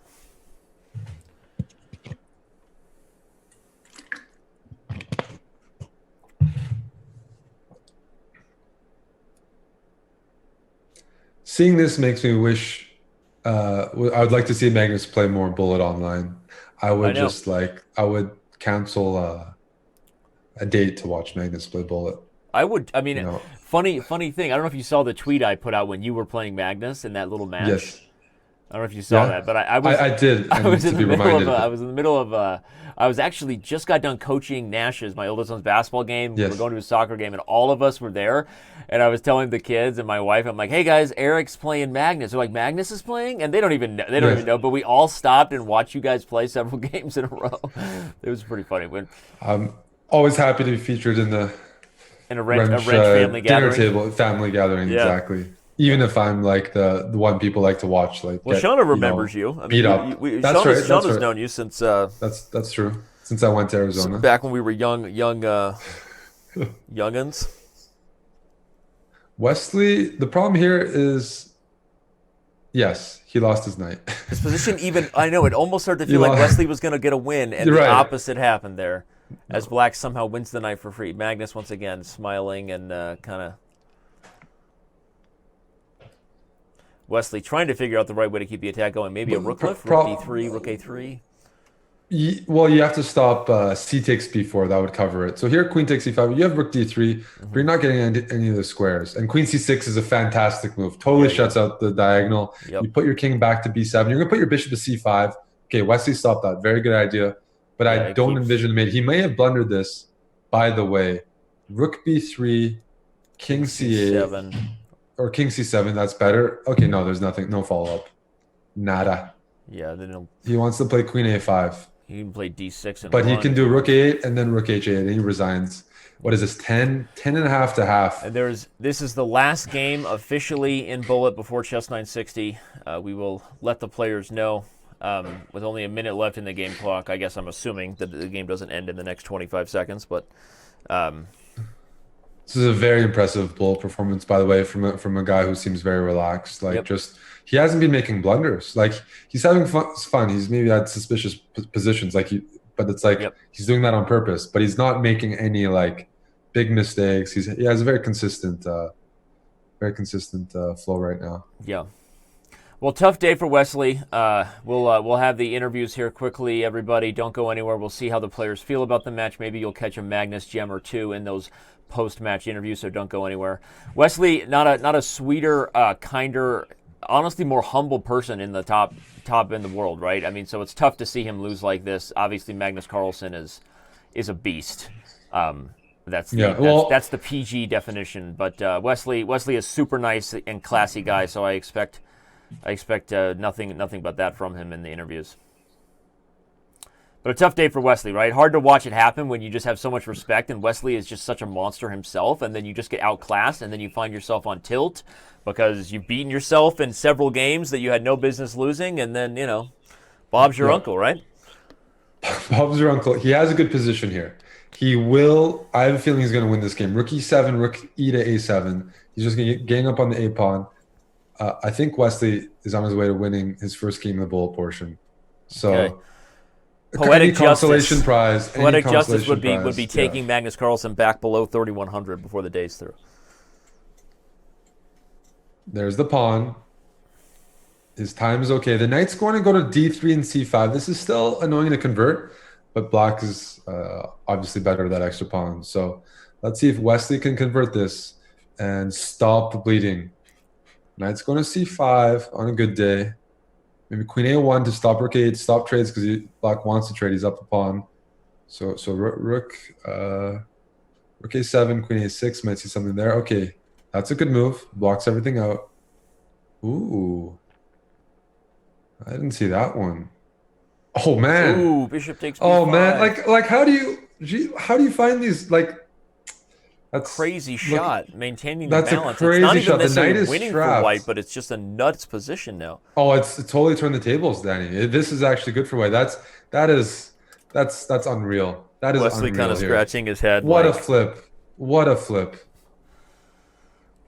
Speaker 2: Seeing this makes me wish I would like to see Magnus play more Bullet online. I would
Speaker 1: know.
Speaker 2: I would cancel a date to watch Magnus play Bullet.
Speaker 1: I mean,
Speaker 2: You know,
Speaker 1: funny thing. I don't know if you saw the tweet I put out when you were playing Magnus in that little match.
Speaker 2: yes,
Speaker 1: I don't know if you saw
Speaker 2: yeah,
Speaker 1: that, but I was
Speaker 2: I did.
Speaker 1: I
Speaker 2: I
Speaker 1: was
Speaker 2: need
Speaker 1: in
Speaker 2: to
Speaker 1: the
Speaker 2: be
Speaker 1: middle of
Speaker 2: reminded.
Speaker 1: I was in the middle of I was actually just got done coaching Nash's, my oldest son's basketball game. We were
Speaker 2: Yes,
Speaker 1: going to a soccer game, and all of us were there. And I was telling the kids and my wife, I'm like, "Hey guys, Eric's playing Magnus." They're like, "Magnus is playing," and they don't even
Speaker 2: yes.
Speaker 1: know. But we all stopped and watched you guys play several games in a row. It was pretty funny. When
Speaker 2: I'm always happy to be featured in the
Speaker 1: in a
Speaker 2: Wrench
Speaker 1: wrench family
Speaker 2: dinner
Speaker 1: gathering.
Speaker 2: table family gathering.
Speaker 1: Yeah.
Speaker 2: Exactly. Even if I'm like the one people like to watch, like
Speaker 1: Well,
Speaker 2: get,
Speaker 1: Shauna remembers you. I mean,
Speaker 2: beat up. That's right. That's
Speaker 1: Shauna's
Speaker 2: right.
Speaker 1: known you since
Speaker 2: That's true. Since I went to Arizona.
Speaker 1: back when we were youngins.
Speaker 2: Wesley, the problem here is, yes, he lost his knight.
Speaker 1: His position even, I know, it almost started to
Speaker 2: You
Speaker 1: feel like
Speaker 2: lost.
Speaker 1: Wesley was going to get a win, and
Speaker 2: You're
Speaker 1: the
Speaker 2: right.
Speaker 1: opposite happened there. As Black somehow wins the night for free. Magnus, once again, smiling and kind of... Wesley trying to figure out the right way to keep the attack going. Maybe a
Speaker 2: But
Speaker 1: rook lift, rook d3, rook a3.
Speaker 2: Well, you have to stop c takes b4. That would cover it. So here, queen takes e5. You have rook d3, but you're not getting any of the squares. And queen c6 is a fantastic move. Totally shuts out the diagonal.
Speaker 1: Yep.
Speaker 2: You put your king back to b7. You're going to put your bishop to c5. Okay, Wesley stopped that. Very good idea. But
Speaker 1: Yeah,
Speaker 2: I
Speaker 1: it
Speaker 2: don't
Speaker 1: keeps-
Speaker 2: envision mate. He may have blundered this, by the way. Rook b3, king c8,
Speaker 1: C7.
Speaker 2: or king c7. That's better. Okay, no, there's nothing. No follow-up. Nada.
Speaker 1: Yeah, then
Speaker 2: He wants to play queen a5.
Speaker 1: he can play d6 and
Speaker 2: But he
Speaker 1: run.
Speaker 2: can do rook a8 and then rook h8, and he resigns. What is this, 10 and a half to half?
Speaker 1: And this is the last game officially in Bullet before Chess 960. We will let the players know with only a minute left in the game clock. I guess I'm assuming that the game doesn't end in the next 25 seconds, but
Speaker 2: This is a very impressive Bullet performance, by the way, from a guy who seems very relaxed. Like,
Speaker 1: Yep.
Speaker 2: he hasn't been making blunders. Like, he's having fun. He's maybe had suspicious positions, but it's like
Speaker 1: Yep.
Speaker 2: he's doing that on purpose. But he's not making any like big mistakes. He has a very consistent flow right now.
Speaker 1: yeah. Well, tough day for Wesley. We'll have the interviews here quickly. Everybody, don't go anywhere. We'll see how the players feel about the match. Maybe you'll catch a Magnus gem or two in those post-match interviews. So don't go anywhere. Wesley, not a sweeter, kinder, honestly more humble person in the top in the world, right? I mean, so it's tough to see him lose like this. Obviously, Magnus Carlsen is a beast. That's the PG definition. But Wesley is super nice and classy guy. So I expect nothing but that from him in the interviews. But a tough day for Wesley, right? Hard to watch it happen when you just have so much respect, and Wesley is just such a monster himself, and then you just get outclassed, and then you find yourself on tilt because you've beaten yourself in several games that you had no business losing, and then, Bob's your uncle, right?
Speaker 2: Bob's your uncle. He has a good position here. He will. I have a feeling he's going to win this game. Rook e7, rook e to a7. He's just going to gang up on the a pawn. I think Wesley is on his way to winning his first game in the Bullet portion. So.
Speaker 1: Okay.
Speaker 2: Any
Speaker 1: Poetic
Speaker 2: consolation
Speaker 1: justice.
Speaker 2: prize.
Speaker 1: Poetic
Speaker 2: any
Speaker 1: justice would
Speaker 2: consolation
Speaker 1: be
Speaker 2: prize,
Speaker 1: taking Magnus Carlsen back below 3,100 before the day's through.
Speaker 2: There's the pawn. His time is okay. The knight's going to go to d3 and c5. This is still annoying to convert, but Black is obviously better with that extra pawn. So let's see if Wesley can convert this and stop the bleeding. Knight's going to c5 on a good day. Maybe queen a1 to stop rook a8, stop trades because Black wants to trade. He's up the pawn. So rook a7, queen a6, might see something there. Okay, that's a good move. Blocks everything out. Ooh, I didn't see that one. Oh man.
Speaker 1: Ooh, bishop takes b5.
Speaker 2: Oh man, like how do you find these that's
Speaker 1: crazy shot, maintaining the
Speaker 2: that's a
Speaker 1: balance.
Speaker 2: crazy
Speaker 1: It's not even
Speaker 2: shot. The
Speaker 1: necessarily
Speaker 2: knight is
Speaker 1: winning for
Speaker 2: trapped.
Speaker 1: white, but it's just a nuts position now.
Speaker 2: Oh, it's totally turned the tables, Danny. This is actually good for white. That's unreal. That is
Speaker 1: Wesley
Speaker 2: unreal
Speaker 1: kind of
Speaker 2: here.
Speaker 1: scratching his head.
Speaker 2: What a
Speaker 1: like,
Speaker 2: flip. What a flip.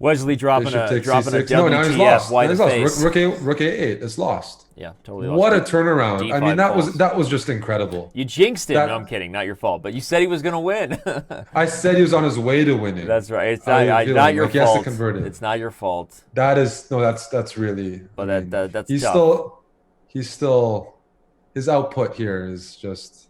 Speaker 1: Wesley dropping
Speaker 2: Bishop
Speaker 1: a
Speaker 2: takes
Speaker 1: WTF,
Speaker 2: C6. No, now he's lost.
Speaker 1: why
Speaker 2: Now
Speaker 1: the
Speaker 2: he's lost.
Speaker 1: face?
Speaker 2: Rook A8. It's lost.
Speaker 1: Yeah, totally lost.
Speaker 2: What a turnaround! I mean,
Speaker 1: D5 falls.
Speaker 2: that was just incredible.
Speaker 1: You jinxed him.
Speaker 2: That-
Speaker 1: No, I'm kidding. Not your fault. But you said he was going to win.
Speaker 2: I said he was on his way to winning.
Speaker 1: That's right. It's
Speaker 2: How
Speaker 1: not,
Speaker 2: you feeling?
Speaker 1: not your
Speaker 2: Like, he has to
Speaker 1: fault.
Speaker 2: convert it.
Speaker 1: It's not your fault.
Speaker 2: That's really.
Speaker 1: But
Speaker 2: I mean,
Speaker 1: that's
Speaker 2: he's
Speaker 1: tough.
Speaker 2: still his output here is just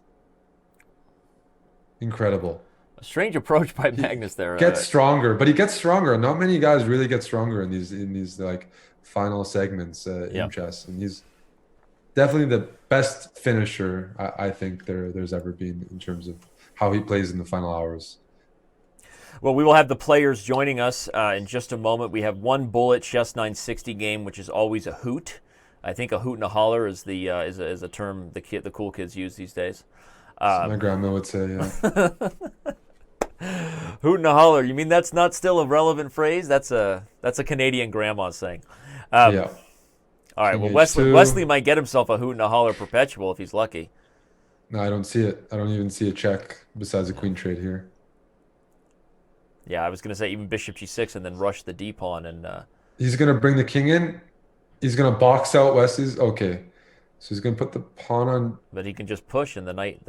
Speaker 2: incredible.
Speaker 1: A strange approach by Magnus there.
Speaker 2: Gets stronger, but he gets stronger. Not many guys really get stronger in these like final segments in chess, and he's definitely the best finisher I think there's ever been in terms of how he plays in the final hours.
Speaker 1: Well, we will have the players joining us in just a moment. We have one bullet Chess 960 game, which is always a hoot. I think a hoot and a holler is the is a term the cool kids use these days.
Speaker 2: My grandma would say, yeah.
Speaker 1: Hoot and a holler. You mean that's not still a relevant phrase? That's a Canadian grandma saying.
Speaker 2: Yeah.
Speaker 1: All right. Well,
Speaker 2: H2.
Speaker 1: Wesley might get himself a hoot and a holler perpetual if he's lucky.
Speaker 2: No, I don't see it. I don't even see a check besides a queen trade here.
Speaker 1: Yeah, I was going to say even bishop g6 and then rush the d pawn and.
Speaker 2: He's gonna bring the king in. He's gonna box out Wesley's. Okay, so he's gonna put the pawn on.
Speaker 1: But he can just push and the knight.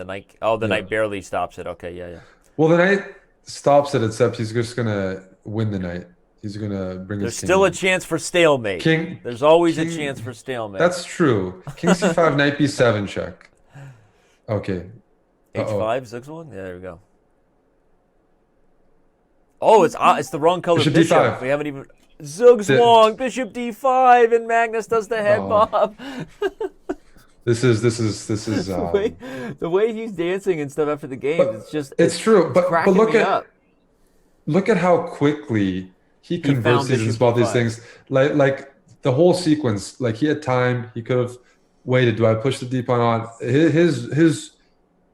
Speaker 1: Oh, the knight barely stops it. Okay, yeah.
Speaker 2: Well, the knight stops it, except he's just gonna win the knight. He's gonna bring
Speaker 1: There's
Speaker 2: his king
Speaker 1: still a
Speaker 2: in.
Speaker 1: chance for stalemate.
Speaker 2: King.
Speaker 1: There's always
Speaker 2: king-
Speaker 1: a chance for stalemate.
Speaker 2: That's true. King c5, knight b7 check. Okay.
Speaker 1: H5, Zugzwang? Yeah, there we go. Oh, it's the wrong color
Speaker 2: Bishop
Speaker 1: bishop.
Speaker 2: D5.
Speaker 1: We haven't even... Zugzwang, bishop d5, and Magnus does the head
Speaker 2: Oh.
Speaker 1: bob.
Speaker 2: This is
Speaker 1: The way he's dancing and stuff after the game, it's just...
Speaker 2: it's true, but
Speaker 1: cracking
Speaker 2: look
Speaker 1: me
Speaker 2: at
Speaker 1: up.
Speaker 2: look at how quickly he converts
Speaker 1: found
Speaker 2: these
Speaker 1: bishop
Speaker 2: about these
Speaker 1: D5.
Speaker 2: things. Like the whole sequence. Like he had time. He could have waited. Do I push the d pawn on?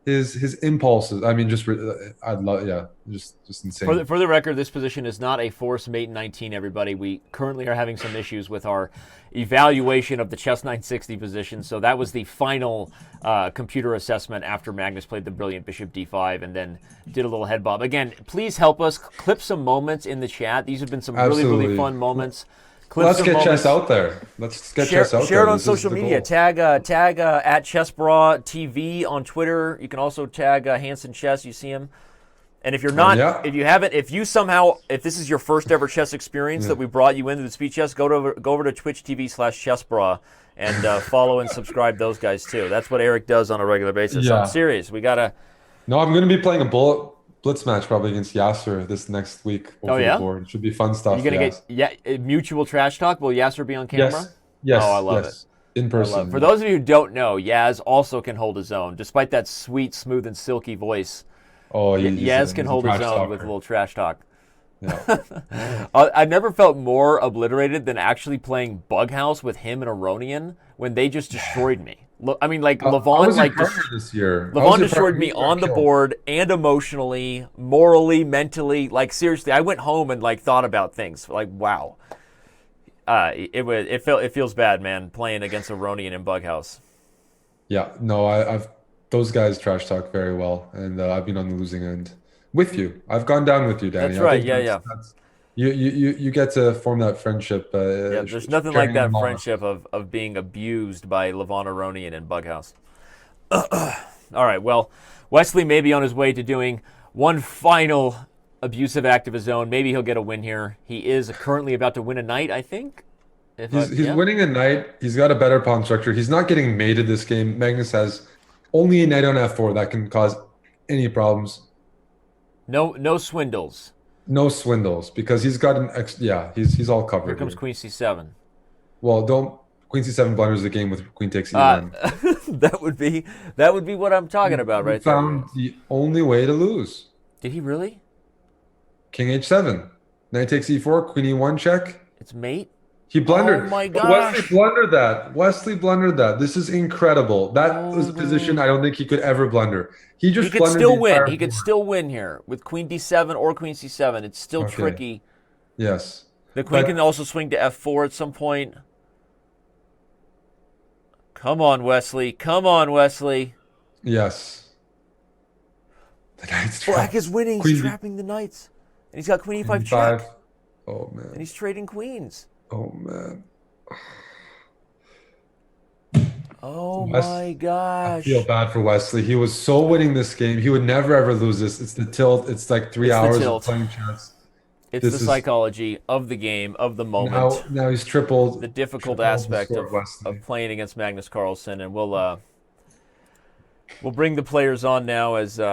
Speaker 2: His impulses. I mean, I'd love. Yeah, just insane.
Speaker 1: For the record, this position is not a force mate 19, everybody. We currently are having some issues with our evaluation of the Chess 960 position. So that was the final computer assessment after Magnus played the brilliant bishop d5 and then did a little head bob. Again, please help us clip some moments in the chat. These have been some really, really
Speaker 2: Absolutely.
Speaker 1: fun moments.
Speaker 2: Let's get chess out there. Let's get chess out there.
Speaker 1: Share it on
Speaker 2: This is
Speaker 1: social
Speaker 2: the
Speaker 1: media.
Speaker 2: goal.
Speaker 1: Tag at ChessBra TV on Twitter. You can also tag Hanson Chess. You see him. And if you're not,
Speaker 2: Yeah.
Speaker 1: if this is your first ever chess experience that we brought you into the Speed Chess, go over to Twitch TV/ChessBra and follow and subscribe those guys too. That's what Eric does on a regular basis.
Speaker 2: Yeah.
Speaker 1: I'm serious. We gotta.
Speaker 2: No, I'm going to be playing a Blitz match probably against Yasser this next week over
Speaker 1: yeah?
Speaker 2: the board. It should be fun stuff.
Speaker 1: You're gonna
Speaker 2: yes.
Speaker 1: get mutual trash talk. Will Yasser be on camera?
Speaker 2: Yes.
Speaker 1: Oh, I love
Speaker 2: it. In person.
Speaker 1: For those of you who don't know, Yaz also can hold his own, despite that sweet, smooth, and silky voice.
Speaker 2: Oh,
Speaker 1: Yaz can hold his
Speaker 2: trash
Speaker 1: own
Speaker 2: talker.
Speaker 1: with a little trash talk.
Speaker 2: Yeah.
Speaker 1: I never felt more obliterated than actually playing Bughouse with him and Aronian when they just destroyed me. I mean, like
Speaker 2: I
Speaker 1: Levon,
Speaker 2: was your
Speaker 1: like
Speaker 2: partner this year. I
Speaker 1: Levon
Speaker 2: was your
Speaker 1: destroyed
Speaker 2: partner.
Speaker 1: me
Speaker 2: You got
Speaker 1: on the
Speaker 2: killed.
Speaker 1: board and emotionally, morally, mentally. Like seriously, I went home and like thought about things. Like wow, it feels bad, man, playing against Aronian in Bughouse.
Speaker 2: Yeah, no, I've those guys trash talk very well, and I've been on the losing end with you. I've gone down with you, Danny.
Speaker 1: That's
Speaker 2: I
Speaker 1: right.
Speaker 2: think
Speaker 1: Yeah.
Speaker 2: that's- You get to form that friendship.
Speaker 1: Yeah, there's nothing like
Speaker 2: sharing
Speaker 1: that
Speaker 2: the
Speaker 1: friendship of being abused by Levon Aronian in Bughouse. All right, well, Wesley may be on his way to doing one final abusive act of his own. Maybe he'll get a win here. He is currently about to win a knight, I think.
Speaker 2: He's winning a knight. He's got a better pawn structure. He's not getting mated this game. Magnus has only a knight on f4 that can cause any problems.
Speaker 1: No swindles.
Speaker 2: No swindles because he's got an he's all covered.
Speaker 1: Here comes Queen C7.
Speaker 2: Well, don't Queen C7 blunders the game with Queen takes E1.
Speaker 1: that would be what I'm talking about right there.
Speaker 2: Found the only way to lose.
Speaker 1: Did he really?
Speaker 2: King H7. Knight takes E4, Queen E1 check.
Speaker 1: It's mate?
Speaker 2: He blundered.
Speaker 1: Oh my
Speaker 2: But
Speaker 1: gosh.
Speaker 2: Wesley blundered that. This is incredible. That was a position I don't think he could ever blunder. He
Speaker 1: He could
Speaker 2: blundered
Speaker 1: still
Speaker 2: the
Speaker 1: win.
Speaker 2: entire
Speaker 1: He could
Speaker 2: board.
Speaker 1: still win here with Queen D7 or Queen C7. It's still
Speaker 2: Okay.
Speaker 1: tricky.
Speaker 2: Yes.
Speaker 1: The queen
Speaker 2: But-
Speaker 1: can also swing to F4 at some point. Come on, Wesley. Come on, Wesley.
Speaker 2: Yes. The knight's
Speaker 1: Black
Speaker 2: trapped.
Speaker 1: is winning.
Speaker 2: Queen
Speaker 1: He's
Speaker 2: D-
Speaker 1: trapping the knights. And he's got Queen E5
Speaker 2: E5.
Speaker 1: check.
Speaker 2: Oh
Speaker 1: And
Speaker 2: man.
Speaker 1: he's trading queens.
Speaker 2: Oh man.
Speaker 1: Oh
Speaker 2: Wes,
Speaker 1: my
Speaker 2: I feel
Speaker 1: gosh.
Speaker 2: bad for Wesley. He was so winning this game. He would never ever lose this. It's the tilt. It's like three
Speaker 1: It's the
Speaker 2: hours of
Speaker 1: tilt.
Speaker 2: playing chess.
Speaker 1: It's the
Speaker 2: This is
Speaker 1: psychology of the game, of the moment.
Speaker 2: now he's
Speaker 1: The
Speaker 2: tripled
Speaker 1: difficult
Speaker 2: the
Speaker 1: aspect
Speaker 2: score of
Speaker 1: of
Speaker 2: Wesley.
Speaker 1: playing against Magnus Carlsen, and we'll bring the players on now as we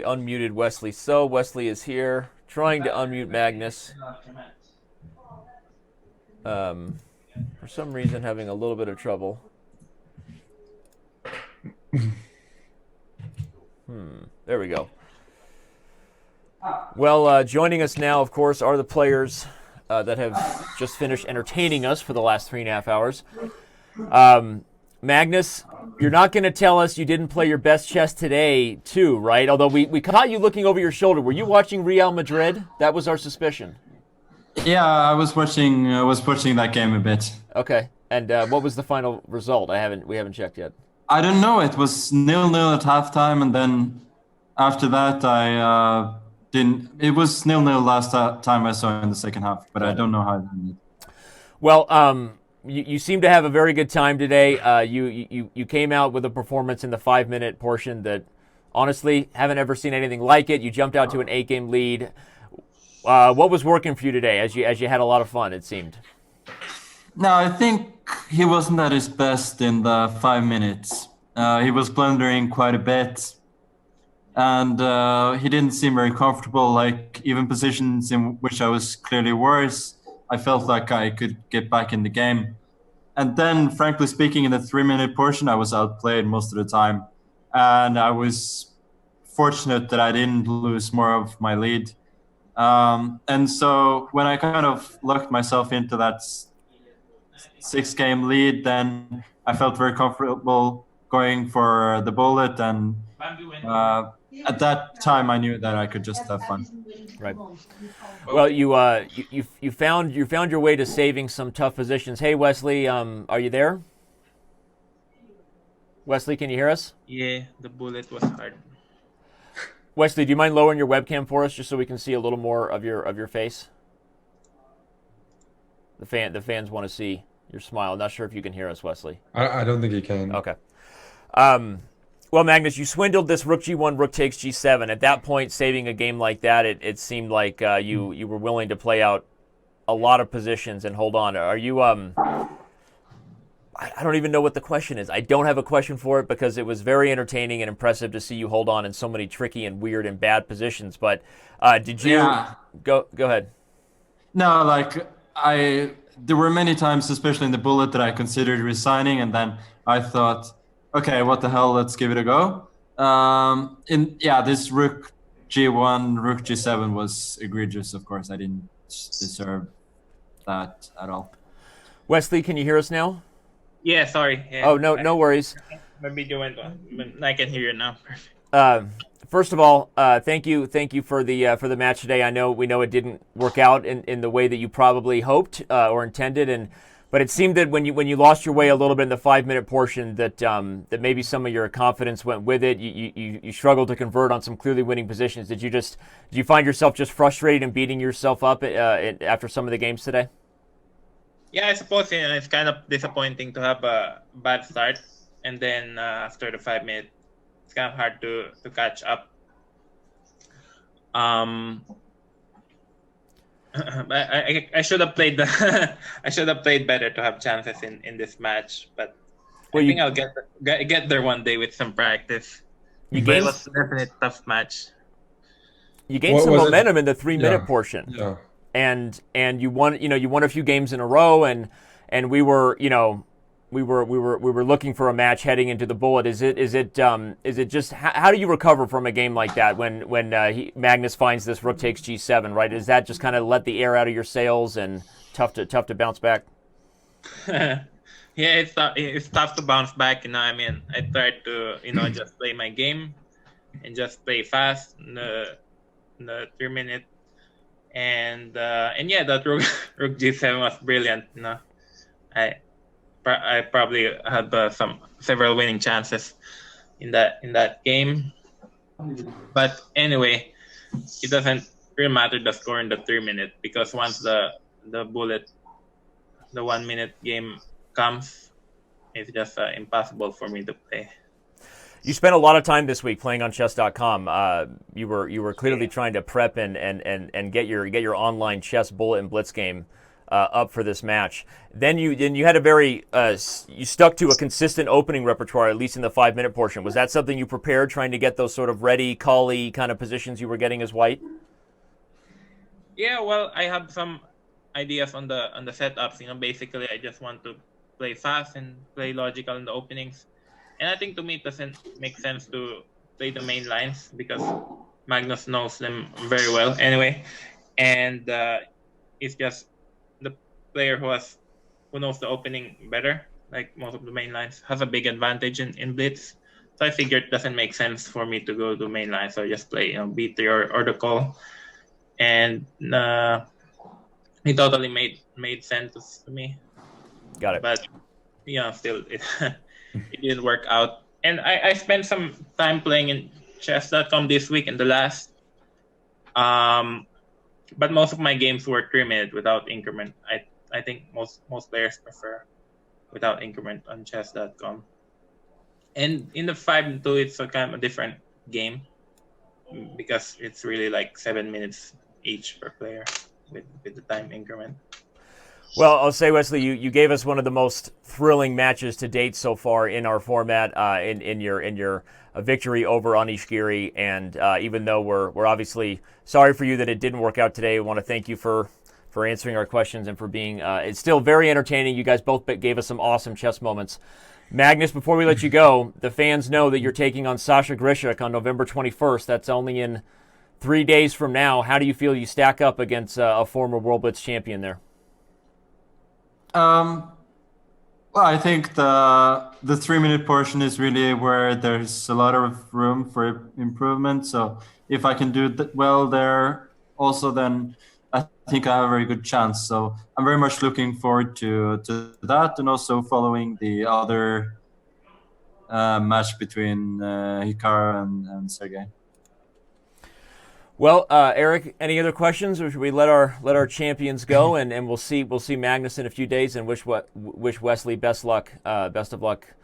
Speaker 1: unmuted Wesley So. Wesley is here, trying to unmute Magnus. For some reason, having a little bit of trouble. There we go. Well, joining us now, of course, are the players that have just finished entertaining us for the last 3.5 hours. Magnus, you're not going to tell us you didn't play your best chess today, too, right? Although we caught you looking over your shoulder. Were you watching Real Madrid? That was our suspicion.
Speaker 4: Yeah, I was watching that game a bit.
Speaker 1: Okay. And what was the final result? We haven't checked yet.
Speaker 4: I don't know. It was 0-0 at halftime, and then after that, I didn't. It was 0-0 last time I saw in the second half, but I don't know how it ended.
Speaker 1: Well, you seem to have a very good time today. You came out with a performance in the 5-minute portion that, honestly, haven't ever seen anything like it. You jumped out to an 8-game lead. What was working for you today? As you had a lot of fun, it seemed.
Speaker 4: No, I think he wasn't at his best in the 5 minutes. He was blundering quite a bit, and he didn't seem very comfortable. Like even positions in which I was clearly worse, I felt like I could get back in the game. And then, frankly speaking, in the 3-minute portion, I was outplayed most of the time, and I was fortunate that I didn't lose more of my lead. And so when I kind of locked myself into that 6-game lead, then I felt very comfortable going for the bullet, and at that time I knew that I could just have fun.
Speaker 1: Right. Well, you found your way to saving some tough positions. Hey, Wesley, are you there? Wesley, can you hear us?
Speaker 5: Yeah, the bullet was hard.
Speaker 1: Wesley, do you mind lowering your webcam for us just so we can see a little more of your face? The fans want to see your smile. Not sure if you can hear us, Wesley.
Speaker 2: I don't think he can.
Speaker 1: Okay. Well, Magnus, you swindled this rook g1, rook takes g7. At that point, saving a game like that, it seemed like you were willing to play out a lot of positions and hold on. Are you I don't even know what the question is. I don't have a question for it because it was very entertaining and impressive to see you hold on in so many tricky and weird and bad positions. But did you go ahead?
Speaker 4: No, like there were many times, especially in the bullet, that I considered resigning, and then I thought, okay, what the hell, let's give it a go. This rook g1, rook g7 was egregious. Of course, I didn't deserve that at all.
Speaker 1: Wesley, can you hear us now?
Speaker 5: Yeah, sorry. Yeah.
Speaker 1: Oh, no worries.
Speaker 5: My video went on. I can hear you now.
Speaker 1: First of all, thank you for the match today. We know it didn't work out in the way that you probably hoped or intended, but it seemed that when you lost your way a little bit in the 5-minute portion, that maybe some of your confidence went with it. You struggled to convert on some clearly winning positions. Did you find yourself just frustrated and beating yourself up after some of the games today?
Speaker 5: Yeah, I suppose it's kind of disappointing to have a bad start, and then after the 5 minutes, it's kind of hard to catch up. I should have played I should have played better to have chances in this match, but I think I'll get there one day with some practice. It was definitely a tough match.
Speaker 1: You gained some momentum in the 3-minute portion.
Speaker 2: Yeah.
Speaker 1: And you won a few games in a row, and we were looking for a match heading into the bullet. Is it just how do you recover from a game like that when Magnus finds this rook takes g7, right? Is that just kind of let the air out of your sails and tough to bounce back?
Speaker 5: Yeah, it's tough to bounce back. I mean, I tried to just play my game and just play fast in the 3-minute. And that rook g7 was brilliant. I probably had several winning chances in that game. But anyway, it doesn't really matter the score in the 3 minute, because once the 1 minute game comes, it's just impossible for me to play.
Speaker 1: You spent a lot of time this week playing on Chess.com. You were clearly trying to prep and get your online chess bullet and blitz game up for this match. Then you had a very you stuck to a consistent opening repertoire, at least in the 5-minute portion. Was that something you prepared, trying to get those sort of ready, call-y kind of positions you were getting as white?
Speaker 5: Yeah, well, I have some ideas on the setups. Basically, I just want to play fast and play logical in the openings. And I think to me it doesn't make sense to play the main lines, because Magnus knows them very well anyway. And it's just the player who knows the opening better, like most of the main lines, has a big advantage in Blitz. So I figured it doesn't make sense for me to go to main line. So I just play B3 or the call. And it totally made sense to me.
Speaker 1: Got it.
Speaker 5: But still it didn't work out. And I spent some time playing in Chess.com this week in the last. But most of my games were 3-minute without increment. I think most players prefer without increment on Chess.com. And in the 5-2, it's a kind of a different game, because it's really like 7 minutes each per player with the time increment.
Speaker 1: Well, I'll say, Wesley, you gave us one of the most thrilling matches to date so far in our format, in your victory over Anish Giri, and even though we're obviously sorry for you that it didn't work out today, we want to thank you for answering our questions and for being it's still very entertaining. You guys both gave us some awesome chess moments. Magnus, before we let you go, the fans know that you're taking on Sasha Grishuk on November 21st. That's only in 3 days from now. How do you feel you stack up against a former World Blitz champion there?
Speaker 4: Well, I think the 3-minute portion is really where there's a lot of room for improvement. So if I can do that well there, also, then I think I have a very good chance. So I'm very much looking forward to that, and also following the other match between Hikaru and Sergey.
Speaker 1: Well, Eric, any other questions, or should we let our champions go, and we'll see Magnus in a few days, and wish Wesley best of luck.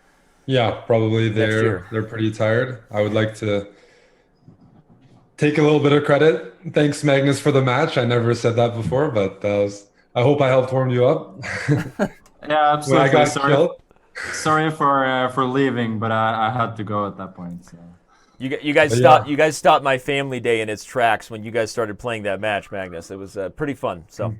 Speaker 2: Yeah, probably they're pretty tired. I would like to take a little bit of credit. Thanks, Magnus, for the match. I never said that before, but I hope I helped warm you up.
Speaker 4: Yeah, absolutely.
Speaker 2: When I got killed.
Speaker 4: Sorry for leaving, but I had to go at that point. So.
Speaker 1: You guys stopped my family day in its tracks when you guys started playing that match, Magnus. It was pretty fun. So,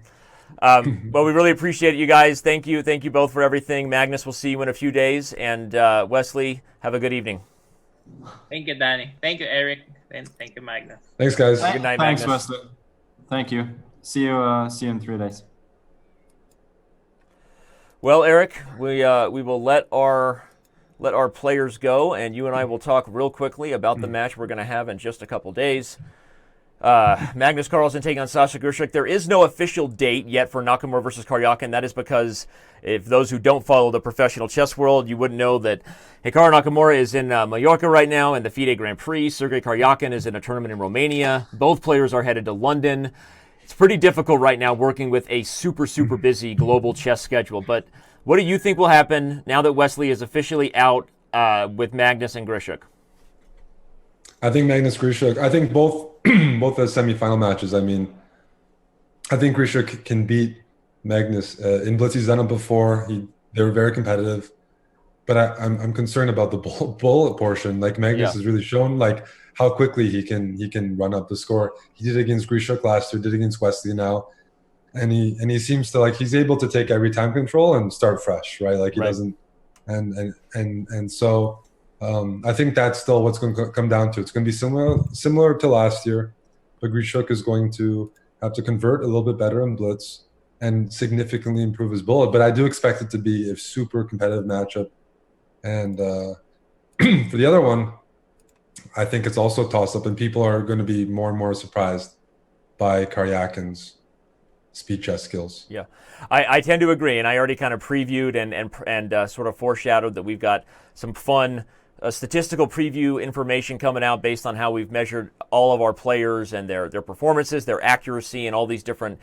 Speaker 1: well, we really appreciate it, you guys. Thank you both for everything. Magnus, we'll see you in a few days, and Wesley, have a good evening.
Speaker 5: Thank you, Danny. Thank you, Eric, and thank you, Magnus.
Speaker 2: Thanks, guys.
Speaker 1: Good night,
Speaker 4: Thanks,
Speaker 1: Magnus.
Speaker 4: Wesley. Thank you. See you in 3 days.
Speaker 1: Well, Eric, we will let our players go, and you and I will talk real quickly about the match we're going to have in just a couple days. Magnus Carlsen taking on Sasha Grishuk. There is no official date yet for Nakamura versus Karyakin. That is because, if those who don't follow the professional chess world, you wouldn't know that Hikaru Nakamura is in Mallorca right now in the FIDE Grand Prix. Sergei Karyakin is in a tournament in Romania. Both players are headed to London. It's pretty difficult right now working with a super busy global chess schedule, but what do you think will happen now that Wesley is officially out with Magnus and Grishuk?
Speaker 2: I think Magnus Grishuk. I think both the semifinal matches. I mean, I think Grishuk can beat Magnus in Blitz. He's done it before. They were very competitive, but I'm concerned about the bullet portion. Like Magnus has really shown like how quickly he can run up the score. He did it against Grishuk last year. Did it against Wesley now. And he seems to he's able to take every time control and start fresh, right? Like he doesn't, and so I think that's still what's going to come down to. It's going to be similar to last year, but Grishuk is going to have to convert a little bit better in Blitz and significantly improve his bullet. But I do expect it to be a super competitive matchup. And for the other one, I think it's also a toss-up, and people are going to be more and more surprised by Karyakin's speed chess skills.
Speaker 1: Yeah, I tend to agree, and I already kind of previewed and sort of foreshadowed that we've got some fun statistical preview information coming out based on how we've measured all of our players and their performances, their accuracy, and all these different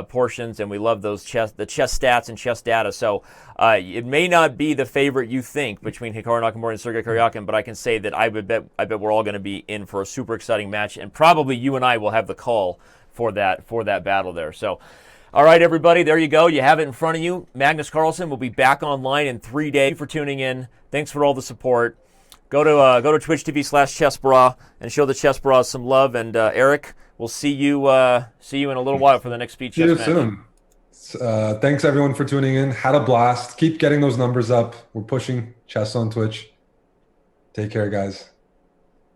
Speaker 1: portions. And we love the chess stats and chess data. So it may not be the favorite you think between Hikaru Nakamura and Sergei Karyakin, but I can say that I bet we're all going to be in for a super exciting match, and probably you and I will have the call for that battle there. So. All right, everybody, there you go. You have it in front of you. Magnus Carlsen will be back online in 3 days. Thank you for tuning in. Thanks for all the support. Go to Twitch TV/ChessBra and show the Chess Bras some love. And Eric, we'll see you in a little while for the next Speed Chess match.
Speaker 2: See you soon. Thanks everyone for tuning in. Had a blast. Keep getting those numbers up. We're pushing chess on Twitch. Take care, guys.